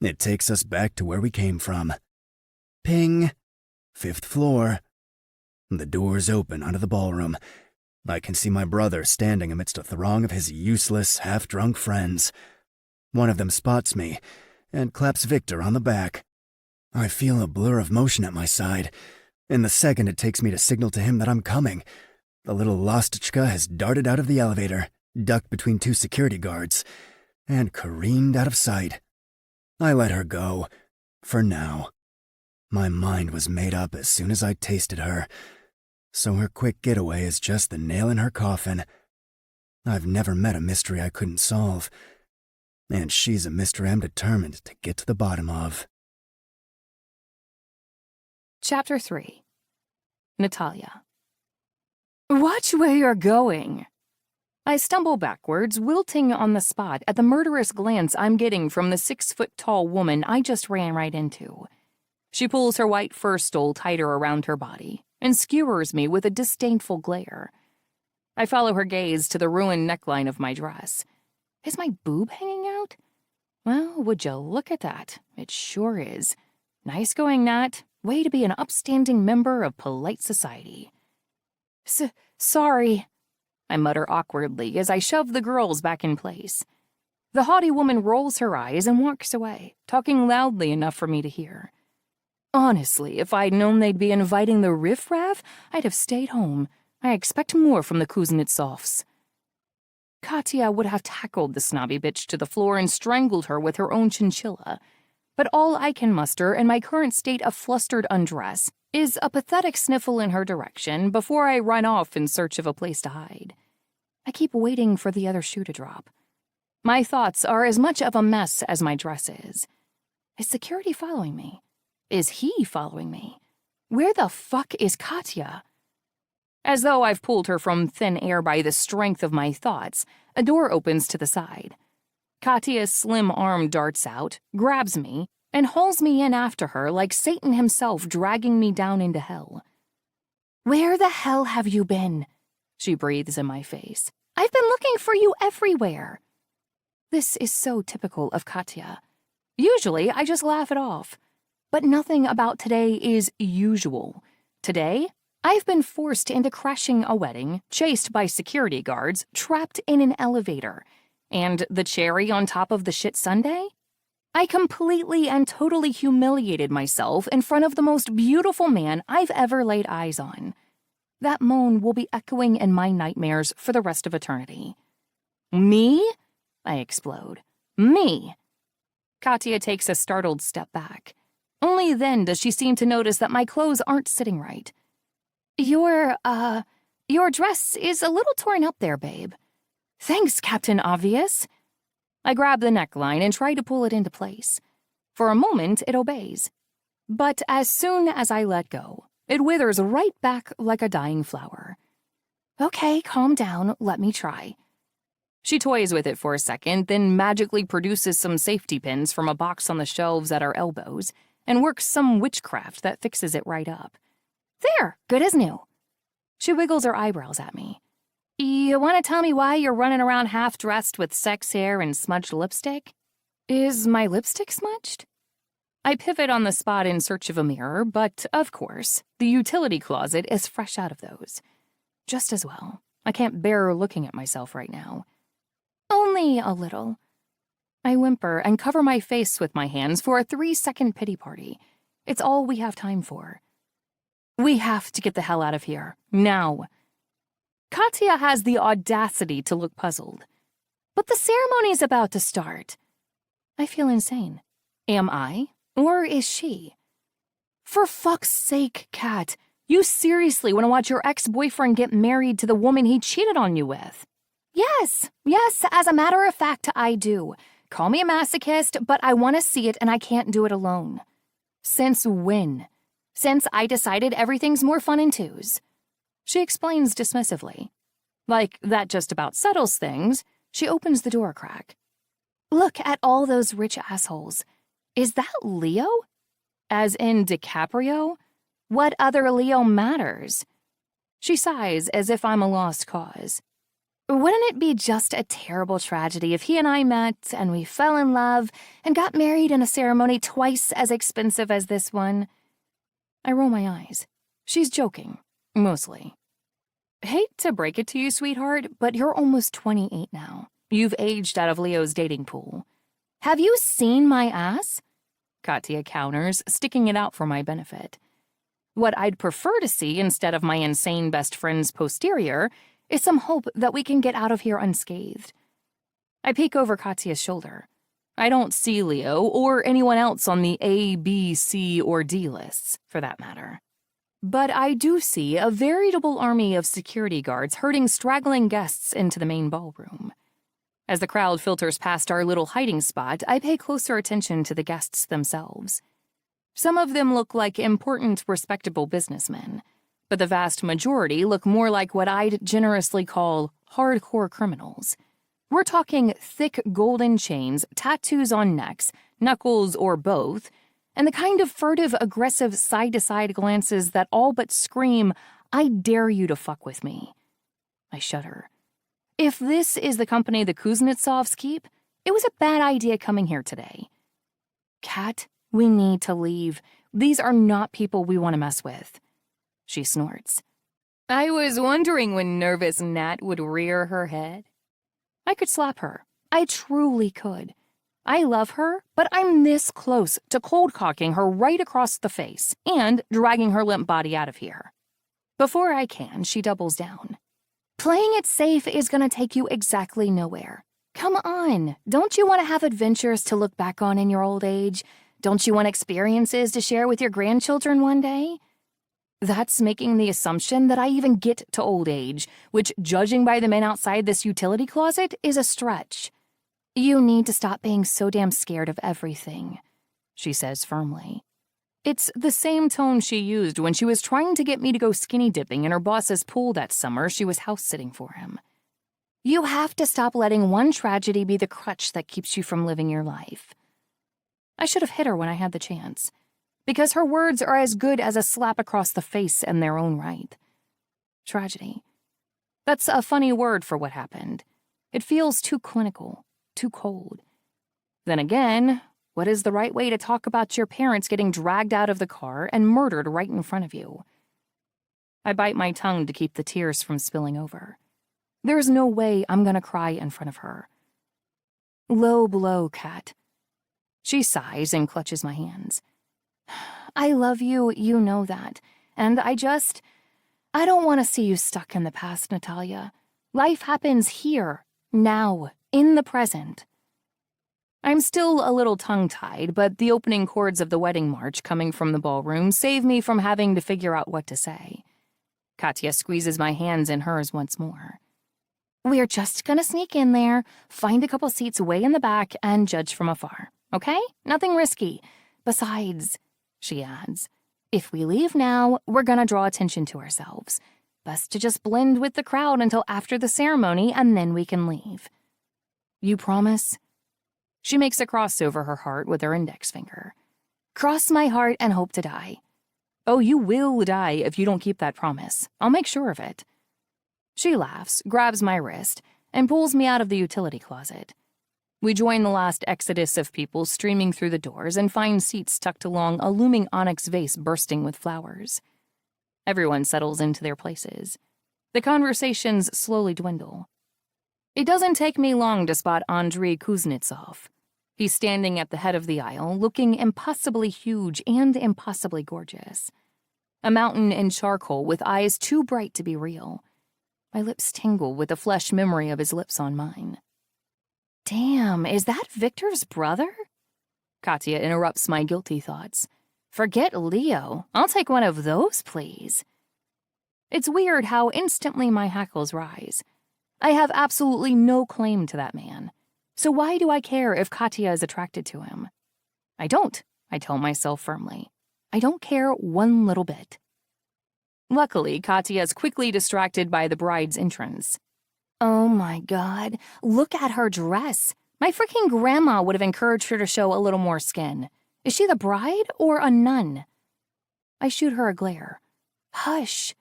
S1: it takes us back to where we came from. Ping. 5th floor. The doors open onto the ballroom. I can see my brother standing amidst a throng of his useless, half-drunk friends. One of them spots me and claps Victor on the back. I feel a blur of motion at my side. In the second it takes me to signal to him that I'm coming, the little Lostichka has darted out of the elevator, ducked between 2 security guards, and careened out of sight. I let her go, for now. My mind was made up as soon as I tasted her, so her quick getaway is just the nail in her coffin. I've never met a mystery I couldn't solve, and she's a mystery I'm determined to get to the bottom of.
S2: Chapter 3. Natalia. Watch where you're going. I stumble backwards, wilting on the spot at the murderous glance I'm getting from the 6-foot-tall woman I just ran right into. She pulls her white fur stole tighter around her body and skewers me with a disdainful glare. I follow her gaze to the ruined neckline of my dress. Is my boob hanging out? Well, would you look at that? It sure is. Nice going, Nat. Way to be an upstanding member of polite society. Sorry, I mutter awkwardly as I shove the girls back in place. The haughty woman rolls her eyes and walks away, talking loudly enough for me to hear. Honestly, if I'd known they'd be inviting the riffraff, I'd have stayed home. I expect more from the Kuznetsovs. Katya would have tackled the snobby bitch to the floor and strangled her with her own chinchilla. But all I can muster in my current state of flustered undress is a pathetic sniffle in her direction before I run off in search of a place to hide. I keep waiting for the other shoe to drop. My thoughts are as much of a mess as my dress is. Is security following me? Is he following me? Where the fuck is Katya? As though I've pulled her from thin air by the strength of my thoughts, a door opens to the side. Katya's slim arm darts out, grabs me, and hauls me in after her like Satan himself dragging me down into hell. Where the hell have you been? She breathes in my face. I've been looking for you everywhere. This is so typical of Katya. Usually, I just laugh it off. But nothing about today is usual. Today, I've been forced into crashing a wedding, chased by security guards, trapped in an elevator. And the cherry on top of the shit sundae? I completely and totally humiliated myself in front of the most beautiful man I've ever laid eyes on. That moan will be echoing in my nightmares for the rest of eternity. Me? I explode. Me? Katya takes a startled step back. Only then does she seem to notice that my clothes aren't sitting right. Your dress is a little torn up there, babe. Thanks, Captain Obvious. I grab the neckline and try to pull it into place. For a moment, it obeys. But as soon as I let go, it withers right back like a dying flower. Okay, calm down, let me try. She toys with it for a second, then magically produces some safety pins from a box on the shelves at our elbows and works some witchcraft that fixes it right up. There, good as new. She wiggles her eyebrows at me. You want to tell me why you're running around half-dressed with sex hair and smudged lipstick? Is my lipstick smudged? I pivot on the spot in search of a mirror, but, of course, the utility closet is fresh out of those. Just as well. I can't bear looking at myself right now. Only a little. I whimper and cover my face with my hands for a 3-second pity party. It's all we have time for. We have to get the hell out of here. Now. Katya has the audacity to look puzzled. But the ceremony's about to start. I feel insane. Am I? Or is she? For fuck's sake, Kat. You seriously want to watch your ex-boyfriend get married to the woman he cheated on you with? Yes, as a matter of fact, I do. Call me a masochist, but I want to see it and I can't do it alone. Since when? Since I decided everything's more fun in twos. She explains dismissively. Like that just about settles things, she opens the door a crack. Look at all those rich assholes. Is that Leo? As in DiCaprio? What other Leo matters? She sighs as if I'm a lost cause. Wouldn't it be just a terrible tragedy if he and I met and we fell in love and got married in a ceremony twice as expensive as this one? I roll my eyes. She's joking, mostly. Hate to break it to you, sweetheart, but you're almost 28 now. You've aged out of Leo's dating pool. Have you seen my ass? Katya counters, sticking it out for my benefit. What I'd prefer to see instead of my insane best friend's posterior is some hope that we can get out of here unscathed. I peek over Katya's shoulder. I don't see Leo or anyone else on the A, B, C, or D lists, for that matter. But I do see a veritable army of security guards herding straggling guests into the main ballroom. As the crowd filters past our little hiding spot, I pay closer attention to the guests themselves. Some of them look like important, respectable businessmen, but the vast majority look more like what I'd generously call hardcore criminals. We're talking thick golden chains, tattoos on necks, knuckles or both, and the kind of furtive, aggressive side-to-side glances that all but scream, "I dare you to fuck with me." I shudder. If this is the company the Kuznetsovs keep, it was a bad idea coming here today. Kat, we need to leave. These are not people we want to mess with. She snorts. I was wondering when nervous Nat would rear her head. I could slap her. I truly could. I love her, but I'm this close to cold-cocking her right across the face and dragging her limp body out of here. Before I can, she doubles down. Playing it safe is going to take you exactly nowhere. Come on, don't you want to have adventures to look back on in your old age? Don't you want experiences to share with your grandchildren one day? That's making the assumption that I even get to old age, which, judging by the men outside this utility closet, is a stretch. You need to stop being so damn scared of everything, she says firmly. It's the same tone she used when she was trying to get me to go skinny dipping in her boss's pool that summer she was house-sitting for him. You have to stop letting one tragedy be the crutch that keeps you from living your life. I should have hit her when I had the chance, because her words are as good as a slap across the face in their own right. Tragedy. That's a funny word for what happened. It feels too clinical, too cold. Then again, what is the right way to talk about your parents getting dragged out of the car and murdered right in front of you? I bite my tongue to keep the tears from spilling over. There's no way I'm gonna cry in front of her. Low blow, Kat. She sighs and clutches my hands. I love you, you know that. And I don't want to see you stuck in the past, Natalia. Life happens here, now, in the present. I'm still a little tongue-tied, but the opening chords of the wedding march coming from the ballroom save me from having to figure out what to say. Katya squeezes my hands in hers once more. We're just gonna sneak in there, find a couple seats way in the back, and judge from afar, okay? Nothing risky. Besides, she adds, if we leave now, we're gonna draw attention to ourselves. Best to just blend with the crowd until after the ceremony, and then we can leave. You promise? She makes a cross over her heart with her index finger. Cross my heart and hope to die. Oh, you will die if you don't keep that promise. I'll make sure of it. She laughs, grabs my wrist, and pulls me out of the utility closet. We join the last exodus of people streaming through the doors and find seats tucked along a looming onyx vase bursting with flowers. Everyone settles into their places. The conversations slowly dwindle. It doesn't take me long to spot Andrei Kuznetsov. He's standing at the head of the aisle, looking impossibly huge and impossibly gorgeous. A mountain in charcoal with eyes too bright to be real. My lips tingle with the flesh memory of his lips on mine. Damn, is that Victor's brother? Katya interrupts my guilty thoughts. Forget Leo. I'll take one of those, please. It's weird how instantly my hackles rise. I have absolutely no claim to that man. So why do I care if Katya is attracted to him? I don't, I tell myself firmly. I don't care one little bit. Luckily, Katya is quickly distracted by the bride's entrance. Oh my God, look at her dress. My freaking grandma would have encouraged her to show a little more skin. Is she the bride or a nun? I shoot her a glare. Hush.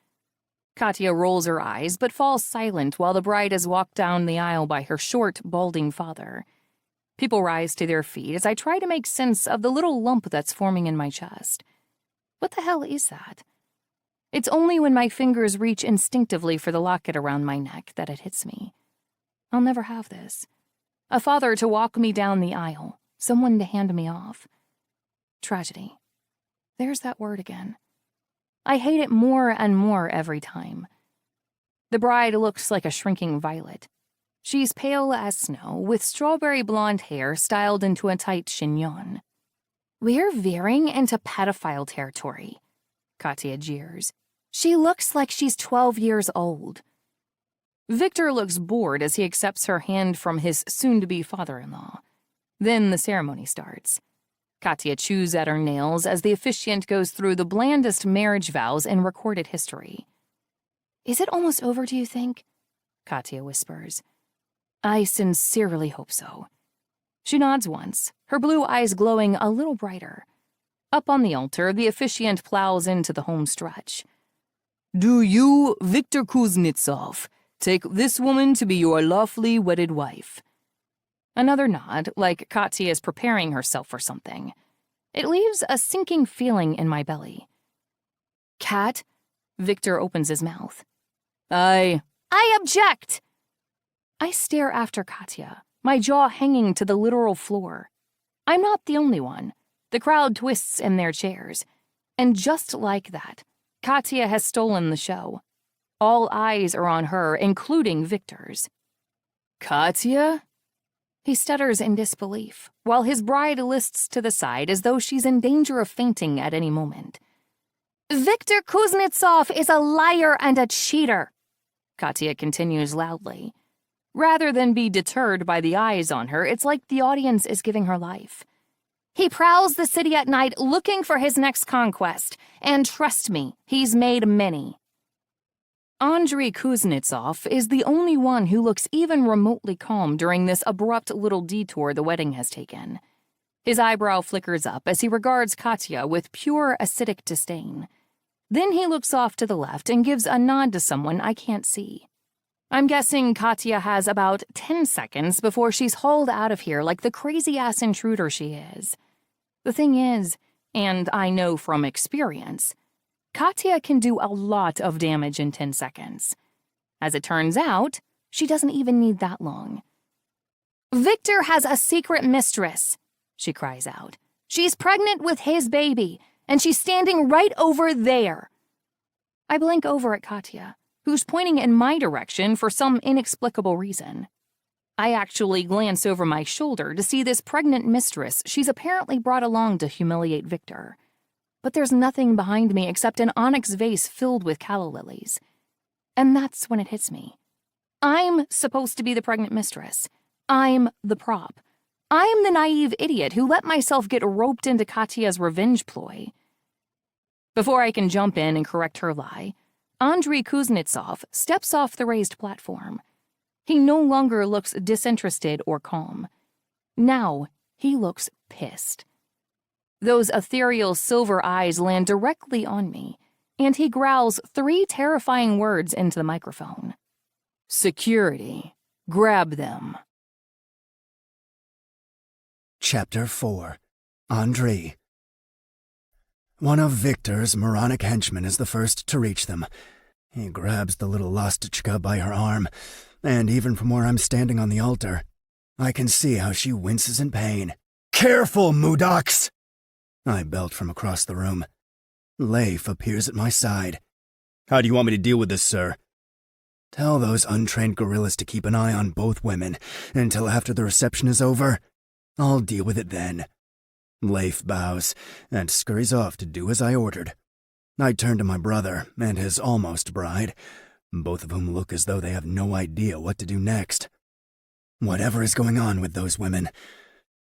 S2: Katya rolls her eyes but falls silent while the bride is walked down the aisle by her short, balding father. People rise to their feet as I try to make sense of the little lump that's forming in my chest. What the hell is that? It's only when my fingers reach instinctively for the locket around my neck that it hits me. I'll never have this. A father to walk me down the aisle, someone to hand me off. Tragedy. There's that word again. I hate it more and more every time. The bride looks like a shrinking violet. She's pale as snow, with strawberry blonde hair styled into a tight chignon. We're veering into pedophile territory, Katya jeers. She looks like she's 12 years old. Victor looks bored as he accepts her hand from his soon-to-be father-in-law. Then the ceremony starts. Katya chews at her nails as the officiant goes through the blandest marriage vows in recorded history. Is it almost over, do you think? Katya whispers. I sincerely hope so. She nods once, her blue eyes glowing a little brighter. Up on the altar, the officiant plows into the home stretch. Do you, Viktor Kuznetsov, take this woman to be your lawfully wedded wife? Another nod, like Katya is preparing herself for something. It leaves a sinking feeling in my belly. Kat? Viktor opens his mouth. I object! I stare after Katya, my jaw hanging to the literal floor. I'm not the only one. The crowd twists in their chairs. And just like that, Katya has stolen the show. All eyes are on her, including Viktor's. Katya? He stutters in disbelief, while his bride lists to the side as though she's in danger of fainting at any moment. Viktor Kuznetsov is a liar and a cheater, Katya continues loudly. Rather than be deterred by the eyes on her, it's like the audience is giving her life. He prowls the city at night looking for his next conquest, and trust me, he's made many. Andrei Kuznetsov is the only one who looks even remotely calm during this abrupt little detour the wedding has taken. His eyebrow flickers up as he regards Katya with pure acidic disdain. Then he looks off to the left and gives a nod to someone I can't see. I'm guessing Katya has about 10 seconds before she's hauled out of here like the crazy-ass intruder she is. The thing is, and I know from experience, Katya can do a lot of damage in 10 seconds. As it turns out, she doesn't even need that long. Viktor has a secret mistress, she cries out. She's pregnant with his baby, and she's standing right over there. I blink over at Katya, who's pointing in my direction for some inexplicable reason. I actually glance over my shoulder to see this pregnant mistress she's apparently brought along to humiliate Viktor. But there's nothing behind me except an onyx vase filled with calla lilies. And that's when it hits me. I'm supposed to be the pregnant mistress. I'm the prop. I'm the naive idiot who let myself get roped into Katya's revenge ploy. Before I can jump in and correct her lie, Andrei Kuznetsov steps off the raised platform. He no longer looks disinterested or calm. Now he looks pissed. Those ethereal silver eyes land directly on me, and he growls 3 terrifying words into the microphone. Security, grab them.
S1: Chapter 4. Andrei. One of Viktor's moronic henchmen is the first to reach them. He grabs the little Lostichka by her arm, and even from where I'm standing on the altar, I can see how she winces in pain. Careful, Mudox! I belt from across the room. Leif appears at my side.
S4: How do you want me to deal with this, sir?
S1: Tell those untrained gorillas to keep an eye on both women until after the reception is over. I'll deal with it then. Leif bows and scurries off to do as I ordered. I turn to my brother and his almost bride, both of whom look as though they have no idea what to do next. Whatever is going on with those women,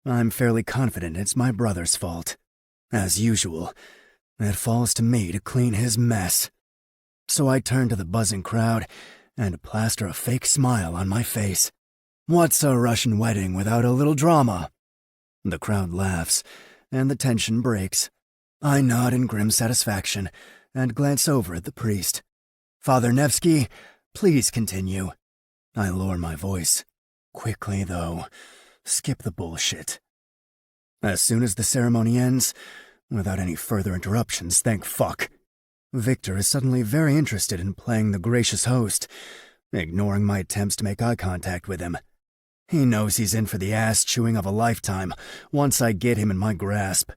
S1: I'm fairly confident it's my brother's fault. As usual, it falls to me to clean his mess. So I turn to the buzzing crowd and plaster a fake smile on my face. What's a Russian wedding without a little drama? The crowd laughs, and the tension breaks. I nod in grim satisfaction and glance over at the priest. Father Nevsky, please continue. I lower my voice. Quickly, though. Skip the bullshit. As soon as the ceremony ends, without any further interruptions, thank fuck, Viktor is suddenly very interested in playing the gracious host, ignoring my attempts to make eye contact with him. He knows he's in for the ass-chewing of a lifetime once I get him in my grasp.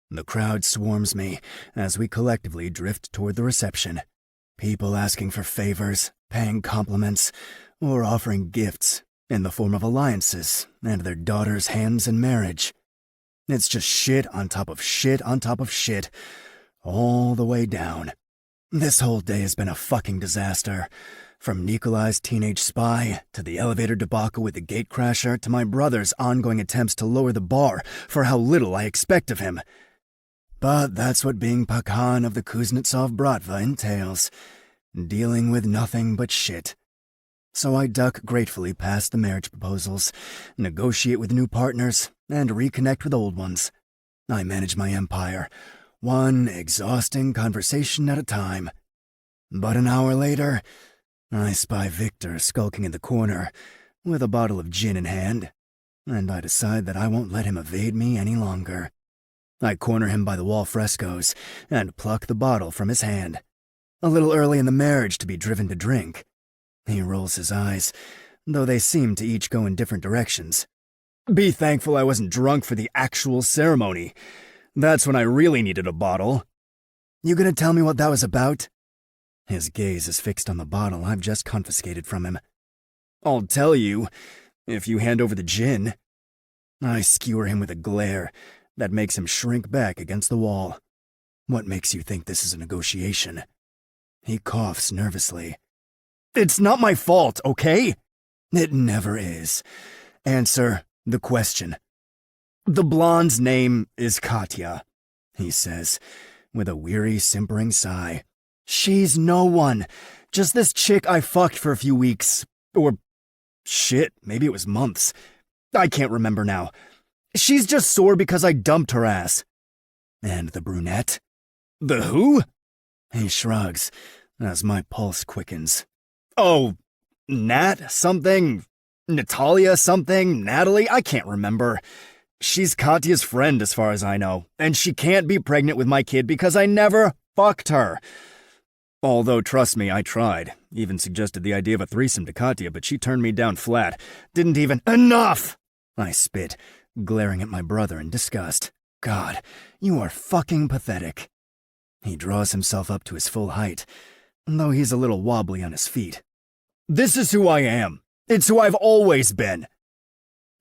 S1: The crowd swarms me as we collectively drift toward the reception. People asking for favors, paying compliments, or offering gifts in the form of alliances and their daughters' hands in marriage. It's just shit on top of shit on top of shit, all the way down. This whole day has been a fucking disaster, From Nikolai's teenage spy, to the elevator debacle with the gatecrasher, to my brother's ongoing attempts to lower the bar for how little I expect of him. But that's what being Pakan of the Kuznetsov Bratva entails. Dealing with nothing but shit. So I duck gratefully past the marriage proposals, negotiate with new partners, and reconnect with old ones. I manage my empire, one exhausting conversation at a time. But an hour later, I spy Victor skulking in the corner, with a bottle of gin in hand, and I decide that I won't let him evade me any longer. I corner him by the wall frescoes, and pluck the bottle from his hand. A little early in the marriage to be driven to drink. He rolls his eyes, though they seem to each go in different directions. Be thankful I wasn't drunk for the actual ceremony. That's when I really needed a bottle. You gonna tell me what that was about? His gaze is fixed on the bottle I've just confiscated from him. I'll tell you, if you hand over the gin. I skewer him with a glare that makes him shrink back against the wall. What makes you think this is a negotiation? He coughs nervously. It's not my fault, okay? It never is. Answer the question. The blonde's name is Katya, he says, with a weary, simpering sigh. She's no one. Just this chick I fucked for a few weeks. Or, shit, maybe it was months. I can't remember now. She's just sore because I dumped her ass. And the brunette? The who? He shrugs, as my pulse quickens. Oh, Nat something? Natalia something? Natalie? I can't remember. She's Katya's friend as far as I know, and she can't be pregnant with my kid because I never fucked her. Although, trust me, I tried. Even suggested the idea of a threesome to Katya, but she turned me down flat. Didn't even— Enough! I spit, glaring at my brother in disgust. God, you are fucking pathetic. He draws himself up to his full height, though he's a little wobbly on his feet. This is who I am. It's who I've always been.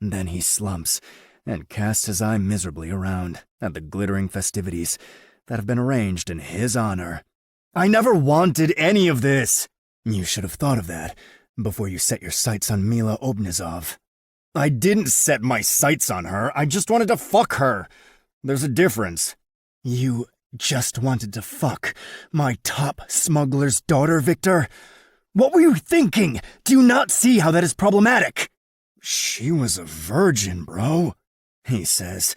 S1: Then he slumps and casts his eye miserably around at the glittering festivities that have been arranged in his honor. I never wanted any of this. You should have thought of that before you set your sights on Mila Obnizov. I didn't set my sights on her. I just wanted to fuck her. There's a difference. You just wanted to fuck my top smuggler's daughter, Victor? What were you thinking? Do you not see how that is problematic? She was a virgin, bro, he says,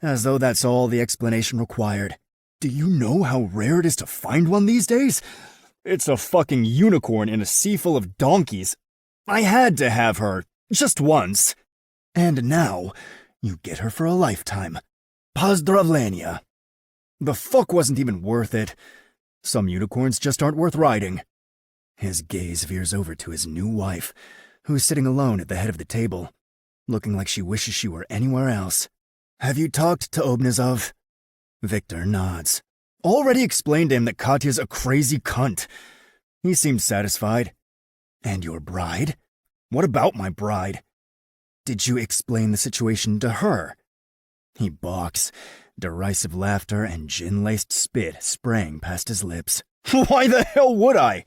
S1: as though that's all the explanation required. Do you know how rare it is to find one these days? It's a fucking unicorn in a sea full of donkeys. I had to have her, just once. And now, you get her for a lifetime. Pozdravlenia. The fuck wasn't even worth it. Some unicorns just aren't worth riding. His gaze veers over to his new wife, who's sitting alone at the head of the table, looking like she wishes she were anywhere else. Have you talked to Obnizov? Victor nods. Already explained to him that Katya's a crazy cunt. He seemed satisfied. And your bride? What about my bride? Did you explain the situation to her? He balks, derisive laughter and gin-laced spit spraying past his lips. Why the hell would I?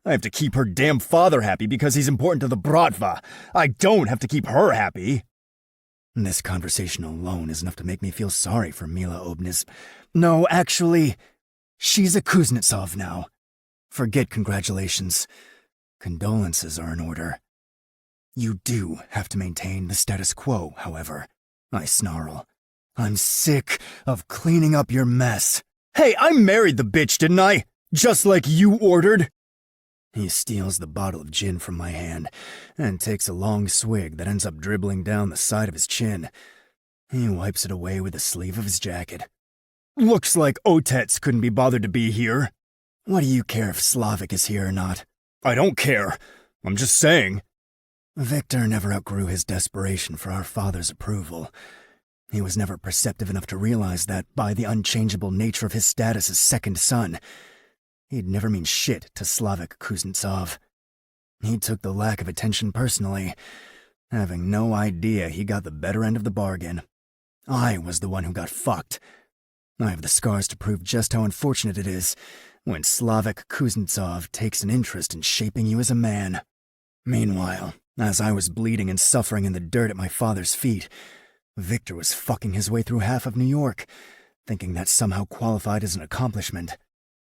S1: I have to keep her damn father happy because he's important to the Bratva. I don't have to keep her happy. This conversation alone is enough to make me feel sorry for Mila Obniz. No, actually, she's a Kuznetsov now. Forget congratulations. Condolences are in order. You do have to maintain the status quo, however. I snarl. I'm sick of cleaning up your mess. Hey, I married the bitch, didn't I? Just like you ordered. He steals the bottle of gin from my hand and takes a long swig that ends up dribbling down the side of his chin. He wipes it away with the sleeve of his jacket. Looks like Otets couldn't be bothered to be here. What do you care if Slavik is here or not? I don't care. I'm just saying. Victor never outgrew his desperation for our father's approval. He was never perceptive enough to realize that, by the unchangeable nature of his status as second son, he'd never mean shit to Slavik Kuznetsov. He took the lack of attention personally, having no idea he got the better end of the bargain. I was the one who got fucked. I have the scars to prove just how unfortunate it is when Slavik Kuznetsov takes an interest in shaping you as a man. Meanwhile, as I was bleeding and suffering in the dirt at my father's feet, Victor was fucking his way through half of New York, thinking that somehow qualified as an accomplishment.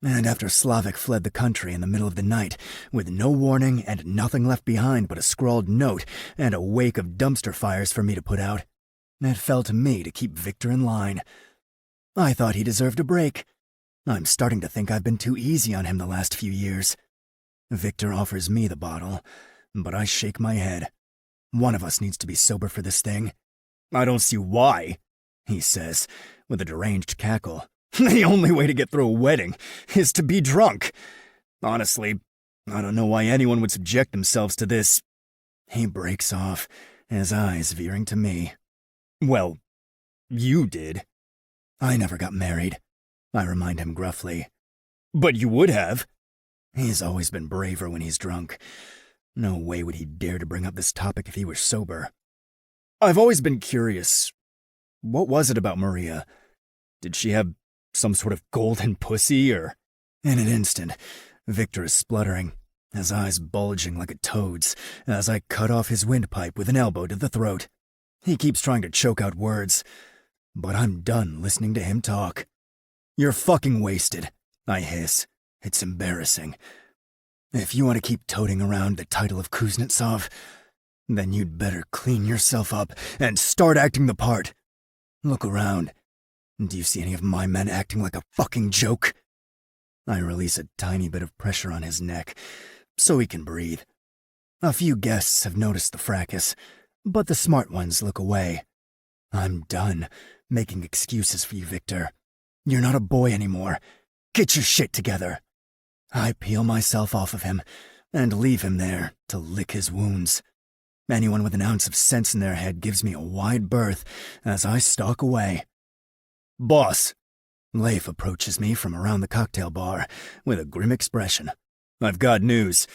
S1: And after Slavik fled the country in the middle of the night, with no warning and nothing left behind but a scrawled note and a wake of dumpster fires for me to put out, it fell to me to keep Victor in line. I thought he deserved a break. I'm starting to think I've been too easy on him the last few years. Victor offers me the bottle, but I shake my head. One of us needs to be sober for this thing. I don't see why, he says, with a deranged cackle. The only way to get through a wedding is to be drunk. Honestly, I don't know why anyone would subject themselves to this. He breaks off, his eyes veering to me. Well, you did. I never got married, I remind him gruffly. But you would have. He's always been braver when he's drunk. No way would he dare to bring up this topic if he were sober. I've always been curious. What was it about Maria? Did she have some sort of golden pussy, or... In an instant, Victor is spluttering, his eyes bulging like a toad's, as I cut off his windpipe with an elbow to the throat. He keeps trying to choke out words, but I'm done listening to him talk. You're fucking wasted, I hiss. It's embarrassing. If you want to keep toting around the title of Kuznetsov, then you'd better clean yourself up and start acting the part. Look around. Do you see any of my men acting like a fucking joke? I release a tiny bit of pressure on his neck, so he can breathe. A few guests have noticed the fracas, but the smart ones look away. I'm done making excuses for you, Victor. You're not a boy anymore. Get your shit together. I peel myself off of him and leave him there to lick his wounds. Anyone with an ounce of sense in their head gives me a wide berth as I stalk away. Boss! Leif approaches me from around the cocktail bar with a grim expression. I've got news.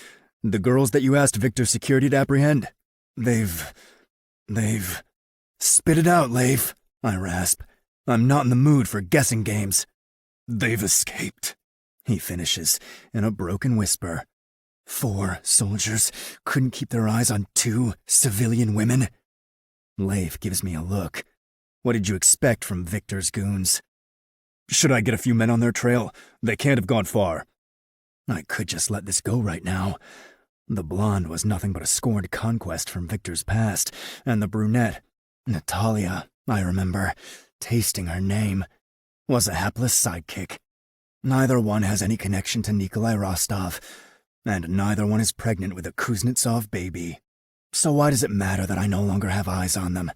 S1: The girls that you asked Victor's security to apprehend, they've... Spit it out, Leif, I rasp. I'm not in the mood for guessing games. They've escaped, he finishes in a broken whisper. 4 soldiers couldn't keep their eyes on 2 civilian women? Leif gives me a look. What did you expect from Victor's goons? Should I get a few men on their trail? They can't have gone far. I could just let this go right now. The blonde was nothing but a scorned conquest from Victor's past, and the brunette, Natalia, I remember, tasting her name, was a hapless sidekick. Neither one has any connection to Nikolai Rostov, and neither one is pregnant with a Kuznetsov baby. So why does it matter that I no longer have eyes on them?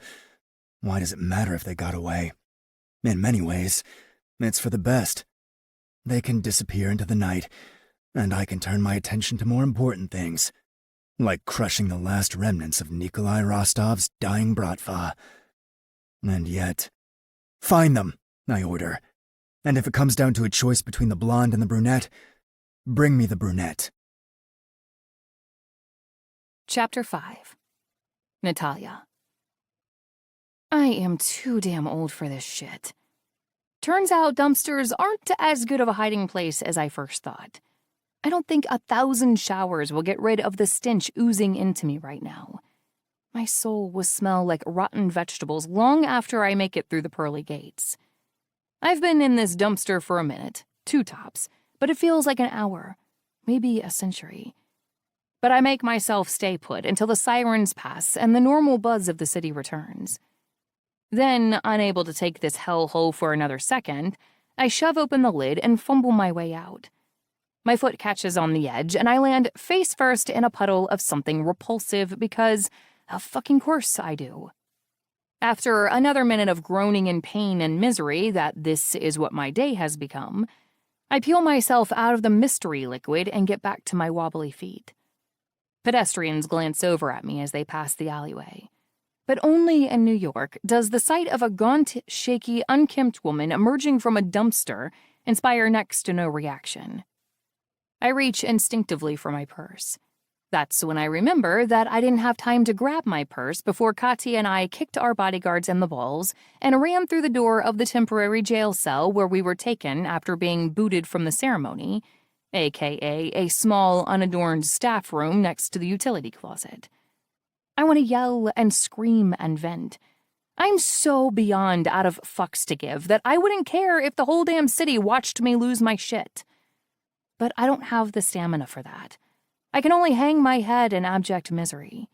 S1: Why does it matter if they got away? In many ways, it's for the best. They can disappear into the night, and I can turn my attention to more important things, like crushing the last remnants of Nikolai Rostov's dying bratva. And yet... Find them, I order. And if it comes down to a choice between the blonde and the brunette, bring me the brunette.
S2: Chapter 5. Natalia. I am too damn old for this shit. Turns out dumpsters aren't as good of a hiding place as I first thought. I don't think 1,000 showers will get rid of the stench oozing into me right now. My soul will smell like rotten vegetables long after I make it through the pearly gates. I've been in this dumpster for a minute, 2 tops, but it feels like an hour, maybe a century. But I make myself stay put until the sirens pass and the normal buzz of the city returns. Then, unable to take this hellhole for another second, I shove open the lid and fumble my way out. My foot catches on the edge, and I land face first in a puddle of something repulsive because, of fucking course I do. After another minute of groaning in pain and misery that this is what my day has become, I peel myself out of the mystery liquid and get back to my wobbly feet. Pedestrians glance over at me as they pass the alleyway. But only in New York does the sight of a gaunt, shaky, unkempt woman emerging from a dumpster inspire next to no reaction. I reach instinctively for my purse. That's when I remember that I didn't have time to grab my purse before Katya and I kicked our bodyguards in the balls and ran through the door of the temporary jail cell where we were taken after being booted from the ceremony, aka a small, unadorned staff room next to the utility closet. I want to yell and scream and vent. I'm so beyond out of fucks to give that I wouldn't care if the whole damn city watched me lose my shit. But I don't have the stamina for that. I can only hang my head in abject misery.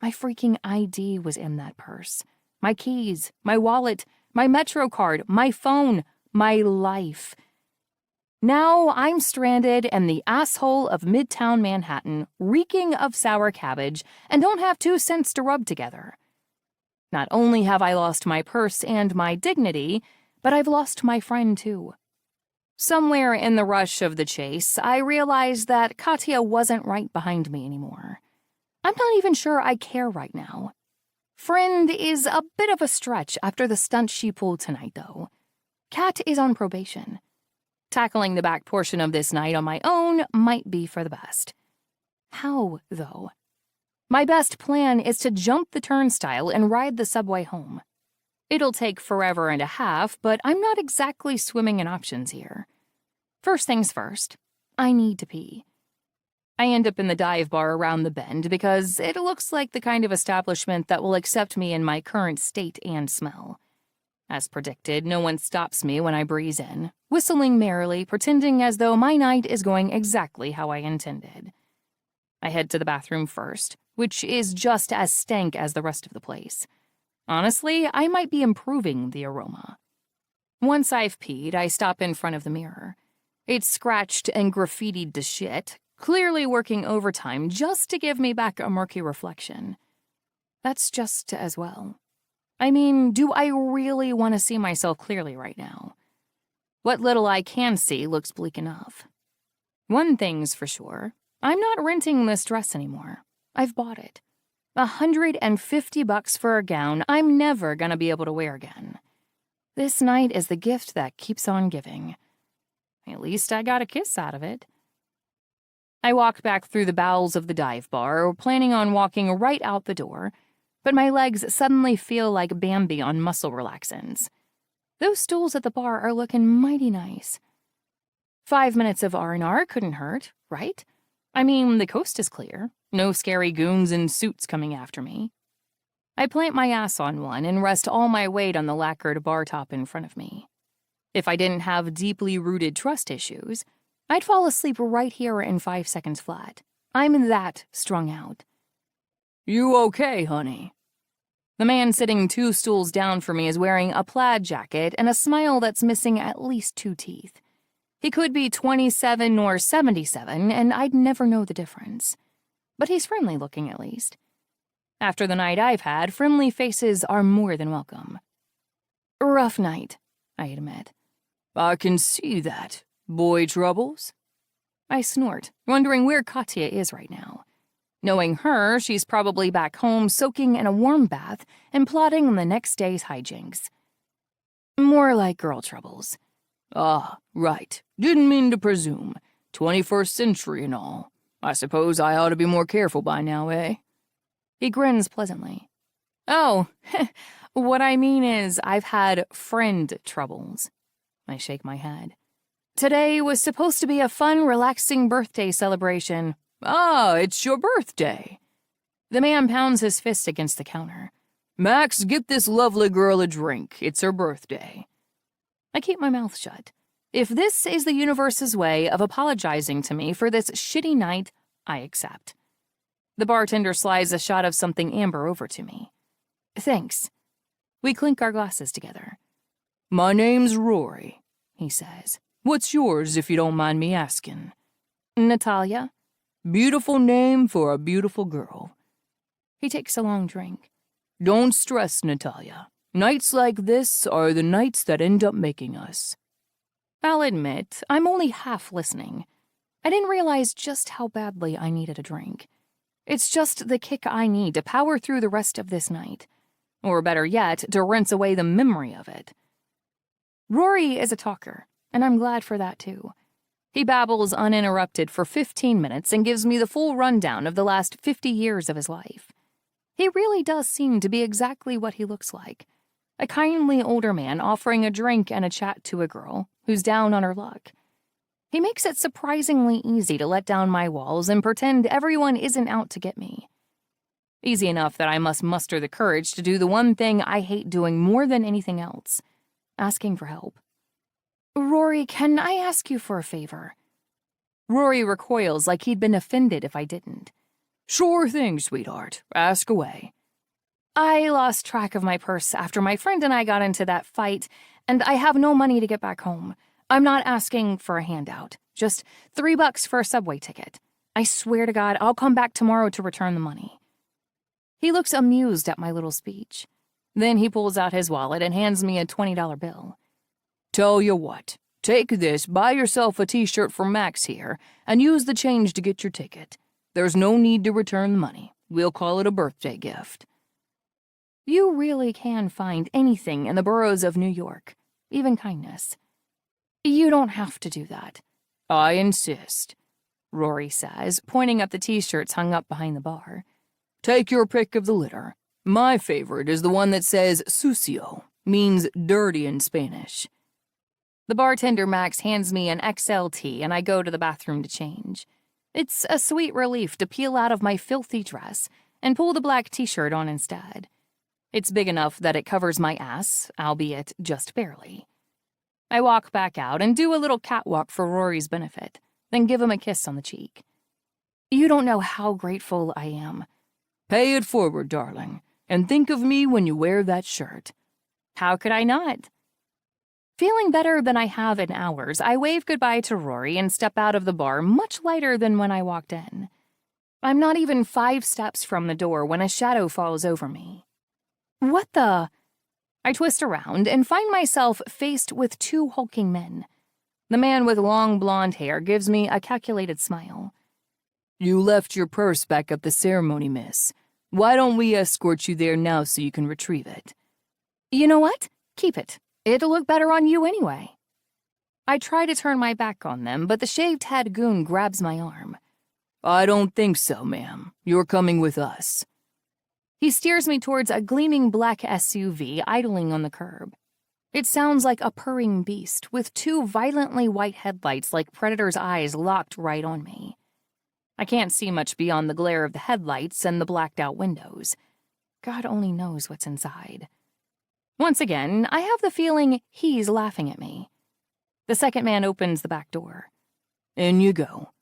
S2: My freaking ID was in that purse. My keys, my wallet, my Metro card, my phone, my life. Now I'm stranded in the asshole of Midtown Manhattan, reeking of sour cabbage, and don't have 2 cents to rub together. Not only have I lost my purse and my dignity, but I've lost my friend too. Somewhere in the rush of the chase, I realized that Katya wasn't right behind me anymore. I'm not even sure I care right now. Friend is a bit of a stretch after the stunt she pulled tonight, though. Kat is on probation. Tackling the back portion of this night on my own might be for the best. How, though? My best plan is to jump the turnstile and ride the subway home. It'll take forever and a half, but I'm not exactly swimming in options here. First things first, I need to pee. I end up in the dive bar around the bend because it looks like the kind of establishment that will accept me in my current state and smell. As predicted, no one stops me when I breeze in, whistling merrily, pretending as though my night is going exactly how I intended. I head to the bathroom first, which is just as stank as the rest of the place. Honestly, I might be improving the aroma. Once I've peed, I stop in front of the mirror. It's scratched and graffitied to shit, clearly working overtime just to give me back a murky reflection. That's just as well. I mean, do I really want to see myself clearly right now? What little I can see looks bleak enough. One thing's for sure, I'm not renting this dress anymore. I've bought it. $150 for a gown I'm never gonna be able to wear again. This night is the gift that keeps on giving. At least I got a kiss out of it. I walk back through the bowels of the dive bar, planning on walking right out the door, but my legs suddenly feel like Bambi on muscle relaxants. Those stools at the bar are looking mighty nice. 5 minutes of R&R couldn't hurt, right? I mean, the coast is clear. No scary goons in suits coming after me. I plant my ass on one and rest all my weight on the lacquered bar top in front of me. If I didn't have deeply rooted trust issues, I'd fall asleep right here in 5 seconds flat. I'm that strung out. You okay, honey? The man sitting 2 stools down from me is wearing a plaid jacket and a smile that's missing at least 2 teeth. He could be 27 or 77, and I'd never know the difference. But he's friendly looking, at least. After the night I've had, friendly faces are more than welcome. Rough night, I admit. I can see that. Boy troubles? I snort, wondering where Katya is right now. Knowing her, she's probably back home soaking in a warm bath and plotting on the next day's hijinks. More like girl troubles. Ah, right. Didn't mean to presume. 21st century and all. I suppose I ought to be more careful by now, eh? He grins pleasantly. Oh, what I mean is I've had friend troubles. I shake my head. Today was supposed to be a fun, relaxing birthday celebration. Ah, it's your birthday. The man pounds his fist against the counter. Max, get this lovely girl a drink. It's her birthday. I keep my mouth shut. If this is the universe's way of apologizing to me for this shitty night, I accept. The bartender slides a shot of something amber over to me. Thanks. We clink our glasses together. My name's Rory, he says. What's yours, if you don't mind me asking? Natalia. Beautiful name for a beautiful girl. He takes a long drink. Don't stress, Natalia. Nights like this are the nights that end up making us. I'll admit, I'm only half listening. I didn't realize just how badly I needed a drink. It's just the kick I need to power through the rest of this night. Or better yet, to rinse away the memory of it. Rory is a talker, and I'm glad for that too. He babbles uninterrupted for 15 minutes and gives me the full rundown of the last 50 years of his life. He really does seem to be exactly what he looks like. A kindly older man offering a drink and a chat to a girl who's down on her luck. He makes it surprisingly easy to let down my walls and pretend everyone isn't out to get me. Easy enough that I must muster the courage to do the one thing I hate doing more than anything else, asking for help. "Rory, can I ask you for a favor?" Rory recoils like he'd been offended if I didn't. "Sure thing, sweetheart. Ask away." I lost track of my purse after my friend and I got into that fight, and I have no money to get back home. I'm not asking for a handout, just $3 for a subway ticket. I swear to God, I'll come back tomorrow to return the money. He looks amused at my little speech. Then he pulls out his wallet and hands me a $20 bill. "Tell you what, take this, buy yourself a t-shirt from Max here, and use the change to get your ticket. There's no need to return the money. We'll call it a birthday gift." You really can find anything in the boroughs of New York, even kindness. You don't have to do that. "I insist," Rory says, pointing at the t-shirts hung up behind the bar. "Take your pick of the litter. My favorite is the one that says sucio, means dirty in Spanish." The bartender Max hands me an XLT and I go to the bathroom to change. It's a sweet relief to peel out of my filthy dress and pull the black t-shirt on instead. It's big enough that it covers my ass, albeit just barely. I walk back out and do a little catwalk for Rory's benefit, then give him a kiss on the cheek. You don't know how grateful I am. "Pay it forward, darling, and think of me when you wear that shirt." How could I not? Feeling better than I have in hours, I wave goodbye to Rory and step out of the bar much lighter than when I walked in. I'm not even 5 steps from the door when a shadow falls over me. What the? I twist around and find myself faced with 2 hulking men. The man with long blonde hair gives me a calculated smile. "You left your purse back at the ceremony, miss. Why don't we escort you there now so you can retrieve it?" "You know what? Keep it. It'll look better on you anyway." I try to turn my back on them, but the shaved-head goon grabs my arm. "I don't think so, ma'am. You're coming with us." He steers me towards a gleaming black SUV idling on the curb. It sounds like a purring beast, with 2 violently white headlights like Predator's eyes locked right on me. I can't see much beyond the glare of the headlights and the blacked-out windows. God only knows what's inside. Once again, I have the feeling he's laughing at me. The second man opens the back door. "In you go."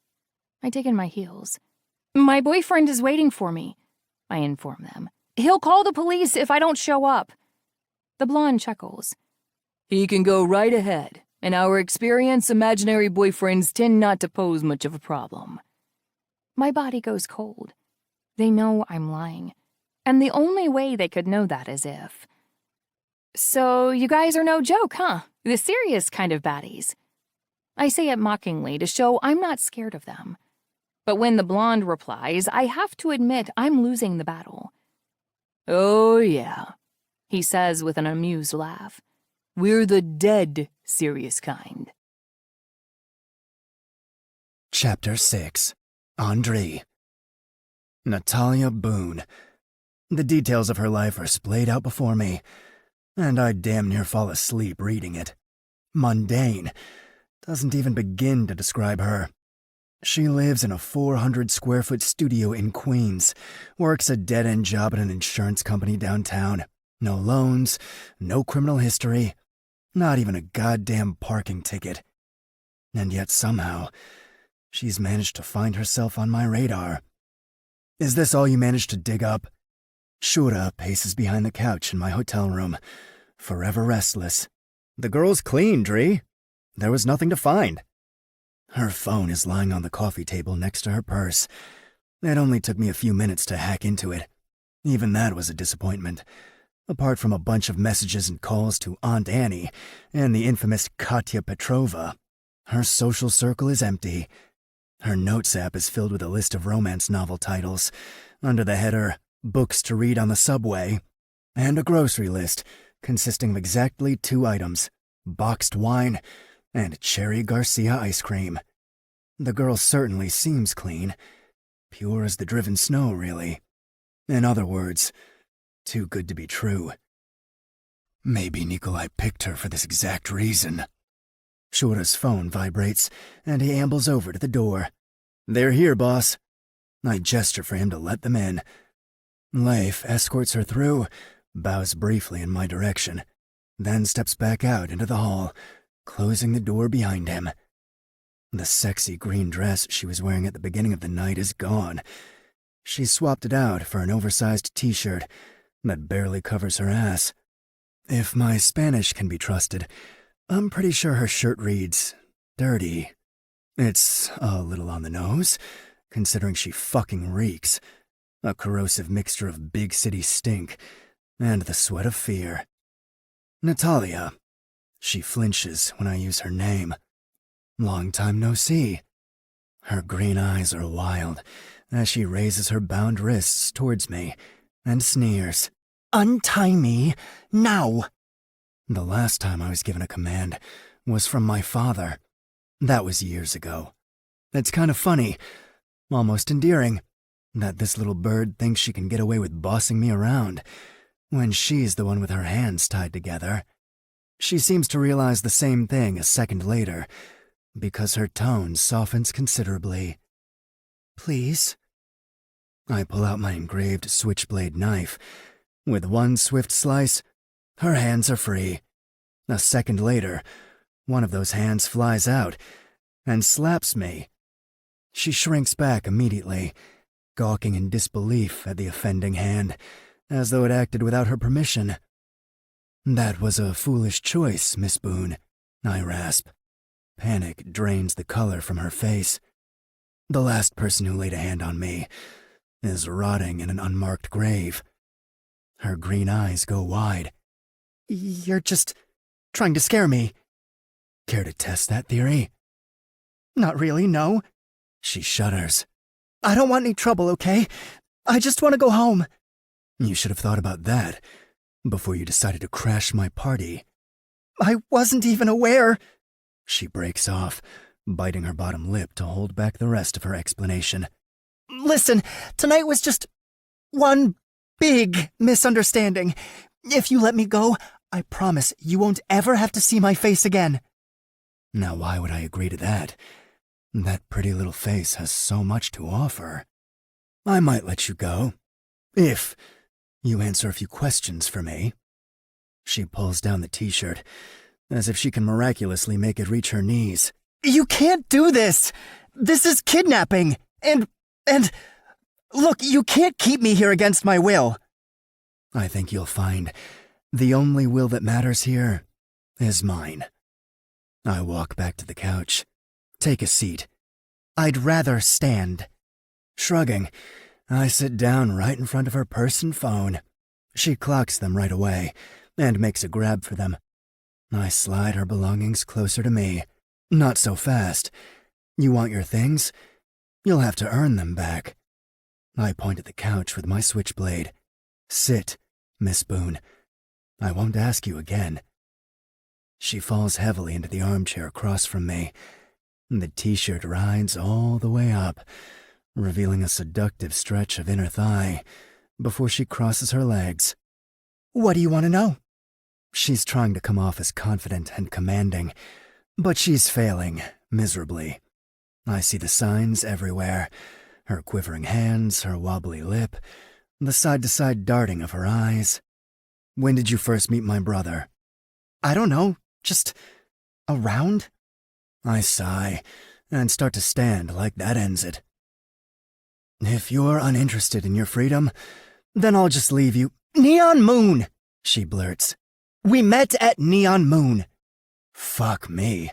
S2: I dig in my heels. "My boyfriend is waiting for me," I inform them. "He'll call the police if I don't show up." The blonde chuckles. "He can go right ahead. In our experience, imaginary boyfriends tend not to pose much of a problem." My body goes cold. They know I'm lying. And the only way they could know that is if... "So you guys are no joke, huh? The serious kind of baddies." I say it mockingly to show I'm not scared of them. But when the blonde replies, I have to admit I'm losing the battle. "Oh, yeah," he says with an amused laugh. "We're the dead serious kind."
S1: Chapter 6. Andre. Natalia Boone. The details of her life are splayed out before me, and I damn near fall asleep reading it. Mundane doesn't even begin to describe her. She lives in a 400-square-foot studio in Queens, works a dead-end job at an insurance company downtown. No loans, no criminal history, not even a goddamn parking ticket. And yet somehow, she's managed to find herself on my radar. Is this all you managed to dig up? Shura paces behind the couch in my hotel room, forever restless. The girl's clean, Dree. There was nothing to find. Her phone is lying on the coffee table next to her purse. It only took me a few minutes to hack into it. Even that was a disappointment. Apart from a bunch of messages and calls to Aunt Annie and the infamous Katya Petrova, her social circle is empty. Her notes app is filled with a list of romance novel titles, under the header, "Books to Read on the Subway," and a grocery list consisting of exactly 2 items, boxed wine and Cherry Garcia ice cream. The girl certainly seems clean. Pure as the driven snow, really. In other words, too good to be true. Maybe Nikolai picked her for this exact reason. Shora's phone vibrates, and he ambles over to the door. "They're here, boss." I gesture for him to let them in. Leif escorts her through, bows briefly in my direction, then steps back out into the hall, closing the door behind him. The sexy green dress she was wearing at the beginning of the night is gone. She swapped it out for an oversized t-shirt that barely covers her ass. If my Spanish can be trusted, I'm pretty sure her shirt reads dirty. It's a little on the nose, considering she fucking reeks. A corrosive mixture of big city stink and the sweat of fear. Natalia. She flinches when I use her name. Long time no see. Her green eyes are wild as she raises her bound wrists towards me and sneers. "Untie me, now!" The last time I was given a command was from my father. That was years ago. It's kind of funny, almost endearing, that this little bird thinks she can get away with bossing me around when she's the one with her hands tied together. She seems to realize the same thing a second later, because her tone softens considerably. "Please?" I pull out my engraved switchblade knife. With one swift slice, her hands are free. A second later, one of those hands flies out and slaps me. She shrinks back immediately, gawking in disbelief at the offending hand, as though it acted without her permission. "That was a foolish choice, Miss Boone," I rasp. Panic drains the color from her face. The last person who laid a hand on me is rotting in an unmarked grave. Her green eyes go wide. "You're just trying to scare me." Care to test that theory? "Not really, no." She shudders. "I don't want any trouble, okay? I just want to go home." You should have thought about that before you decided to crash my party. "I wasn't even aware." She breaks off, biting her bottom lip to hold back the rest of her explanation. "Listen, tonight was just one big misunderstanding. If you let me go, I promise you won't ever have to see my face again." Now why would I agree to that? That pretty little face has so much to offer. I might let you go, if you answer a few questions for me. She pulls down the t-shirt, as if she can miraculously make it reach her knees. "You can't do this! This is kidnapping! And, look, you can't keep me here against my will." I think you'll find the only will that matters here is mine. I walk back to the couch. "Take a seat." "I'd rather stand." Shrugging, I sit down right in front of her purse and phone. She clocks them right away and makes a grab for them. I slide her belongings closer to me. "Not so fast. You want your things? You'll have to earn them back." I point at the couch with my switchblade. "Sit, Miss Boone. I won't ask you again." She falls heavily into the armchair across from me. The t-shirt rides all the way up, revealing a seductive stretch of inner thigh before she crosses her legs. "What do you want to know?" She's trying to come off as confident and commanding, but she's failing miserably. I see the signs everywhere. Her quivering hands, her wobbly lip, the side-to-side darting of her eyes. "When did you first meet my brother?" "I don't know, just around." I sigh and start to stand like that ends it. "If you're uninterested in your freedom, then I'll just leave you." "Neon Moon," she blurts. "We met at Neon Moon." Fuck me.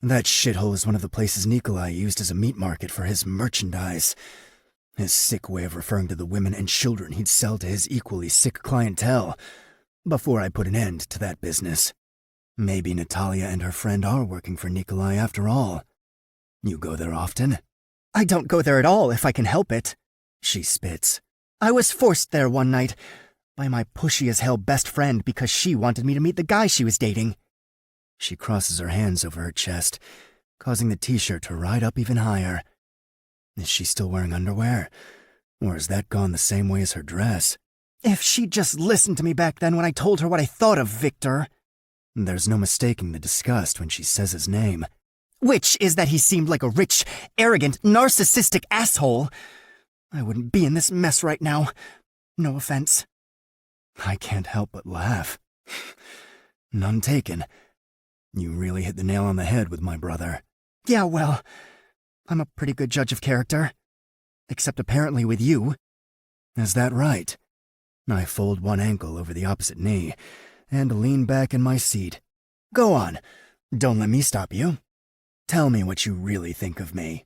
S1: That shithole is one of the places Nikolai used as a meat market for his merchandise. His sick way of referring to the women and children he'd sell to his equally sick clientele. Before I put an end to that business. Maybe Natalia and her friend are working for Nikolai after all. You go there often? "I don't go there at all if I can help it," she spits. "I was forced there one night by my pushy-as-hell best friend because she wanted me to meet the guy she was dating." She crosses her hands over her chest, causing the t-shirt to ride up even higher. Is she still wearing underwear? Or has that gone the same way as her dress? If she'd just listened to me back then when I told her what I thought of Victor. There's no mistaking the disgust when she says his name. Which is that he seemed like a rich, arrogant, narcissistic asshole. I wouldn't be in this mess right now. No offense. I can't help but laugh. None taken. You really hit the nail on the head with my brother. Yeah, well, I'm a pretty good judge of character. Except apparently with you. Is that right? I fold one ankle over the opposite knee and lean back in my seat. Go on. Don't let me stop you. Tell me what you really think of me.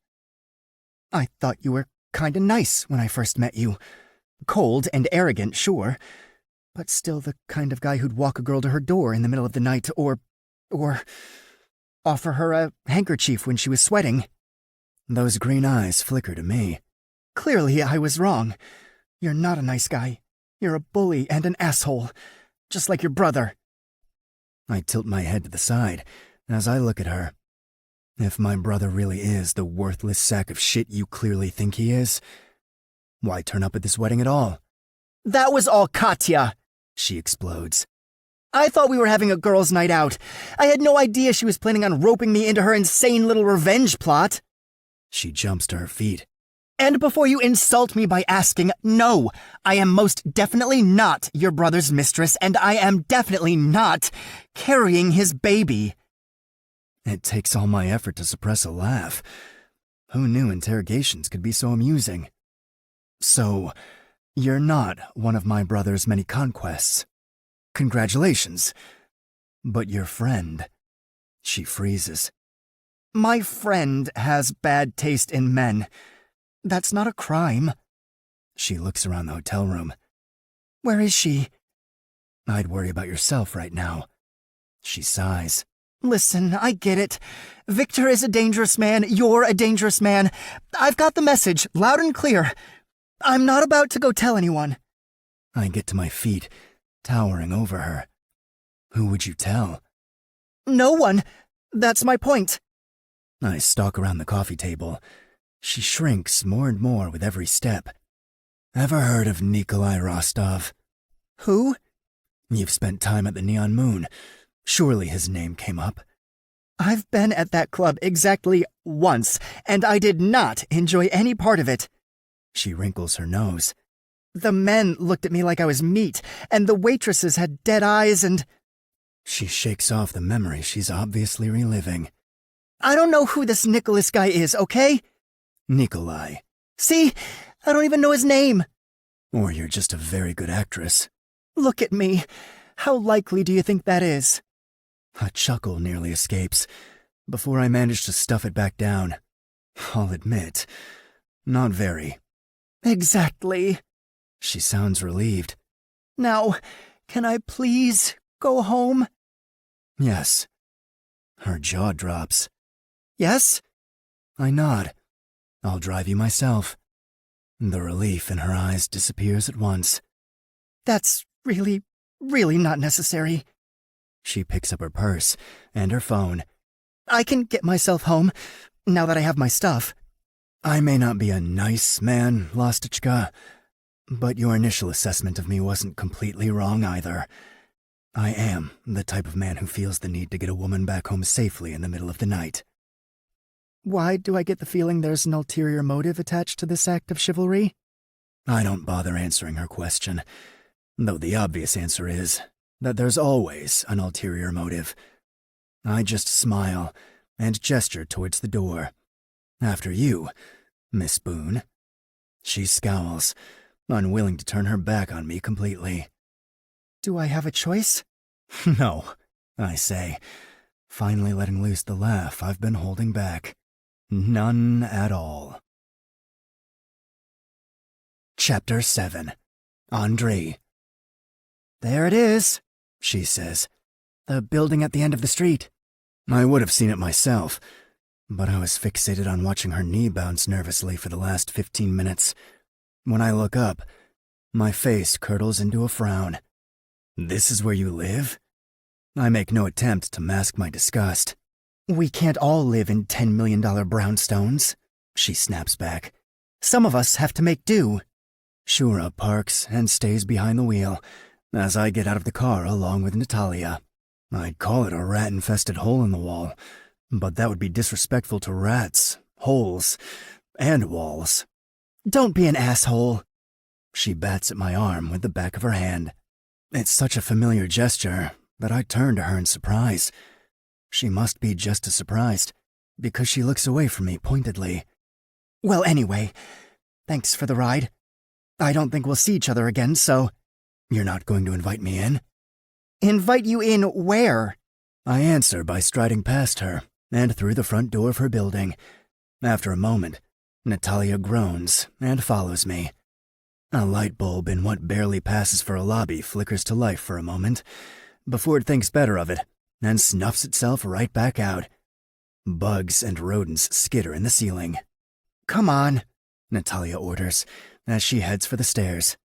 S1: I thought you were kinda nice when I first met you. Cold and arrogant, sure. But still the kind of guy who'd walk a girl to her door in the middle of the night or offer her a handkerchief when she was sweating. Those green eyes flicker to me. Clearly I was wrong. You're not a nice guy. You're a bully and an asshole. Just like your brother. I tilt my head to the side as I look at her. If my brother really is the worthless sack of shit you clearly think he is, why turn up at this wedding at all? That was all Katya, she explodes. I thought we were having a girls' night out. I had no idea she was planning on roping me into her insane little revenge plot. She jumps to her feet. And before you insult me by asking, no, I am most definitely not your brother's mistress, and I am definitely not carrying his baby. It takes all my effort to suppress a laugh. Who knew interrogations could be so amusing? So, you're not one of my brother's many conquests. Congratulations. But your friend... She freezes. My friend has bad taste in men. That's not a crime. She looks around the hotel room. Where is she? I'd worry about yourself right now. She sighs. Listen, I get it. Victor is a dangerous man. You're a dangerous man. I've got the message, loud and clear. I'm not about to go tell anyone. I get to my feet, towering over her. Who would you tell? No one. That's my point. I stalk around the coffee table. She shrinks more and more with every step. Ever heard of Nikolai Rostov? Who? You've spent time at the Neon Moon. Surely his name came up. I've been at that club exactly once, and I did not enjoy any part of it. She wrinkles her nose. The men looked at me like I was meat, and the waitresses had dead eyes and... She shakes off the memory she's obviously reliving. I don't know who this Nicholas guy is, okay? Nikolai. See? I don't even know his name. Or you're just a very good actress. Look at me. How likely do you think that is? A chuckle nearly escapes, before I manage to stuff it back down. I'll admit, not very. Exactly. She sounds relieved. Now, can I please go home? Yes. Her jaw drops. Yes? I nod. I'll drive you myself. The relief in her eyes disappears at once. That's really not necessary. She picks up her purse and her phone. I can get myself home, now that I have my stuff. I may not be a nice man, Lostichka, but your initial assessment of me wasn't completely wrong either. I am the type of man who feels the need to get a woman back home safely in the middle of the night. Why do I get the feeling there's an ulterior motive attached to this act of chivalry? I don't bother answering her question, though the obvious answer is that there's always an ulterior motive. I just smile and gesture towards the door. After you, Miss Boone. She scowls, unwilling to turn her back on me completely. Do I have a choice? No, I say, finally letting loose the laugh I've been holding back. None at all. Chapter 7. Andre. There it is, she says. The building at the end of the street. I would have seen it myself, but I was fixated on watching her knee bounce nervously for the last 15 minutes. When I look up, my face curdles into a frown. This is where you live? I make no attempt to mask my disgust. We can't all live in $10 million brownstones, she snaps back. Some of us have to make do. Shura parks and stays behind the wheel as I get out of the car along with Natalia. I'd call it a rat-infested hole in the wall, but that would be disrespectful to rats, holes, and walls. Don't be an asshole. She bats at my arm with the back of her hand. It's such a familiar gesture that I turn to her in surprise. She must be just as surprised, because she looks away from me pointedly. Well, anyway, thanks for the ride. I don't think we'll see each other again, so... You're not going to invite me in? Invite you in where? I answer by striding past her and through the front door of her building. After a moment, Natalia groans and follows me. A light bulb in what barely passes for a lobby flickers to life for a moment, before it thinks better of it and snuffs itself right back out. Bugs and rodents skitter in the ceiling. Come on, Natalia orders as she heads for the stairs.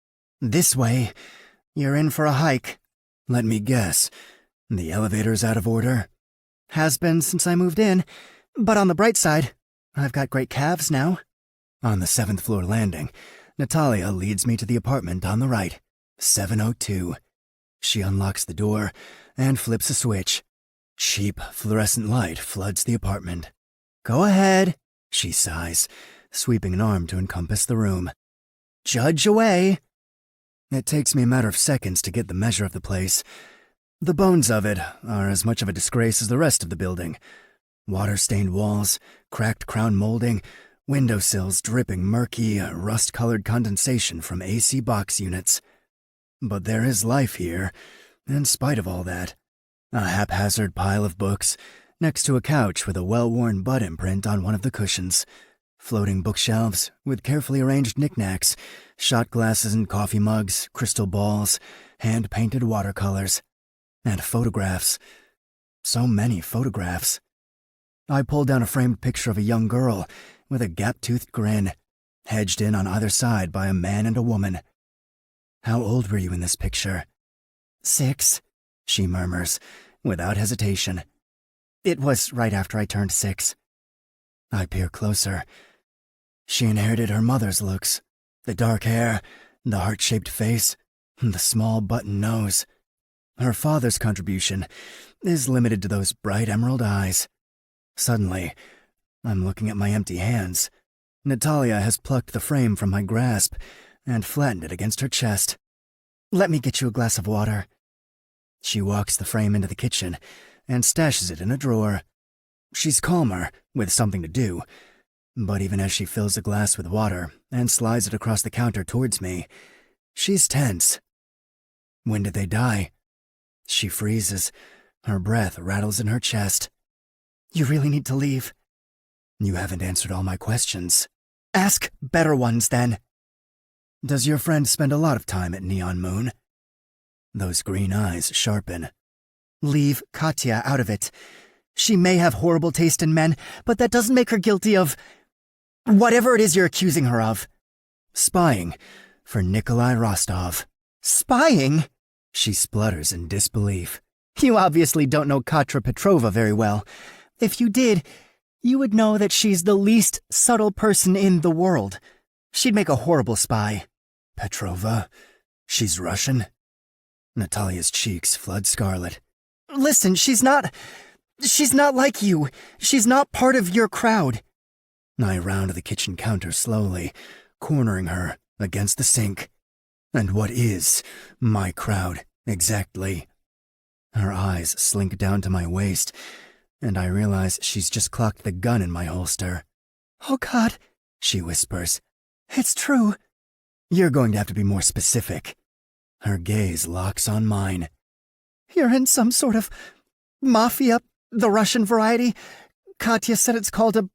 S1: This way. You're in for a hike. Let me guess. The elevator's out of order? Has been since I moved in, but on the bright side, I've got great calves now. On the 7th floor landing, Natalia leads me to the apartment on the right, 702. She unlocks the door and flips a switch. Cheap fluorescent light floods the apartment. Go ahead, she sighs, sweeping an arm to encompass the room. Judge away. It takes me a matter of seconds to get the measure of the place. The bones of it are as much of a disgrace as the rest of the building. Water-stained walls, cracked crown molding, windowsills dripping murky, rust-colored condensation from AC box units. But there is life here, in spite of all that. A haphazard pile of books, next to a couch with a well-worn butt imprint on one of the cushions. Floating bookshelves with carefully arranged knickknacks, shot glasses and coffee mugs, crystal balls, hand-painted watercolors. And photographs. So many photographs. I pulled down a framed picture of a young girl with a gap-toothed grin, hedged in on either side by a man and a woman. How old were you in this picture? 6, she murmurs, without hesitation. It was right after I turned 6. I peer closer. She inherited her mother's looks. The dark hair, the heart-shaped face, the small button nose. Her father's contribution is limited to those bright emerald eyes. Suddenly, I'm looking at my empty hands. Natalia has plucked the frame from my grasp and flattened it against her chest. Let me get you a glass of water. She walks the frame into the kitchen and stashes it in a drawer. She's calmer, with something to do, but even as she fills a glass with water and slides it across the counter towards me, she's tense. When did they die? She freezes. Her breath rattles in her chest. You really need to leave. You haven't answered all my questions. Ask better ones, then. Does your friend spend a lot of time at Neon Moon? Those green eyes sharpen. Leave Katya out of it. She may have horrible taste in men, but that doesn't make her guilty of... whatever it is you're accusing her of. Spying for Nikolai Rostov. Spying? She splutters in disbelief. You obviously don't know Katya Petrova very well. If you did, you would know that she's the least subtle person in the world. She'd make a horrible spy. Petrova? She's Russian? Natalia's cheeks flood scarlet. Listen, she's not like you. She's not part of your crowd. I round the kitchen counter slowly, cornering her against the sink. And what is my crowd, exactly? Her eyes slink down to my waist, and I realize she's just clocked the gun in my holster. Oh, God, she whispers. It's true. You're going to have to be more specific. Her gaze locks on mine. You're in some sort of mafia, the Russian variety. Katya said it's called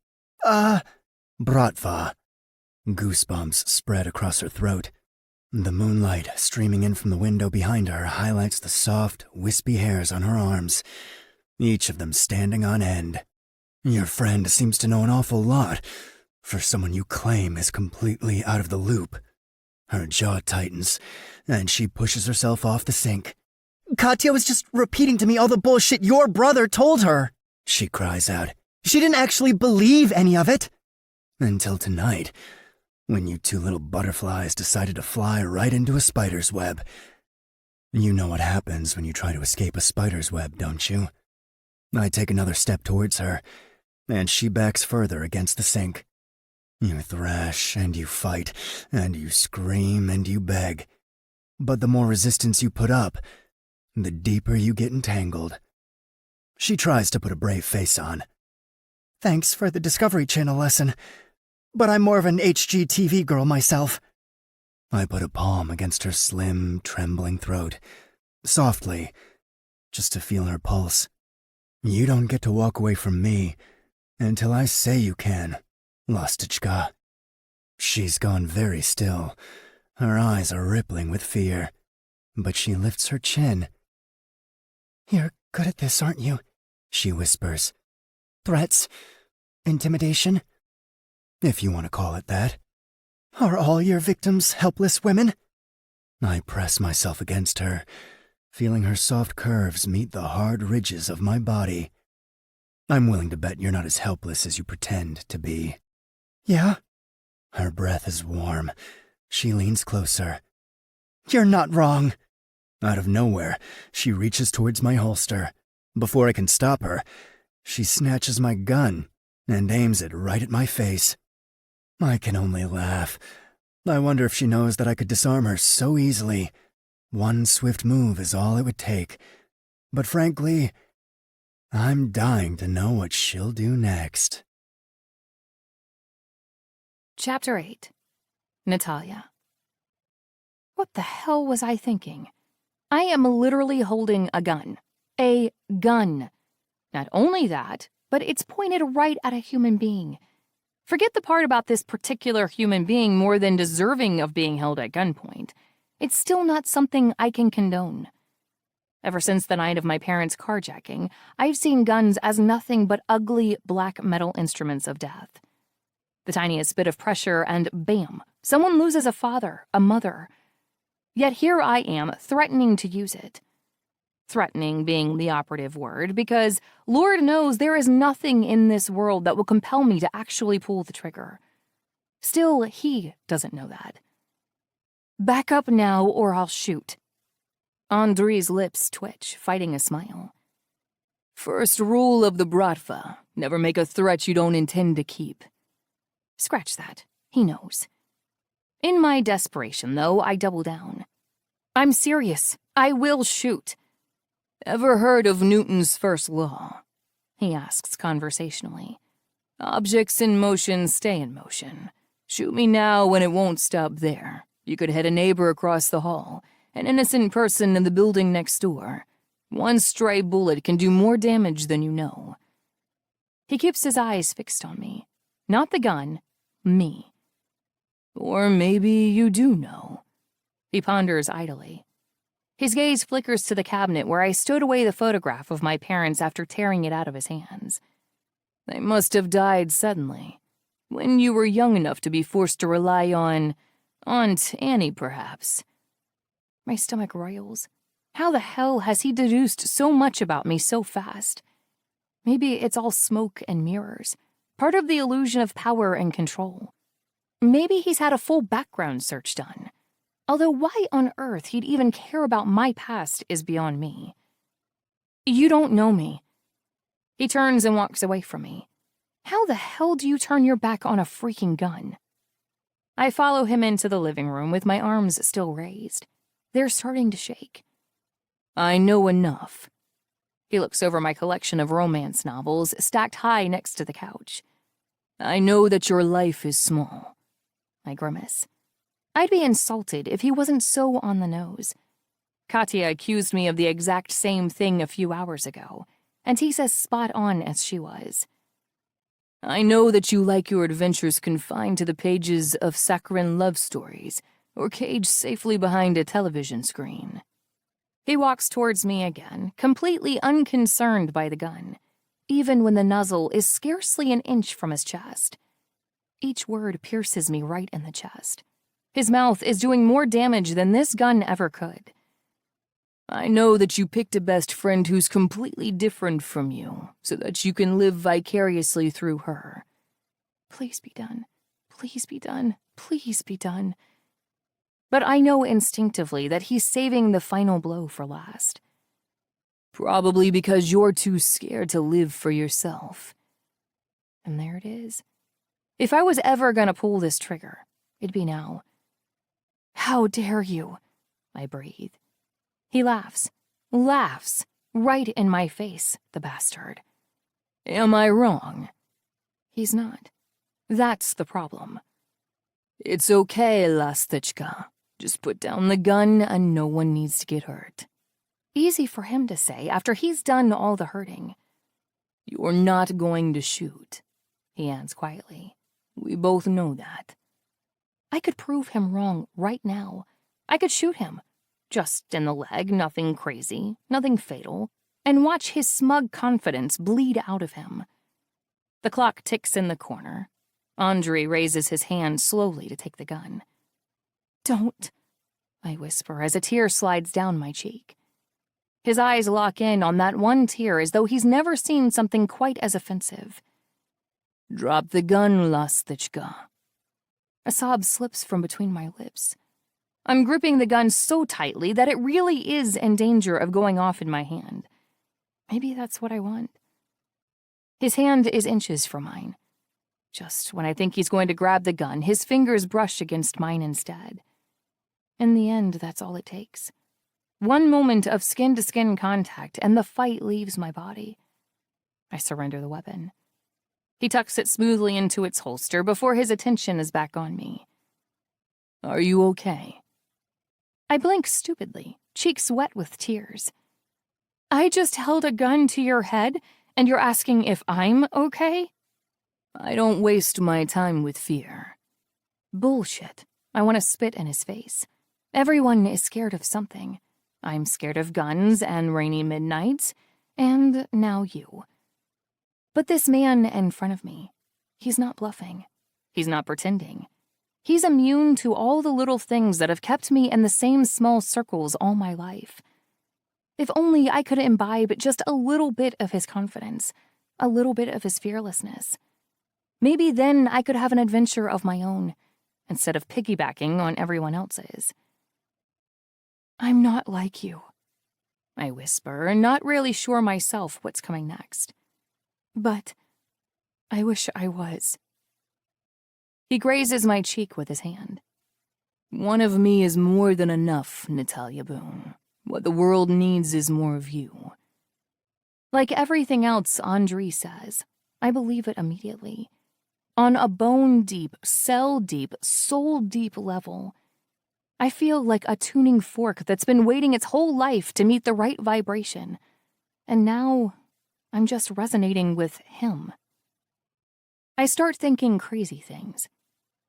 S1: Bratva. Goosebumps spread across her throat. The moonlight streaming in from the window behind her highlights the soft, wispy hairs on her arms, each of them standing on end. Your friend seems to know an awful lot for someone you claim is completely out of the loop. Her jaw tightens, and she pushes herself off the sink. Katya was just repeating to me all the bullshit your brother told her. she cries out.
S6: She didn't actually believe any of it.
S1: Until tonight, when you two little butterflies decided to fly right into a spider's web. You know what happens when you try to escape a spider's web, don't you? I take another step towards her, and she backs further against the sink. You thrash, and you fight, and you scream, and you beg. But the more resistance you put up, the deeper you get entangled. She tries to put a brave face on.
S6: Thanks for the Discovery Channel lesson, but I'm more of an HGTV girl myself.
S1: I put a palm against her slim, trembling throat, softly, just to feel her pulse. You don't get to walk away from me until I say you can, Lostichka. She's gone very still. Her eyes are rippling with fear, but she lifts her chin.
S6: You're good at this, aren't you?
S1: She whispers.
S6: Threats? Intimidation?
S1: If you want to call it that.
S6: Are all your victims helpless women?
S1: I press myself against her, feeling her soft curves meet the hard ridges of my body. I'm willing to bet you're not as helpless as you pretend to be.
S6: Yeah?
S1: Her breath is warm. She leans closer.
S6: You're not wrong.
S1: Out of nowhere, she reaches towards my holster. Before I can stop her, she snatches my gun and aims it right at my face. I can only laugh. I wonder if she knows that I could disarm her so easily. One swift move is all it would take. But frankly, I'm dying to know what she'll do next.
S2: Chapter 8. Natalia. What the hell was I thinking? I am literally holding a gun. A gun. Not only that, but it's pointed right at a human being. Forget the part about this particular human being more than deserving of being held at gunpoint. It's still not something I can condone. Ever since the night of my parents' carjacking, I've seen guns as nothing but ugly black metal instruments of death. The tiniest bit of pressure and bam, someone loses a father, a mother. Yet here I am, threatening to use it. Threatening being the operative word, because Lord knows there is nothing in this world that will compel me to actually pull the trigger. Still, he doesn't know that. Back up now or I'll shoot. Andre's lips twitch, fighting a smile. First rule of the Bratva, never make a threat you don't intend to keep. Scratch that. He knows. In my desperation, though, I double down. I'm serious. I will shoot. Ever heard of Newton's first law? He asks conversationally. Objects in motion stay in motion. Shoot me now when it won't stop there. You could hit a neighbor across the hall, an innocent person in the building next door. One stray bullet can do more damage than you know. He keeps his eyes fixed on me. Not the gun, me. Or maybe you do know. He ponders idly. His gaze flickers to the cabinet where I stowed away the photograph of my parents after tearing it out of his hands. They must have died suddenly, when you were young enough to be forced to rely on Aunt Annie, perhaps. My stomach roils. How the hell has he deduced so much about me so fast? Maybe it's all smoke and mirrors, part of the illusion of power and control. Maybe he's had a full background search done. Although why on earth he'd even care about my past is beyond me. You don't know me. He turns and walks away from me. How the hell do you turn your back on a freaking gun? I follow him into the living room with my arms still raised. They're starting to shake. I know enough. He looks over my collection of romance novels stacked high next to the couch. I know that your life is small. I grimace. I'd be insulted if he wasn't so on the nose. Katya accused me of the exact same thing a few hours ago, and he's as spot on as she was. I know that you like your adventures confined to the pages of saccharine love stories, or caged safely behind a television screen. He walks towards me again, completely unconcerned by the gun, even when the muzzle is scarcely an inch from his chest. Each word pierces me right in the chest. His mouth is doing more damage than this gun ever could.
S3: I know that you picked a best friend who's completely different from you, so that you can live vicariously through her. Please be done. Please be done. Please be done. But I know instinctively that he's saving the final blow for last. Probably because you're too scared to live for yourself. And there it is. If I was ever gonna pull this trigger, it'd be now. How dare you? I breathe. He laughs, right in my face, the bastard. Am I wrong? He's not. That's the problem. It's okay, Lastechka. Just put down the gun and no one needs to get hurt. Easy for him to say after he's done all the hurting. You're not going to shoot, he adds quietly. We both know that. I could prove him wrong right now. I could shoot him. Just in the leg, nothing crazy, nothing fatal, and watch his smug confidence bleed out of him. The clock ticks in the corner. Andre raises his hand slowly to take the gun. Don't, I whisper as a tear slides down my cheek. His eyes lock in on that one tear as though he's never seen something quite as offensive. Drop the gun, Lastechka. A sob slips from between my lips. I'm gripping the gun so tightly that it really is in danger of going off in my hand. Maybe that's what I want. His hand is inches from mine. Just when I think he's going to grab the gun, his fingers brush against mine instead. In the end, that's all it takes. One moment of skin-to-skin contact, and the fight leaves my body. I surrender the weapon. He tucks it smoothly into its holster before his attention is back on me. Are you okay? I blink stupidly, cheeks wet with tears. I just held a gun to your head, and you're asking if I'm okay? I don't waste my time with fear. Bullshit. I want to spit in his face. Everyone is scared of something. I'm scared of guns and rainy midnights, and now you. But this man in front of me, he's not bluffing. He's not pretending. He's immune to all the little things that have kept me in the same small circles all my life. If only I could imbibe just a little bit of his confidence, a little bit of his fearlessness. Maybe then I could have an adventure of my own, instead of piggybacking on everyone else's. I'm not like you, I whisper, not really sure myself what's coming next. But I wish I was. He grazes my cheek with his hand. One of me is more than enough, Natalia Boone. What the world needs is more of you. Like everything else Andre says, I believe it immediately. On a bone-deep, cell-deep, soul-deep level, I feel like a tuning fork that's been waiting its whole life to meet the right vibration. And now, I'm just resonating with him. I start thinking crazy things.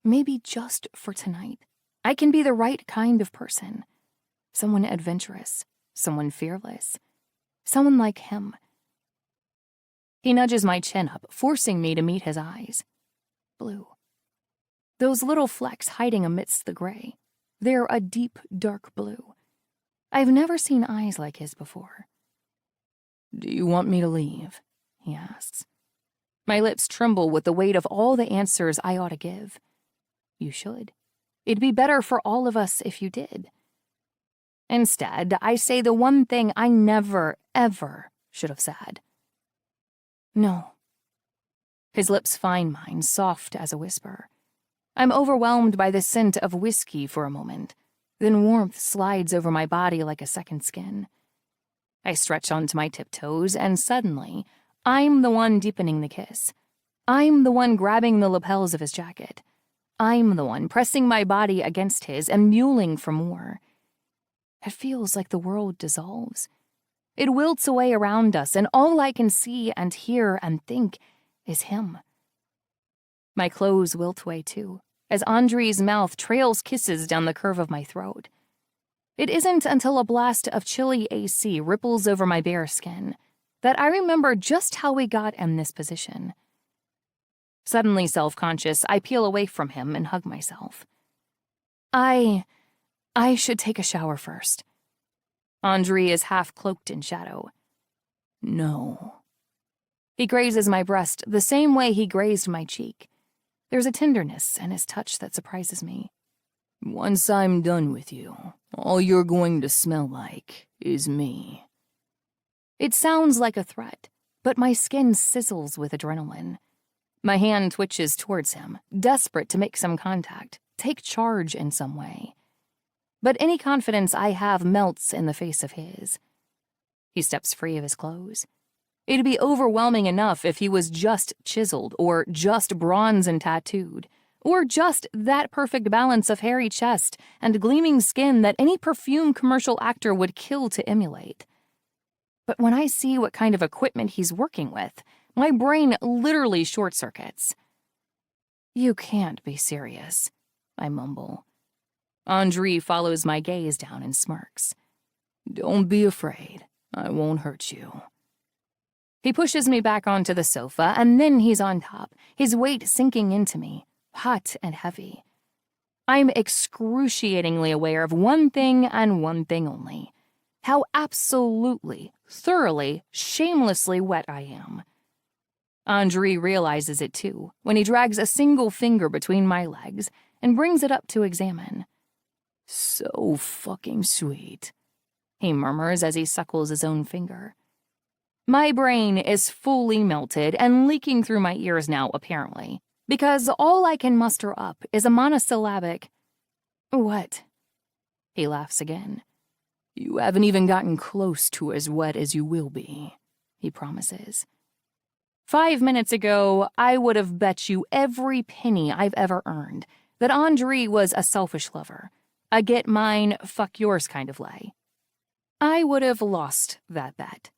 S3: Maybe just for tonight, I can be the right kind of person. Someone adventurous, someone fearless, someone like him. He nudges my chin up, forcing me to meet his eyes. Blue. Those little flecks hiding amidst the gray. They're a deep, dark blue. I've never seen eyes like his before. Do you want me to leave? He asks. My lips tremble with the weight of all the answers I ought to give. You should. It'd be better for all of us if you did. Instead, I say the one thing I never, ever should have said. No. His lips find mine, soft as a whisper. I'm overwhelmed by the scent of whiskey for a moment. Then warmth slides over my body like a second skin. I stretch onto my tiptoes, and suddenly, I'm the one deepening the kiss. I'm the one grabbing the lapels of his jacket. I'm the one pressing my body against his and mewling for more. It feels like the world dissolves. It wilts away around us, and all I can see and hear and think is him. My clothes wilt away too, as Andre's mouth trails kisses down the curve of my throat. It isn't until a blast of chilly AC ripples over my bare skin that I remember just how we got in this position. Suddenly self-conscious, I peel away from him and hug myself. I should take a shower first.
S2: Andre is half cloaked in shadow. No. He grazes my breast the same way he grazed my cheek. There's a tenderness in his touch that surprises me. Once I'm done with you, all you're going to smell like is me. It sounds like a threat, but my skin sizzles with adrenaline. My hand twitches towards him, desperate to make some contact, take charge in some way. But any confidence I have melts in the face of his. He steps free of his clothes. It'd be overwhelming enough if he was just chiseled, or just bronze and tattooed, or just that perfect balance of hairy chest and gleaming skin that any perfume commercial actor would kill to emulate. But when I see what kind of equipment he's working with, my brain literally short-circuits. You can't be serious, I mumble. Andre follows my gaze down and smirks. Don't be afraid. I won't hurt you. He pushes me back onto the sofa, and then he's on top, his weight sinking into me, hot and heavy. I'm excruciatingly aware of one thing and one thing only: how absolutely, thoroughly, shamelessly wet I am. Andre realizes it too, when he drags a single finger between my legs and brings it up to examine. So fucking sweet, he murmurs as he suckles his own finger. My brain is fully melted and leaking through my ears now, apparently, because all I can muster up is a monosyllabic, "What?" He laughs again. You haven't even gotten close to as wet as you will be, he promises. 5 minutes ago, I would have bet you every penny I've ever earned that Andre was a selfish lover, a get mine, fuck yours kind of lay. I would have lost that bet.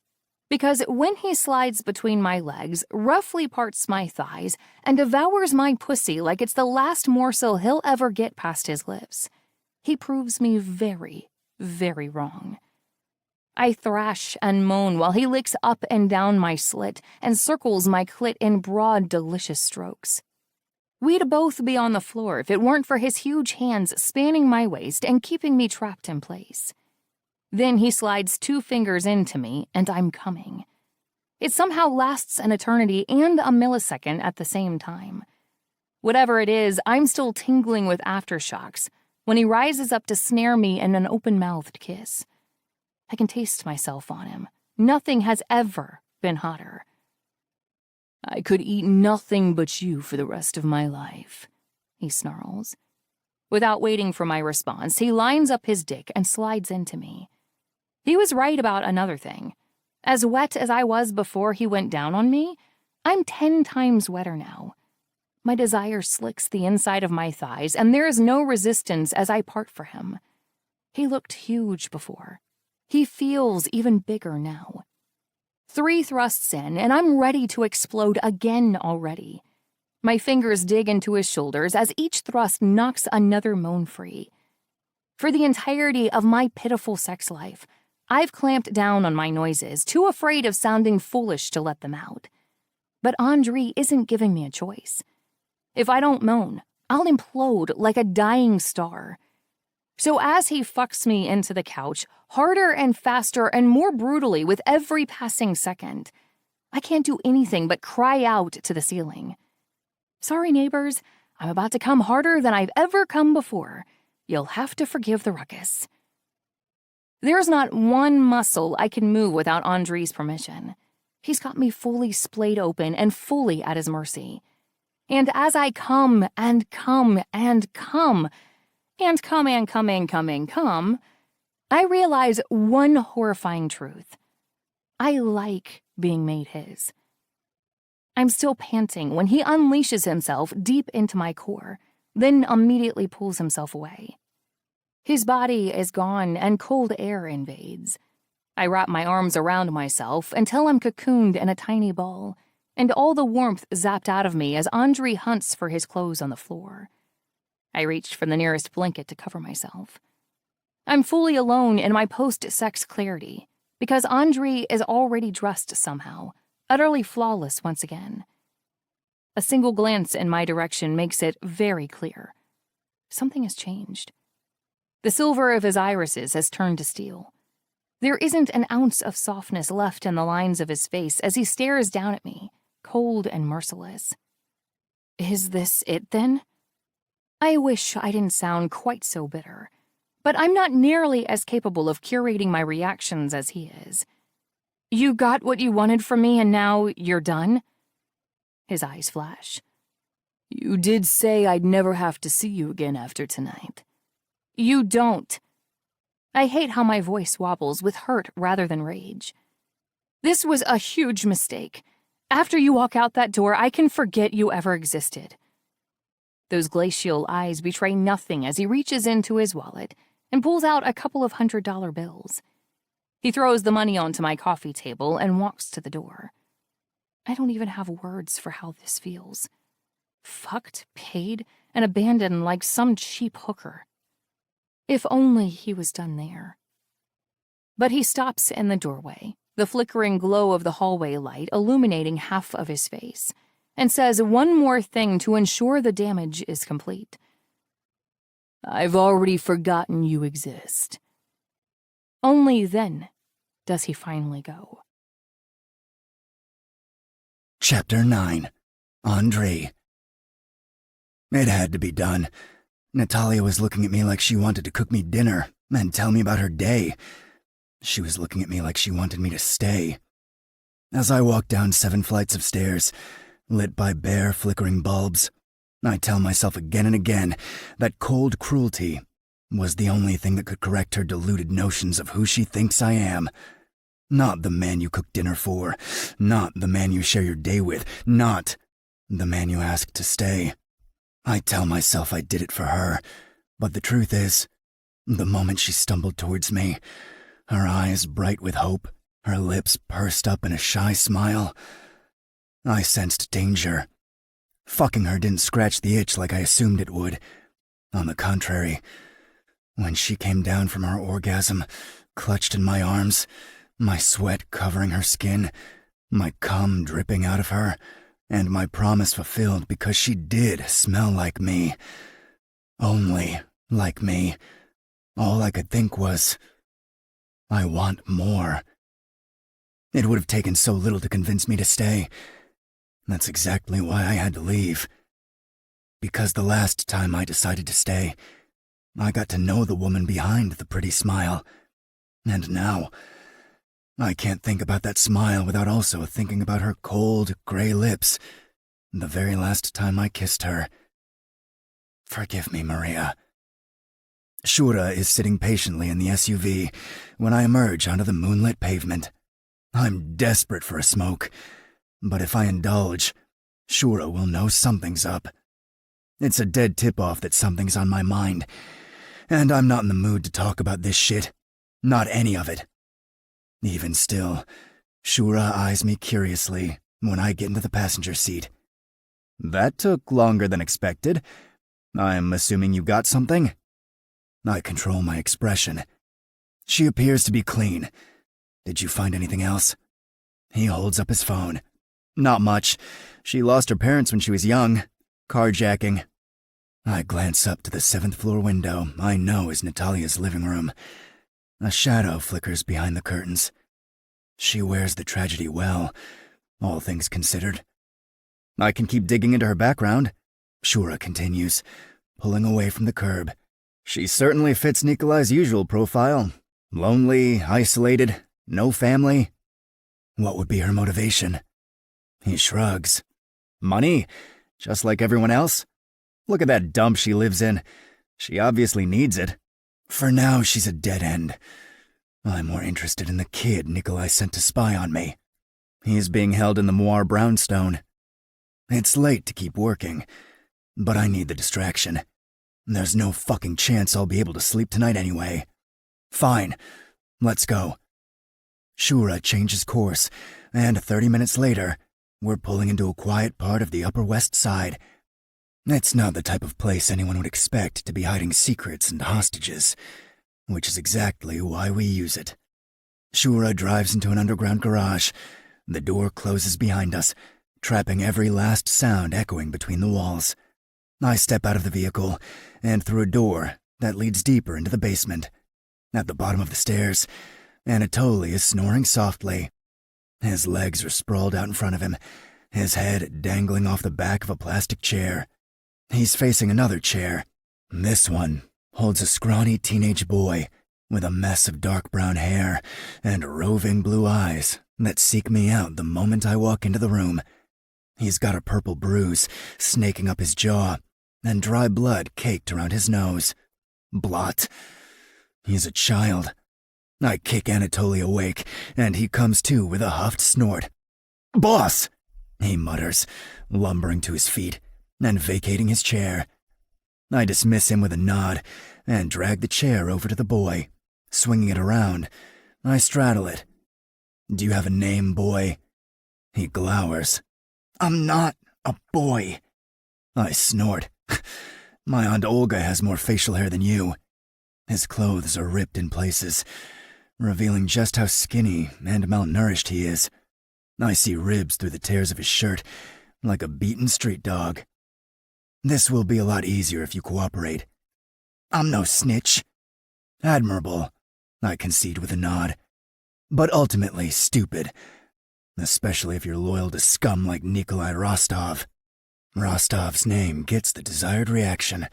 S2: Because when he slides between my legs, roughly parts my thighs, and devours my pussy like it's the last morsel he'll ever get past his lips, he proves me very, very wrong. I thrash and moan while he licks up and down my slit and circles my clit in broad, delicious strokes. We'd both be on the floor if it weren't for his huge hands spanning my waist and keeping me trapped in place. Then he slides 2 fingers into me, and I'm coming. It somehow lasts an eternity and a millisecond at the same time. Whatever it is, I'm still tingling with aftershocks when he rises up to snare me in an open-mouthed kiss. I can taste myself on him. Nothing has ever been hotter. I could eat nothing but you for the rest of my life, he snarls. Without waiting for my response, he lines up his dick and slides into me. He was right about another thing. As wet as I was before he went down on me, I'm 10 times wetter now. My desire slicks the inside of my thighs, and there is no resistance as I part for him. He looked huge before. He feels even bigger now. 3 thrusts in, and I'm ready to explode again already. My fingers dig into his shoulders as each thrust knocks another moan free. For the entirety of my pitiful sex life, I've clamped down on my noises, too afraid of sounding foolish to let them out. But Andre isn't giving me a choice. If I don't moan, I'll implode like a dying star. So as he fucks me into the couch, harder and faster and more brutally with every passing second, I can't do anything but cry out to the ceiling. Sorry, neighbors, I'm about to come harder than I've ever come before. You'll have to forgive the ruckus. There's not one muscle I can move without Andre's permission. He's got me fully splayed open and fully at his mercy. And as I come and come and come, and come and come and come and come, I realize one horrifying truth. I like being made his. I'm still panting when he unleashes himself deep into my core, then immediately pulls himself away. His body is gone and cold air invades. I wrap my arms around myself until I'm cocooned in a tiny ball, and all the warmth zapped out of me as Andre hunts for his clothes on the floor. I reach for the nearest blanket to cover myself. I'm fully alone in my post-sex clarity, because Andre is already dressed somehow, utterly flawless once again. A single glance in my direction makes it very clear. Something has changed. The silver of his irises has turned to steel. There isn't an ounce of softness left in the lines of his face as he stares down at me, cold and merciless. Is this it, then? I wish I didn't sound quite so bitter, but I'm not nearly as capable of curating my reactions as he is. You got what you wanted from me and now you're done? His eyes flash. You did say I'd never have to see you again after tonight. You don't. I hate how my voice wobbles with hurt rather than rage. This was a huge mistake. After you walk out that door, I can forget you ever existed. Those glacial eyes betray nothing as he reaches into his wallet and pulls out a couple of $100 bills. He throws the money onto my coffee table and walks to the door. I don't even have words for how this feels. Fucked, paid, and abandoned like some cheap hooker. If only he was done there. But he stops in the doorway, the flickering glow of the hallway light illuminating half of his face, and says one more thing to ensure the damage is complete. I've already forgotten you exist. Only then does he finally go.
S1: Chapter 9. Andre. It had to be done. Natalia was looking at me like she wanted to cook me dinner and tell me about her day. She was looking at me like she wanted me to stay. As I walked down 7 flights of stairs, lit by bare, flickering bulbs, I tell myself again and again that cold cruelty was the only thing that could correct her deluded notions of who she thinks I am. Not the man you cook dinner for, not the man you share your day with, not the man you ask to stay. I tell myself I did it for her, but the truth is, the moment she stumbled towards me, her eyes bright with hope, her lips pursed up in a shy smile, I sensed danger. Fucking her didn't scratch the itch like I assumed it would. On the contrary, when she came down from her orgasm, clutched in my arms, my sweat covering her skin, my cum dripping out of her, and my promise fulfilled because she did smell like me. Only like me. All I could think was, I want more. It would have taken so little to convince me to stay. That's exactly why I had to leave. Because the last time I decided to stay, I got to know the woman behind the pretty smile. And now, I can't think about that smile without also thinking about her cold, gray lips, the very last time I kissed her. Forgive me, Maria. Shura is sitting patiently in the SUV when I emerge onto the moonlit pavement. I'm desperate for a smoke, but if I indulge, Shura will know something's up. It's a dead tip-off that something's on my mind, and I'm not in the mood to talk about this shit. Not any of it. Even still, Shura eyes me curiously when I get into the passenger seat. That took longer than expected. I'm assuming you got something? I control my expression. She appears to be clean. Did you find anything else? He holds up his phone. Not much. She lost her parents when she was young. Carjacking. I glance up to the 7th floor window I know is Natalia's living room. A shadow flickers behind the curtains. She wears the tragedy well, all things considered. I can keep digging into her background, Shura continues, pulling away from the curb. She certainly fits Nikolai's usual profile. Lonely, isolated, no family. What would be her motivation? He shrugs. Money, just like everyone else. Look at that dump she lives in. She obviously needs it. For now, she's a dead end. I'm more interested in the kid Nikolai sent to spy on me. He's being held in the Moir brownstone. It's late to keep working, but I need the distraction. There's no fucking chance I'll be able to sleep tonight anyway. Fine, let's go. Shura changes course, and 30 minutes later, we're pulling into a quiet part of the Upper West Side. It's not the type of place anyone would expect to be hiding secrets and hostages, which is exactly why we use it. Shura drives into an underground garage. The door closes behind us, trapping every last sound echoing between the walls. I step out of the vehicle and through a door that leads deeper into the basement. At the bottom of the stairs, Anatoly is snoring softly. His legs are sprawled out in front of him, his head dangling off the back of a plastic chair. He's facing another chair. This one holds a scrawny teenage boy with a mess of dark brown hair and roving blue eyes that seek me out the moment I walk into the room. He's got a purple bruise snaking up his jaw and dry blood caked around his nose. Blot. He's a child. I kick Anatoly awake, and he comes to with a huffed snort. "Boss!" he mutters, lumbering to his feet and vacating his chair. I dismiss him with a nod and drag the chair over to the boy. Swinging it around, I straddle it. "Do you have a name, boy?" He glowers. "I'm not a boy." I snort. "My Aunt Olga has more facial hair than you." His clothes are ripped in places, revealing just how skinny and malnourished he is. I see ribs through the tears of his shirt, like a beaten street dog. "This will be a lot easier if you cooperate." "I'm no snitch." "Admirable," I concede with a nod. "But ultimately stupid, especially if you're loyal to scum like Nikolai Rostov." Rostov's name gets the desired reaction.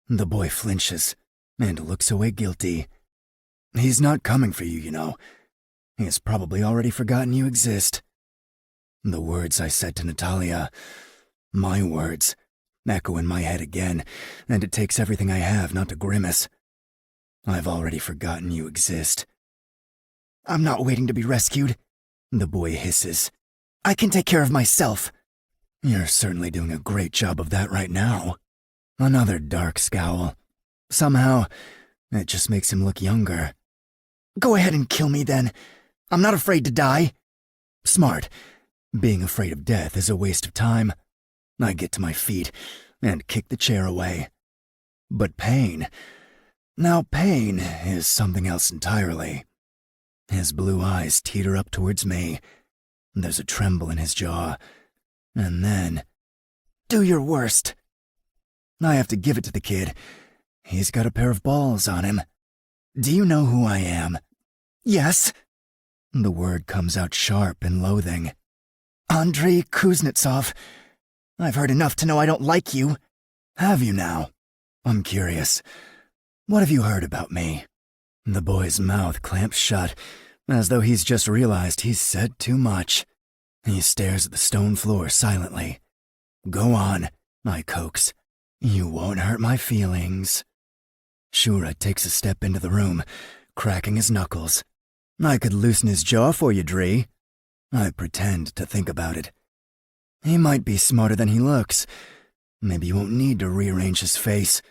S1: The boy flinches and looks away guilty. "He's not coming for you, you know. He has probably already forgotten you exist." The words I said to Natalia, my words, echo in my head again, and it takes everything I have not to grimace. "I've already forgotten you exist."
S6: I'm not waiting to be rescued,
S1: the boy hisses.
S6: I can take care of myself.
S1: "You're certainly doing a great job of that right now." Another dark scowl. Somehow, it just makes him look younger.
S6: Go ahead and kill me then. I'm not afraid to die.
S1: Smart. Being afraid of death is a waste of time. I get to my feet and kick the chair away. But pain. Now pain is something else entirely. His blue eyes teeter up towards me. There's a tremble in his jaw. And then,
S6: do your worst.
S1: I have to give it to the kid. He's got a pair of balls on him. "Do you know who I am?"
S6: Yes.
S1: The word comes out sharp and loathing.
S6: Andrei Kuznetsov. I've heard enough to know I don't like you.
S1: Have you now? I'm curious. What have you heard about me? The boy's mouth clamps shut, as though he's just realized he's said too much. He stares at the stone floor silently. "Go on," I coax. "You won't hurt my feelings." Shura takes a step into the room, cracking his knuckles. "I could loosen his jaw for you, Dree." I pretend to think about it. He might be smarter than he looks. Maybe you won't need to rearrange his face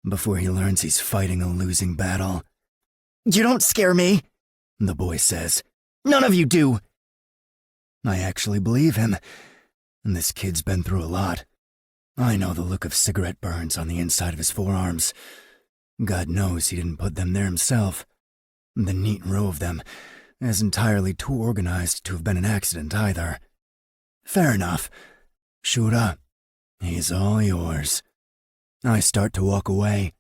S1: before he learns he's fighting a losing battle.
S6: You don't scare me,
S1: the boy says.
S6: None of you do.
S1: I actually believe him. This kid's been through a lot. I know the look of cigarette burns on the inside of his forearms. God knows he didn't put them there himself. The neat row of them is entirely too organized to have been an accident either. Fair enough. Shura, he's all yours. I start to walk away.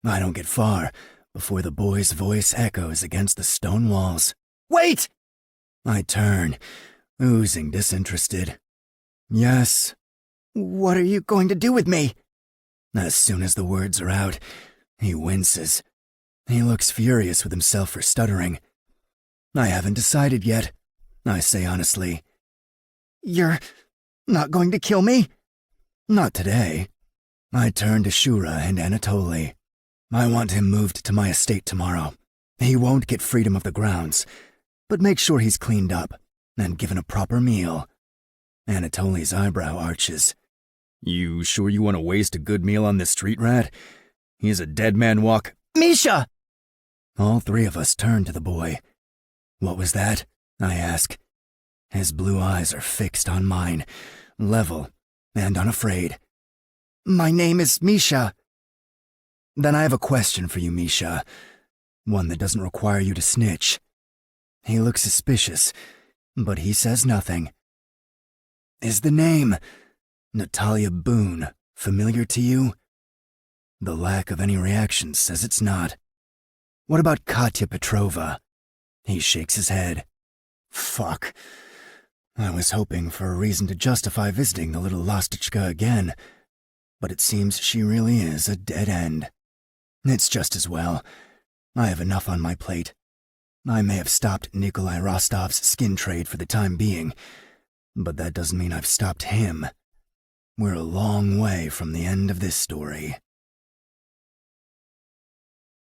S1: I don't get far before the boy's voice echoes against the stone walls.
S6: Wait!
S1: I turn, oozing disinterested. Yes.
S6: What are you going to do with me?
S1: As soon as the words are out, he winces. He looks furious with himself for stuttering. I haven't decided yet, I say honestly.
S6: You're not going to kill me?
S1: Not today. I turn to Shura and Anatoly. I want him moved to my estate tomorrow. He won't get freedom of the grounds, but make sure he's cleaned up and given a proper meal. Anatoly's eyebrow arches. You sure you want to waste a good meal on this street rat? He's a dead man walk.
S6: Misha!
S1: All three of us turn to the boy. What was that? I ask. His blue eyes are fixed on mine, level and unafraid.
S6: My name is Misha.
S1: Then I have a question for you, Misha. One that doesn't require you to snitch. He looks suspicious, but he says nothing. Is the name Natalia Boone familiar to you? The lack of any reaction says it's not. What about Katya Petrova? He shakes his head. Fuck. I was hoping for a reason to justify visiting the little Lastichka again, but it seems she really is a dead end. It's just as well. I have enough on my plate. I may have stopped Nikolai Rostov's skin trade for the time being, but that doesn't mean I've stopped him. We're a long way from the end of this story.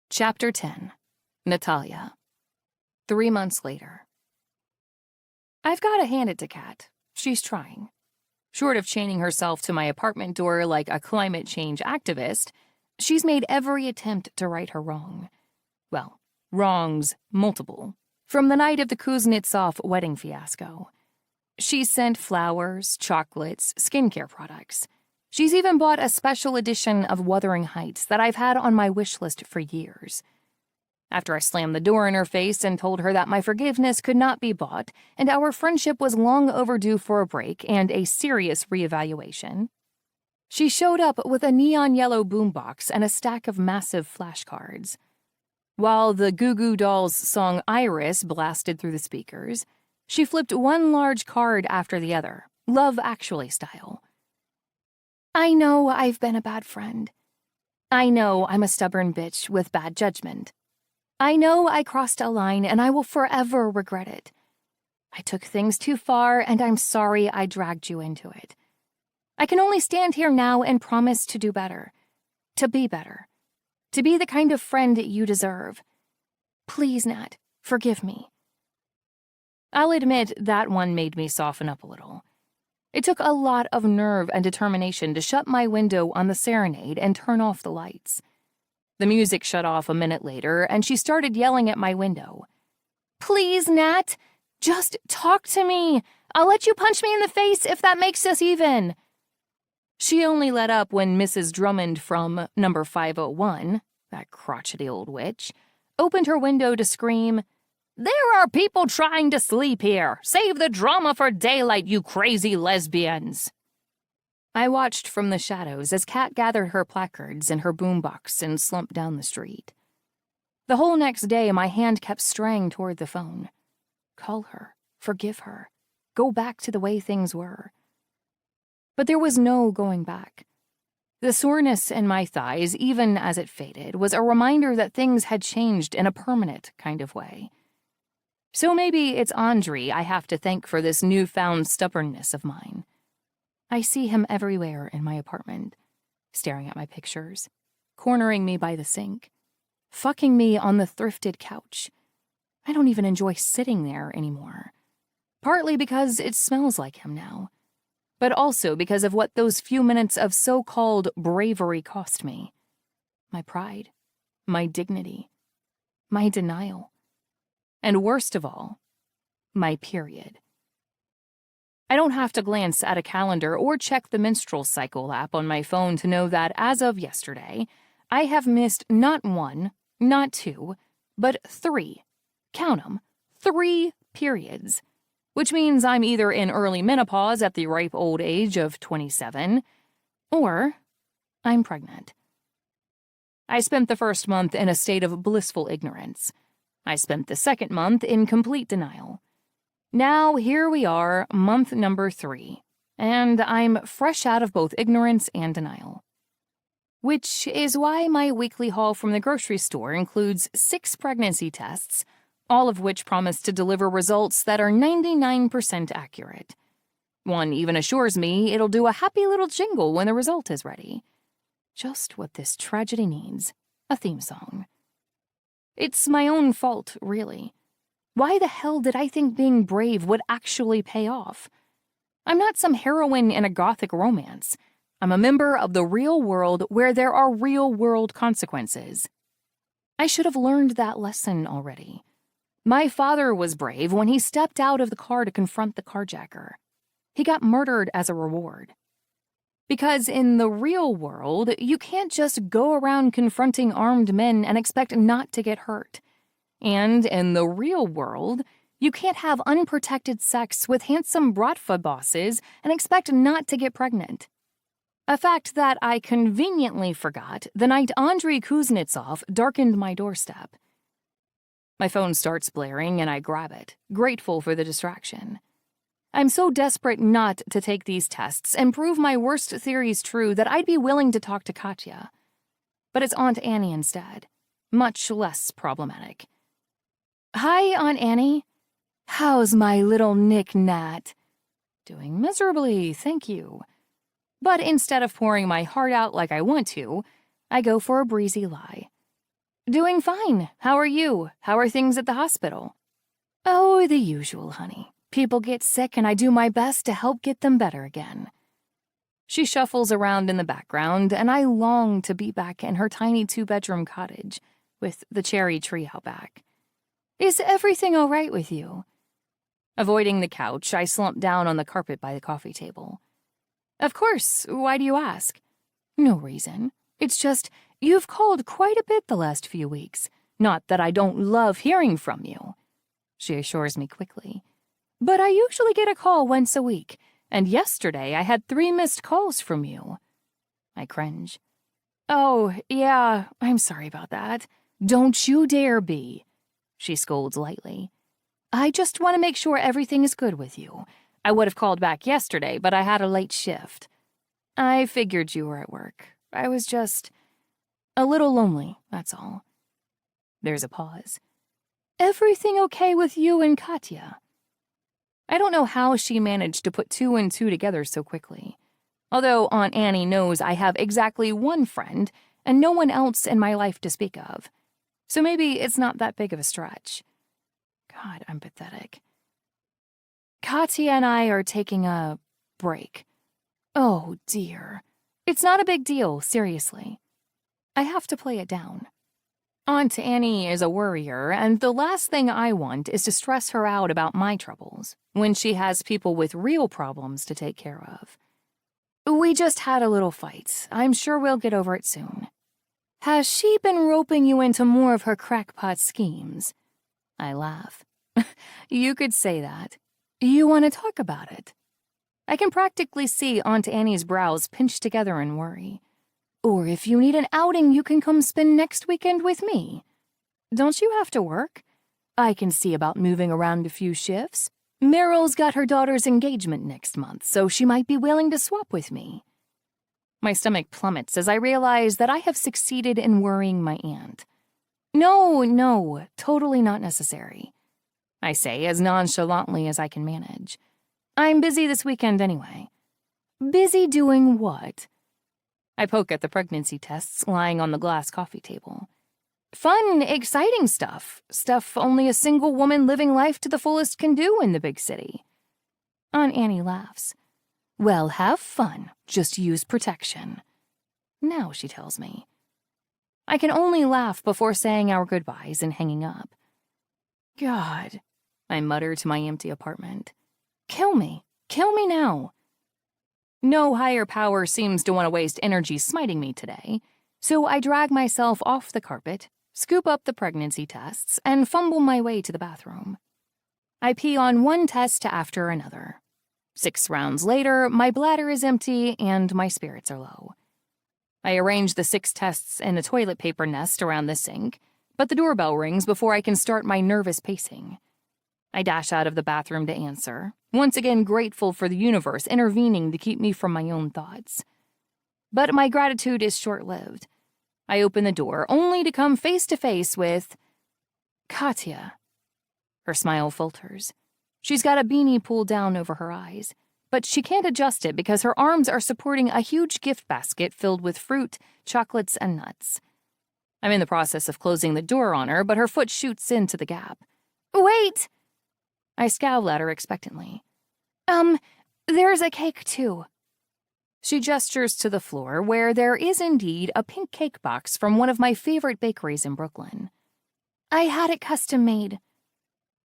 S2: Chapter 10. Natalia. 3 months later. I've got to hand it to Kat. She's trying. Short of chaining herself to my apartment door like a climate change activist, she's made every attempt to right her wrong. Well, wrongs multiple. From the night of the Kuznetsov wedding fiasco. She's sent flowers, chocolates, skincare products. She's even bought a special edition of Wuthering Heights that I've had on my wish list for years. After I slammed the door in her face and told her that my forgiveness could not be bought and our friendship was long overdue for a break and a serious reevaluation, she showed up with a neon yellow boombox and a stack of massive flashcards. While the Goo Goo Dolls song Iris blasted through the speakers, she flipped one large card after the other, Love Actually style. I know I've been a bad friend. I know I'm a stubborn bitch with bad judgment. I know I crossed a line and I will forever regret it. I took things too far and I'm sorry I dragged you into it. I can only stand here now and promise to do better. To be better. To be the kind of friend you deserve. Please, Nat, forgive me. I'll admit that one made me soften up a little. It took a lot of nerve and determination to shut my window on the serenade and turn off the lights. The music shut off a minute later, and she started yelling at my window. Please, Nat, just talk to me. I'll let you punch me in the face if that makes us even. She only let up when Mrs. Drummond from number 501, that crotchety old witch, opened her window to scream, There are people trying to sleep here. Save the drama for daylight, you crazy lesbians. I watched from the shadows as Kat gathered her placards and her boombox and slumped down the street. The whole next day, my hand kept straying toward the phone. Call her. Forgive her. Go back to the way things were. But there was no going back. The soreness in my thighs, even as it faded, was a reminder that things had changed in a permanent kind of way. So maybe it's Andrei I have to thank for this newfound stubbornness of mine. I see him everywhere in my apartment, staring at my pictures, cornering me by the sink, fucking me on the thrifted couch. I don't even enjoy sitting there anymore. Partly because it smells like him now, but also because of what those few minutes of so-called bravery cost me. My pride, my dignity, my denial, and worst of all, my period. I don't have to glance at a calendar or check the menstrual cycle app on my phone to know that as of yesterday, I have missed not 1, not 2, but 3. Count 'em, 3 periods. Which means I'm either in early menopause at the ripe old age of 27, or I'm pregnant. I spent the first month in a state of blissful ignorance. I spent the second month in complete denial. Now here we are, month number 3, and I'm fresh out of both ignorance and denial. Which is why my weekly haul from the grocery store includes 6 pregnancy tests, all of which promise to deliver results that are 99% accurate. One even assures me it'll do a happy little jingle when the result is ready. Just what this tragedy needs, a theme song. It's my own fault, really. Why the hell did I think being brave would actually pay off? I'm not some heroine in a gothic romance. I'm a member of the real world where there are real-world consequences. I should have learned that lesson already. My father was brave when he stepped out of the car to confront the carjacker. He got murdered as a reward. Because in the real world, you can't just go around confronting armed men and expect not to get hurt. And in the real world, you can't have unprotected sex with handsome bratva bosses and expect not to get pregnant. A fact that I conveniently forgot the night Andrei Kuznetsov darkened my doorstep. My phone starts blaring and I grab it, grateful for the distraction. I'm so desperate not to take these tests and prove my worst theories true that I'd be willing to talk to Katya. But it's Aunt Annie instead, much less problematic. "Hi, Aunt Annie. How's my little knick-knat?" "Doing miserably, thank you." But instead of pouring my heart out like I want to, I go for a breezy lie. "Doing fine. How are you? How are things at the hospital?" "Oh, the usual, honey. People get sick and I do my best to help get them better again." She shuffles around in the background, and I long to be back in her tiny 2-bedroom cottage with the cherry tree out back. "Is everything all right with you?" Avoiding the couch, I slump down on the carpet by the coffee table. "Of course. Why do you ask?" "No reason. It's just, you've called quite a bit the last few weeks. Not that I don't love hearing from you," she assures me quickly. "But I usually get a call once a week, and yesterday I had 3 missed calls from you." I cringe. "Oh, yeah, I'm sorry about that." "Don't you dare be," she scolds lightly. "I just want to make sure everything is good with you. I would have called back yesterday, but I had a late shift." "I figured you were at work. I was just a little lonely, that's all." There's a pause. "Everything okay with you and Katya?" I don't know how she managed to put 2 and 2 together so quickly. Although Aunt Annie knows I have exactly 1 friend and no one else in my life to speak of. So maybe it's not that big of a stretch. God, I'm pathetic. "Katya and I are taking a break." "Oh, dear. It's not a big deal, seriously." I have to play it down. Aunt Annie is a worrier, and the last thing I want is to stress her out about my troubles when she has people with real problems to take care of. "We just had a little fight. I'm sure we'll get over it soon." "Has she been roping you into more of her crackpot schemes?" I laugh. "You could say that. You want to talk about it?" I can practically see Aunt Annie's brows pinch together in worry. "Or if you need an outing, you can come spend next weekend with me." "Don't you have to work?" "I can see about moving around a few shifts. Meryl's got her daughter's engagement next month, so she might be willing to swap with me." My stomach plummets as I realize that I have succeeded in worrying my aunt. No, totally not necessary," I say as nonchalantly as I can manage. "I'm busy this weekend anyway." "Busy doing what?" I poke at the pregnancy tests lying on the glass coffee table. "Fun, exciting stuff. Stuff only a single woman living life to the fullest can do in the big city." Aunt Annie laughs. "Well, have fun. Just use protection." Now she tells me. I can only laugh before saying our goodbyes and hanging up. God, I mutter to my empty apartment. Kill me now. No higher power seems to want to waste energy smiting me today, so I drag myself off the carpet, scoop up the pregnancy tests, and fumble my way to the bathroom. I pee on one test after another. 6 rounds later, my bladder is empty and my spirits are low. I arrange the 6 tests in a toilet paper nest around the sink, but the doorbell rings before I can start my nervous pacing. I dash out of the bathroom to answer, once again grateful for the universe intervening to keep me from my own thoughts. But my gratitude is short-lived. I open the door, only to come face to face with Katya. Her smile falters. She's got a beanie pulled down over her eyes, but she can't adjust it because her arms are supporting a huge gift basket filled with fruit, chocolates, and nuts. I'm in the process of closing the door on her, but her foot shoots into the gap. Wait! I scowl at her expectantly. There's a cake, too. She gestures to the floor, where there is indeed a pink cake box from one of my favorite bakeries in Brooklyn. I had it custom-made.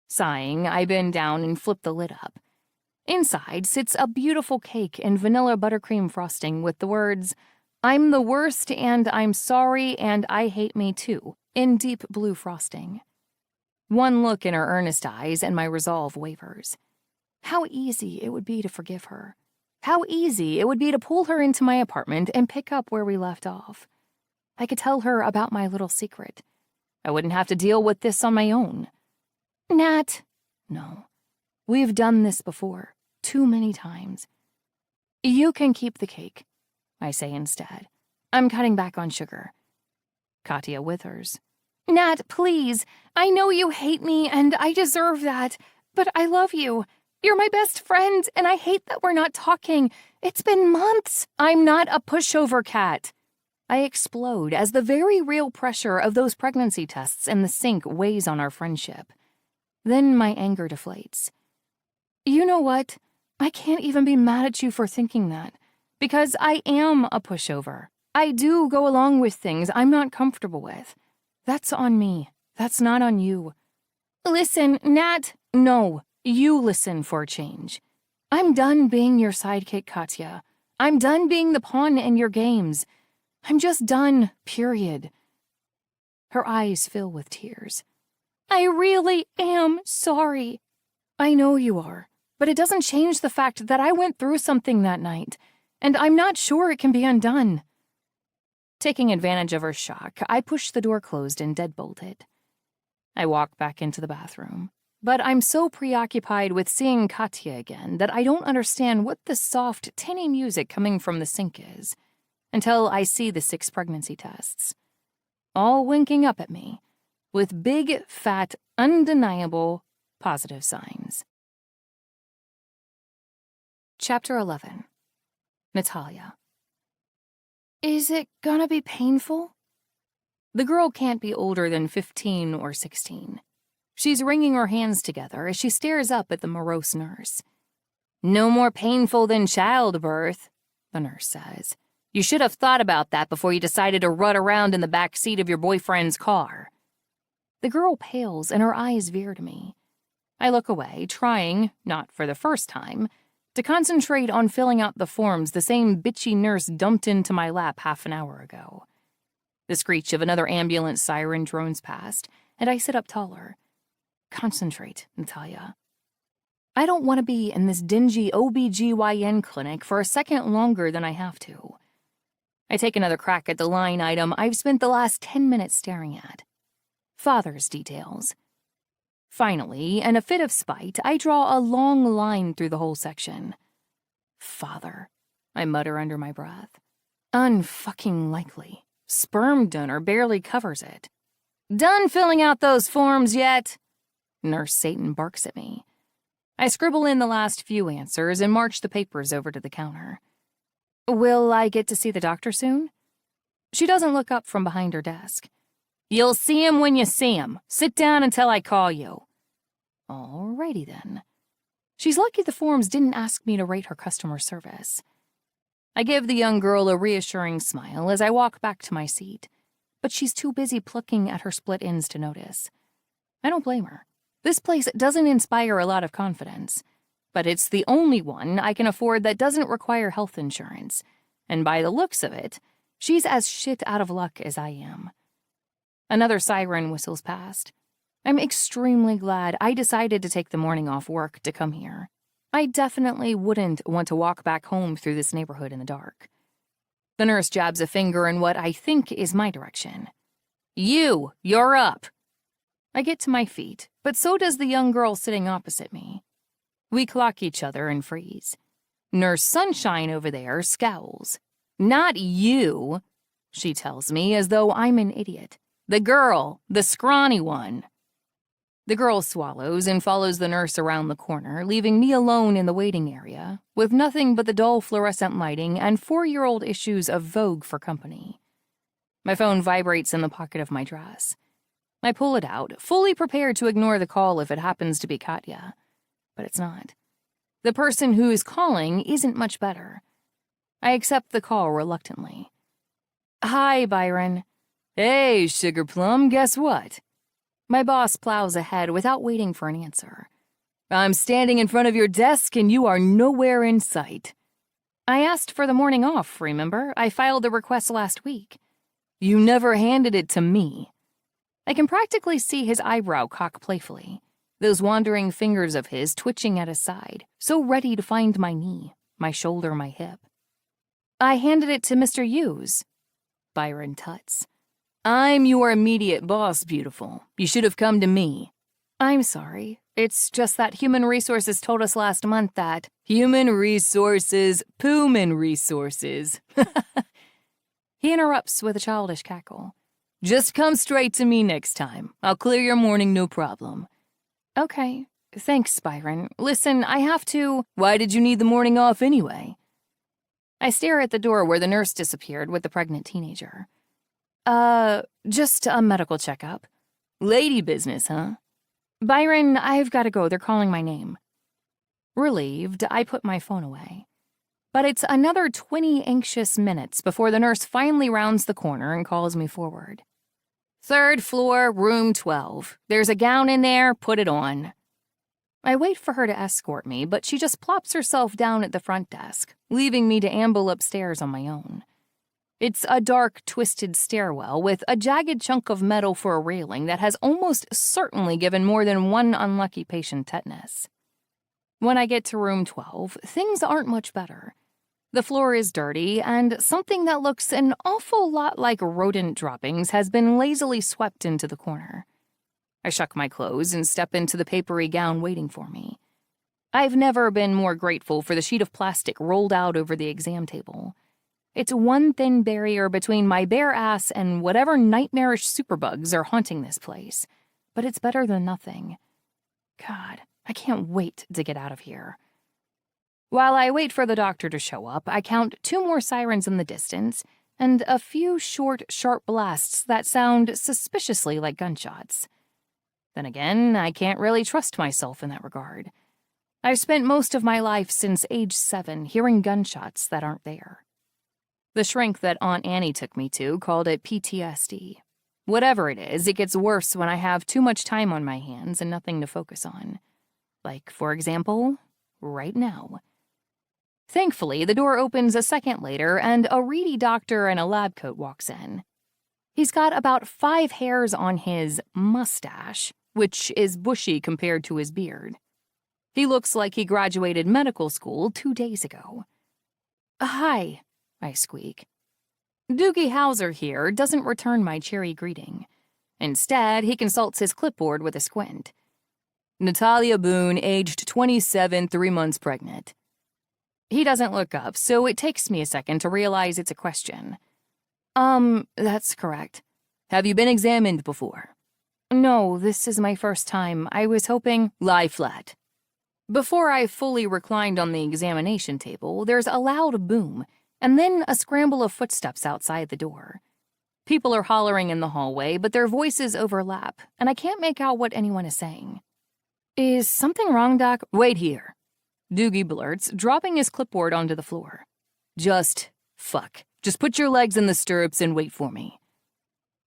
S2: Sighing, I bend down and flip the lid up. Inside sits a beautiful cake in vanilla buttercream frosting with the words, "I'm the worst and I'm sorry and I hate me too," in deep blue frosting. One look in her earnest eyes and my resolve wavers. How easy it would be to forgive her. How easy it would be to pull her into my apartment and pick up where we left off. I could tell her about my little secret. I wouldn't have to deal with this on my own. Nat, no. We've done this before, too many times. You can keep the cake, I say instead. I'm cutting back on sugar. Katya withers. Nat, please. I know you hate me, and I deserve that. But I love you. You're my best friend, and I hate that we're not talking. It's been months. I'm not a pushover, Kat. I explode as the very real pressure of those pregnancy tests in the sink weighs on our friendship. Then my anger deflates. You know what? I can't even be mad at you for thinking that, because I am a pushover. I do go along with things I'm not comfortable with. That's on me. That's not on you. Listen, Nat. No, you listen for a change. I'm done being your sidekick, Katya. I'm done being the pawn in your games. I'm just done, period. Her eyes fill with tears. I really am sorry. I know you are, but it doesn't change the fact that I went through something that night, and I'm not sure it can be undone. Taking advantage of her shock, I push the door closed and deadbolt it. I walk back into the bathroom, but I'm so preoccupied with seeing Katya again that I don't understand what the soft, tinny music coming from the sink is, until I see the 6 pregnancy tests, all winking up at me, with big, fat, undeniable, positive signs. Chapter 11. Natalia. Is it gonna be painful? The girl can't be older than 15 or 16. She's wringing her hands together as she stares up at the morose nurse. No more painful than childbirth, the nurse says. You should have thought about that before you decided to rut around in the back seat of your boyfriend's car. The girl pales and her eyes veer to me. I look away, trying, not for the first time, to concentrate on filling out the forms the same bitchy nurse dumped into my lap half an hour ago. The screech of another ambulance siren drones past, and I sit up taller. Concentrate, Natalia. I don't want to be in this dingy OBGYN clinic for a second longer than I have to. I take another crack at the line item I've spent the last 10 minutes staring at. Father's details. Finally, in a fit of spite, I draw a long line through the whole section. Father, I mutter under my breath. Unfucking likely. Sperm donor barely covers it. Done filling out those forms yet? Nurse Satan barks at me. I scribble in the last few answers and march the papers over to the counter. Will I get to see the doctor soon? She doesn't look up from behind her desk. You'll see him when you see him. Sit down until I call you. Alrighty then. She's lucky the forms didn't ask me to rate her customer service. I give the young girl a reassuring smile as I walk back to my seat, but she's too busy plucking at her split ends to notice. I don't blame her. This place doesn't inspire a lot of confidence, but it's the only one I can afford that doesn't require health insurance, and by the looks of it, she's as shit out of luck as I am. Another siren whistles past. I'm extremely glad I decided to take the morning off work to come here. I definitely wouldn't want to walk back home through this neighborhood in the dark. The nurse jabs a finger in what I think is my direction. You're up. I get to my feet, but so does the young girl sitting opposite me. We clock each other and freeze. Nurse Sunshine over there scowls. Not you, she tells me as though I'm an idiot. The girl, the scrawny one. The girl swallows and follows the nurse around the corner, leaving me alone in the waiting area, with nothing but the dull fluorescent lighting and 4-year-old issues of Vogue for company. My phone vibrates in the pocket of my dress. I pull it out, fully prepared to ignore the call if it happens to be Katya. But it's not. The person who is calling isn't much better. I accept the call reluctantly. Hi, Byron. Hey, Sugar Plum, guess what? My boss plows ahead without waiting for an answer. I'm standing in front of your desk and you are nowhere in sight. I asked for the morning off, remember? I filed the request last week. You never handed it to me. I can practically see his eyebrow cock playfully, those wandering fingers of his twitching at his side, so ready to find my knee, my shoulder, my hip. I handed it to Mr. Hughes. Byron tuts.
S3: I'm your immediate boss, beautiful. You should have come to me. I'm sorry. It's just that Human Resources told us last month that Human Resources, Pooman Resources. He interrupts with a childish cackle. Just come straight to me next time. I'll clear your morning, no problem. Okay. Thanks, Byron. Listen, I have to... Why did you need the morning off anyway? I stare at the door where the nurse disappeared with the pregnant teenager. Just a medical checkup. Lady business, huh? Byron, I've got to go. They're calling my name. Relieved, I put my phone away. But it's another 20 anxious minutes before the nurse finally rounds the corner and calls me forward. 3rd floor, room 12. There's a gown in there, put it on. I wait for her to escort me, but she just plops herself down at the front desk, leaving me to amble upstairs on my own. It's a dark, twisted stairwell with a jagged chunk of metal for a railing that has almost certainly given more than one unlucky patient tetanus. When I get to room 12, things aren't much better. The floor is dirty, and something that looks an awful lot like rodent droppings has been lazily swept into the corner. I shuck my clothes and step into the papery gown waiting for me. I've never been more grateful for the sheet of plastic rolled out over the exam table. It's one thin barrier between my bare ass and whatever nightmarish superbugs are haunting this place, but it's better than nothing. God, I can't wait to get out of here. While I wait for the doctor to show up, I count 2 more sirens in the distance and a few short, sharp blasts that sound suspiciously like gunshots. Then again, I can't really trust myself in that regard. I've spent most of my life since age 7 hearing gunshots that aren't there. The shrink that Aunt Annie took me to called it PTSD. Whatever it is, it gets worse when I have too much time on my hands and nothing to focus on. Like, for example, right now. Thankfully, the door opens a second later and a reedy doctor in a lab coat walks in. He's got about 5 hairs on his mustache, which is bushy compared to his beard. He looks like he graduated medical school 2 days ago. Hi, I squeak. Doogie Howser here doesn't return my cheery greeting. Instead, he consults his clipboard with a squint. Natalia Boone, aged 27, 3 months pregnant. He doesn't look up, so it takes me a second to realize it's a question. That's correct. Have you been examined before? No, this is my first time. I was hoping... Lie flat. Before I fully reclined on the examination table, there's a loud boom, and then a scramble of footsteps outside the door. People are hollering in the hallway, but their voices overlap, and I can't make out what anyone is saying. Is something wrong, Doc? Wait here. Doogie blurts, dropping his clipboard onto the floor. Just put your legs in the stirrups and wait for me.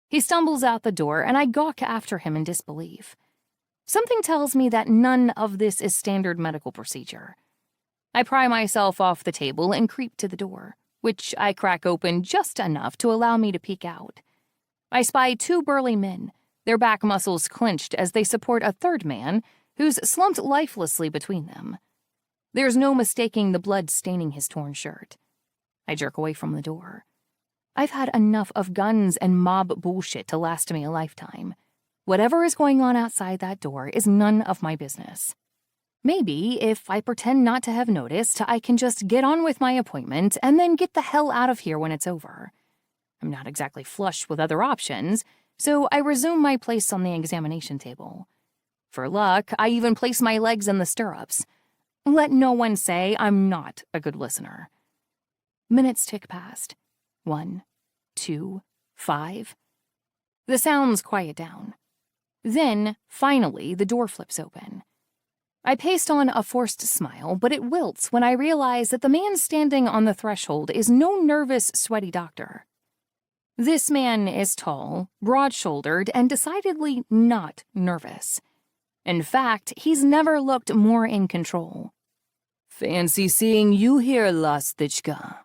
S3: He stumbles out the door, and I gawk after him in disbelief. Something tells me that none of this is standard medical procedure. I pry myself off the table and creep to the door, which I crack open just enough to allow me to peek out. I spy 2 burly men, their back muscles clenched as they support a third man who's slumped lifelessly between them. There's no mistaking the blood staining his torn shirt. I jerk away from the door. I've had enough of guns and mob bullshit to last me a lifetime. Whatever is going on outside that door is none of my business. Maybe, if I pretend not to have noticed, I can just get on with my appointment and then get the hell out of here when it's over. I'm not exactly flush with other options, so I resume my place on the examination table. For luck, I even place my legs in the stirrups. Let no one say I'm not a good listener. Minutes tick past. 1, 2, 5. The sounds quiet down. Then, finally, the door flips open. I paste on a forced smile, but it wilts when I realize that the man standing on the threshold is no nervous, sweaty doctor. This man is tall, broad-shouldered, and decidedly not nervous. In fact, he's never looked more in control. Fancy seeing you here, Lastichka.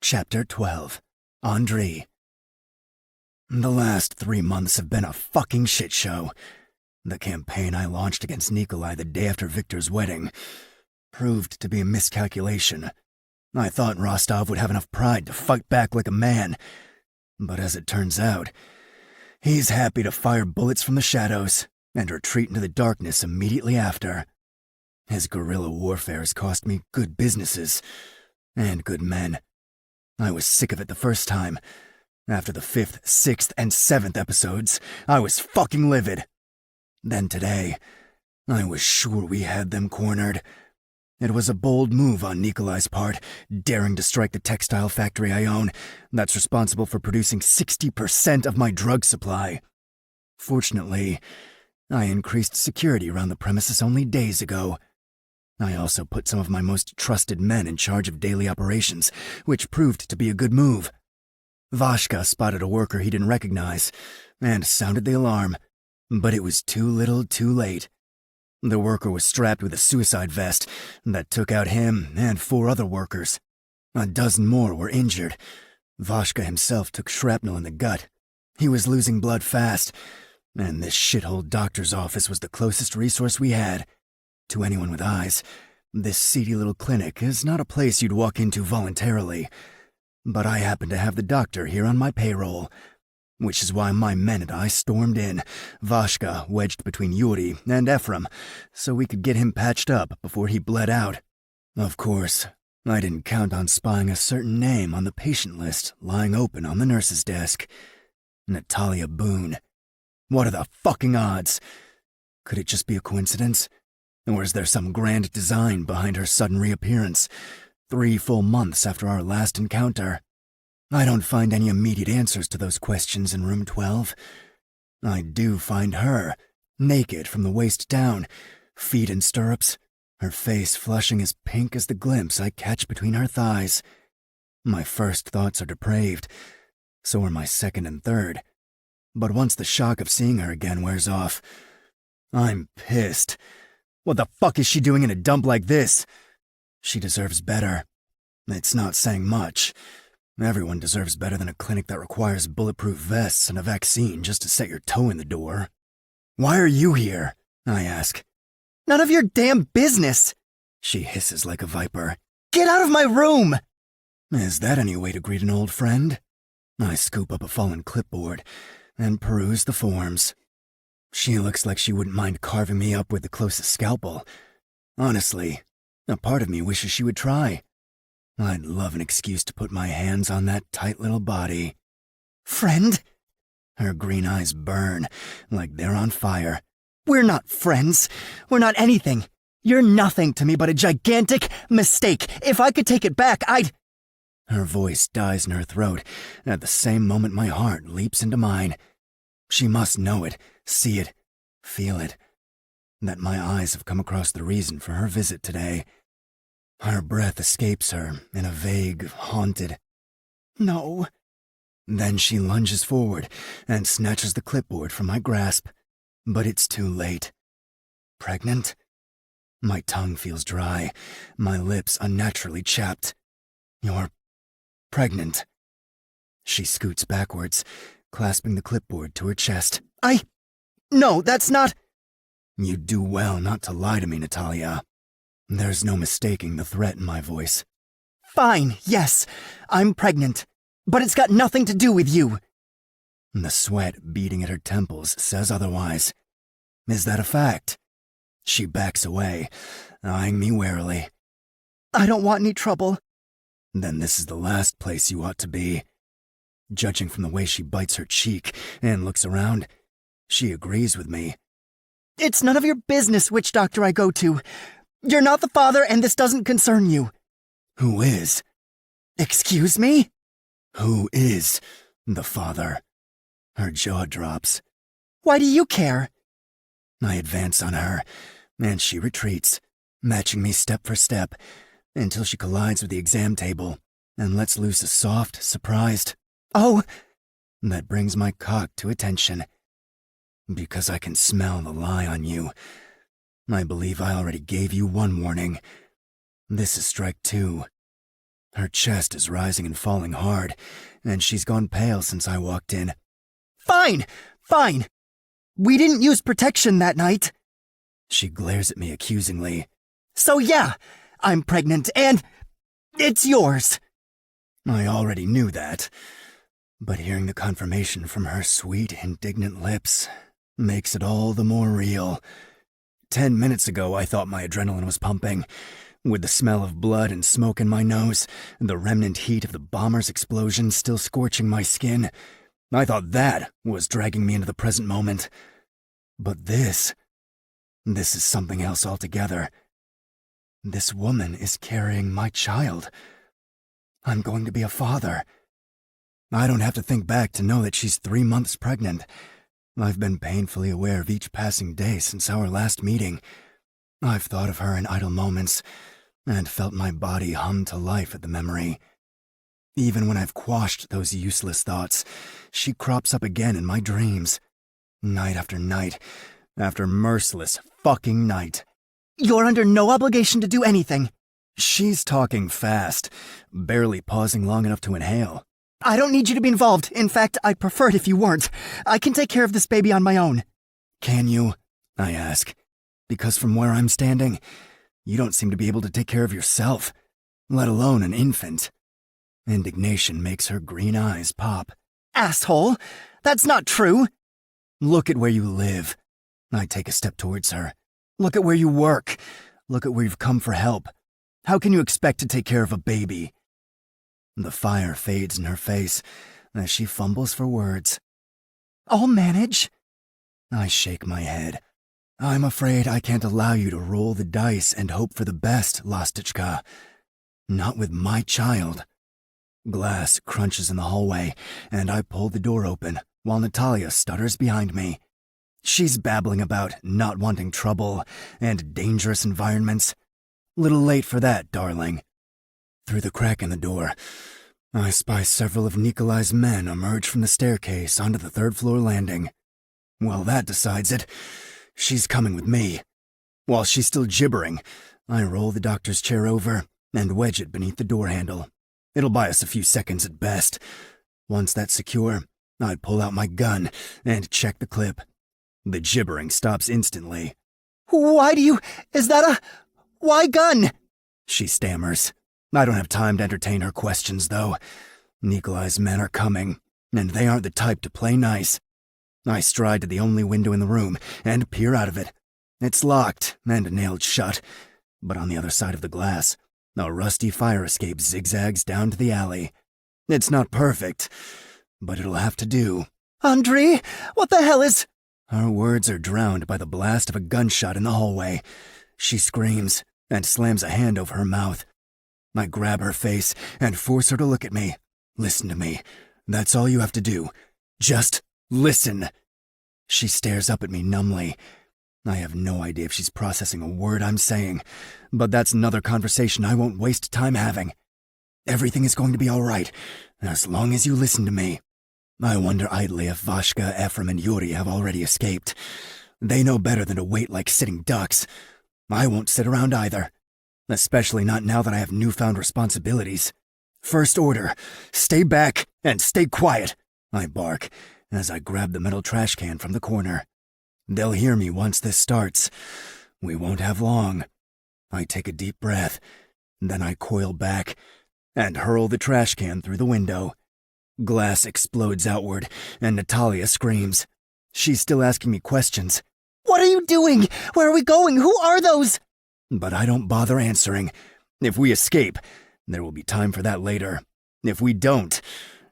S1: Chapter 12. Andrei. The last 3 months have been a fucking shit show. The campaign I launched against Nikolai the day after Victor's wedding proved to be a miscalculation. I thought Rostov would have enough pride to fight back like a man, but as it turns out, he's happy to fire bullets from the shadows and retreat into the darkness immediately after. His guerrilla warfare has cost me good businesses and good men. I was sick of it the first time. After the 5th, 6th, and 7th episodes, I was fucking livid. Then today, I was sure we had them cornered. It was a bold move on Nikolai's part, daring to strike the textile factory I own that's responsible for producing 60% of my drug supply. Fortunately, I increased security around the premises only days ago. I also put some of my most trusted men in charge of daily operations, which proved to be a good move. Vashka spotted a worker he didn't recognize and sounded the alarm, but it was too little too late. The worker was strapped with a suicide vest that took out him and 4 other workers. A dozen more were injured. Vashka himself took shrapnel in the gut. He was losing blood fast, and this shithole doctor's office was the closest resource we had. To anyone with eyes, this seedy little clinic is not a place you'd walk into voluntarily. But I happen to have the doctor here on my payroll, which is why my men and I stormed in, Vashka wedged between Yuri and Ephraim, so we could get him patched up before he bled out. Of course, I didn't count on spying a certain name on the patient list lying open on the nurse's desk. Natalia Boone. What are the fucking odds? Could it just be a coincidence? Or is there some grand design behind her sudden reappearance, 3 full months after our last encounter? I don't find any immediate answers to those questions in room 12. I do find her, naked from the waist down, feet in stirrups, her face flushing as pink as the glimpse I catch between her thighs. My first thoughts are depraved, so are my second and third. But once the shock of seeing her again wears off, I'm pissed. What the fuck is she doing in a dump like this? She deserves better. It's not saying much. Everyone deserves better than a clinic that requires bulletproof vests and a vaccine just to set your toe in the door. Why are you here? I ask.
S6: None of your damn business!
S1: She hisses like a viper.
S6: Get out of my room!
S1: Is that any way to greet an old friend? I scoop up a fallen clipboard and peruse the forms. She looks like she wouldn't mind carving me up with the closest scalpel. Honestly, a part of me wishes she would try. I'd love an excuse to put my hands on that tight little body.
S6: Friend?
S1: Her green eyes burn like they're on fire.
S6: We're not friends. We're not anything. You're nothing to me but a gigantic mistake. If I could take it back, I'd...
S1: Her voice dies in her throat. At the same moment, my heart leaps into mine. She must know it, see it, feel it. That my eyes have come across the reason for her visit today. Her breath escapes her in a vague, haunted,
S6: No.
S1: Then she lunges forward and snatches the clipboard from my grasp. But it's too late. Pregnant? My tongue feels dry, my lips unnaturally chapped. You're pregnant. She scoots backwards, clasping the clipboard to her chest.
S6: No, that's not...
S1: You do well not to lie to me, Natalia. There's no mistaking the threat in my voice.
S6: Fine, yes, I'm pregnant. But it's got nothing to do with you.
S1: The sweat beating at her temples says otherwise. Is that a fact? She backs away, eyeing me warily.
S6: I don't want any trouble.
S1: Then this is the last place you ought to be. Judging from the way she bites her cheek and looks around, she agrees with me.
S6: It's none of your business which doctor I go to. You're not the father, and this doesn't concern you.
S1: Who is?
S6: Excuse me?
S1: Who is the father? Her jaw drops.
S6: Why do you care?
S1: I advance on her, and she retreats, matching me step for step, until she collides with the exam table and lets loose a soft, surprised,
S6: Oh!
S1: that brings my cock to attention. Because I can smell the lie on you. I believe I already gave you one warning. This is strike 2. Her chest is rising and falling hard, and she's gone pale since I walked in.
S6: Fine! We didn't use protection that night.
S1: She glares at me accusingly.
S6: So yeah, I'm pregnant, and... It's yours.
S4: I already knew that, but hearing the confirmation from her sweet, indignant lips makes it all the more real. 10 minutes ago, I thought my adrenaline was pumping. With the smell of blood and smoke in my nose, and the remnant heat of the bomber's explosion still scorching my skin, I thought that was dragging me into the present moment. But this is something else altogether. This woman is carrying my child. I'm going to be a father. I don't have to think back to know that she's 3 months pregnant. I've been painfully aware of each passing day since our last meeting. I've thought of her in idle moments and felt my body hum to life at the memory. Even when I've quashed those useless thoughts, she crops up again in my dreams. Night after night, after merciless fucking night.
S6: You're under no obligation to do anything.
S4: She's talking fast, barely pausing long enough to inhale.
S6: I don't need you to be involved. In fact, I'd prefer it if you weren't. I can take care of this baby on my own.
S4: Can you? I ask. Because from where I'm standing, you don't seem to be able to take care of yourself, let alone an infant. Indignation makes her green eyes pop.
S6: Asshole! That's not true!
S4: Look at where you live. I take a step towards her. Look at where you work. Look at where you've come for help. How can you expect to take care of a baby? The fire fades in her face as she fumbles for words.
S6: I'll manage.
S4: I shake my head. I'm afraid I can't allow you to roll the dice and hope for the best, Lastichka. Not with my child. Glass crunches in the hallway, and I pull the door open while Natalia stutters behind me. She's babbling about not wanting trouble and dangerous environments. Little late for that, darling. Through the crack in the door, I spy several of Nikolai's men emerge from the staircase onto the third-floor landing. Well, that decides it. She's coming with me. While she's still gibbering, I roll the doctor's chair over and wedge it beneath the door handle. It'll buy us a few seconds at best. Once that's secure, I pull out my gun and check the clip. The gibbering stops instantly.
S6: Why gun?
S4: She stammers. I don't have time to entertain her questions, though. Nikolai's men are coming, and they aren't the type to play nice. I stride to the only window in the room and peer out of it. It's locked and nailed shut, but on the other side of the glass, a rusty fire escape zigzags down to the alley. It's not perfect, but it'll have to do.
S6: Andre, what the hell is...
S4: Her words are drowned by the blast of a gunshot in the hallway. She screams and slams a hand over her mouth. I grab her face and force her to look at me. Listen to me. That's all you have to do. Just listen. She stares up at me numbly. I have no idea if she's processing a word I'm saying, but that's another conversation I won't waste time having. Everything is going to be all right, as long as you listen to me. I wonder idly if Vashka, Ephraim, and Yuri have already escaped. They know better than to wait like sitting ducks. I won't sit around either. Especially not now that I have newfound responsibilities. First order, stay back and stay quiet, I bark as I grab the metal trash can from the corner. They'll hear me once this starts. We won't have long. I take a deep breath, then I coil back and hurl the trash can through the window. Glass explodes outward and Natalia screams. She's still asking me questions.
S6: What are you doing? Where are we going? Who are those?
S4: But I don't bother answering. If we escape, there will be time for that later. If we don't,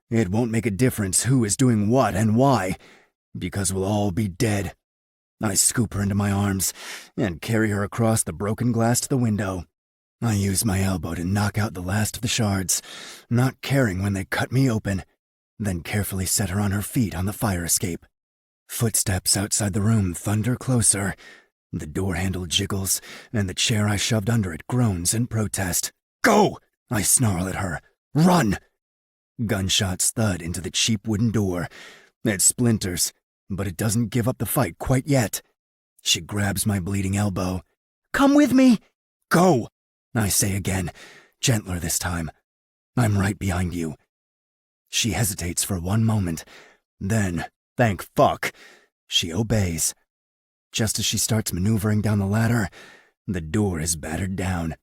S4: it won't make a difference who is doing what and why, because we'll all be dead. I scoop her into my arms and carry her across the broken glass to the window. I use my elbow to knock out the last of the shards, not caring when they cut me open, then carefully set her on her feet on the fire escape. Footsteps outside the room thunder closer. The door handle jiggles, and the chair I shoved under it groans in protest. Go! I snarl at her. Run! Gunshots thud into the cheap wooden door. It splinters, but it doesn't give up the fight quite yet. She grabs my bleeding elbow.
S6: Come with me!
S4: Go! I say again, gentler this time. I'm right behind you. She hesitates for one moment. Then, thank fuck, she obeys. Just as she starts maneuvering down the ladder, the door is battered down.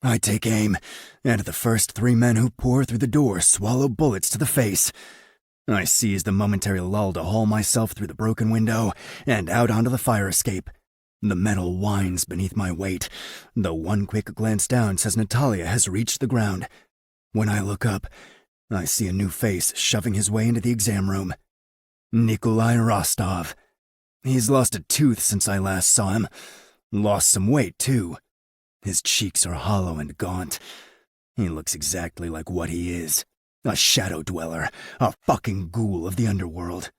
S4: I take aim, and the first 3 men who pour through the door swallow bullets to the face. I seize the momentary lull to haul myself through the broken window and out onto the fire escape. The metal whines beneath my weight, though one quick glance down says Natalia has reached the ground. When I look up, I see a new face shoving his way into the exam room. Nikolai Rostov. He's lost a tooth since I last saw him. Lost some weight, too. His cheeks are hollow and gaunt. He looks exactly like what he is. A shadow dweller, a fucking ghoul of the underworld.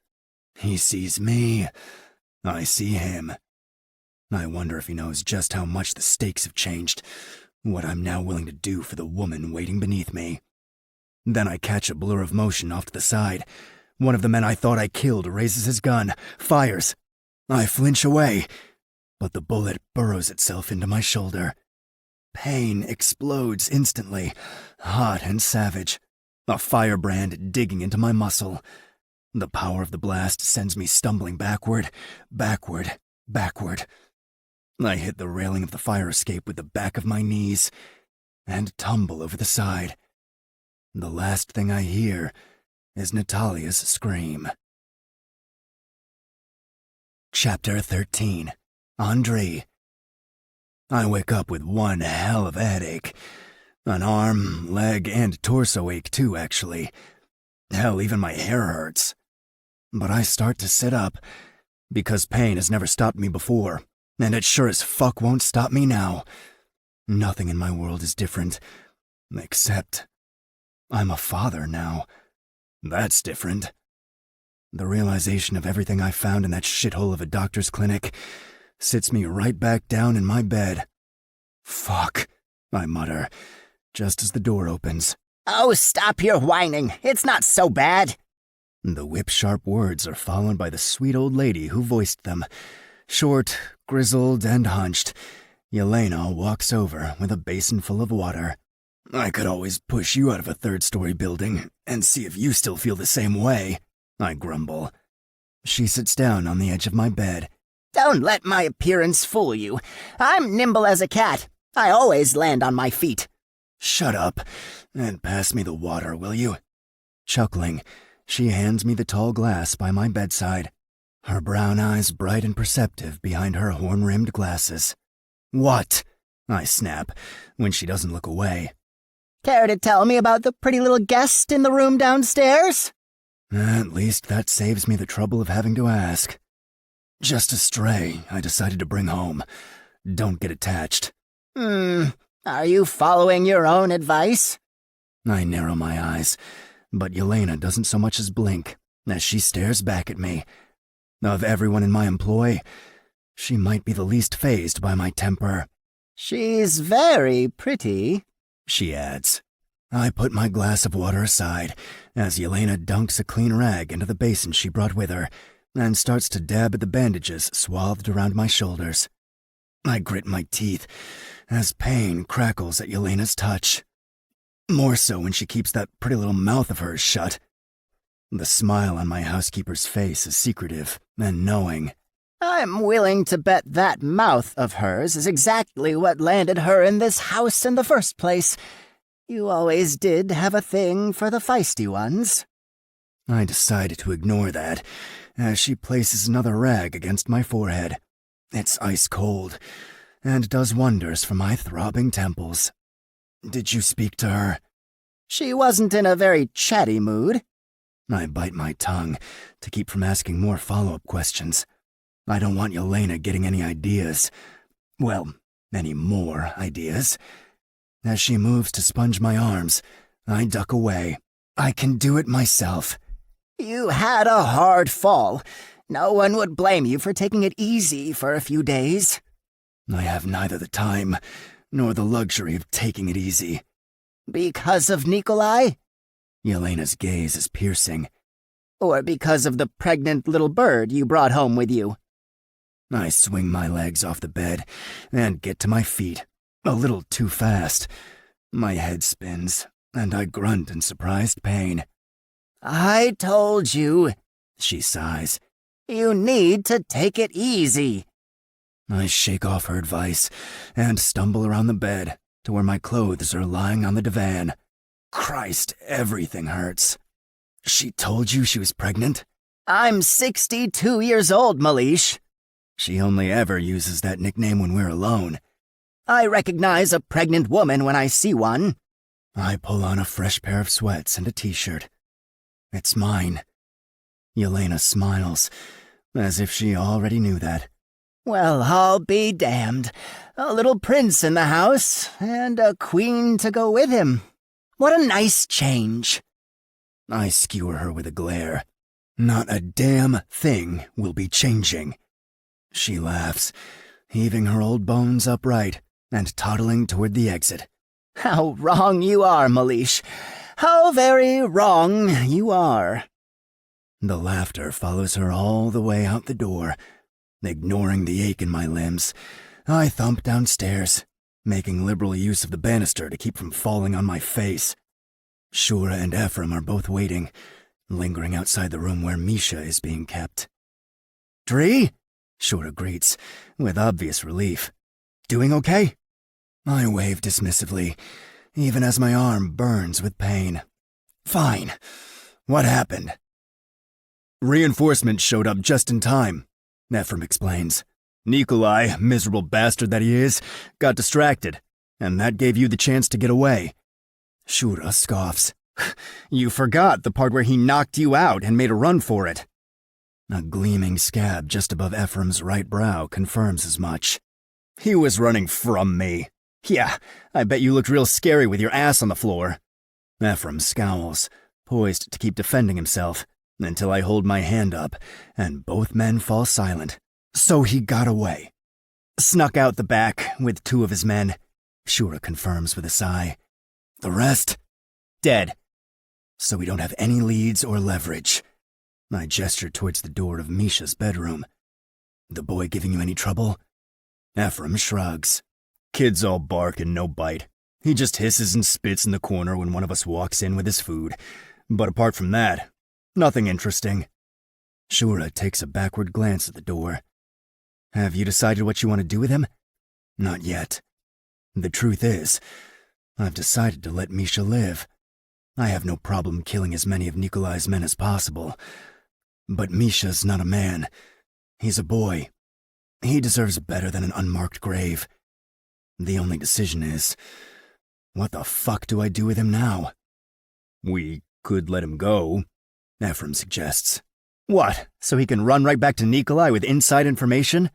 S4: He sees me. I see him. I wonder if he knows just how much the stakes have changed, what I'm now willing to do for the woman waiting beneath me. Then I catch a blur of motion off to the side. One of the men I thought I killed raises his gun, fires. I flinch away, but the bullet burrows itself into my shoulder. Pain explodes instantly, hot and savage. A firebrand digging into my muscle. The power of the blast sends me stumbling backward. I hit the railing of the fire escape with the back of my knees and tumble over the side. The last thing I hear is Natalia's scream. Chapter 13. Andrei. I wake up with one hell of a headache. An arm, leg, and torso ache too, actually. Hell, even my hair hurts. But I start to sit up, because pain has never stopped me before, and it sure as fuck won't stop me now. Nothing in my world is different, except I'm a father now. That's different. The realization of everything I found in that shithole of a doctor's clinic sits me right back down in my bed. Fuck, I mutter, just as the door opens.
S6: Oh, stop your whining. It's not so bad.
S4: The whip-sharp words are followed by the sweet old lady who voiced them. Short, grizzled, and hunched, Yelena walks over with a basin full of water. I could always push you out of a third-story building and see if you still feel the same way, I grumble. She sits down on the edge of my bed.
S6: Don't let my appearance fool you. I'm nimble as a cat. I always land on my feet.
S4: Shut up and pass me the water, will you? Chuckling, she hands me the tall glass by my bedside, her brown eyes bright and perceptive behind her horn-rimmed glasses. What? I snap, when she doesn't look away.
S6: Care to tell me about the pretty little guest in the room downstairs?
S4: At least that saves me the trouble of having to ask. Just a stray I decided to bring home. Don't get attached.
S6: Are you following your own advice?
S4: I narrow my eyes, but Yelena doesn't so much as blink as she stares back at me. Of everyone in my employ, she might be the least fazed by my temper.
S6: She's very pretty,
S4: she adds. I put my glass of water aside as Yelena dunks a clean rag into the basin she brought with her and starts to dab at the bandages swathed around my shoulders. I grit my teeth as pain crackles at Yelena's touch. More so when she keeps that pretty little mouth of hers shut. The smile on my housekeeper's face is secretive and knowing.
S6: I'm willing to bet that mouth of hers is exactly what landed her in this house in the first place. You always did have a thing for the feisty ones.
S4: I decide to ignore that as she places another rag against my forehead. It's ice cold and does wonders for my throbbing temples. Did you speak to her?
S6: She wasn't in a very chatty mood.
S4: I bite my tongue to keep from asking more follow-up questions. I don't want Yelena getting any ideas. Well, any more ideas. As she moves to sponge my arms, I duck away. I can do it myself.
S6: You had a hard fall. No one would blame you for taking it easy for a few days.
S4: I have neither the time nor the luxury of taking it easy.
S6: Because of Nikolai?
S4: Yelena's gaze is piercing.
S6: Or because of the pregnant little bird you brought home with you?
S4: I swing my legs off the bed and get to my feet, a little too fast. My head spins, and I grunt in surprised pain.
S6: I told you,
S4: she sighs.
S6: You need to take it easy.
S4: I shake off her advice and stumble around the bed,
S1: to where my clothes are lying on the divan. Christ, everything hurts. She told you she was pregnant?
S6: I'm 62 years old, Malice.
S1: She only ever uses that nickname when we're alone.
S6: I recognize a pregnant woman when I see one.
S1: I pull on a fresh pair of sweats and a t-shirt. It's mine. Yelena smiles, as if she already knew that.
S6: Well, I'll be damned. A little prince in the house, and a queen to go with him. What a nice change.
S1: I skewer her with a glare. Not a damn thing will be changing. She laughs, heaving her old bones upright and toddling toward the exit.
S6: How wrong you are, Malice. How very wrong you are.
S1: The laughter follows her all the way out the door. Ignoring the ache in my limbs, I thump downstairs, making liberal use of the banister to keep from falling on my face. Shura and Ephraim are both waiting, lingering outside the room where Misha is being kept. "Dree?" Shura greets, with obvious relief. "Doing okay?" I wave dismissively, even as my arm burns with pain. "Fine. What happened?" "Reinforcements showed up just in time," Ephraim explains. "Nikolai, miserable bastard that he is, got distracted, and that gave you the chance to get away." Shura scoffs. "You forgot the part where he knocked you out and made a run for it." A gleaming scab just above Ephraim's right brow confirms as much. "He was running from me. Yeah, I bet you looked real scary with your ass on the floor." Ephraim scowls, poised to keep defending himself, until I hold my hand up, and both men fall silent. "So he got away." "Snuck out the back with 2 of his men," Shura confirms with a sigh. "The rest? Dead. So we don't have any leads or leverage." I gesture towards the door of Misha's bedroom. "The boy giving you any trouble?" Ephraim shrugs. "Kid's all bark and no bite. He just hisses and spits in the corner when one of us walks in with his food. But apart from that, nothing interesting." Shura takes a backward glance at the door. "Have you decided what you want to do with him?" "Not yet. The truth is, I've decided to let Misha live. I have no problem killing as many of Nikolai's men as possible. But Misha's not a man. He's a boy. He deserves better than an unmarked grave. The only decision is, what the fuck do I do with him now?" "We could let him go," Ephraim suggests. "What, so he can run right back to Nikolai with inside information?"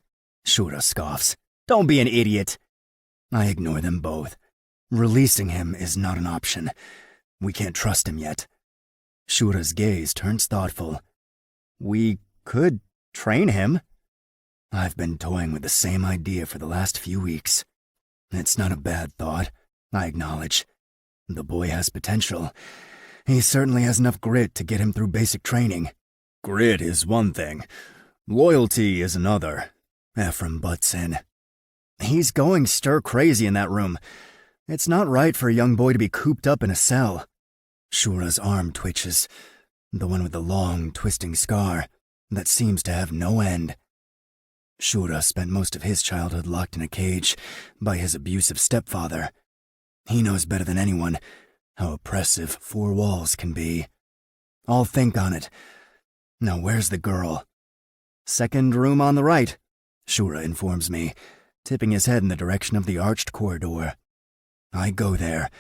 S1: Shura scoffs. "Don't be an idiot." I ignore them both. Releasing him is not an option. We can't trust him yet. Shura's gaze turns thoughtful. "We could train him." I've been toying with the same idea for the last few weeks. It's not a bad thought, I acknowledge. The boy has potential. He certainly has enough grit to get him through basic training. "Grit is one thing. Loyalty is another," Ephraim butts in. "He's going stir-crazy in that room. It's not right for a young boy to be cooped up in a cell." Shura's arm twitches, the one with the long, twisting scar that seems to have no end. Shura spent most of his childhood locked in a cage by his abusive stepfather. He knows better than anyone how oppressive 4 walls can be. I'll think on it. Now where's the girl? "Second room on the right," Shura informs me, tipping his head in the direction of the arched corridor. I go there.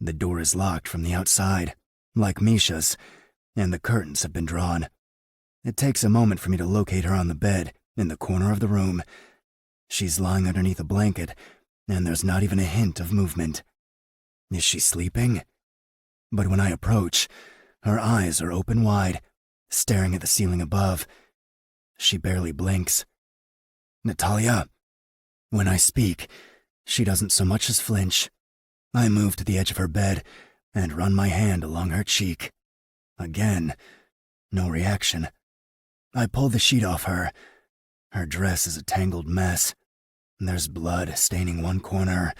S1: The door is locked from the outside, like Misha's, and the curtains have been drawn. It takes a moment for me to locate her on the bed in the corner of the room. She's lying underneath a blanket, and there's not even a hint of movement. Is she sleeping? But when I approach, her eyes are open wide, staring at the ceiling above. She barely blinks. "Natalia." When I speak, she doesn't so much as flinch. I move to the edge of her bed and run my hand along her cheek. Again, no reaction. I pull the sheet off her. Her dress is a tangled mess. There's blood staining one corner.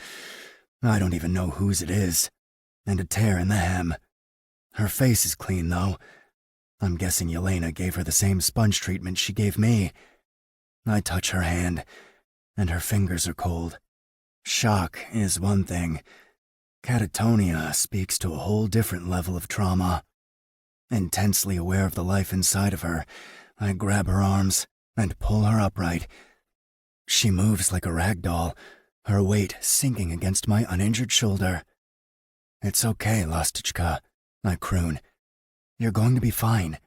S1: I don't even know whose it is. And a tear in the hem. Her face is clean, though. I'm guessing Yelena gave her the same sponge treatment she gave me. I touch her hand, and her fingers are cold. Shock is one thing. Catatonia speaks to a whole different level of trauma. Intensely aware of the life inside of her, I grab her arms and pull her upright. She moves like a rag doll, her weight sinking against my uninjured shoulder. "It's okay, Lastichka," I croon. "You're going to be fine."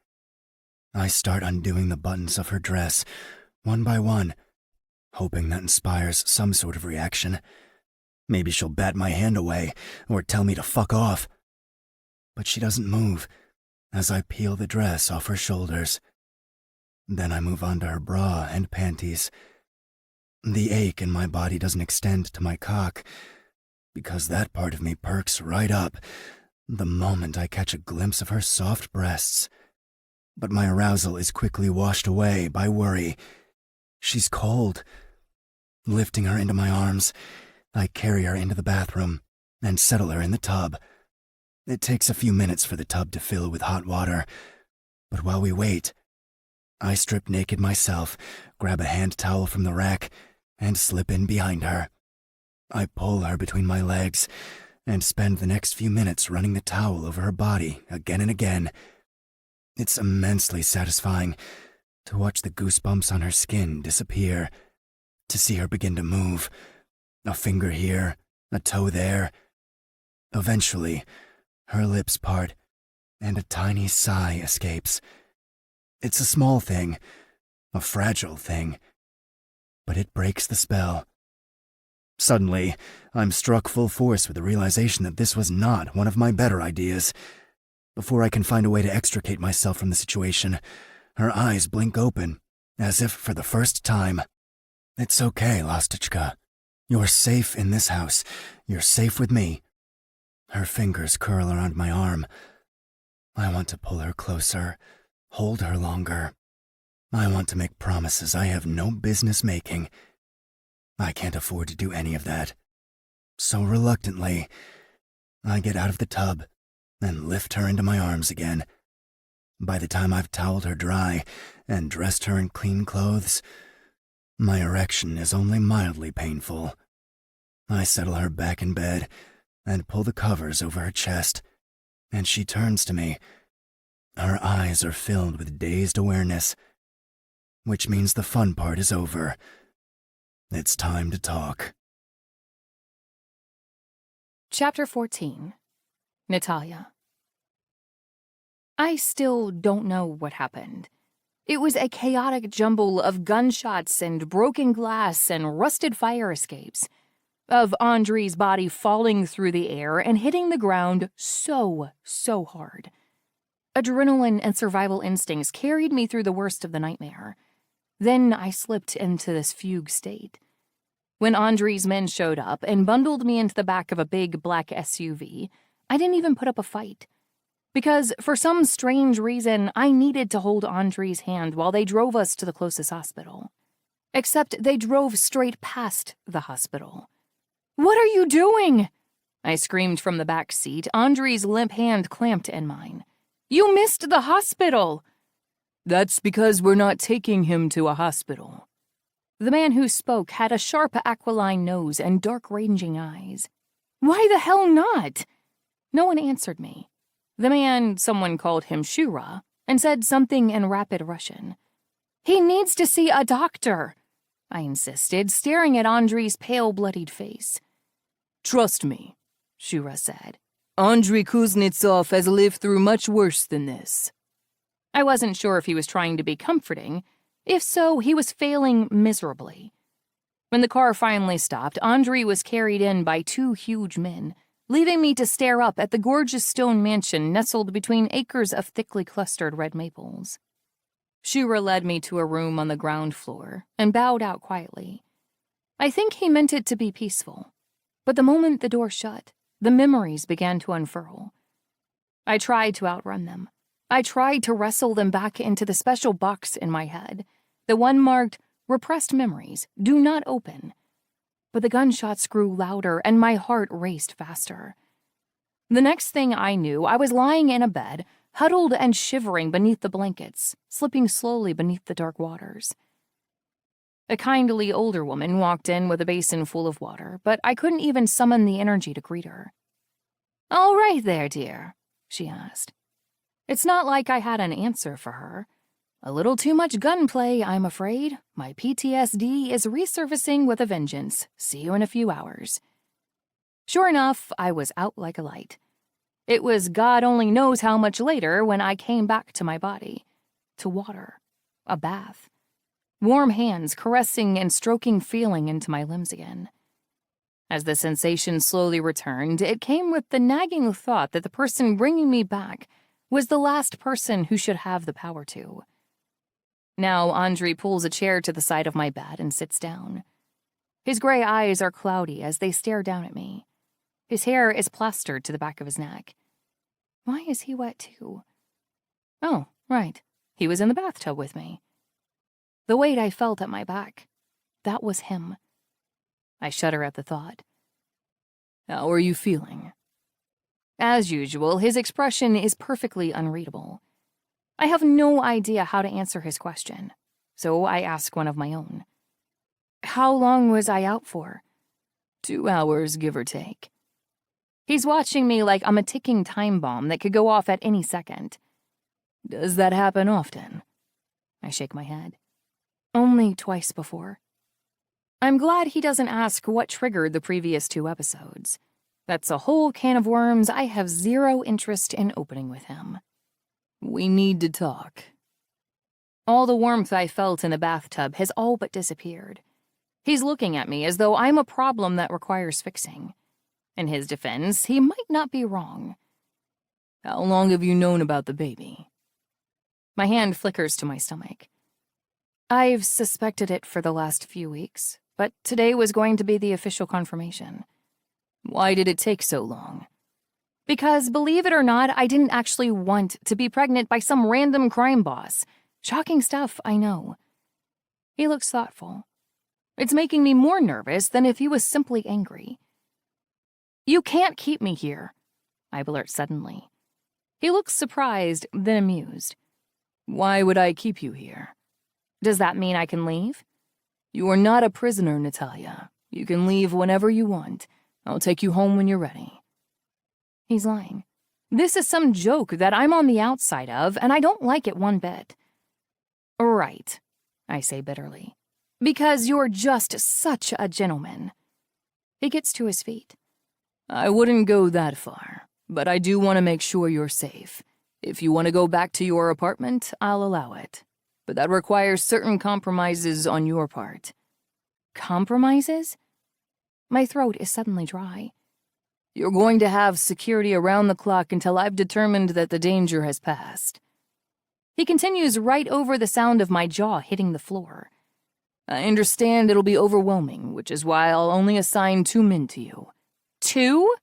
S1: I start undoing the buttons of her dress, one by one, hoping that inspires some sort of reaction. Maybe she'll bat my hand away or tell me to fuck off. But she doesn't move as I peel the dress off her shoulders. Then I move on to her bra and panties. The ache in my body doesn't extend to my cock, because that part of me perks right up the moment I catch a glimpse of her soft breasts. But my arousal is quickly washed away by worry. She's cold. Lifting her into my arms, I carry her into the bathroom and settle her in the tub. It takes a few minutes for the tub to fill with hot water, but while we wait, I strip naked myself, grab a hand towel from the rack, and slip in behind her. I pull her between my legs and spend the next few minutes running the towel over her body again and again. It's immensely satisfying to watch the goosebumps on her skin disappear, to see her begin to move, a finger here, a toe there. Eventually, her lips part, and a tiny sigh escapes. It's a small thing, a fragile thing, but it breaks the spell. Suddenly, I'm struck full force with the realization that this was not one of my better ideas. Before I can find a way to extricate myself from the situation, her eyes blink open, as if for the first time. "It's okay, Lastichka. You're safe in this house. You're safe with me." Her fingers curl around my arm. I want to pull her closer, hold her longer. I want to make promises I have no business making. I can't afford to do any of that. So reluctantly, I get out of the tub and lift her into my arms again. By the time I've toweled her dry and dressed her in clean clothes, my erection is only mildly painful. I settle her back in bed and pull the covers over her chest, and she turns to me. Her eyes are filled with dazed awareness, which means the fun part is over. It's time to talk.
S2: Chapter 14. Natalia. I still don't know what happened. It was a chaotic jumble of gunshots and broken glass and rusted fire escapes, of Andre's body falling through the air and hitting the ground so hard. Adrenaline and survival instincts carried me through the worst of the nightmare. Then I slipped into this fugue state. When Andre's men showed up and bundled me into the back of a big black SUV, I didn't even put up a fight. Because for some strange reason, I needed to hold Andre's hand while they drove us to the closest hospital. Except they drove straight past the hospital. "What are you doing?" I screamed from the back seat, Andre's limp hand clamped in mine. "You missed the hospital!" "That's because we're not taking him to a hospital." The man who spoke had a sharp aquiline nose and dark-ranging eyes. "Why the hell not?" No one answered me. The man, someone called him Shura, and said something in rapid Russian. "He needs to see a doctor," I insisted, staring at Andre's pale, bloodied face. "Trust me," Shura said. "Andrei Kuznetsov has lived through much worse than this." I wasn't sure if he was trying to be comforting. If so, he was failing miserably. When the car finally stopped, Andrei was carried in by two huge men, leaving me to stare up at the gorgeous stone mansion nestled between acres of thickly clustered red maples. Shura led me to a room on the ground floor and bowed out quietly. I think he meant it to be peaceful, but the moment the door shut, the memories began to unfurl. I tried to outrun them. I tried to wrestle them back into the special box in my head, the one marked "Repressed Memories, Do Not Open." But the gunshots grew louder and my heart raced faster. The next thing I knew, I was lying in a bed, huddled and shivering beneath the blankets, slipping slowly beneath the dark waters. A kindly older woman walked in with a basin full of water, but I couldn't even summon the energy to greet her. "All right there, dear," she asked. It's not like I had an answer for her. A little too much gunplay, I'm afraid. My PTSD is resurfacing with a vengeance. See you in a few hours. Sure enough, I was out like a light. It was God only knows how much later when I came back to my body. To water. A bath. Warm hands caressing and stroking feeling into my limbs again. As the sensation slowly returned, it came with the nagging thought that the person bringing me back was the last person who should have the power to. Now Andre pulls a chair to the side of my bed and sits down. His gray eyes are cloudy as they stare down at me. His hair is plastered to the back of his neck. Why is he wet too? Oh, right. He was in the bathtub with me. The weight I felt at my back, that was him. I shudder at the thought. How are you feeling? As usual, his expression is perfectly unreadable. I have no idea how to answer his question, so I ask one of my own. How long was I out for? 2 hours, give or take. He's watching me like I'm a ticking time bomb that could go off at any second. Does that happen often? I shake my head. Only twice before. I'm glad he doesn't ask what triggered the previous 2 episodes. That's a whole can of worms I have zero interest in opening with him. We need to talk. All the warmth I felt in the bathtub has all but disappeared. He's looking at me as though I'm a problem that requires fixing. In his defense, he might not be wrong. How long have you known about the baby? My hand flickers to my stomach. I've suspected it for the last few weeks, but today was going to be the official confirmation. Why did it take so long? Because, believe it or not, I didn't actually want to be pregnant by some random crime boss. Shocking stuff, I know. He looks thoughtful. It's making me more nervous than if he was simply angry. You can't keep me here, I blurt suddenly. He looks surprised, then amused. Why would I keep you here? Does that mean I can leave? You are not a prisoner, Natalia. You can leave whenever you want. I'll take you home when you're ready. He's lying. This is some joke that I'm on the outside of, and I don't like it one bit. Right, I say bitterly. Because you're just such a gentleman. He gets to his feet. I wouldn't go that far, but I do want to make sure you're safe. If you want to go back to your apartment, I'll allow it. But that requires certain compromises on your part. Compromises? My throat is suddenly dry. You're going to have security around the clock until I've determined that the danger has passed. He continues right over the sound of my jaw hitting the floor. I understand it'll be overwhelming, which is why I'll only assign 2 men to you. 2?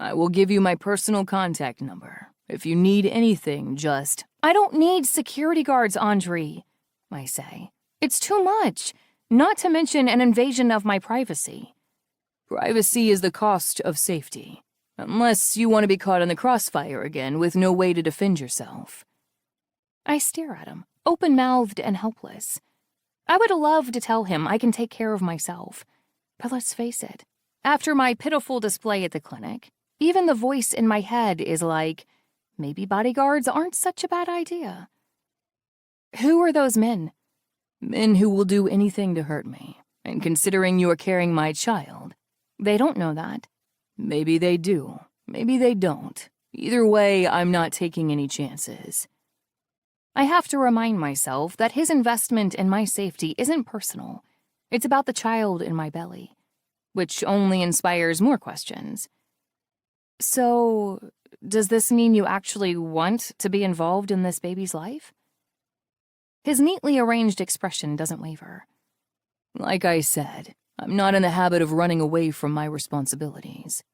S2: I will give you my personal contact number. If you need anything, just... I don't need security guards, Andre, I say. It's too much, not to mention an invasion of my privacy. Privacy is the cost of safety, unless you want to be caught in the crossfire again with no way to defend yourself. I stare at him, open-mouthed and helpless. I would love to tell him I can take care of myself, but let's face it, after my pitiful display at the clinic, even the voice in my head is like, maybe bodyguards aren't such a bad idea. Who are those men? Men who will do anything to hurt me, and considering you're carrying my child, they don't know that. Maybe they do. Maybe they don't. Either way, I'm not taking any chances. I have to remind myself that his investment in my safety isn't personal. It's about the child in my belly, which only inspires more questions. So, does this mean you actually want to be involved in this baby's life? His neatly arranged expression doesn't waver. Like I said, I'm not in the habit of running away from my responsibilities.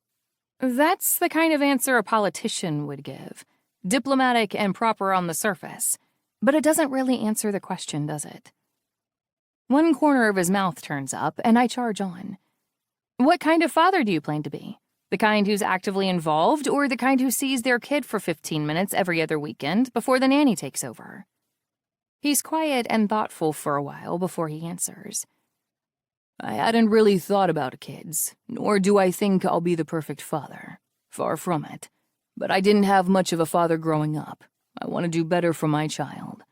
S2: That's the kind of answer a politician would give. Diplomatic and proper on the surface. But it doesn't really answer the question, does it? One corner of his mouth turns up, and I charge on. What kind of father do you plan to be? The kind who's actively involved, or the kind who sees their kid for 15 minutes every other weekend before the nanny takes over? He's quiet and thoughtful for a while before he answers.
S3: I hadn't really thought about kids, nor do I think I'll be the perfect father. Far from it. But I didn't have much of a father growing up. I want to do better for my child.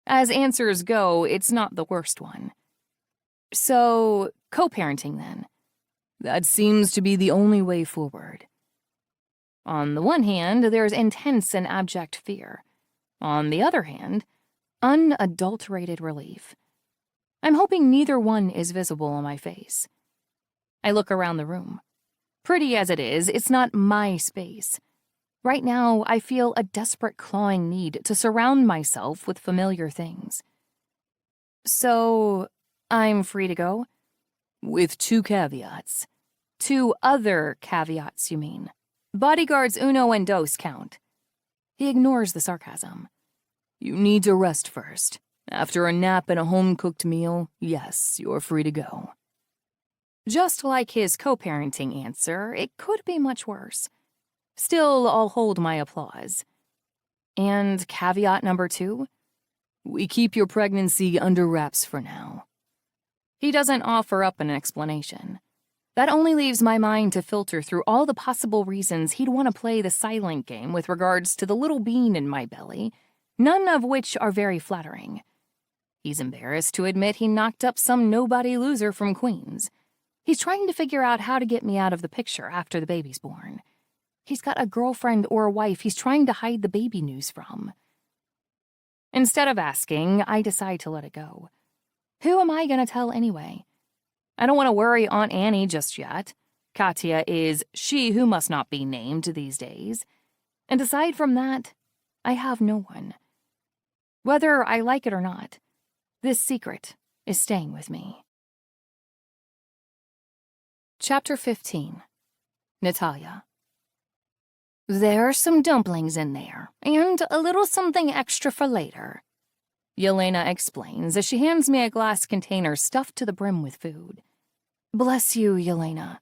S3: As answers go, it's not the worst one. So, co-parenting then. That seems to be the only way forward. On the one hand, there's intense and abject fear. On the other hand, unadulterated relief. I'm hoping neither one is visible on my face. I look around the room. Pretty as it is, it's not my space. Right now, I feel a desperate clawing need to surround myself with familiar things. So, I'm free to go? With 2 caveats. 2 other caveats, you mean? Bodyguards uno and dos count. He ignores the sarcasm. You need to rest first. After a nap and a home-cooked meal, yes, you're free to go. Just like his co-parenting answer, it could be much worse. Still, I'll hold my applause. And caveat number 2? We keep your pregnancy under wraps for now. He doesn't offer up an explanation. That only leaves my mind to filter through all the possible reasons he'd want to play the silent game with regards to the little bean in my belly, none of which are very flattering. He's embarrassed to admit he knocked up some nobody loser from Queens. He's trying to figure out how to get me out of the picture after the baby's born. He's got a girlfriend or a wife he's trying to hide the baby news from. Instead of asking, I decide to let it go. Who am I going to tell anyway? I don't want to worry Aunt Annie just yet. Katya is she who must not be named these days. And aside from that, I have no one. Whether I like it or not, this secret is staying with me. Chapter 15. Natalia. There are some dumplings in there, and a little something extra for later, Yelena explains as she hands me a glass container stuffed to the brim with food. Bless you, Yelena.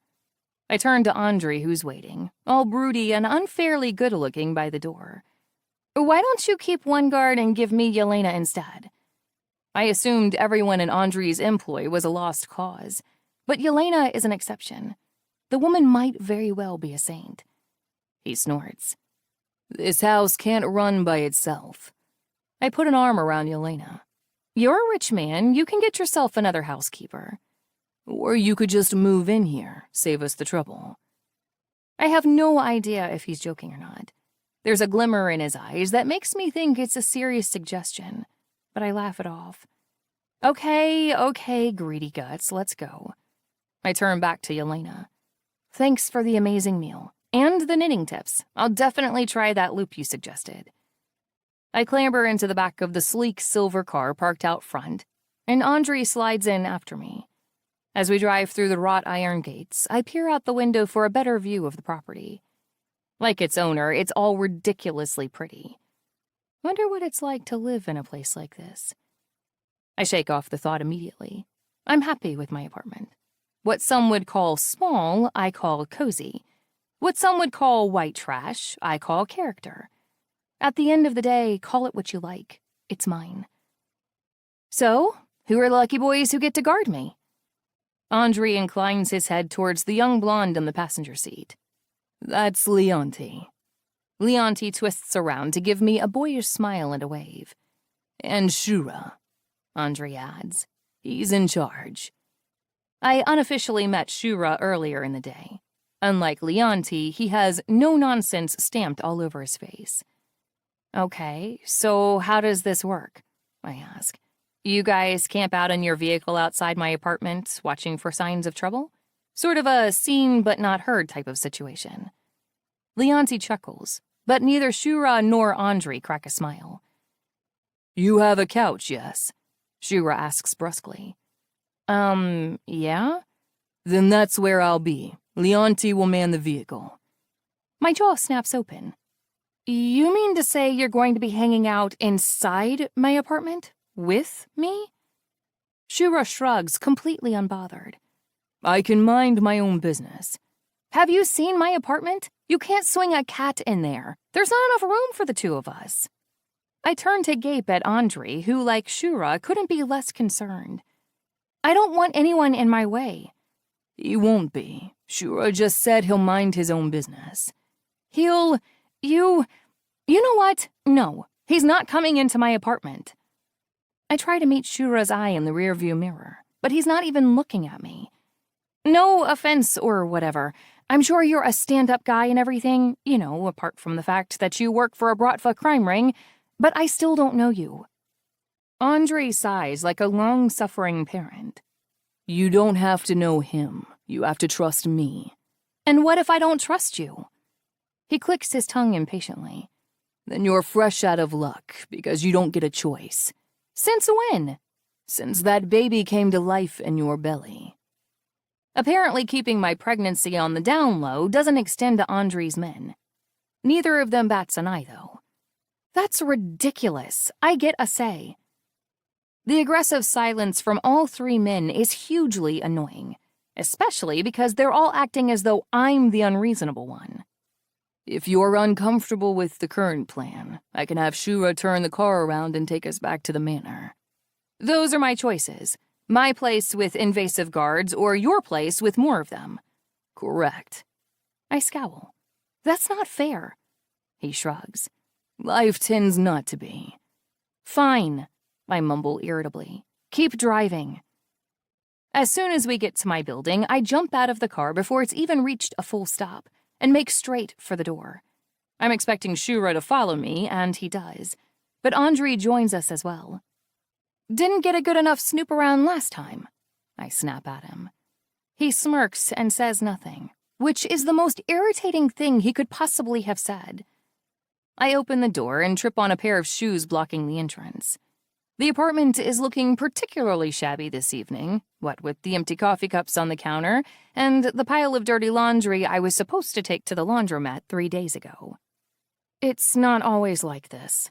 S3: I turn to Andre, who's waiting, all broody and unfairly good-looking by the door. Why don't you keep one guard and give me Yelena instead? I assumed everyone in Andre's employ was a lost cause, but Yelena is an exception. The woman might very well be a saint. He snorts. This house can't run by itself. I put an arm around Yelena. You're a rich man, you can get yourself another housekeeper. Or you could just move in here, save us the trouble. I have no idea if he's joking or not. There's a glimmer in his eyes that makes me think it's a serious suggestion, but I laugh it off. Okay, greedy guts, let's go. I turn back to Yelena. Thanks for the amazing meal, and the knitting tips. I'll definitely try that loop you suggested. I clamber into the back of the sleek silver car parked out front, and Andre slides in after me. As we drive through the wrought iron gates, I peer out the window for a better view of the property. Like its owner, it's all ridiculously pretty. Wonder what it's like to live in a place like this. I shake off the thought immediately. I'm happy with my apartment. What some would call small, I call cozy. What some would call white trash, I call character. At the end of the day, call it what you like. It's mine. So, who are the lucky boys who get to guard me? Andre inclines his head towards the young blonde in the passenger seat. That's Leonti. Leonti twists around to give me a boyish smile and a wave. And Shura, Andre adds. He's in charge. I unofficially met Shura earlier in the day. Unlike Leonti, he has no nonsense stamped all over his face. Okay, so how does this work? I ask. You guys camp out in your vehicle outside my apartment, watching for signs of trouble? Sort of a seen but not heard type of situation. Leonti chuckles, but neither Shura nor Andre crack a smile. You have a couch, yes? Shura asks brusquely. Yeah? Then that's where I'll be. Leonti will man the vehicle. My jaw snaps open. You mean to say you're going to be hanging out inside my apartment? With me? Shura shrugs, completely unbothered. I can mind my own business. Have you seen my apartment? You can't swing a cat in there. There's not enough room for the two of us. I turn to gape at Andre, who, like Shura, couldn't be less concerned. I don't want anyone in my way. He won't be. Shura just said he'll mind his own business. You know what? No, he's not coming into my apartment. I try to meet Shura's eye in the rearview mirror, but he's not even looking at me. No offense or whatever. I'm sure you're a stand-up guy and everything, apart from the fact that you work for a Bratva crime ring, but I still don't know you. Andre sighs like a long-suffering parent. You don't have to know him. You have to trust me. And what if I don't trust you? He clicks his tongue impatiently. Then you're fresh out of luck, because you don't get a choice. Since when? Since that baby came to life in your belly. Apparently keeping my pregnancy on the down low doesn't extend to Andre's men. Neither of them bats an eye, though. That's ridiculous. I get a say. The aggressive silence from all three men is hugely annoying, especially because they're all acting as though I'm the unreasonable one. If you're uncomfortable with the current plan, I can have Shura turn the car around and take us back to the manor. Those are my choices. My place with invasive guards or your place with more of them. Correct. I scowl. That's not fair. He shrugs. Life tends not to be. Fine, I mumble irritably. Keep driving. As soon as we get to my building, I jump out of the car before it's even reached a full stop and make straight for the door. I'm expecting Shura to follow me, and he does. But Andre joins us as well. Didn't get a good enough snoop around last time, I snap at him. He smirks and says nothing, which is the most irritating thing he could possibly have said. I open the door and trip on a pair of shoes blocking the entrance. The apartment is looking particularly shabby this evening, what with the empty coffee cups on the counter and the pile of dirty laundry I was supposed to take to the laundromat 3 days ago. It's not always like this,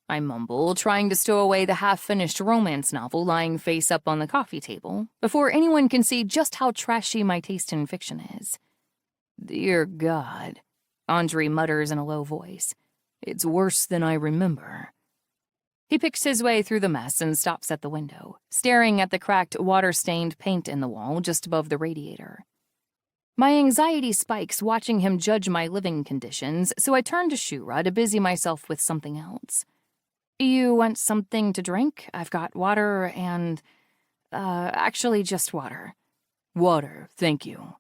S3: I mumble, trying to stow away the half-finished romance novel lying face up on the coffee table, before anyone can see just how trashy my taste in fiction is. Dear God, Andre mutters in a low voice. It's worse than I remember. He picks his way through the mess and stops at the window, staring at the cracked, water-stained paint in the wall just above the radiator. My anxiety spikes watching him judge my living conditions, so I turn to Shura to busy myself with something else. You want something to drink? I've got water and, actually just water. Water, thank you.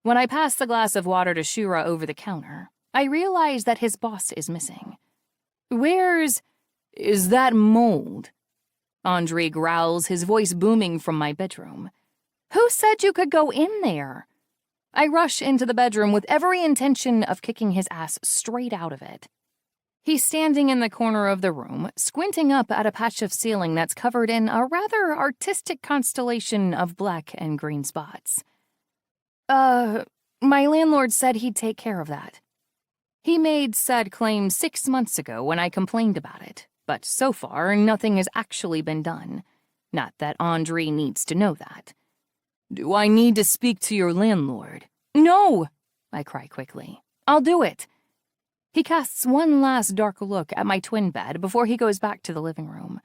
S3: When I pass the glass of water to Shura over the counter, I realize that his boss is missing. Is that mold? Andre growls, his voice booming from my bedroom. Who said you could go in there? I rush into the bedroom with every intention of kicking his ass straight out of it. He's standing in the corner of the room, squinting up at a patch of ceiling that's covered in a rather artistic constellation of black and green spots. My landlord said he'd take care of that. He made said claim 6 months ago when I complained about it, but so far nothing has actually been done. Not that Andre needs to know that. Do I need to speak to your landlord? No, I cry quickly. I'll do it. He casts one last dark look at my twin bed before he goes back to the living room.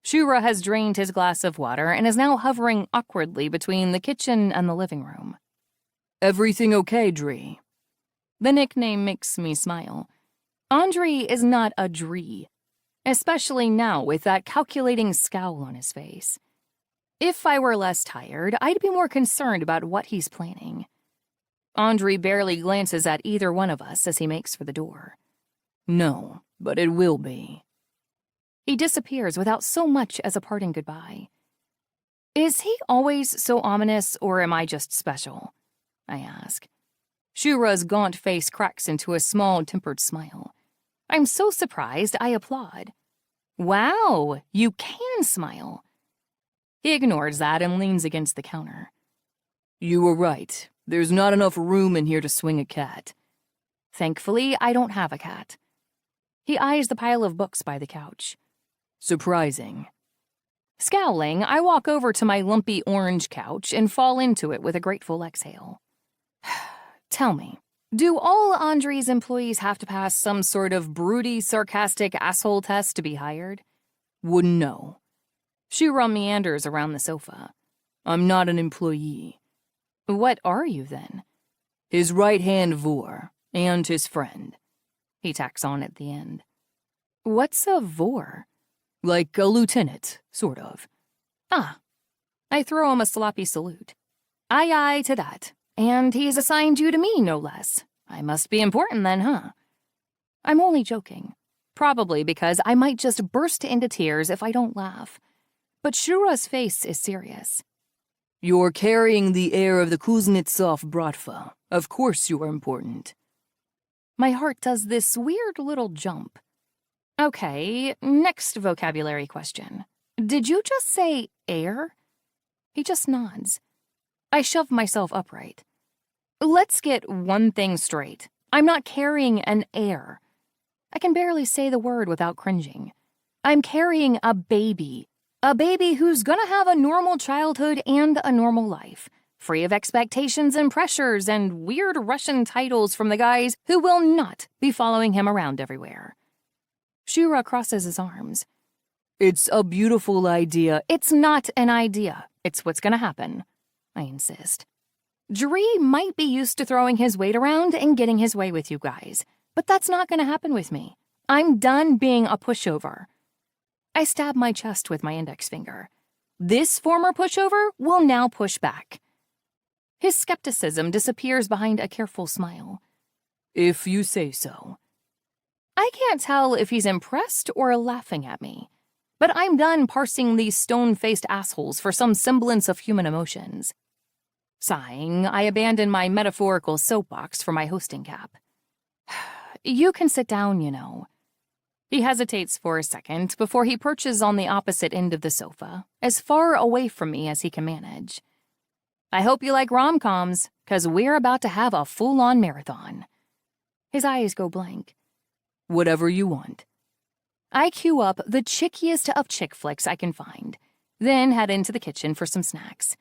S3: Shura has drained his glass of water and is now hovering awkwardly between the kitchen and the living room. Everything okay, Dree? The nickname makes me smile. Andre is not a Dree, especially now with that calculating scowl on his face. If I were less tired, I'd be more concerned about what he's planning. Andre barely glances at either one of us as he makes for the door. No, but it will be. He disappears without so much as a parting goodbye. Is he always so ominous, or am I just special? I ask. Shura's gaunt face cracks into a small, tempered smile. I'm so surprised I applaud. Wow, you can smile. He ignores that and leans against the counter. You were right. There's not enough room in here to swing a cat. Thankfully, I don't have a cat. He eyes the pile of books by the couch. Surprising. Scowling, I walk over to my lumpy orange couch and fall into it with a grateful exhale. Tell me, do all Andre's employees have to pass some sort of broody, sarcastic asshole test to be hired? Wouldn't know. Shura meanders around the sofa. I'm not an employee.
S2: What are you then?
S3: His right-hand vor, and his friend.
S2: He tacks on at the end.
S3: What's a vor? Like a lieutenant, sort of.
S2: Ah. I throw him a sloppy salute. Aye, aye to that. And he's assigned you to me, no less. I must be important then, huh? I'm only joking. Probably because I might just burst into tears if I don't laugh. But Shura's face is serious.
S3: You're carrying the air of the Kuznetsov Bratva. Of course you are important.
S2: My heart does this weird little jump. Okay, next vocabulary question. Did you just say air? He just nods. I shove myself upright. Let's get one thing straight. I'm not carrying an heir. I can barely say the word without cringing. I'm carrying a baby. A baby who's gonna have a normal childhood and a normal life, free of expectations and pressures and weird Russian titles from the guys who will not be following him around everywhere. Shura crosses his arms.
S3: It's a beautiful idea.
S2: It's not an idea. It's what's gonna happen, I insist. Dree might be used to throwing his weight around and getting his way with you guys, but that's not gonna happen with me. I'm done being a pushover. I stab my chest with my index finger. This former pushover will now push back. His skepticism disappears behind a careful smile.
S3: If you say so.
S2: I can't tell if he's impressed or laughing at me, but I'm done parsing these stone-faced assholes for some semblance of human emotions. Sighing, I abandon my metaphorical soapbox for my hosting cap. You can sit down, you know. He hesitates for a second before he perches on the opposite end of the sofa, as far away from me as he can manage. I hope you like rom-coms, 'cause we're about to have a full-on marathon. His eyes go blank.
S3: Whatever you want.
S2: I cue up the chickiest of chick flicks I can find, then head into the kitchen for some snacks.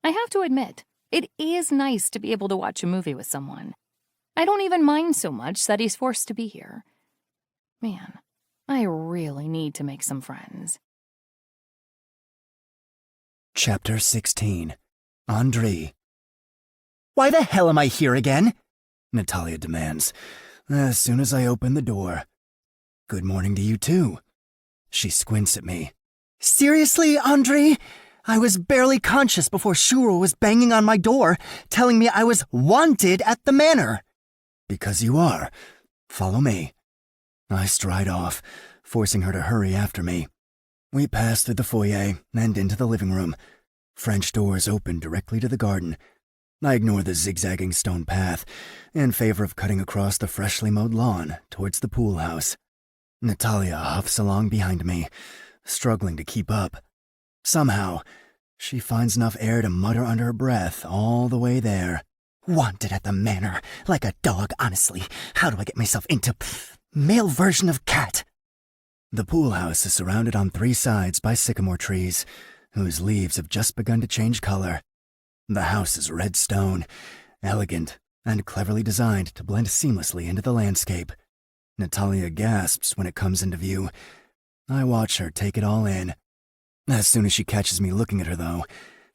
S2: I have to admit, it is nice to be able to watch a movie with someone. I don't even mind so much that he's forced to be here. Man, I really need to make some friends.
S1: Chapter 16. Andrei.
S6: Why the hell am I here again?
S1: Natalia demands, as soon as I open the door. Good morning to you too. She squints at me.
S6: Seriously, Andrei? I was barely conscious before Shura was banging on my door, telling me I was wanted at the manor.
S1: Because you are. Follow me. I stride off, forcing her to hurry after me. We pass through the foyer and into the living room. French doors open directly to the garden. I ignore the zigzagging stone path in favor of cutting across the freshly mowed lawn towards the pool house. Natalia huffs along behind me, struggling to keep up. Somehow, she finds enough air to mutter under her breath all the way there.
S6: Wanted at the manor, like a dog, honestly. How do I get myself into male version of cat?
S1: The pool house is surrounded on 3 sides by sycamore trees, whose leaves have just begun to change color. The house is red stone, elegant, and cleverly designed to blend seamlessly into the landscape. Natalia gasps when it comes into view. I watch her take it all in. As soon as she catches me looking at her, though,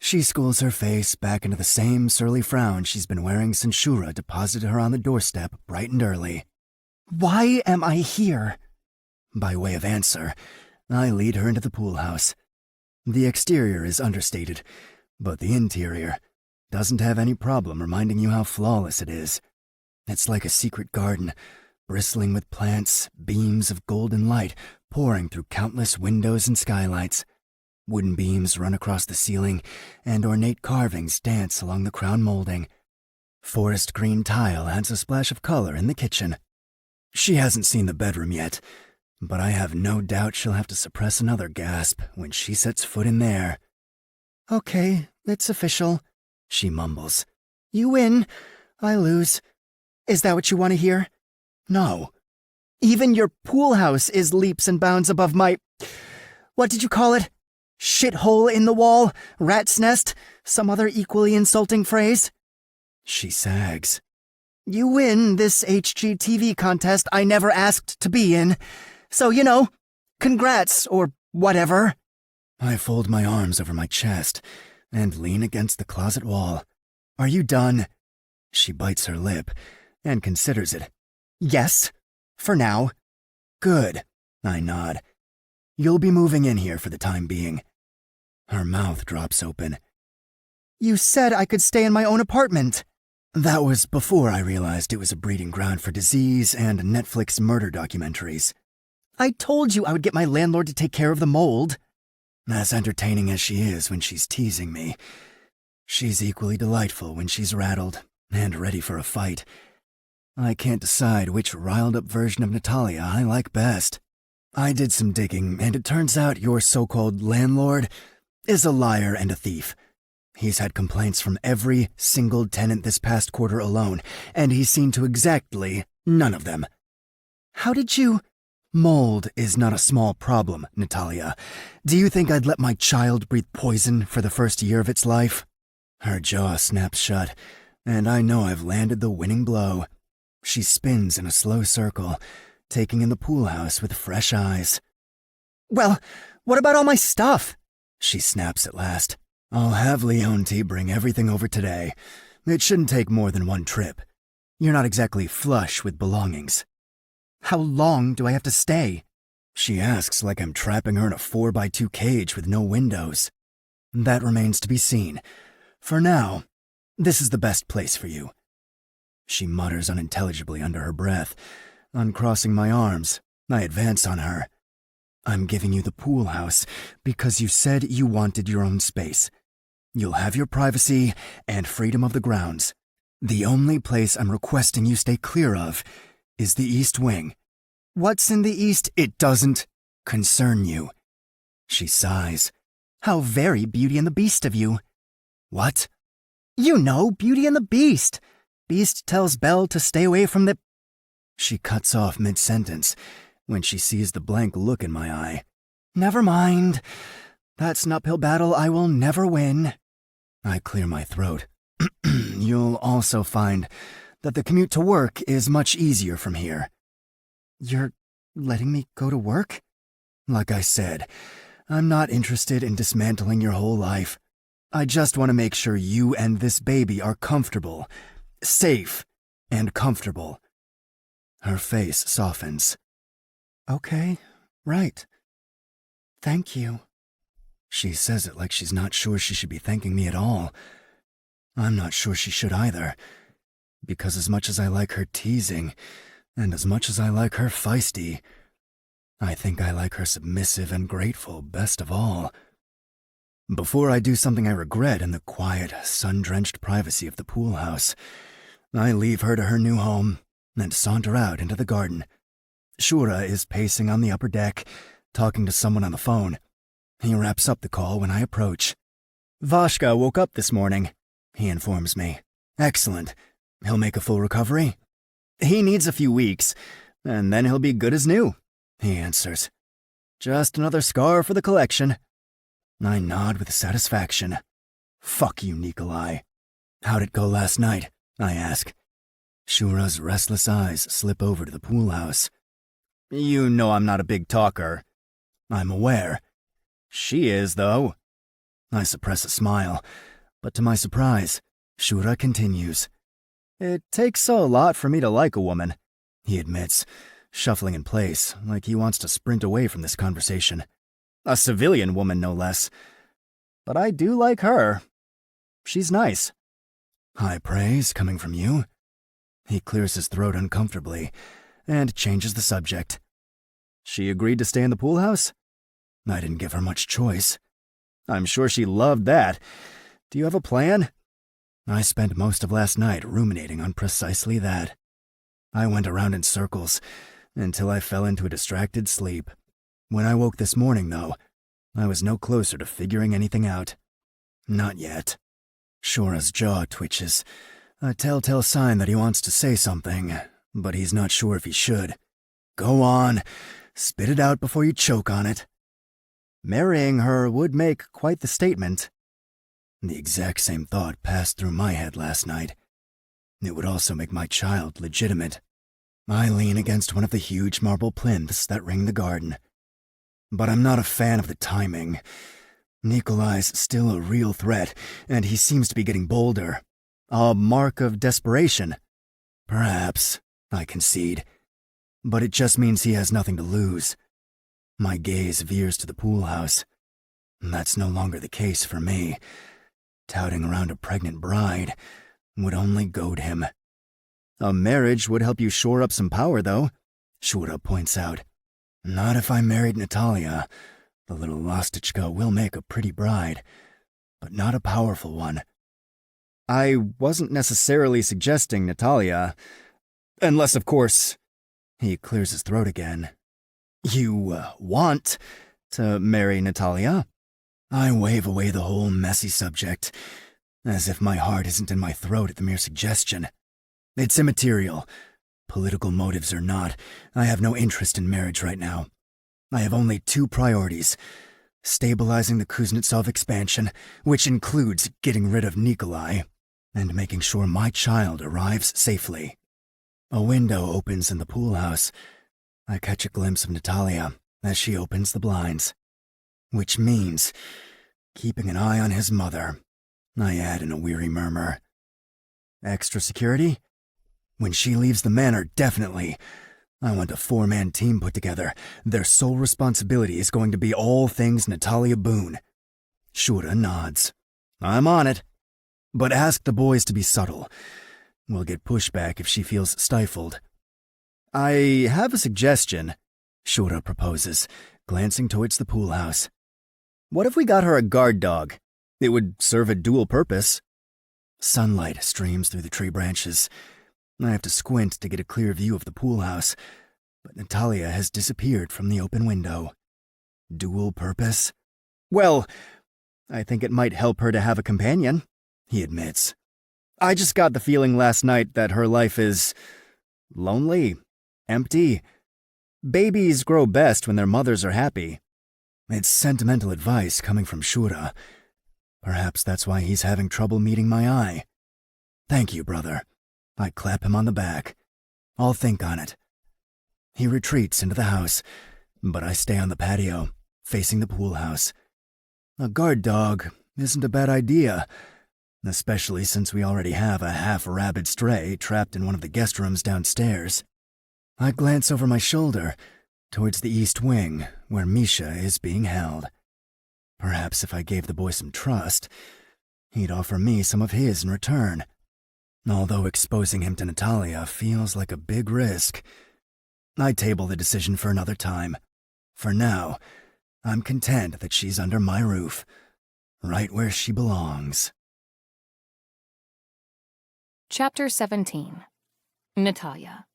S1: she schools her face back into the same surly frown she's been wearing since Shura deposited her on the doorstep bright and early.
S6: Why am I here?
S1: By way of answer, I lead her into the pool house. The exterior is understated, but the interior doesn't have any problem reminding you how flawless it is. It's like a secret garden, bristling with plants, beams of golden light pouring through countless windows and skylights. Wooden beams run across the ceiling, and ornate carvings dance along the crown molding. Forest green tile adds a splash of color in the kitchen. She hasn't seen the bedroom yet, but I have no doubt she'll have to suppress another gasp when she sets foot in there.
S6: Okay, it's official,
S1: she mumbles.
S6: You win, I lose. Is that what you want to hear?
S1: No.
S6: Even your pool house is leaps and bounds above my... What did you call it? Shithole in the wall? Rat's nest? Some other equally insulting phrase?
S1: She sags.
S6: You win this HGTV contest I never asked to be in. So, you know, congrats, or whatever.
S1: I fold my arms over my chest, and lean against the closet wall. Are you done? She bites her lip and considers it. Yes, for now. Good, I nod. You'll be moving in here for the time being. Her mouth drops open. You said I could stay in my own apartment. That was before I realized it was a breeding ground for disease and Netflix murder documentaries. I told you I would get my landlord to take care of the mold. As entertaining as she is when she's teasing me, she's equally delightful when she's rattled and ready for a fight. I can't decide which riled-up version of Natalia I like best. I did some digging, and it turns out your so-called landlord is a liar and a thief. He's had complaints from every single tenant this past quarter alone, and he's seen to exactly none of them. How did you... Mold is not a small problem, Natalia. Do you think I'd let my child breathe poison for the first year of its life? Her jaw snaps shut, and I know I've landed the winning blow. She spins in a slow circle, taking in the pool house with fresh eyes. Well, what about all my stuff? She snaps at last. I'll have Leonti bring everything over today. It shouldn't take more than one trip. You're not exactly flush with belongings. How long do I have to stay? She asks like I'm trapping her in a 4x2 cage with no windows. That remains to be seen. For now, this is the best place for you. She mutters unintelligibly under her breath. Uncrossing my arms, I advance on her. I'm giving you the pool house because you said you wanted your own space. You'll have your privacy and freedom of the grounds. The only place I'm requesting you stay clear of is the East Wing. What's in the East? It doesn't concern you. She sighs. How very Beauty and the Beast of you. What? You know, Beauty and the Beast. Beast tells Belle to stay away from the... She cuts off mid-sentence when she sees the blank look in my eye. Never mind. That's an uphill battle I will never win. I clear my throat. You'll also find that the commute to work is much easier from here. You're letting me go to work? Like I said, I'm not interested in dismantling your whole life. I just want to make sure you and this baby are comfortable, safe, and comfortable. Her face softens. Okay, right. Thank you. She says it like she's not sure she should be thanking me at all. I'm not sure she should either. Because as much as I like her teasing, and as much as I like her feisty, I think I like her submissive and grateful best of all. Before I do something I regret in the quiet, sun-drenched privacy of the pool house, I leave her to her new home and saunter out into the garden. Shura is pacing on the upper deck, talking to someone on the phone. He wraps up the call when I approach. Vashka woke up this morning, he informs me. Excellent. He'll make a full recovery? He needs a few weeks, and then he'll be good as new, he answers. Just another scar for the collection. I nod with satisfaction. Fuck you, Nikolai. How'd it go last night? I ask. Shura's restless eyes slip over to the pool house. You know I'm not a big talker. I'm aware. She is, though. I suppress a smile, but to my surprise, Shura continues. It takes a lot for me to like a woman, he admits, shuffling in place like he wants to sprint away from this conversation. A civilian woman, no less. But I do like her. She's nice. High praise coming from you? He clears his throat uncomfortably and changes the subject. She agreed to stay in the pool house? I didn't give her much choice. I'm sure she loved that. Do you have a plan? I spent most of last night ruminating on precisely that. I went around in circles until I fell into a distracted sleep. When I woke this morning, though, I was no closer to figuring anything out. Not yet. Shura's jaw twitches, a telltale sign that he wants to say something, but he's not sure if he should. Go on, spit it out before you choke on it. Marrying her would make quite the statement. The exact same thought passed through my head last night. It would also make my child legitimate. I lean against one of the huge marble plinths that ring the garden. But I'm not a fan of the timing.
S4: Nikolai's still a real threat, and he seems to be getting bolder. A mark of desperation. Perhaps, I concede. But it just means he has nothing to lose. My gaze veers to the pool house. That's no longer the case for me. Touting around a pregnant bride would only goad him. A marriage would help you shore up some power, though, Shura points out. Not if I married Natalia. The little Lostichka will make a pretty bride, but not a powerful one. I wasn't necessarily suggesting Natalia, unless, of course, he clears his throat again. You want to marry Natalia? I wave away the whole messy subject, as if my heart isn't in my throat at the mere suggestion. It's immaterial. Political motives or not, I have no interest in marriage right now. I have only two priorities: stabilizing the Kuznetsov expansion, which includes getting rid of Nikolai, and making sure my child arrives safely. A window opens in the pool house. I catch a glimpse of Natalia as she opens the blinds. Which means keeping an eye on his mother, I add in a weary murmur. Extra security? When she leaves the manor, definitely. I want a 4-man team put together. Their sole responsibility is going to be all things Natalia Boone. Shura nods. I'm on it. But ask the boys to be subtle. We'll get pushback if she feels stifled. I have a suggestion, Shura proposes, glancing towards the pool house. What if we got her a guard dog? It would serve a dual purpose. Sunlight streams through the tree branches. I have to squint to get a clear view of the pool house, but Natalia has disappeared from the open window. Dual purpose? Well, I think it might help her to have a companion, he admits. I just got the feeling last night that her life is lonely, empty. Babies grow best when their mothers are happy. It's sentimental advice coming from Shura. Perhaps that's why he's having trouble meeting my eye. Thank you, brother. I clap him on the back. I'll think on it. He retreats into the house, but I stay on the patio, facing the pool house. A guard dog isn't a bad idea, especially since we already have a half-rabid stray trapped in one of the guest rooms downstairs. I glance over my shoulder, towards the east wing, where Misha is being held. Perhaps if I gave the boy some trust, he'd offer me some of his in return. Although exposing him to Natalia feels like a big risk, I table the decision for another time. For now, I'm content that she's under my roof, right where she belongs.
S2: Chapter 17. Natalia.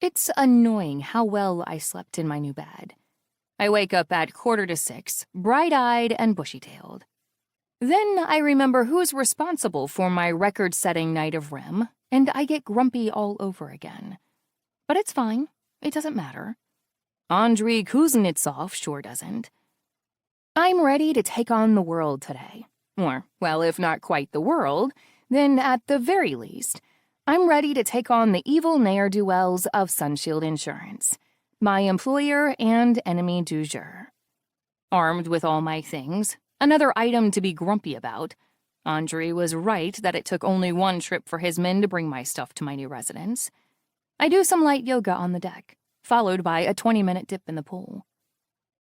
S2: It's annoying how well I slept in my new bed. I wake up at 5:45, bright-eyed and bushy-tailed. Then I remember who's responsible for my record-setting night of REM, and I get grumpy all over again. But it's fine. It doesn't matter. Andrei Kuznetsov sure doesn't. I'm ready to take on the world today. Or, well, if not quite the world, then at the very least, I'm ready to take on the evil ne'er-do-wells of Sunshield Insurance, my employer and enemy du jour. Armed with all my things, another item to be grumpy about, Andrei was right that it took only one trip for his men to bring my stuff to my new residence. I do some light yoga on the deck, followed by a 20-minute dip in the pool.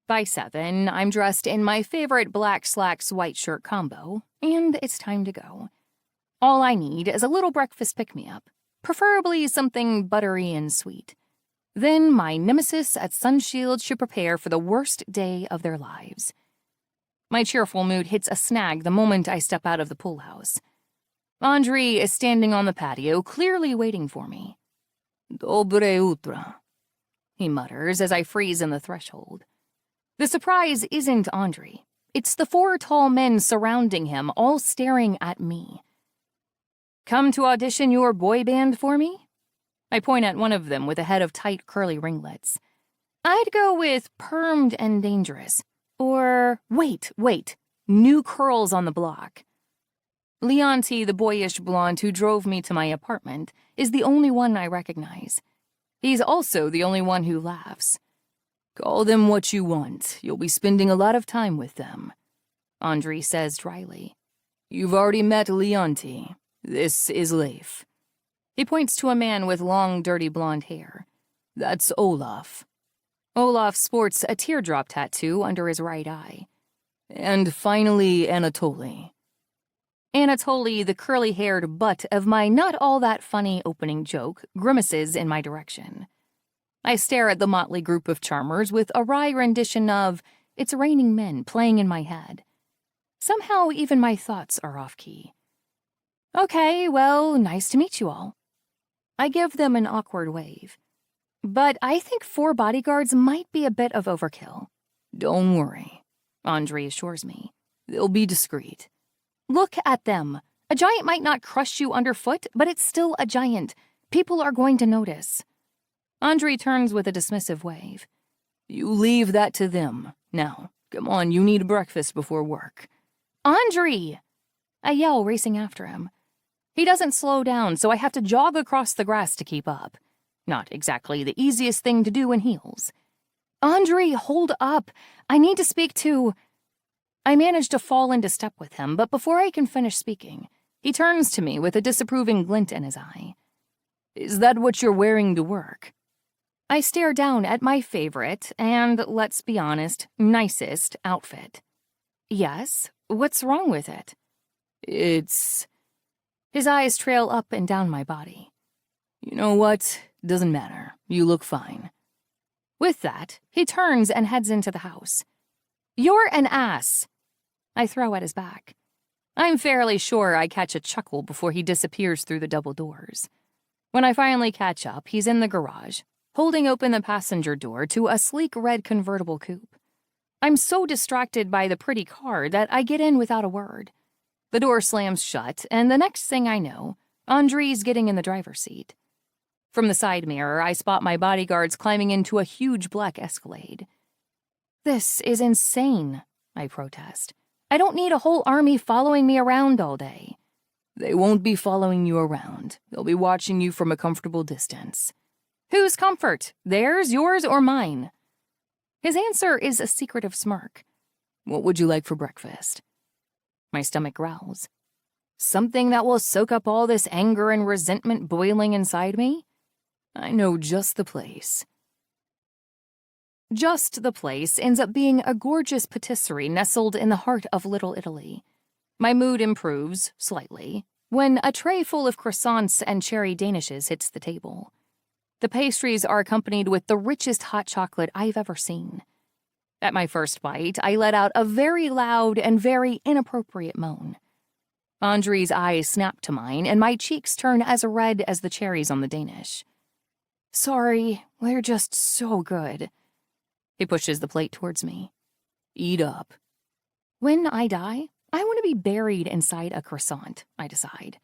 S2: By 7, I'm dressed in my favorite black slacks white shirt combo, and it's time to go. All I need is a little breakfast pick-me-up, preferably something buttery and sweet. Then my nemesis at Sunshield should prepare for the worst day of their lives. My cheerful mood hits a snag the moment I step out of the pool house. Andrei is standing on the patio, clearly waiting for me. Dobre utro, he mutters as I freeze in the threshold. The surprise isn't Andrei. It's the 4 tall men surrounding him, all staring at me. Come to audition your boy band for me? I point at one of them with a head of tight, curly ringlets. I'd go with permed and dangerous. Or, wait, new curls on the block. Leonti, the boyish blonde who drove me to my apartment, is the only one I recognize. He's also the only one who laughs.
S3: Call them what you want. You'll be spending a lot of time with them, Andre says dryly. You've already met Leonti. This is Leif. He points to a man with long, dirty blonde hair. That's Olaf. Olaf sports a teardrop tattoo under his right eye. And finally, Anatoly. Anatoly, the curly-haired butt of my not-all-that-funny opening joke, grimaces in my direction. I stare at the motley group of charmers with a wry rendition of It's Raining Men playing in my head. Somehow, even my thoughts are off-key. Okay, well, nice to meet you all. I give them an awkward wave. But I think 4 bodyguards might be a bit of overkill. Don't worry, Andre assures me. They'll be discreet. Look at them. A giant might not crush you underfoot, but it's still a giant. People are going to notice. Andre turns with a dismissive wave. You leave that to them. Now, come on, you need breakfast before work. Andre! I yell, racing after him. He doesn't slow down, so I have to jog across the grass to keep up. Not exactly the easiest thing to do in heels. Andre, hold up. I need to speak to... I manage to fall into step with him, but before I can finish speaking, he turns to me with a disapproving glint in his eye. Is that what you're wearing to work? I stare down at my favorite and, let's be honest, nicest outfit. Yes? What's wrong with it? It's... His eyes trail up and down my body. You know what? Doesn't matter. You look fine. With that, he turns and heads into the house. You're an ass! I throw at his back. I'm fairly sure I catch a chuckle before he disappears through the double doors. When I finally catch up, he's in the garage, holding open the passenger door to a sleek red convertible coupe. I'm so distracted by the pretty car that I get in without a word. The door slams shut, and the next thing I know, Andre's getting in the driver's seat. From the side mirror, I spot my bodyguards climbing into a huge black Escalade. This is insane, I protest. I don't need a whole army following me around all day. They won't be following you around. They'll be watching you from a comfortable distance. Whose comfort? Theirs, yours, or mine? His answer is a secretive smirk. What would you like for breakfast? My stomach growls. Something that will soak up all this anger and resentment boiling inside me? I know just the place. Just the place ends up being a gorgeous patisserie nestled in the heart of Little Italy. My mood improves, slightly, when a tray full of croissants and cherry danishes hits the table. The pastries are accompanied with the richest hot chocolate I've ever seen. At my first bite, I let out a very loud and very inappropriate moan. Andre's eyes snap to mine, and my cheeks turn as red as the cherries on the Danish. Sorry, they're just so good. He pushes the plate towards me. Eat up. When I die, I want to be buried inside a croissant, I decide.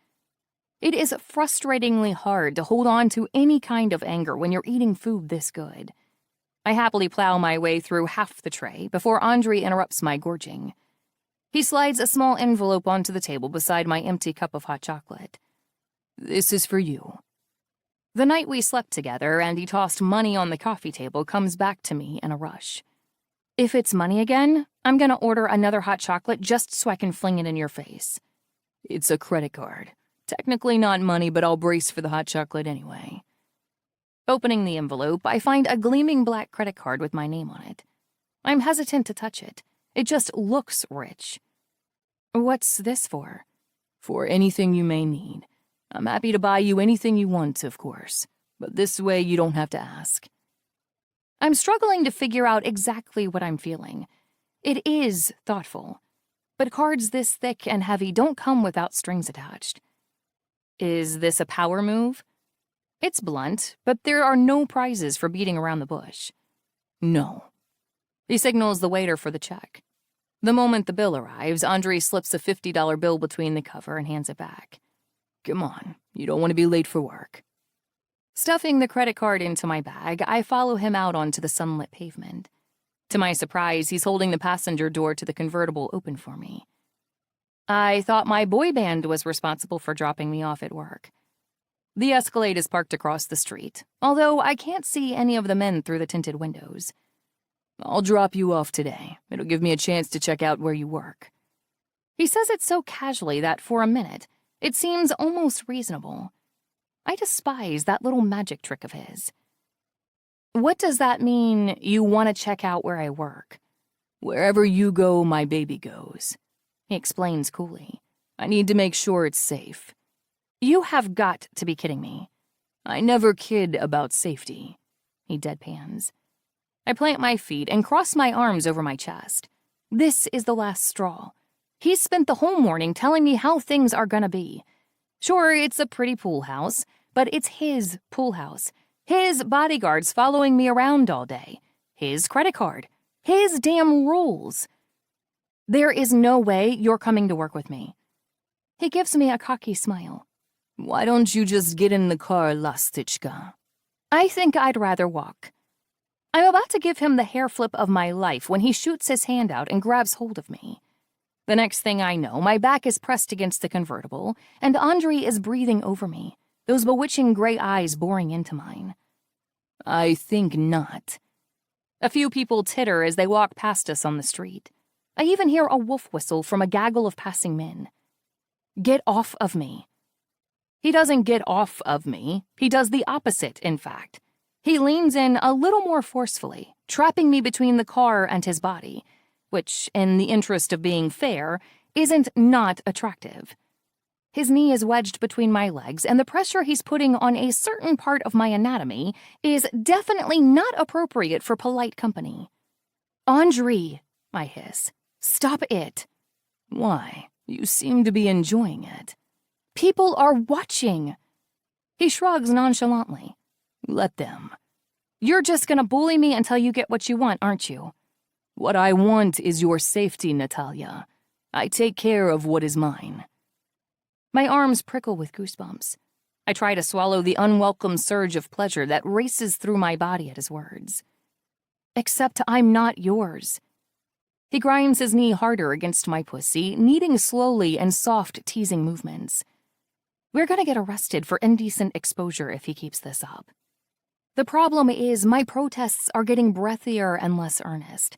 S3: It is frustratingly hard to hold on to any kind of anger when you're eating food this good. I happily plow my way through half the tray before Andre interrupts my gorging. He slides a small envelope onto the table beside my empty cup of hot chocolate. This is for you. The night we slept together and he tossed money on the coffee table comes back to me in a rush. If it's money again, I'm gonna order another hot chocolate just so I can fling it in your face. It's a credit card. Technically not money, but I'll brace for the hot chocolate anyway. Opening the envelope, I find a gleaming black credit card with my name on it. I'm hesitant to touch it. It just looks rich. What's this for? For anything you may need. I'm happy to buy you anything you want, of course, but this way you don't have to ask. I'm struggling to figure out exactly what I'm feeling. It is thoughtful, but cards this thick and heavy don't come without strings attached. Is this a power move? It's blunt, but there are no prizes for beating around the bush. No. He signals the waiter for the check. The moment the bill arrives, Andre slips a $50 bill between the cover and hands it back. Come on, you don't want to be late for work. Stuffing the credit card into my bag, I follow him out onto the sunlit pavement. To my surprise, he's holding the passenger door to the convertible open for me. I thought my boy band was responsible for dropping me off at work. The Escalade is parked across the street, although I can't see any of the men through the tinted windows. I'll drop you off today. It'll give me a chance to check out where you work.
S2: He says it so casually that, for a minute, it seems almost reasonable. I despise that little magic trick of his. What does that mean, you want to check out where I work?
S3: Wherever you go, my baby goes.
S2: He explains coolly.
S3: I need to make sure it's safe.
S2: You have got to be kidding me.
S3: I never kid about safety.
S2: He deadpans. I plant my feet and cross my arms over my chest. This is the last straw. He's spent the whole morning telling me how things are gonna be. Sure, it's a pretty pool house, but it's his pool house. His bodyguards following me around all day. His credit card. His damn rules. There is no way you're coming to work with me. He gives me a cocky smile.
S3: Why don't you just get in the car, Lastichka?
S2: I think I'd rather walk. I'm about to give him the hair flip of my life when he shoots his hand out and grabs hold of me. The next thing I know, my back is pressed against the convertible, and Andre is breathing over me, those bewitching gray eyes boring into mine.
S3: I think not.
S2: A few people titter as they walk past us on the street. I even hear a wolf whistle from a gaggle of passing men. Get off of me. He doesn't get off of me. He does the opposite, in fact. He leans in a little more forcefully, trapping me between the car and his body, which, in the interest of being fair, isn't not attractive. His knee is wedged between my legs, and the pressure he's putting on a certain part of my anatomy is definitely not appropriate for polite company. Andre, I hiss. Stop it.
S3: Why? You seem to be enjoying it.
S2: People are watching. He shrugs nonchalantly.
S3: Let them.
S2: You're just gonna bully me until you get what you want, aren't you?
S3: What I want is your safety, Natalia. I take care of what is mine.
S2: My arms prickle with goosebumps. I try to swallow the unwelcome surge of pleasure that races through my body at his words. Except I'm not yours. He grinds his knee harder against my pussy, kneading slowly in soft, teasing movements. We're gonna get arrested for indecent exposure if he keeps this up. The problem is my protests are getting breathier and less earnest.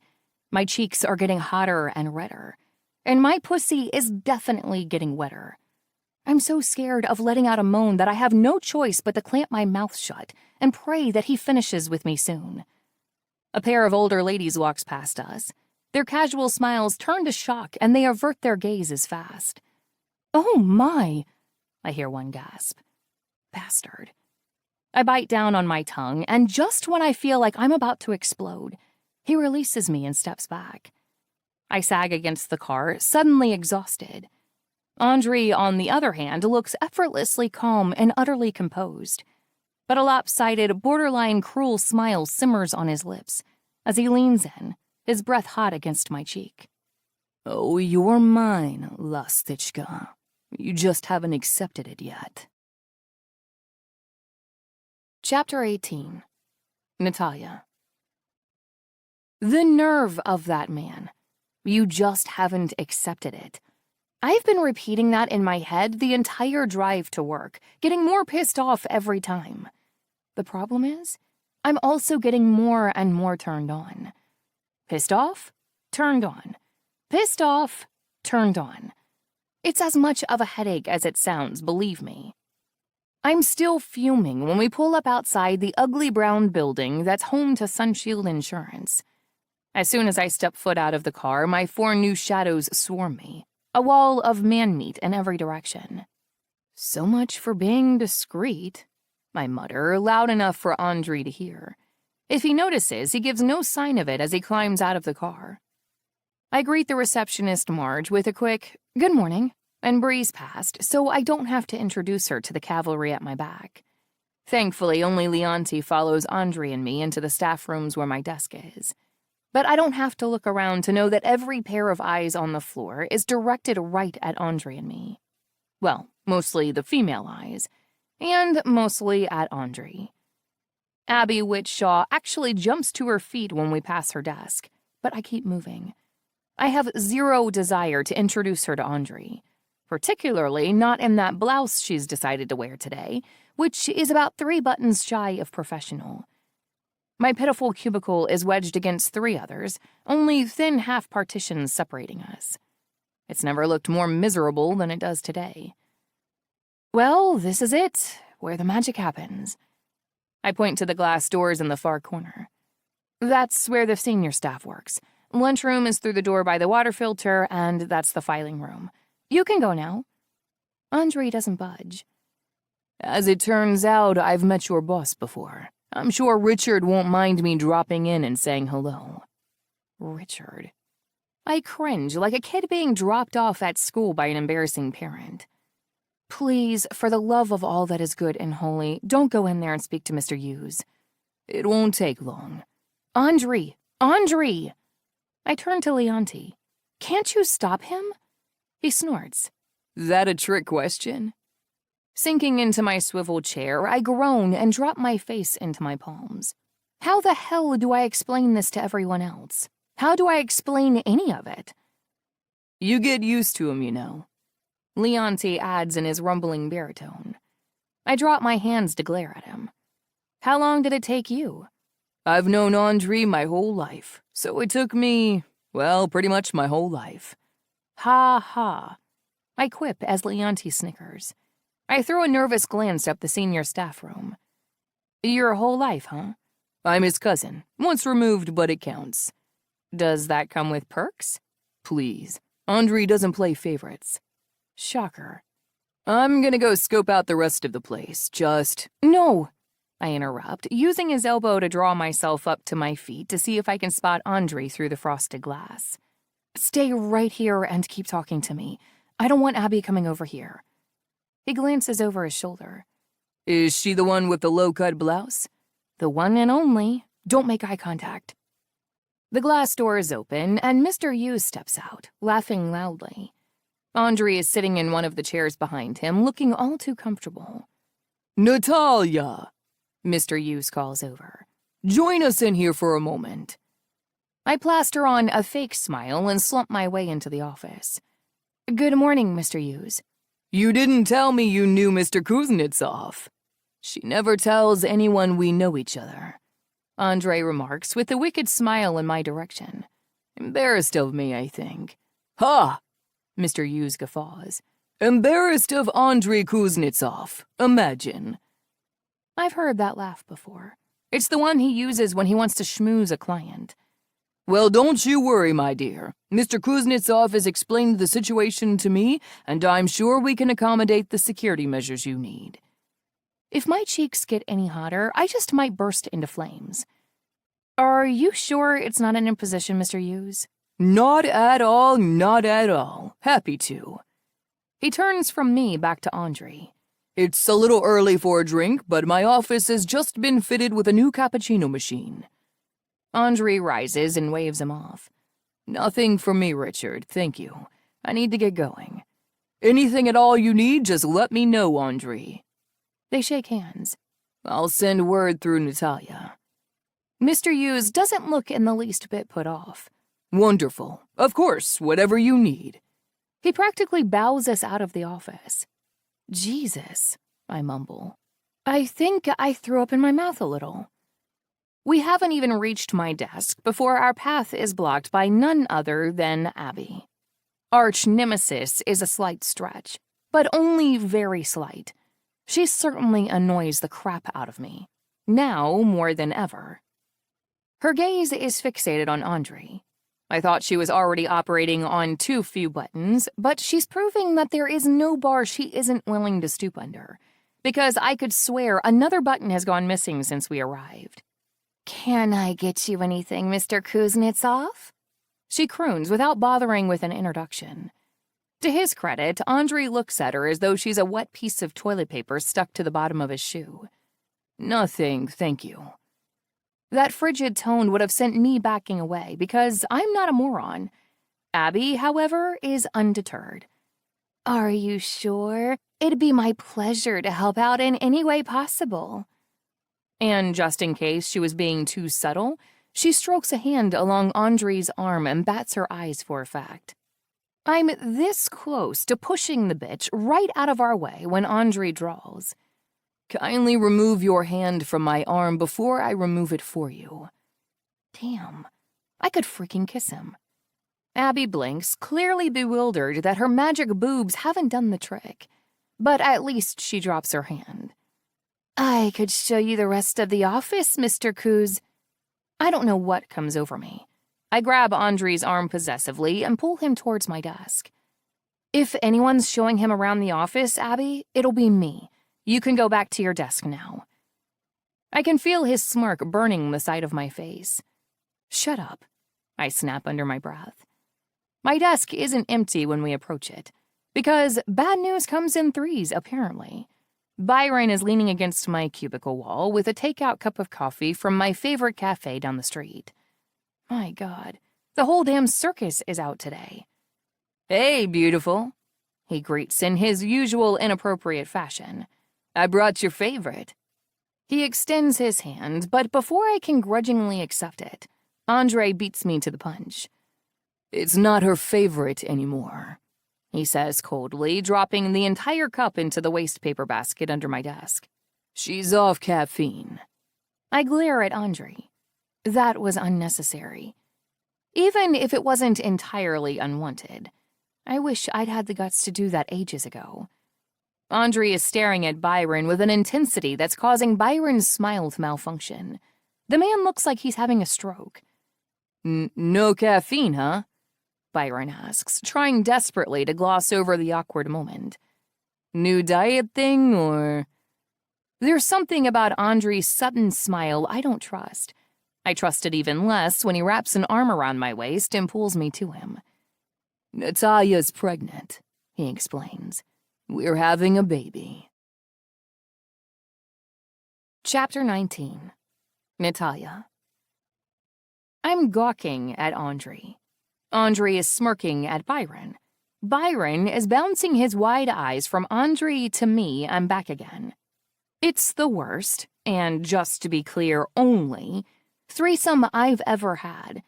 S2: My cheeks are getting hotter and redder. And my pussy is definitely getting wetter. I'm so scared of letting out a moan that I have no choice but to clamp my mouth shut and pray that he finishes with me soon. A pair of older ladies walks past us. Their casual smiles turn to shock and they avert their gazes fast. Oh my, I hear one gasp. Bastard. I bite down on my tongue, and just when I feel like I'm about to explode, he releases me and steps back. I sag against the car, suddenly exhausted. Andre, on the other hand, looks effortlessly calm and utterly composed. But a lopsided, borderline cruel smile simmers on his lips as he leans in, his breath hot against my cheek.
S3: Oh, you're mine, Lastichka. You just haven't accepted it yet.
S2: Chapter 18. Natalia. The nerve of that man. You just haven't accepted it. I've been repeating that in my head the entire drive to work, getting more pissed off every time. The problem is, I'm also getting more and more turned on. Pissed off? Turned on. Pissed off? Turned on. It's as much of a headache as it sounds, believe me. I'm still fuming when we pull up outside the ugly brown building that's home to Sunshield Insurance. As soon as I step foot out of the car, my 4 new shadows swarm me, a wall of man-meat in every direction. So much for being discreet, I mutter, loud enough for Andre to hear. If he notices, he gives no sign of it as he climbs out of the car. I greet the receptionist, Marge, with a quick, "Good morning," and breeze past, so I don't have to introduce her to the cavalry at my back. Thankfully, only Leonti follows Andre and me into the staff rooms where my desk is. But I don't have to look around to know that every pair of eyes on the floor is directed right at Andre and me. Well, mostly the female eyes, and mostly at Andre. Abby Whitshaw actually jumps to her feet when we pass her desk, but I keep moving. I have zero desire to introduce her to Andre. Particularly not in that blouse she's decided to wear today, which is about 3 buttons shy of professional. My pitiful cubicle is wedged against 3 others, only thin half partitions separating us. It's never looked more miserable than it does today. Well, this is it, where the magic happens. I point to the glass doors in the far corner. That's where the senior staff works. Lunchroom is through the door by the water filter, and that's the filing room. You can go now. Andre doesn't budge. As it turns out, I've met your boss before. I'm sure Richard won't mind me dropping in and saying hello. Richard. I cringe like a kid being dropped off at school by an embarrassing parent. Please, for the love of all that is good and holy, don't go in there and speak to Mr. Hughes. It won't take long. Andre! Andre! I turn to Leonti. Can't you stop him? He snorts. That a trick question? Sinking into my swivel chair, I groan and drop my face into my palms. How the hell do I explain this to everyone else? How do I explain any of it? You get used to him, you know. Leonti adds in his rumbling baritone. I drop my hands to glare at him. How long did it take you? I've known Andre my whole life, so it took me, well, pretty much my whole life. Ha ha. I quip as Leonti snickers. I throw a nervous glance up the senior staff room. Your whole life, huh? I'm his cousin. Once removed, but it counts. Does that come with perks? Please. Andre doesn't play favorites. Shocker. I'm gonna go scope out the rest of the place. No, I interrupt, using his elbow to draw myself up to my feet to see if I can spot Andre through the frosted glass. Stay right here and keep talking to me. I don't want Abby coming over here. He glances over his shoulder. Is she the one with the low-cut blouse? The one and only. Don't make eye contact. The glass door is open, and Mr. Hughes steps out, laughing loudly. Andre is sitting in one of the chairs behind him, looking all too comfortable. Natalia, Mr. Hughes calls over. Join us in here for a moment. I plaster on a fake smile and slump my way into the office. Good morning, Mr. Hughes. You didn't tell me you knew Mr. Kuznetsov. She never tells anyone we know each other, Andre remarks with a wicked smile in my direction. Embarrassed of me, I think. Ha! Mr. Hughes guffaws. Embarrassed of Andre Kuznetsov. Imagine. I've heard that laugh before. It's the one he uses when he wants to schmooze a client. Well, don't you worry, my dear. Mr. Kuznetsov has explained the situation to me, and I'm sure we can accommodate the security measures you need. If my cheeks get any hotter, I just might burst into flames. Are you sure it's not an imposition, Mr. Hughes? Not at all, not at all. Happy to. He turns from me back to Andre. It's a little early for a drink, but my office has just been fitted with a new cappuccino machine. Andre rises and waves him off. Nothing for me, Richard, thank you. I need to get going. Anything at all you need, just let me know, Andre. They shake hands. I'll send word through Natalia. Mr. Hughes doesn't look in the least bit put off. Wonderful. Of course, whatever you need. He practically bows us out of the office. Jesus, I mumble. I think I threw up in my mouth a little. We haven't even reached my desk before our path is blocked by none other than Abby. Arch nemesis is a slight stretch, but only very slight. She certainly annoys the crap out of me, now more than ever. Her gaze is fixated on Andre. I thought she was already operating on too few buttons, but she's proving that there is no bar she isn't willing to stoop under, because I could swear another button has gone missing since we arrived. Can I get you anything, Mr. Kuznetsov? She croons without bothering with an introduction. To his credit, Andre looks at her as though she's a wet piece of toilet paper stuck to the bottom of his shoe. Nothing, thank you. That frigid tone would have sent me backing away, because I'm not a moron. Abby, however, is undeterred. Are you sure? It'd be my pleasure to help out in any way possible. And just in case she was being too subtle, she strokes a hand along Andre's arm and bats her eyes for a fact. I'm this close to pushing the bitch right out of our way when Andre drawls.
S3: Kindly remove your hand from my arm before I remove it for you. Damn, I could freaking kiss him. Abby blinks, clearly bewildered that her magic boobs haven't done the trick. But at least she drops her hand. I could show you the rest of the office, Mr. Coos. I don't know what comes over me. I grab Andre's arm possessively and pull him towards my desk. If anyone's showing him around the office, Abby, it'll be me. You can go back to your desk now. I can feel his smirk burning the side of my face. Shut up, I snap under my breath. My desk isn't empty when we approach it, because bad news comes in threes, apparently. Byron is leaning against my cubicle wall with a takeout cup of coffee from my favorite cafe down the street. My God, the whole damn circus is out today. Hey, beautiful, he greets in his usual inappropriate fashion. I brought your favorite. He extends his hand, but before I can grudgingly accept it, Andre beats me to the punch. It's not her favorite anymore, he says coldly, dropping the entire cup into the waste paper basket under my desk. She's off caffeine. I glare at Andre. That was unnecessary. Even if it wasn't entirely unwanted. I wish I'd had the guts to do that ages ago. Andre is staring at Byron with an intensity that's causing Byron's smile to malfunction. The man looks like he's having a stroke. No caffeine, huh? Byron asks, trying desperately to gloss over the awkward moment. New diet thing, or... There's something about Andre's sudden smile I don't trust. I trust it even less when he wraps an arm around my waist and pulls me to him. Natalia's pregnant, he explains. We're having a baby. Chapter 19. Natalia. I'm gawking at Andre. Andre is smirking at Byron. Byron is bouncing his wide eyes from Andre to me and back again. It's the worst, and just to be clear only, threesome I've ever had.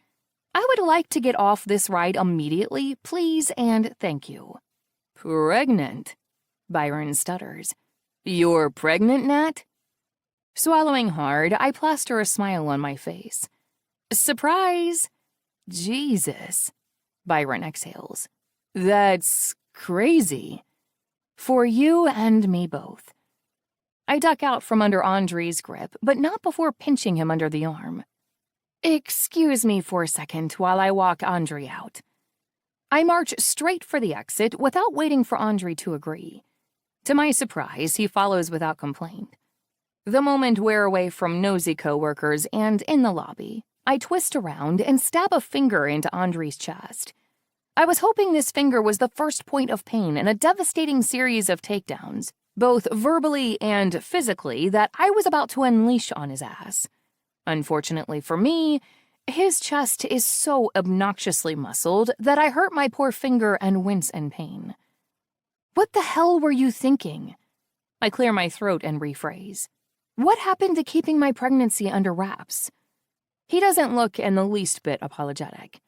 S3: I would like to get off this ride immediately, please and thank you. Pregnant? Byron stutters. You're pregnant, Nat? Swallowing hard, I plaster a smile on my face. Surprise! Jesus, Byron exhales. That's crazy. For you and me both. I duck out from under Andre's grip, but not before pinching him under the arm. Excuse me for a second while I walk Andre out. I march straight for the exit without waiting for Andre to agree. To my surprise, he follows without complaint. The moment we're away from nosy coworkers and in the lobby, I twist around and stab a finger into Andre's chest. I was hoping this finger was the first point of pain in a devastating series of takedowns, both verbally and physically, that I was about to unleash on his ass. Unfortunately for me, his chest is so obnoxiously muscled that I hurt my poor finger and wince in pain. What the hell were you thinking? I clear my throat and rephrase. What happened to keeping my pregnancy under wraps? He doesn't look in the least bit apologetic.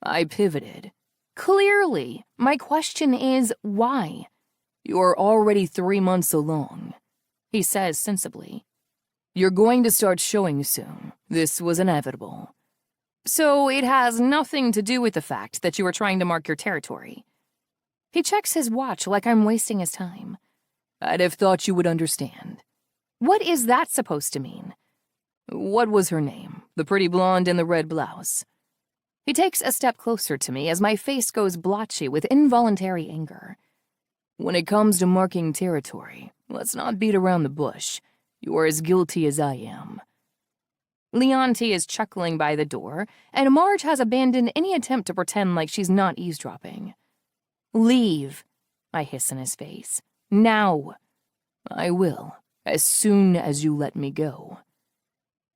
S3: I pivoted. Clearly, my question is why? You're already 3 months along, he says sensibly. You're going to start showing soon. This was inevitable. So it has nothing to do with the fact that you were trying to mark your territory. He checks his watch like I'm wasting his time. I'd have thought you would understand. What is that supposed to mean? What was her name? The pretty blonde in the red blouse. He takes a step closer to me as my face goes blotchy with involuntary anger. When it comes to marking territory, let's not beat around the bush. You're as guilty as I am. Leonti is chuckling by the door, and Marge has abandoned any attempt to pretend like she's not eavesdropping. Leave, I hiss in his face. Now. I will, as soon as you let me go.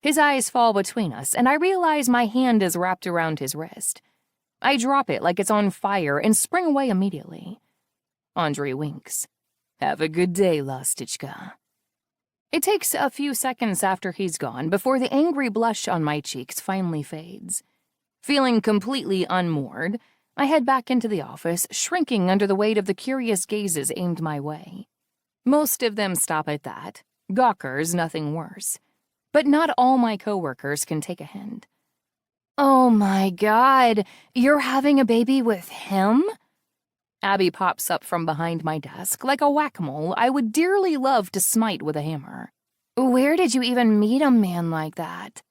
S3: His eyes fall between us, and I realize my hand is wrapped around his wrist. I drop it like it's on fire and spring away immediately. Andre winks. Have a good day, Lastichka. It takes a few seconds after he's gone before the angry blush on my cheeks finally fades. Feeling completely unmoored, I head back into the office, shrinking under the weight of the curious gazes aimed my way. Most of them stop at that,
S2: Gawkers, nothing worse. But not all my coworkers can take a hint. Oh my God, you're having a baby with him? Abby pops up from behind my desk like a whack-a-mole I would dearly love to smite with a hammer. Where did you even meet a man like that?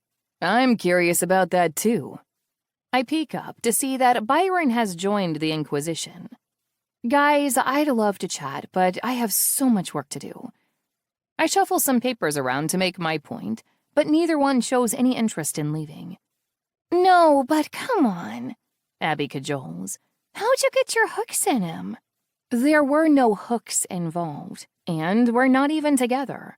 S2: I'm curious about that too. I peek up to see that Byron has joined the Inquisition. Guys, I'd love to chat, but I have so much work to do. I shuffle some papers around to make my point, but neither one shows any interest in leaving. No, but come on, Abby cajoles. How'd you get your hooks in him? There were no hooks involved, and we're not even together.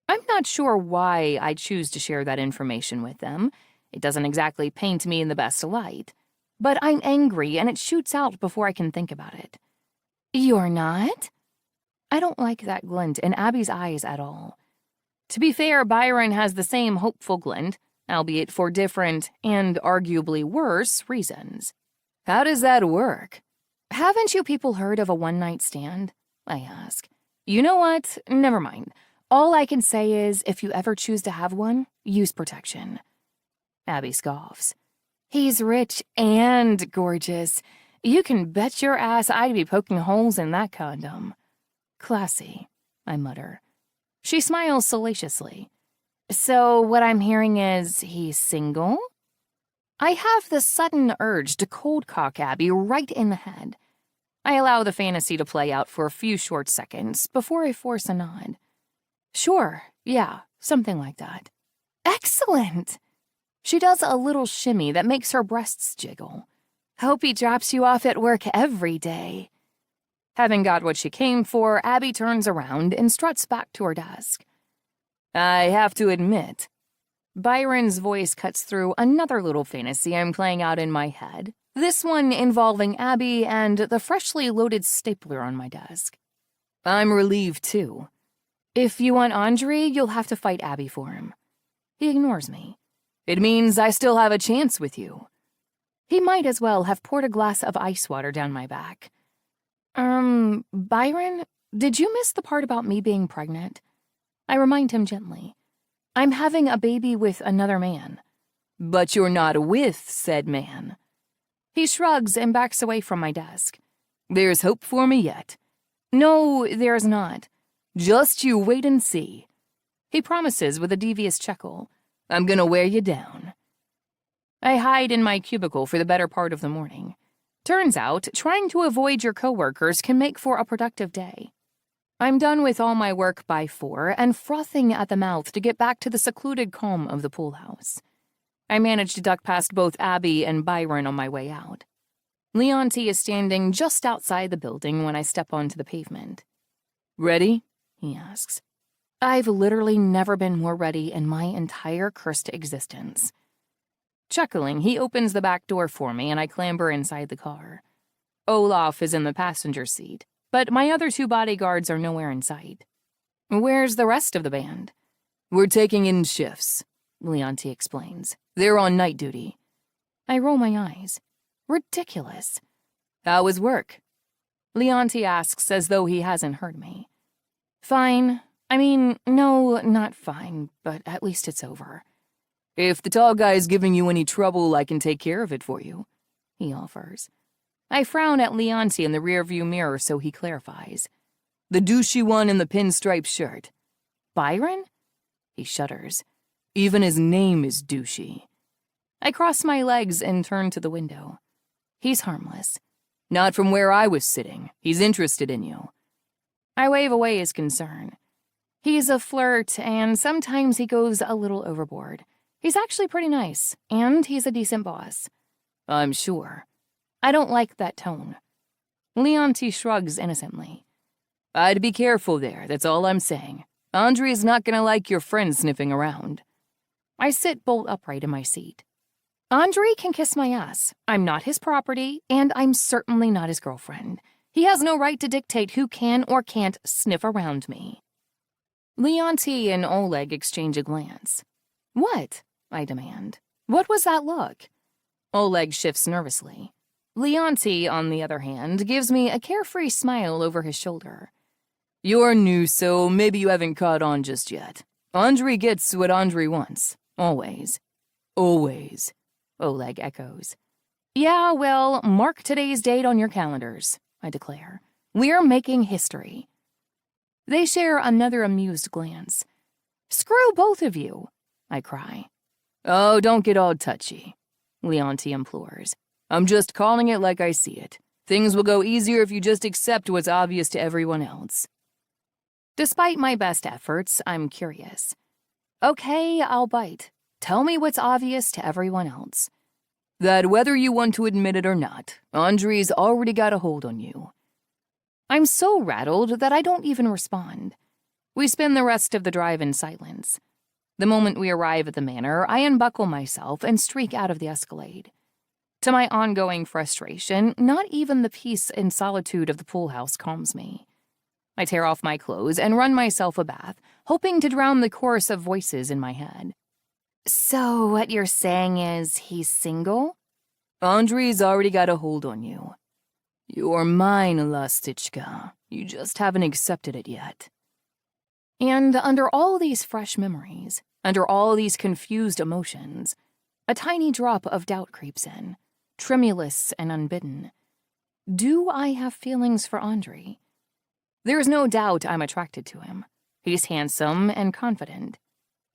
S2: I'm not sure why I choose to share that information with them. It doesn't exactly paint me in the best light. But I'm angry, and it shoots out before I can think about it. You're not? I don't like that glint in Abby's eyes at all. To be fair, Byron has the same hopeful glint, albeit for different, and arguably worse, reasons. How does that work? Haven't you people heard of a one-night stand? I ask. You know what? Never mind. All I can say is, if you ever choose to have one, use protection. Abby scoffs. He's rich and gorgeous. You can bet your ass I'd be poking holes in that condom. Classy, I mutter. She smiles salaciously. So what I'm hearing is he's single? I have the sudden urge to cold cock Abby right in the head. I allow the fantasy to play out for a few short seconds before I force a nod. Sure, yeah, something like that. Excellent! She does a little shimmy that makes her breasts jiggle. Hope he drops you off at work every day. Having got what she came for, Abby turns around and struts back to her desk. I have to admit, Byron's voice cuts through another little fantasy I'm playing out in my head, this one involving Abby and the freshly loaded stapler on my desk. I'm relieved, too. If you want Andre, you'll have to fight Abby for him. He ignores me. It means I still have a chance with you. He might as well have poured a glass of ice water down my back. Byron, did you miss the part about me being pregnant? I remind him gently. I'm having a baby with another man. But you're not with said man. He shrugs and backs away from my desk. There's hope for me yet. No, there's not. Just you wait and see. He promises with a devious chuckle. I'm gonna wear you down. I hide in my cubicle for the better part of the morning. Turns out, trying to avoid your coworkers can make for a productive day. I'm done with all my work by 4 and frothing at the mouth to get back to the secluded calm of the pool house. I manage to duck past both Abby and Byron on my way out. Leonti is standing just outside the building when I step onto the pavement. Ready? He asks. I've literally never been more ready in my entire cursed existence. Chuckling, he opens the back door for me and I clamber inside the car. Olaf is in the passenger seat, but my other 2 bodyguards are nowhere in sight. Where's the rest of the band? We're taking in shifts, Leonti explains. They're on night duty. I roll my eyes. Ridiculous. How was work? Leonti asks as though he hasn't heard me. Fine. I mean, no, not fine, but at least it's over. If the tall guy's giving you any trouble, I can take care of it for you, he offers. I frown at Leonti in the rearview mirror so he clarifies. The douchey one in the pinstripe shirt. Byron? He shudders. Even his name is douchey. I cross my legs and turn to the window. He's harmless. Not from where I was sitting. He's interested in you. I wave away his concern. He's a flirt, and sometimes he goes a little overboard. He's actually pretty nice, and he's a decent boss. I'm sure. I don't like that tone. Leonti shrugs innocently. I'd be careful there, that's all I'm saying. Andre's not gonna like your friend sniffing around. I sit bolt upright in my seat. Andre can kiss my ass. I'm not his property, and I'm certainly not his girlfriend. He has no right to dictate who can or can't sniff around me. Leonti and Oleg exchange a glance. What? I demand. What was that look? Oleg shifts nervously. Leonti, on the other hand, gives me a carefree smile over his shoulder.
S3: You're new, so maybe you haven't caught on just yet. Andre gets what Andre wants. Always. Always, Oleg echoes. Yeah, well, mark today's date on your calendars, I declare. We're making history. They share another amused glance. Screw both of you, I cry. Oh, don't get all touchy, Leonti implores. I'm just calling it like I see it. Things will go easier if you just accept what's obvious to everyone else. Despite my best efforts, I'm curious. Okay, I'll bite. Tell me what's obvious to everyone else. That whether you want to admit it or not, Andre's already got a hold on you. I'm so rattled that I don't even respond. We spend the rest of the drive in silence. The moment we arrive at the manor, I unbuckle myself and streak out of the Escalade. To my ongoing frustration, not even the peace and solitude of the pool house calms me. I tear off my clothes and run myself a bath, hoping to drown the chorus of voices in my head. So what you're saying is he's single? Andre's already got a hold on you. You're mine, Lastichka. You just haven't accepted it yet. And under all these fresh memories, under all these confused emotions, a tiny drop of doubt creeps in, tremulous and unbidden. Do I have feelings for Andre? There's no doubt I'm attracted to him. He's handsome and confident.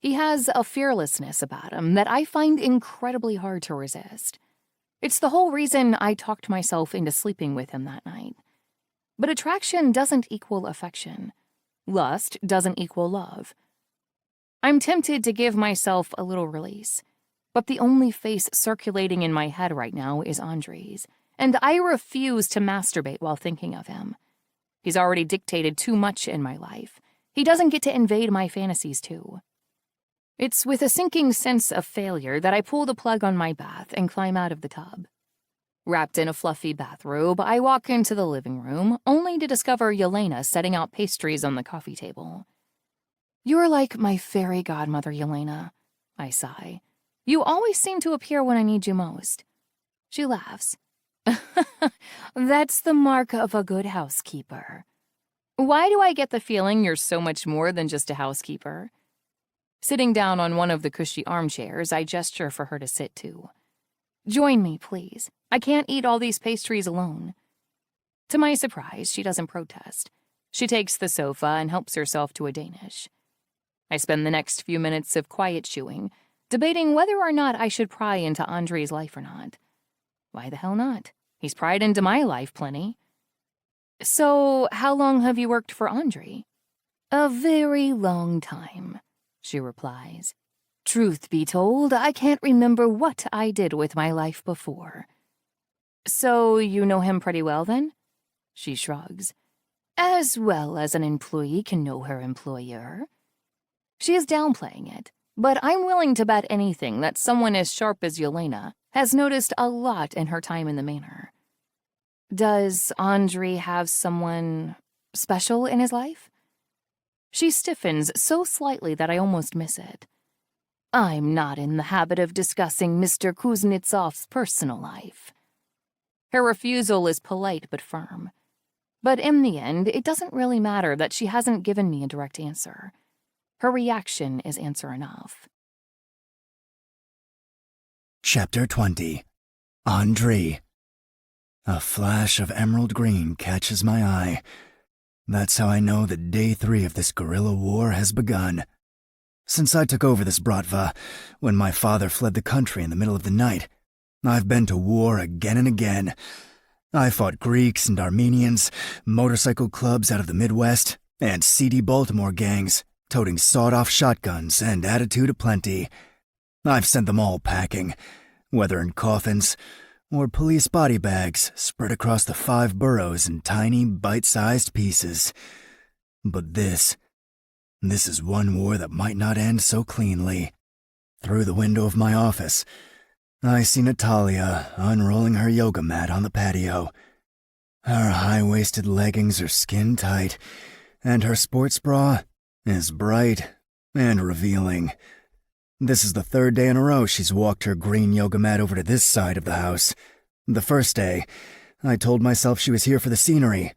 S3: He has a fearlessness about him that I find incredibly hard to resist. It's the whole reason I talked myself into sleeping with him that night. But attraction doesn't equal affection. Lust doesn't equal love. I'm tempted to give myself a little release, but the only face circulating in my head right now is Andre's, and I refuse to masturbate while thinking of him. He's already dictated too much in my life. He doesn't get to invade my fantasies too. It's with a sinking sense of failure that I pull the plug on my bath and climb out of the tub. Wrapped in a fluffy bathrobe, I walk into the living room, only to discover Yelena setting out pastries on the coffee table. You're like my fairy godmother, Yelena, I sigh. You always seem to appear when I need you most. She laughs. That's the mark of a good housekeeper. Why do I get the feeling you're so much more than just a housekeeper? Sitting down on one of the cushy armchairs, I gesture for her to sit too. Join me, please. I can't eat all these pastries alone. To my surprise, she doesn't protest. She takes the sofa and helps herself to a Danish. I spend the next few minutes of quiet chewing, debating whether or not I should pry into Andre's life or not. Why the hell not? He's pried into my life plenty. So, how long have you worked for Andre? A very long time, she replies. Truth be told, I can't remember what I did with my life before. So, you know him pretty well then? She shrugs. As well as an employee can know her employer. She is downplaying it, but I'm willing to bet anything that someone as sharp as Yelena has noticed a lot in her time in the manor. Does Andre have someone special in his life? She stiffens so slightly that I almost miss it. I'm not in the habit of discussing Mr. Kuznetsov's personal life. Her refusal is polite but firm. But in the end, it doesn't really matter that she hasn't given me a direct answer. Her reaction is answer enough.
S1: Chapter 20. Andre. A flash of emerald green catches my eye. That's how I know that day 3 of this guerrilla war has begun. Since I took over this bratva, when my father fled the country in the middle of the night, I've been to war again and again. I fought Greeks and Armenians, motorcycle clubs out of the Midwest, and seedy Baltimore gangs, toting sawed-off shotguns and attitude aplenty. I've sent them all packing, whether in coffins or police body bags spread across the 5 boroughs in tiny, bite-sized pieces. But this is one war that might not end so cleanly. Through the window of my office, I see Natalia unrolling her yoga mat on the patio. Her high-waisted leggings are skin-tight, and her sports bra is bright and revealing. This is the 3rd day in a row she's walked her green yoga mat over to this side of the house. The first day, I told myself she was here for the scenery.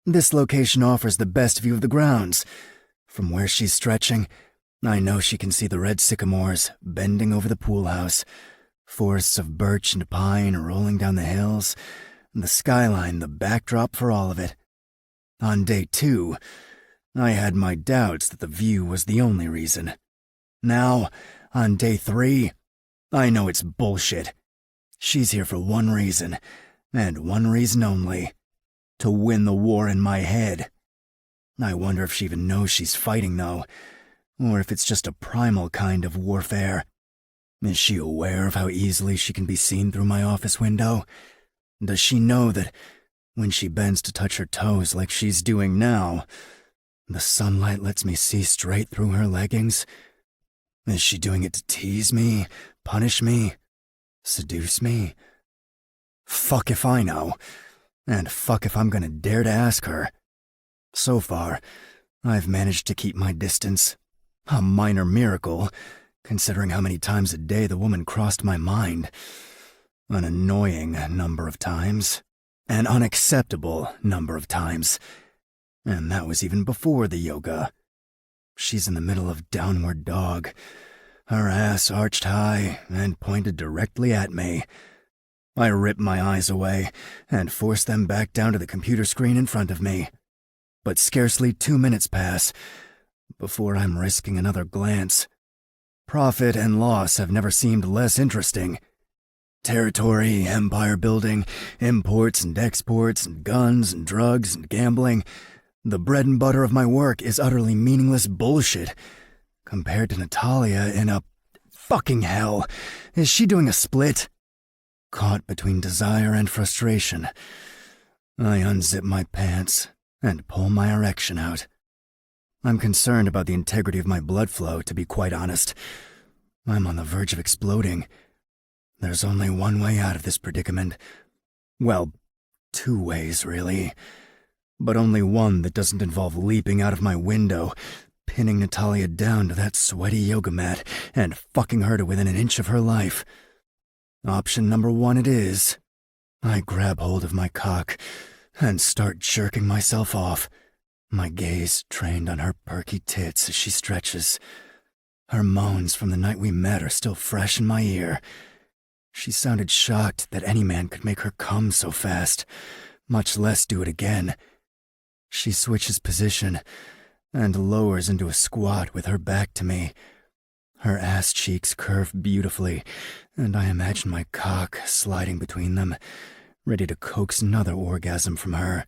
S1: This location offers the best view of the grounds. From where she's stretching, I know she can see the red sycamores bending over the pool house, forests of birch and pine rolling down the hills, and the skyline the backdrop for all of it. On day 2, I had my doubts that the view was the only reason. Now, on day 3, I know it's bullshit. She's here for one reason, and one reason only: to win the war in my head. I wonder if she even knows she's fighting, though, or if it's just a primal kind of warfare. Is she aware of how easily she can be seen through my office window? Does she know that when she bends to touch her toes like she's doing now, the sunlight lets me see straight through her leggings? Is she doing it to tease me, punish me, seduce me? Fuck if I know, and fuck if I'm gonna dare to ask her. So far, I've managed to keep my distance. A minor miracle, considering how many times a day the woman crossed my mind. An annoying number of times. An unacceptable number of times. And that was even before the yoga. She's in the middle of downward dog, her ass arched high and pointed directly at me. I rip my eyes away and force them back down to the computer screen in front of me. But scarcely 2 minutes pass before I'm risking another glance. Profit and loss have never seemed less interesting. Territory, empire building, imports and exports, and guns and drugs and gambling. The bread and butter of my work is utterly meaningless bullshit compared to Natalia in a fucking hell. Is she doing a split? Caught between desire and frustration, I unzip my pants and pull my erection out. I'm concerned about the integrity of my blood flow, to be quite honest. I'm on the verge of exploding. There's only one way out of this predicament. Well, 2 ways, really. But only one that doesn't involve leaping out of my window, pinning Natalia down to that sweaty yoga mat, and fucking her to within an inch of her life. Option number 1 it is. I grab hold of my cock and start jerking myself off, my gaze trained on her perky tits as she stretches. Her moans from the night we met are still fresh in my ear. She sounded shocked that any man could make her come so fast, much less do it again. She switches position and lowers into a squat with her back to me. Her ass cheeks curve beautifully, and I imagine my cock sliding between them, ready to coax another orgasm from her.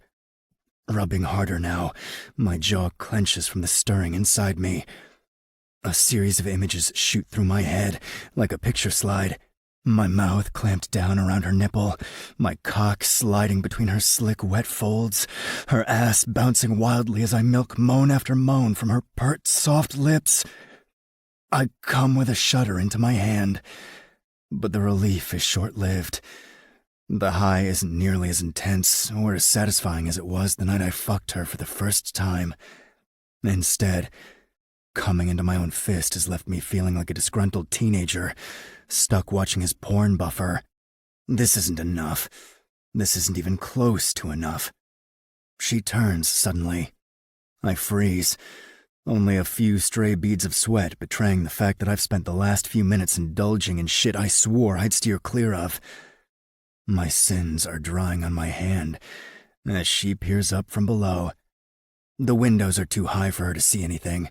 S1: Rubbing harder now, my jaw clenches from the stirring inside me. A series of images shoot through my head like a picture slide. My mouth clamped down around her nipple, my cock sliding between her slick, wet folds, her ass bouncing wildly as I milk moan after moan from her pert, soft lips. I come with a shudder into my hand, but the relief is short-lived. The high isn't nearly as intense or as satisfying as it was the night I fucked her for the first time. Instead, coming into my own fist has left me feeling like a disgruntled teenager, stuck watching his porn buffer. This isn't enough. This isn't even close to enough. She turns suddenly. I freeze, only a few stray beads of sweat betraying the fact that I've spent the last few minutes indulging in shit I swore I'd steer clear of. My sins are drying on my hand as she peers up from below. The windows are too high for her to see anything.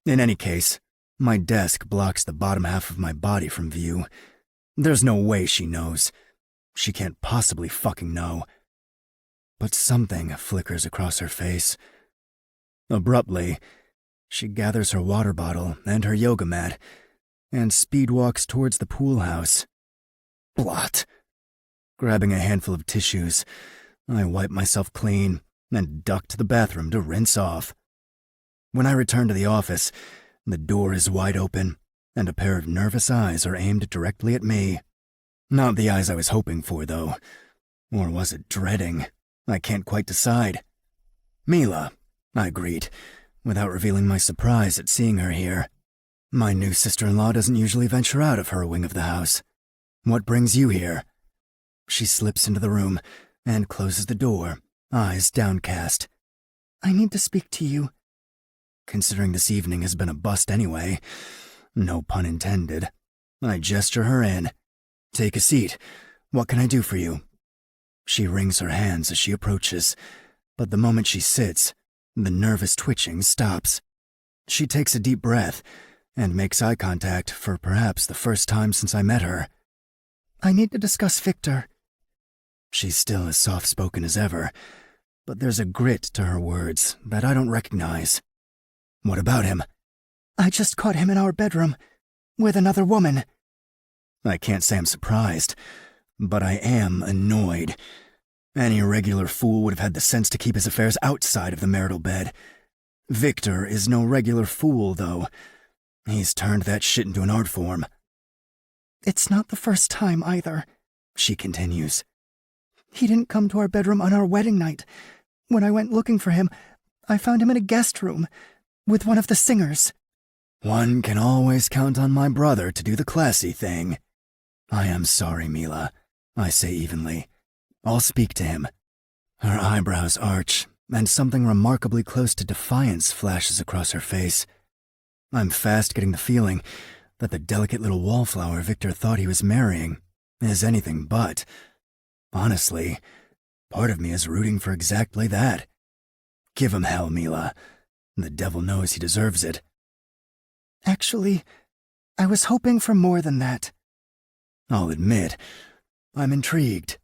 S1: In any case, my desk blocks the bottom half of my body from view. There's no way she knows. She can't possibly fucking know. But something flickers across her face. Abruptly, she gathers her water bottle and her yoga mat and speed walks towards the pool house. Blot. Grabbing a handful of tissues, I wipe myself clean and duck to the bathroom to rinse off. When I return to the office, the door is wide open, and a pair of nervous eyes are aimed directly at me. Not the eyes I was hoping for, though. Or was it dreading? I can't quite decide. "Mila," I greet, without revealing my surprise at seeing her here. My new sister-in-law doesn't usually venture out of her wing of the house. "What brings you here?" She slips into the room and closes the door, eyes downcast.
S4: I need to speak to you.
S1: Considering this evening has been a bust anyway, no pun intended, I gesture her in. Take a seat. What can I do for you? She wrings her hands as she approaches, but the moment she sits, the nervous twitching stops. She takes a deep breath and makes eye contact for perhaps the first time since I met her.
S4: I need to discuss Victor.
S1: She's still as soft-spoken as ever, but there's a grit to her words that I don't recognize. What about him?
S4: I just caught him in our bedroom, with another woman.
S1: I can't say I'm surprised, but I am annoyed. Any regular fool would have had the sense to keep his affairs outside of the marital bed. Victor is no regular fool, though. He's turned that shit into an art form.
S4: It's not the first time, either, she continues. He didn't come to our bedroom on our wedding night. When I went looking for him, I found him in a guest room, with one of the singers.
S1: One can always count on my brother to do the classy thing. I am sorry, Mila, I say evenly. I'll speak to him. Her eyebrows arch, and something remarkably close to defiance flashes across her face. I'm fast getting the feeling that the delicate little wallflower Victor thought he was marrying is anything but. Honestly, part of me is rooting for exactly that. Give him hell, Mila. The devil knows he deserves it.
S4: Actually, I was hoping for more than that.
S1: I'll admit, I'm intrigued.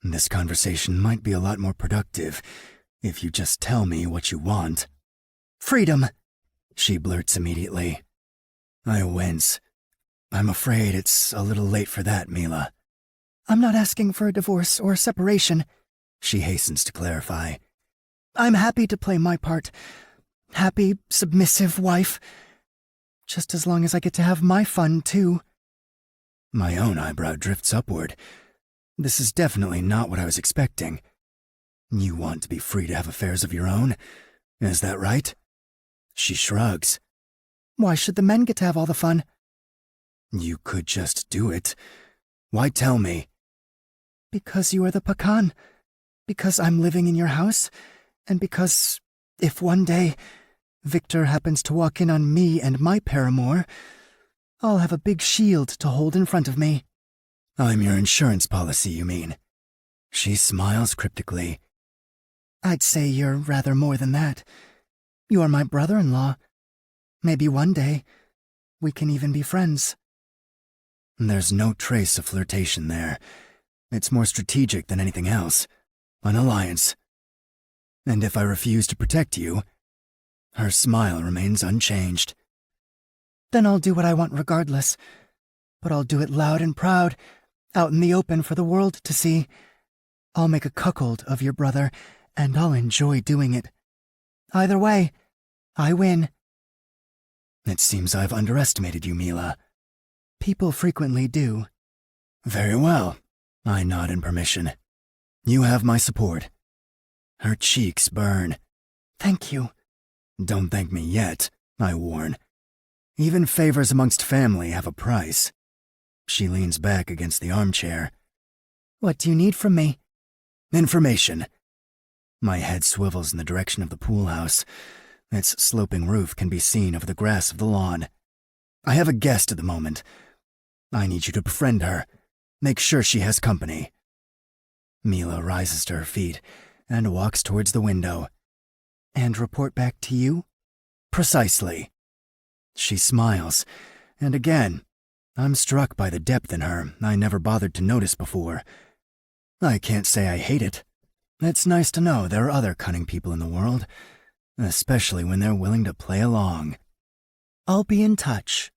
S1: This conversation might be a lot more productive if you just tell me what you want.
S4: Freedom,
S1: she blurts immediately. I wince. I'm afraid it's a little late for that, Mila.
S4: I'm not asking for a divorce or separation,
S1: she hastens to clarify.
S4: I'm happy to play my part. Happy, submissive wife. Just as long as I get to have my fun, too.
S1: My own eyebrow drifts upward. This is definitely not what I was expecting. You want to be free to have affairs of your own, is that right? She shrugs.
S4: Why should the men get to have all the fun?
S1: You could just do it. Why tell me?
S4: Because you are the pecan. Because I'm living in your house. And because, if one day Victor happens to walk in on me and my paramour, I'll have a big shield to hold in front of me.
S1: I'm your insurance policy, you mean? She smiles cryptically.
S4: I'd say you're rather more than that. You're my brother-in-law. Maybe one day we can even be friends.
S1: There's no trace of flirtation there. It's more strategic than anything else. An alliance. And if I refuse to protect you, her smile remains unchanged.
S4: Then I'll do what I want regardless. But I'll do it loud and proud, out in the open for the world to see. I'll make a cuckold of your brother, and I'll enjoy doing it. Either way, I win.
S1: It seems I've underestimated you, Mila.
S4: People frequently do.
S1: Very well. I nod in permission. You have my support. Her cheeks burn.
S4: Thank you.
S1: Don't thank me yet, I warn. Even favors amongst family have a price. She leans back against the armchair.
S4: What do you need from me?
S1: Information. My head swivels in the direction of the pool house. Its sloping roof can be seen over the grass of the lawn. I have a guest at the moment. I need you to befriend her. Make sure she has company. Mila rises to her feet and walks towards the window.
S4: And report back to you?
S1: Precisely. She smiles, and again, I'm struck by the depth in her I never bothered to notice before. I can't say I hate it. It's nice to know there are other cunning people in the world, especially when they're willing to play along.
S4: I'll be in touch.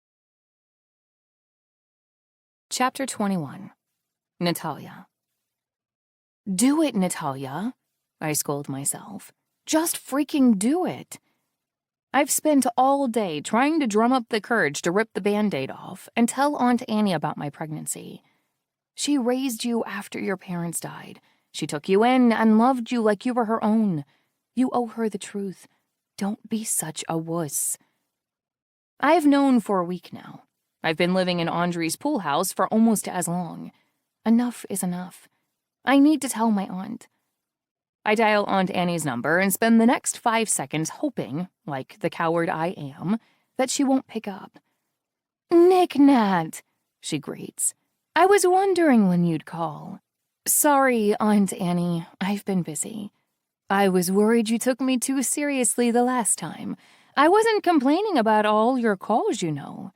S2: Chapter 21. Natalia. Do it, Natalia, I scold myself. Just freaking do it. I've spent all day trying to drum up the courage to rip the Band-Aid off and tell Aunt Annie about my pregnancy. She raised you after your parents died. She took you in and loved you like you were her own. You owe her the truth. Don't be such a wuss. I've known for a week now. I've been living in Andre's pool house for almost as long. Enough is enough. I need to tell my aunt. I dial Aunt Annie's number and spend the next 5 seconds hoping, like the coward I am, that she won't pick up. "Nick-Nat," she greets. "I was wondering when you'd call." "Sorry, Aunt Annie, I've been busy. I was worried you took me too seriously the last time. I wasn't complaining about all your calls, you know."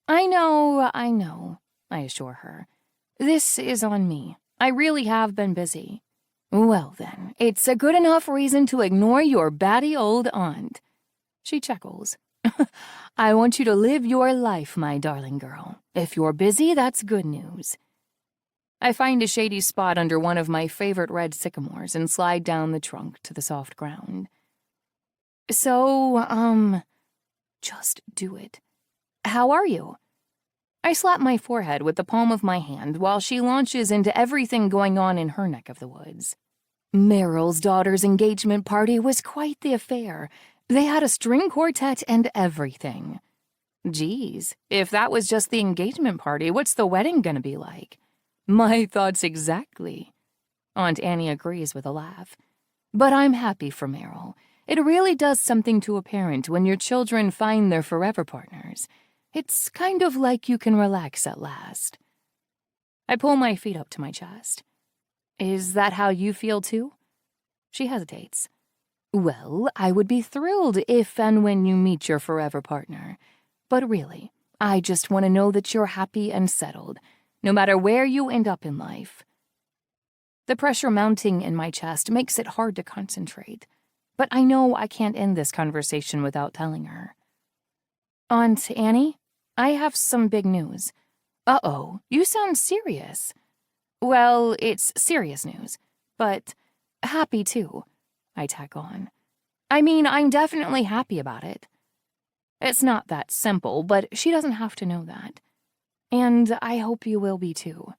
S2: I know, I assure her. "This is on me. I really have been busy." "Well then, it's a good enough reason to ignore your batty old aunt." She chuckles. "I want you to live your life, my darling girl. If you're busy, that's good news." I find a shady spot under one of my favorite red sycamores and slide down the trunk to the soft ground. "So, just do it. How are you?" I slap my forehead with the palm of my hand while she launches into everything going on in her neck of the woods. "Meryl's daughter's engagement party was quite the affair. They had a string quartet and everything." "Geez, if that was just the engagement party, what's the wedding gonna be like?" "My thoughts exactly." Aunt Annie agrees with a laugh. "But I'm happy for Meryl. It really does something to a parent when your children find their forever partners. It's kind of like you can relax at last." I pull my feet up to my chest. "Is that how you feel too?" She hesitates. "Well, I would be thrilled if and when you meet your forever partner. But really, I just want to know that you're happy and settled, no matter where you end up in life." The pressure mounting in my chest makes it hard to concentrate, but I know I can't end this conversation without telling her. "Aunt Annie, I have some big news." "Uh-oh, you sound serious." "Well, it's serious news, but happy too," I tack on. "I mean, I'm definitely happy about it." It's not that simple, but she doesn't have to know that. "And I hope you will be too."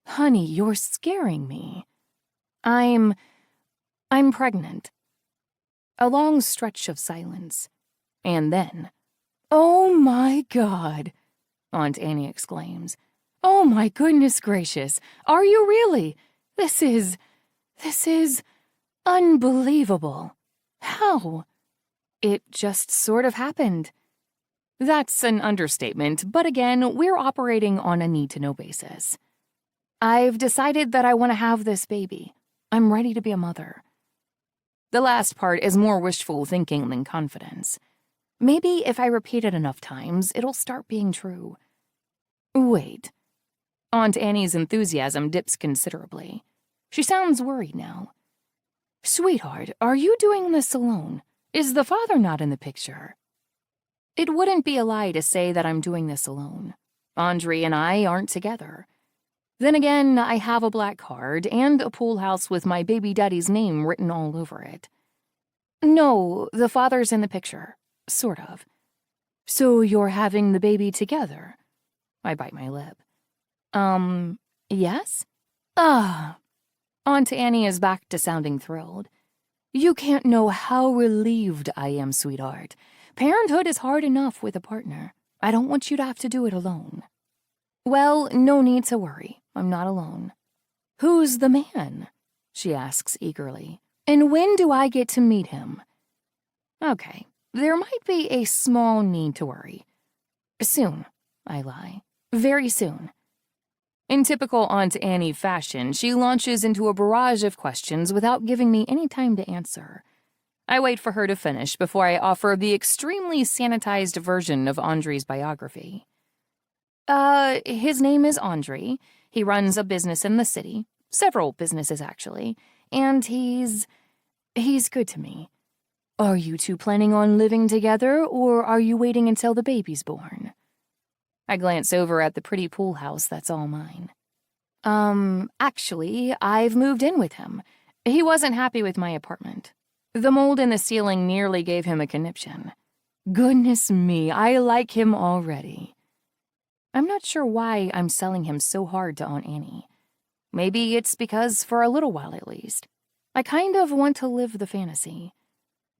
S2: "Honey, you're scaring me." I'm pregnant." A long stretch of silence. And then, "Oh my God," Aunt Annie exclaims. "Oh my goodness gracious, are you really? This is unbelievable. How?" "It just sort of happened." That's an understatement, but again, we're operating on a need-to-know basis. "I've decided that I want to have this baby. I'm ready to be a mother." The last part is more wishful thinking than confidence. Maybe if I repeat it enough times, it'll start being true. "Wait." Aunt Annie's enthusiasm dips considerably. She sounds worried now. "Sweetheart, are you doing this alone? Is the father not in the picture?" It wouldn't be a lie to say that I'm doing this alone. Andre and I aren't together. Then again, I have a black card and a pool house with my baby daddy's name written all over it. "No, the father's in the picture. Sort of." "So you're having the baby together?" I bite my lip. Yes?" "Ah." Aunt Annie is back to sounding thrilled. "You can't know how relieved I am, sweetheart. Parenthood is hard enough with a partner. I don't want you to have to do it alone." "Well, no need to worry. I'm not alone." "Who's the man?" she asks eagerly. "And when do I get to meet him?" Okay, there might be a small need to worry. "Soon," I lie. "Very soon." In typical Aunt Annie fashion, she launches into a barrage of questions without giving me any time to answer. I wait for her to finish before I offer the extremely sanitized version of Andre's biography. His name is Andre. He runs a business in the city. Several businesses, actually. And he's good to me. Are you two planning on living together, or are you waiting until the baby's born? I glance over at the pretty pool house that's all mine. Actually, I've moved in with him. He wasn't happy with my apartment. The mold in the ceiling nearly gave him a conniption. Goodness me, I like him already. I'm not sure why I'm selling him so hard to Aunt Annie. Maybe it's because, for a little while at least, I kind of want to live the fantasy.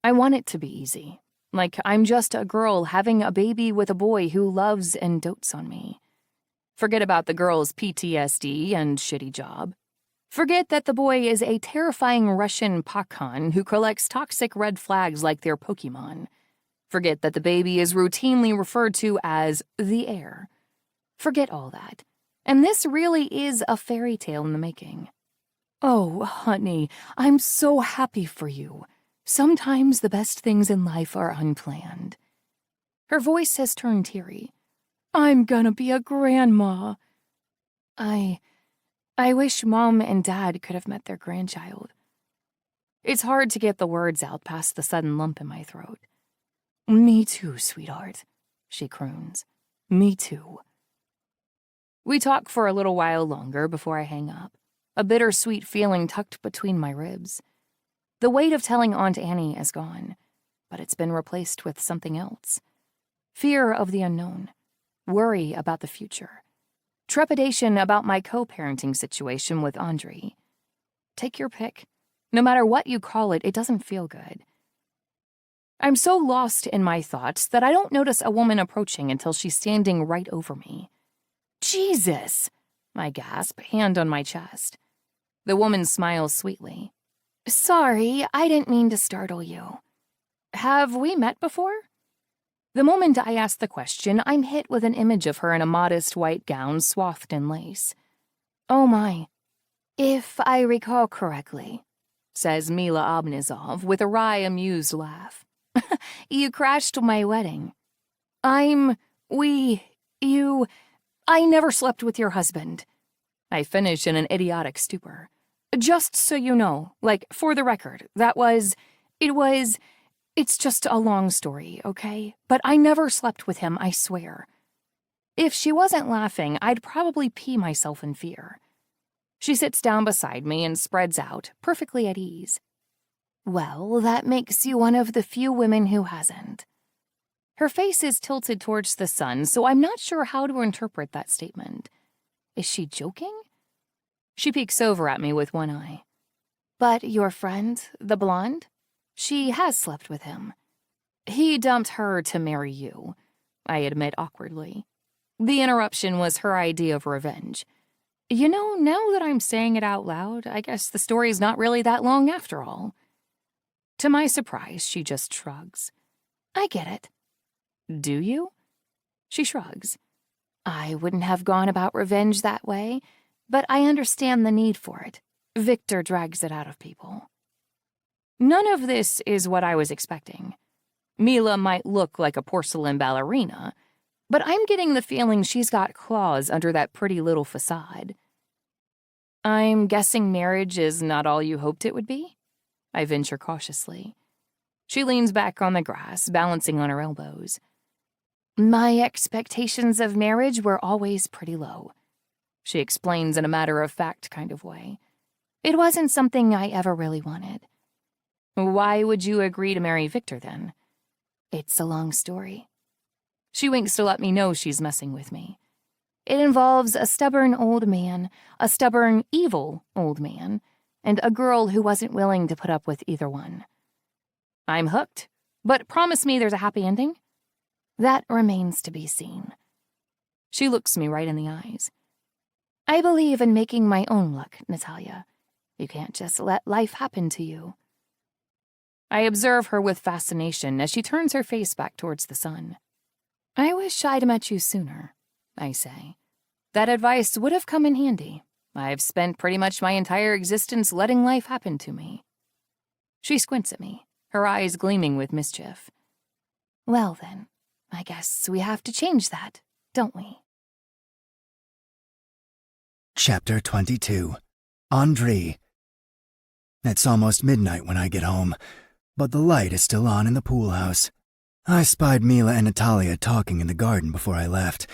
S2: I want it to be easy. Like I'm just a girl having a baby with a boy who loves and dotes on me. Forget about the girl's PTSD and shitty job. Forget that the boy is a terrifying Russian Pakhan who collects toxic red flags like their Pokemon. Forget that the baby is routinely referred to as the heir. Forget all that. And this really is a fairy tale in the making. Oh, honey, I'm so happy for you. Sometimes the best things in life are unplanned. Her voice has turned teary. I'm gonna be a grandma. I wish Mom and Dad could have met their grandchild. It's hard to get the words out past the sudden lump in my throat. Me too, sweetheart, she croons. Me too. We talk for a little while longer before I hang up, a bittersweet feeling tucked between my ribs. The weight of telling Aunt Annie is gone, but it's been replaced with something else. Fear of the unknown, worry about the future, trepidation about my co-parenting situation with Andre. Take your pick. No matter what you call it, it doesn't feel good. I'm so lost in my thoughts that I don't notice a woman approaching until she's standing right over me. Jesus! I gasp, hand on my chest. The woman smiles sweetly. Sorry, I didn't mean to startle you. Have we met before? The moment I ask the question, I'm hit with an image of her in a modest white gown swathed in lace. Oh my. If I recall correctly, says Mila Obnizov with a wry, amused laugh. You crashed my wedding. I never slept with your husband. I finish in an idiotic stupor. Just so you know, for the record, it's just a long story, okay? But I never slept with him, I swear. If she wasn't laughing, I'd probably pee myself in fear. She sits down beside me and spreads out, perfectly at ease. Well, that makes you one of the few women who hasn't. Her face is tilted towards the sun, so I'm not sure how to interpret that statement. Is she joking? She peeks over at me with one eye. But your friend, the blonde? She has slept with him. He dumped her to marry you, I admit awkwardly. The interruption was her idea of revenge. You know, now that I'm saying it out loud, I guess the story's not really that long after all. To my surprise, she just shrugs. I get it. Do you? She shrugs. I wouldn't have gone about revenge that way, but I understand the need for it. Victor drags it out of people. None of this is what I was expecting. Mila might look like a porcelain ballerina, but I'm getting the feeling she's got claws under that pretty little facade. I'm guessing marriage is not all you hoped it would be? I venture cautiously. She leans back on the grass, balancing on her elbows. My expectations of marriage were always pretty low, she explains in a matter-of-fact kind of way. It wasn't something I ever really wanted. Why would you agree to marry Victor, then? It's a long story. She winks to let me know she's messing with me. It involves a stubborn old man, a stubborn, evil old man, and a girl who wasn't willing to put up with either one. I'm hooked, but promise me there's a happy ending? That remains to be seen. She looks me right in the eyes. I believe in making my own luck, Natalia. You can't just let life happen to you. I observe her with fascination as she turns her face back towards the sun. I wish I'd met you sooner, I say. That advice would have come in handy. I've spent pretty much my entire existence letting life happen to me. She squints at me, her eyes gleaming with mischief. Well then, I guess we have to change that, don't we?
S1: Chapter 22. Andre. It's almost midnight when I get home, but the light is still on in the pool house. I spied Mila and Natalia talking in the garden before I left.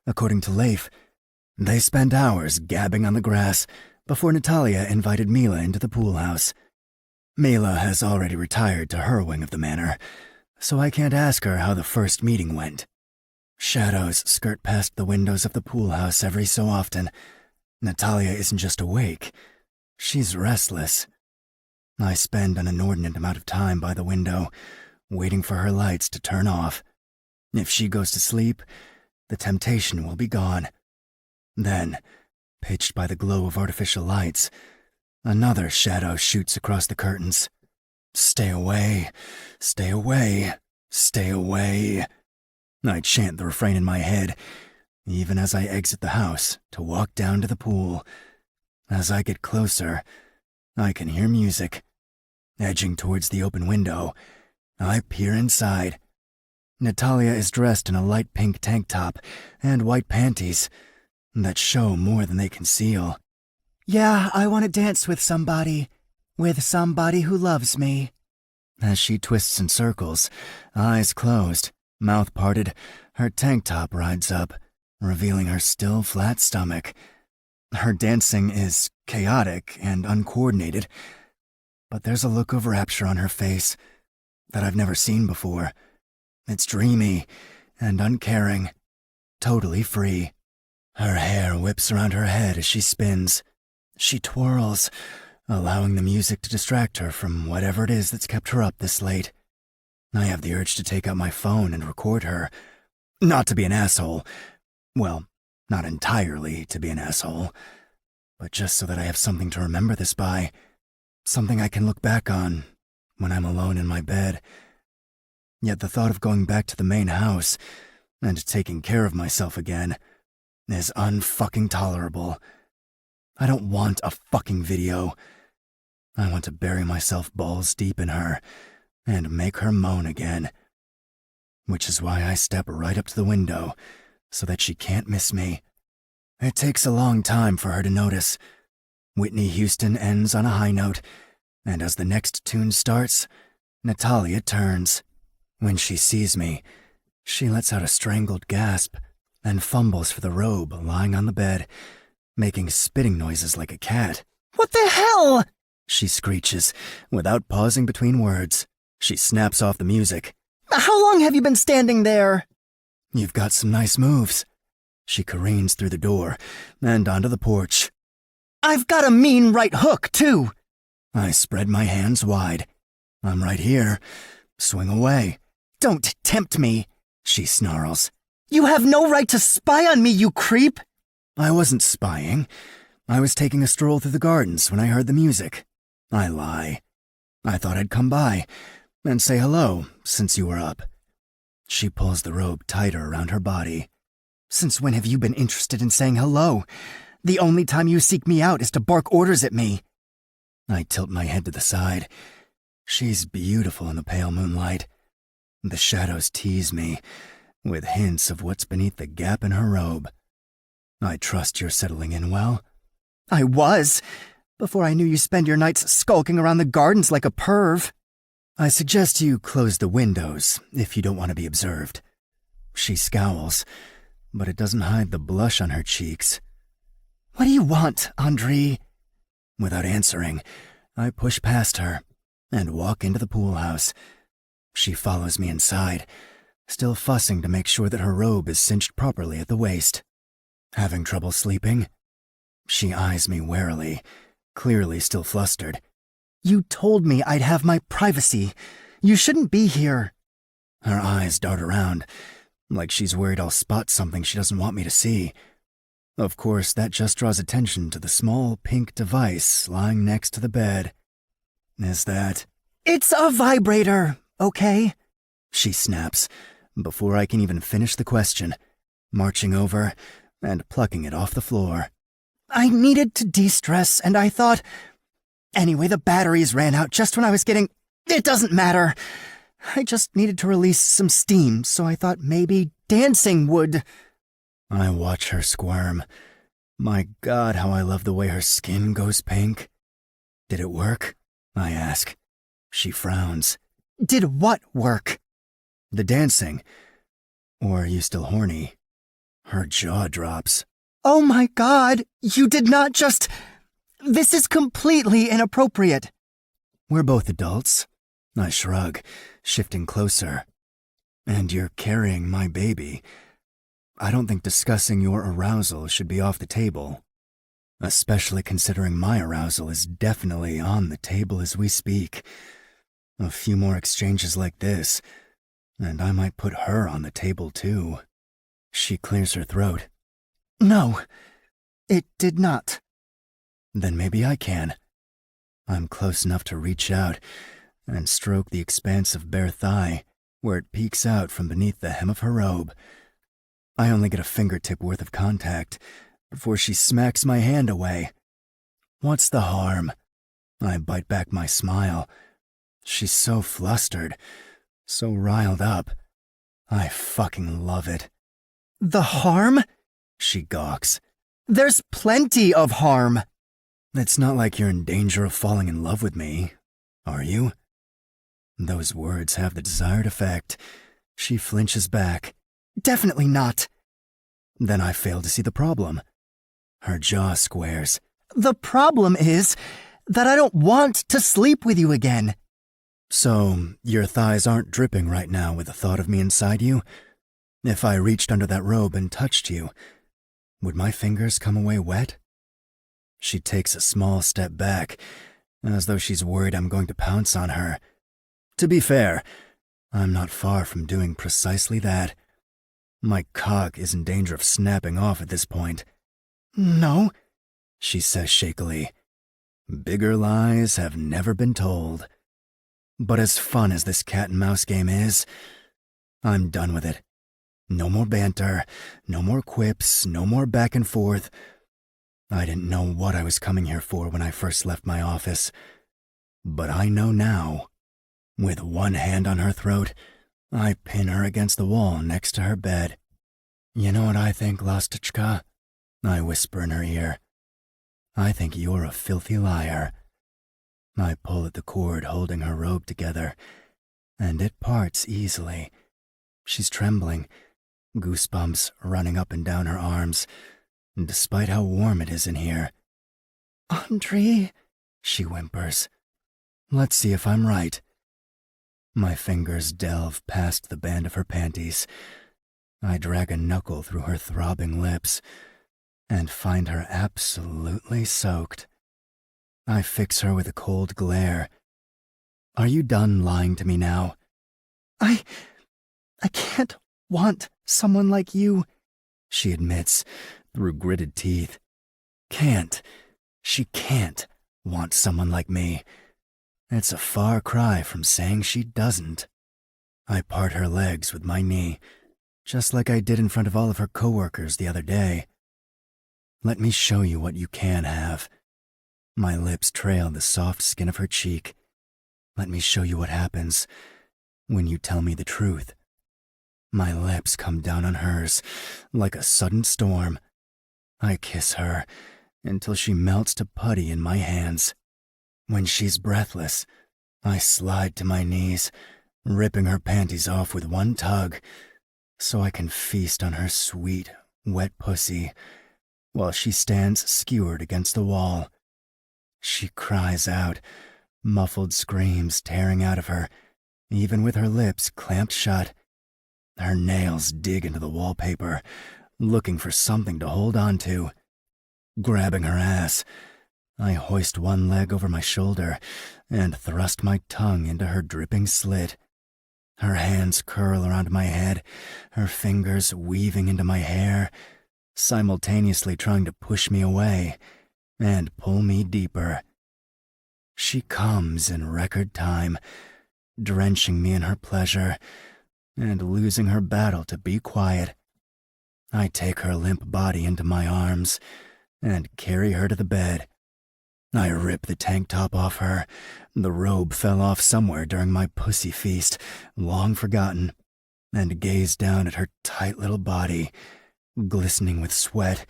S1: According to Leif, they spent hours gabbing on the grass before Natalia invited Mila into the pool house. Mila has already retired to her wing of the manor, so I can't ask her how the first meeting went. Shadows skirt past the windows of the pool house every so often. Natalia isn't just awake, she's restless. I spend an inordinate amount of time by the window, waiting for her lights to turn off. If she goes to sleep, the temptation will be gone. Then, pitched by the glow of artificial lights, Another shadow shoots across the curtains. Stay away, stay away, stay away. I chant the refrain in my head, even as I exit the house to walk down to the pool. As I get closer, I can hear music. Edging towards the open window, I peer inside. Natalia is dressed in a light pink tank top and white panties that show more than they conceal.
S6: Yeah, I want to dance with somebody who loves me.
S1: As she twists in circles, eyes closed, mouth parted, her tank top rides up, revealing her still flat stomach. Her dancing is chaotic and uncoordinated, but there's a look of rapture on her face that I've never seen before. It's dreamy and uncaring, totally free. Her hair whips around her head as she spins. She twirls, allowing the music to distract her from whatever it is that's kept her up this late. I have the urge to take out my phone and record her. Not to be an asshole. Well, not entirely to be an asshole, but just so that I have something to remember this by. Something I can look back on when I'm alone in my bed. Yet the thought of going back to the main house and taking care of myself again is unfucking tolerable. I don't want a fucking video. I want to bury myself balls deep in her and make her moan again. Which is why I step right up to the window so that she can't miss me. It takes a long time for her to notice. Whitney Houston ends on a high note, and as the next tune starts, Natalia turns. When she sees me, she lets out a strangled gasp and fumbles for the robe lying on the bed, making spitting noises like a cat.
S6: What the hell?
S1: She screeches, without pausing between words. She snaps off the music.
S6: How long have you been standing there?
S1: You've got some nice moves. She careens through the door and onto the porch.
S6: I've got a mean right hook, too.
S1: I spread my hands wide. I'm right here. Swing away.
S6: Don't tempt me,
S1: she snarls.
S6: You have no right to spy on me, you creep.
S1: I wasn't spying. I was taking a stroll through the gardens when I heard the music. I lie. I thought I'd come by and say hello since you were up. She pulls the robe tighter around her body.
S6: Since when have you been interested in saying hello? The only time you seek me out is to bark orders at me.
S1: I tilt my head to the side. She's beautiful in the pale moonlight. The shadows tease me, with hints of what's beneath the gap in her robe. I trust you're settling in well.
S6: I was, before I knew you spend your nights skulking around the gardens like a perv.
S1: I suggest you close the windows if you don't want to be observed. She scowls, but it doesn't hide the blush on her cheeks.
S6: What do you want, Andre?
S1: Without answering, I push past her and walk into the pool house. She follows me inside, still fussing to make sure that her robe is cinched properly at the waist. Having trouble sleeping? She eyes me warily, clearly still flustered.
S6: You told me I'd have my privacy. You shouldn't be here.
S1: Her eyes dart around, like she's worried I'll spot something she doesn't want me to see. Of course, that just draws attention to the small pink device lying next to the bed. Is that...
S6: It's a vibrator, okay?
S1: She snaps, before I can even finish the question, marching over and plucking it off the floor.
S6: I needed to de-stress, and I thought... Anyway, the batteries ran out just when I was getting... It doesn't matter. I just needed to release some steam, so I thought maybe dancing would...
S1: I watch her squirm. My God, how I love the way her skin goes pink. Did it work? I ask. She frowns.
S6: Did what work?
S1: The dancing. Or are you still horny? Her jaw drops.
S6: Oh my God, you did not just... This is completely inappropriate.
S1: We're both adults. I shrug, shifting closer. And you're carrying my baby. I don't think discussing your arousal should be off the table. Especially considering my arousal is definitely on the table as we speak. A few more exchanges like this, and I might put her on the table too. She clears her throat.
S6: No, it did not.
S1: Then maybe I can. I'm close enough to reach out and stroke the expansive bare thigh where it peeks out from beneath the hem of her robe. I only get a fingertip worth of contact before she smacks my hand away. What's the harm? I bite back my smile. She's so flustered, so riled up. I fucking love it.
S6: The harm?
S1: She gawks.
S6: There's plenty of harm.
S1: It's not like you're in danger of falling in love with me, are you? Those words have the desired effect. She flinches back.
S6: Definitely not.
S1: Then I fail to see the problem. Her jaw squares.
S6: The problem is that I don't want to sleep with you again.
S1: So, your thighs aren't dripping right now with the thought of me inside you? If I reached under that robe and touched you, would my fingers come away wet? She takes a small step back, as though she's worried I'm going to pounce on her. To be fair, I'm not far from doing precisely that. My cock is in danger of snapping off at this point.
S6: No,
S1: She says shakily. Bigger lies have never been told. But as fun as this cat and mouse game is, I'm done with it. No more banter, no more quips, no more back and forth. I didn't know what I was coming here for when I first left my office. But I know now. With one hand on her throat, I pin her against the wall next to her bed. You know what I think, Lastichka? I whisper in her ear. I think you're a filthy liar. I pull at the cord holding her robe together, and it parts easily. She's trembling, goosebumps running up and down her arms, despite how warm it is in here.
S6: Andre,
S1: She whimpers. Let's see if I'm right. My fingers delve past the band of her panties. I drag a knuckle through her throbbing lips and find her absolutely soaked. I fix her with a cold glare. Are you done lying to me now?
S6: I can't want someone like you,
S1: She admits through gritted teeth. Can't. She can't want someone like me. It's a far cry from saying she doesn't. I part her legs with my knee, just like I did in front of all of her coworkers the other day. Let me show you what you can have. My lips trail the soft skin of her cheek. Let me show you what happens when you tell me the truth. My lips come down on hers like a sudden storm. I kiss her until she melts to putty in my hands. When she's breathless, I slide to my knees, ripping her panties off with one tug, so I can feast on her sweet, wet pussy, while she stands skewered against the wall. She cries out, muffled screams tearing out of her, even with her lips clamped shut. Her nails dig into the wallpaper, looking for something to hold on to. Grabbing her ass, I hoist one leg over my shoulder and thrust my tongue into her dripping slit. Her hands curl around my head, her fingers weaving into my hair, simultaneously trying to push me away and pull me deeper. She comes in record time, drenching me in her pleasure and losing her battle to be quiet. I take her limp body into my arms and carry her to the bed. I rip the tank top off her. The robe fell off somewhere during my pussy feast, long forgotten, and gaze down at her tight little body, glistening with sweat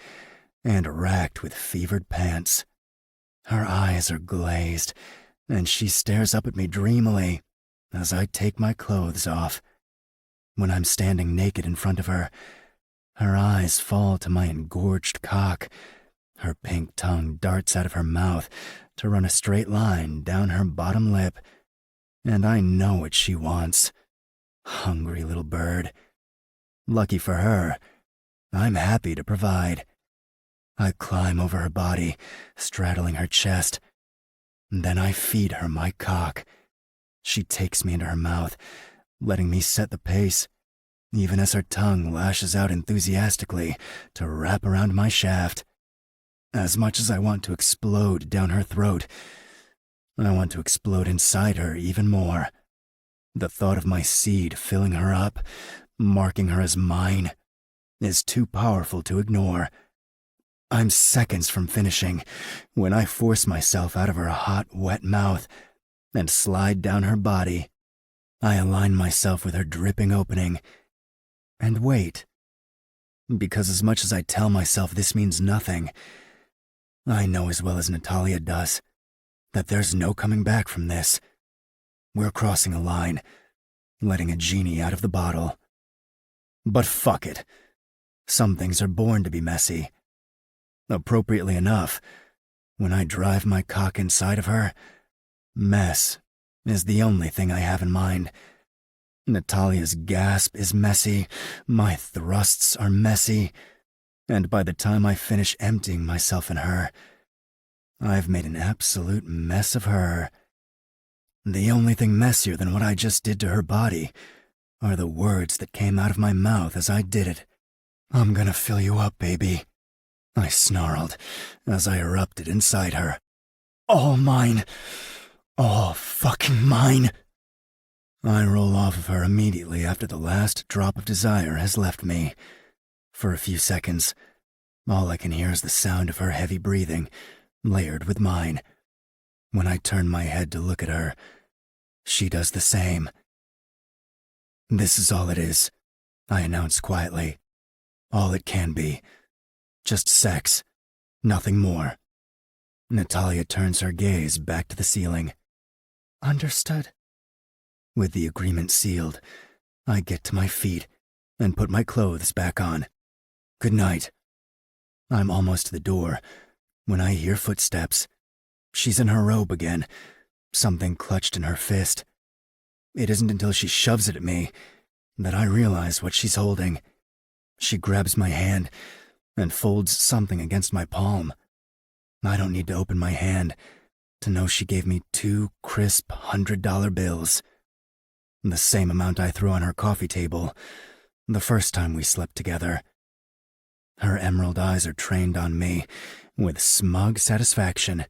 S1: and racked with fevered pants. Her eyes are glazed, and she stares up at me dreamily as I take my clothes off. When I'm standing naked in front of her, her eyes fall to my engorged cock. Her pink tongue darts out of her mouth to run a straight line down her bottom lip, and I know what she wants. Hungry little bird. Lucky for her, I'm happy to provide. I climb over her body, straddling her chest. Then I feed her my cock. She takes me into her mouth, letting me set the pace, even as her tongue lashes out enthusiastically to wrap around my shaft. As much as I want to explode down her throat, I want to explode inside her even more. The thought of my seed filling her up, marking her as mine, is too powerful to ignore. I'm seconds from finishing when I force myself out of her hot, wet mouth and slide down her body. I align myself with her dripping opening and wait. Because as much as I tell myself this means nothing, I know as well as Natalia does that there's no coming back from this. We're crossing a line, letting a genie out of the bottle. But fuck it. Some things are born to be messy. Appropriately enough, when I drive my cock inside of her, mess is the only thing I have in mind. Natalia's gasp is messy, my thrusts are messy, and by the time I finish emptying myself in her, I've made an absolute mess of her. The only thing messier than what I just did to her body are the words that came out of my mouth as I did it. "I'm gonna fill you up, baby," I snarled as I erupted inside her. "All mine. All fucking mine." I roll off of her immediately after the last drop of desire has left me. For a few seconds, all I can hear is the sound of her heavy breathing, layered with mine. When I turn my head to look at her, she does the same. "This is all it is," I announce quietly. "All it can be. Just sex. Nothing more." Natalia turns her gaze back to the ceiling. "Understood." With the agreement sealed, I get to my feet and put my clothes back on. "Good night." I'm almost to the door when I hear footsteps. She's in her robe again, something clutched in her fist. It isn't until she shoves it at me that I realize what she's holding. She grabs my hand and folds something against my palm. I don't need to open my hand to know she gave me 2 crisp $100 bills. The same amount I threw on her coffee table the first time we slept together. Her emerald eyes are trained on me with smug satisfaction.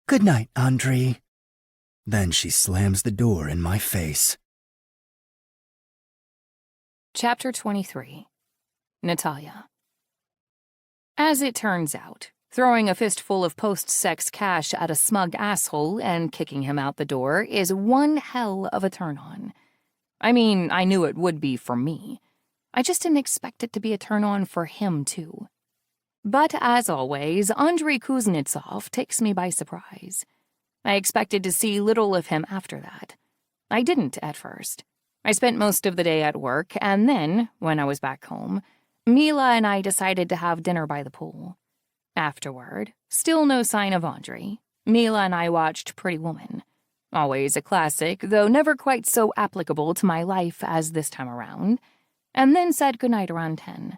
S1: "Good night, Andre." Then she slams the door in my face.
S2: Chapter 23. Natalia. As it turns out, throwing a fistful of post-sex cash at a smug asshole and kicking him out the door is one hell of a turn-on. I mean, I knew it would be for me. I just didn't expect it to be a turn-on for him, too. But as always, Andrei Kuznetsov takes me by surprise. I expected to see little of him after that. I didn't at first. I spent most of the day at work, and then, when I was back home, Mila and I decided to have dinner by the pool. Afterward, still no sign of Andrei, Mila and I watched Pretty Woman. Always a classic, though never quite so applicable to my life as this time around, and then said goodnight around 10.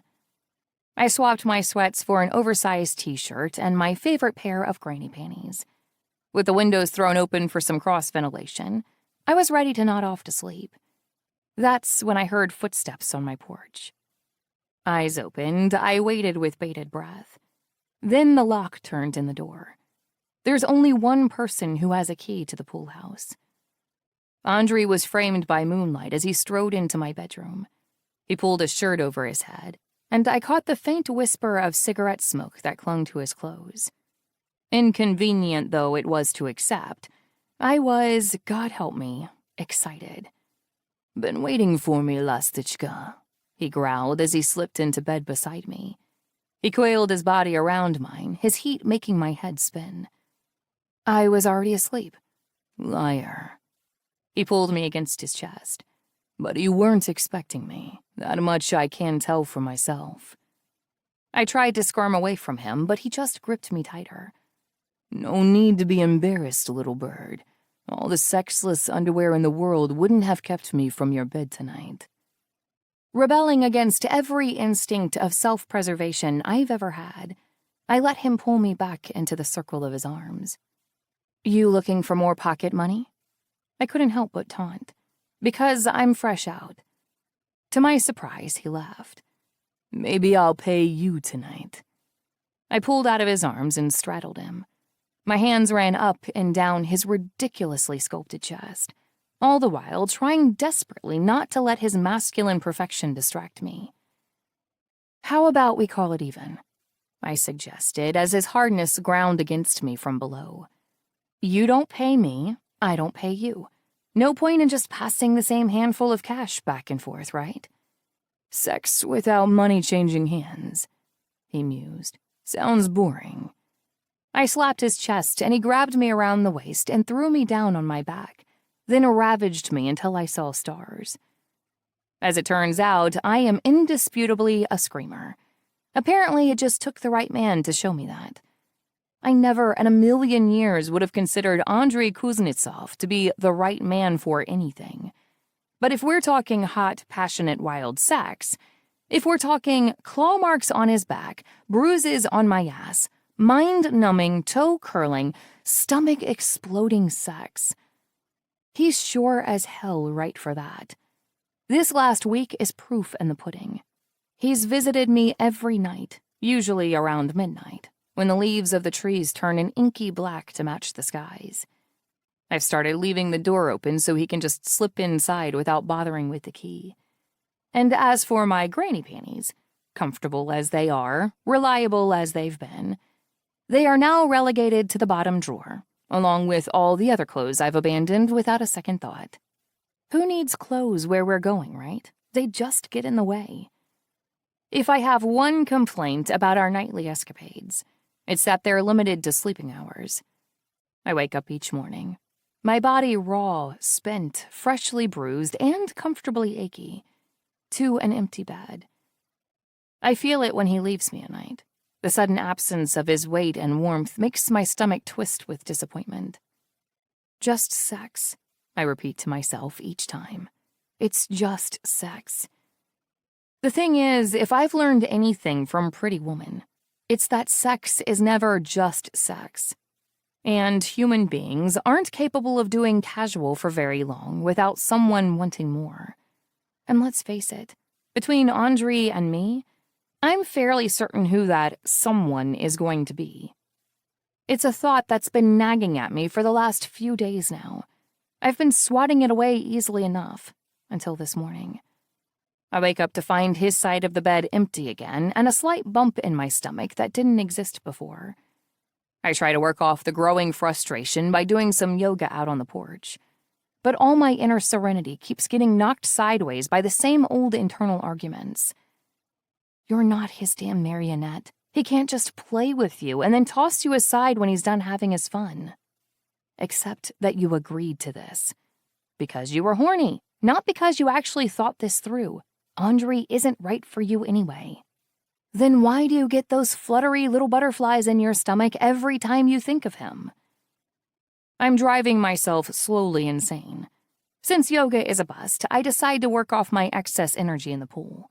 S2: I swapped my sweats for an oversized t-shirt and my favorite pair of granny panties. With the windows thrown open for some cross-ventilation, I was ready to nod off to sleep. That's when I heard footsteps on my porch. Eyes opened, I waited with bated breath. Then the lock turned in the door. There's only one person who has a key to the pool house. Andrei was framed by moonlight as he strode into my bedroom. He pulled a shirt over his head, and I caught the faint whisper of cigarette smoke that clung to his clothes. Inconvenient though it was to accept, I was, God help me, excited. "Been waiting for me, Lastichka," he growled as he slipped into bed beside me. He coiled his body around mine, his heat making my head spin. I was already asleep. "Liar." He pulled me against his chest. "But you weren't expecting me. That much I can tell for myself." I tried to squirm away from him, but he just gripped me tighter. "No need to be embarrassed, little bird. All the sexless underwear in the world wouldn't have kept me from your bed tonight." Rebelling against every instinct of self-preservation I've ever had, I let him pull me back into the circle of his arms. "You looking for more pocket money?" I couldn't help but taunt. "Because I'm fresh out." To my surprise, he laughed. "Maybe I'll pay you tonight." I pulled out of his arms and straddled him. My hands ran up and down his ridiculously sculpted chest, all the while trying desperately not to let his masculine perfection distract me. "How about we call it even?" I suggested as his hardness ground against me from below. "You don't pay me, I don't pay you. No point in just passing the same handful of cash back and forth, right?" "Sex without money changing hands," he mused. "Sounds boring." I slapped his chest and he grabbed me around the waist and threw me down on my back, then ravaged me until I saw stars. As it turns out, I am indisputably a screamer. Apparently, it just took the right man to show me that. I never in a million years would have considered Andrei Kuznetsov to be the right man for anything. But if we're talking hot, passionate, wild sex, if we're talking claw marks on his back, bruises on my ass, mind-numbing, toe-curling, stomach-exploding sex, he's sure as hell right for that. This last week is proof in the pudding. He's visited me every night, usually around midnight, when the leaves of the trees turn an inky black to match the skies. I've started leaving the door open so he can just slip inside without bothering with the key. And as for my granny panties, comfortable as they are, reliable as they've been, they are now relegated to the bottom drawer, along with all the other clothes I've abandoned without a second thought. Who needs clothes where we're going, right? They just get in the way. If I have one complaint about our nightly escapades, it's that they're limited to sleeping hours. I wake up each morning, my body raw, spent, freshly bruised, and comfortably achy, to an empty bed. I feel it when he leaves me at night. The sudden absence of his weight and warmth makes my stomach twist with disappointment. Just sex, I repeat to myself each time. It's just sex. The thing is, if I've learned anything from Pretty Woman, it's that sex is never just sex. And human beings aren't capable of doing casual for very long without someone wanting more. And let's face it, between Andrei and me, I'm fairly certain who that someone is going to be. It's a thought that's been nagging at me for the last few days now. I've been swatting it away easily enough, until this morning. I wake up to find his side of the bed empty again and a slight bump in my stomach that didn't exist before. I try to work off the growing frustration by doing some yoga out on the porch. But all my inner serenity keeps getting knocked sideways by the same old internal arguments. You're not his damn marionette. He can't just play with you and then toss you aside when he's done having his fun. Except that you agreed to this. Because you were horny, not because you actually thought this through. Andrei isn't right for you anyway. Then why do you get those fluttery little butterflies in your stomach every time you think of him? I'm driving myself slowly insane. Since yoga is a bust, I decide to work off my excess energy in the pool.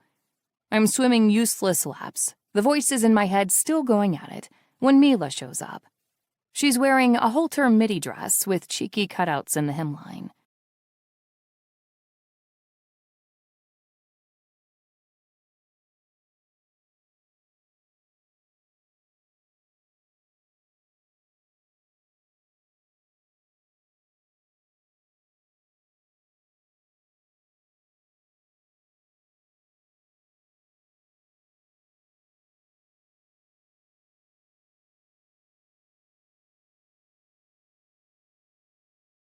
S2: I'm swimming useless laps, the voices in my head still going at it, when Mila shows up. She's wearing a halter midi dress with cheeky cutouts in the hemline.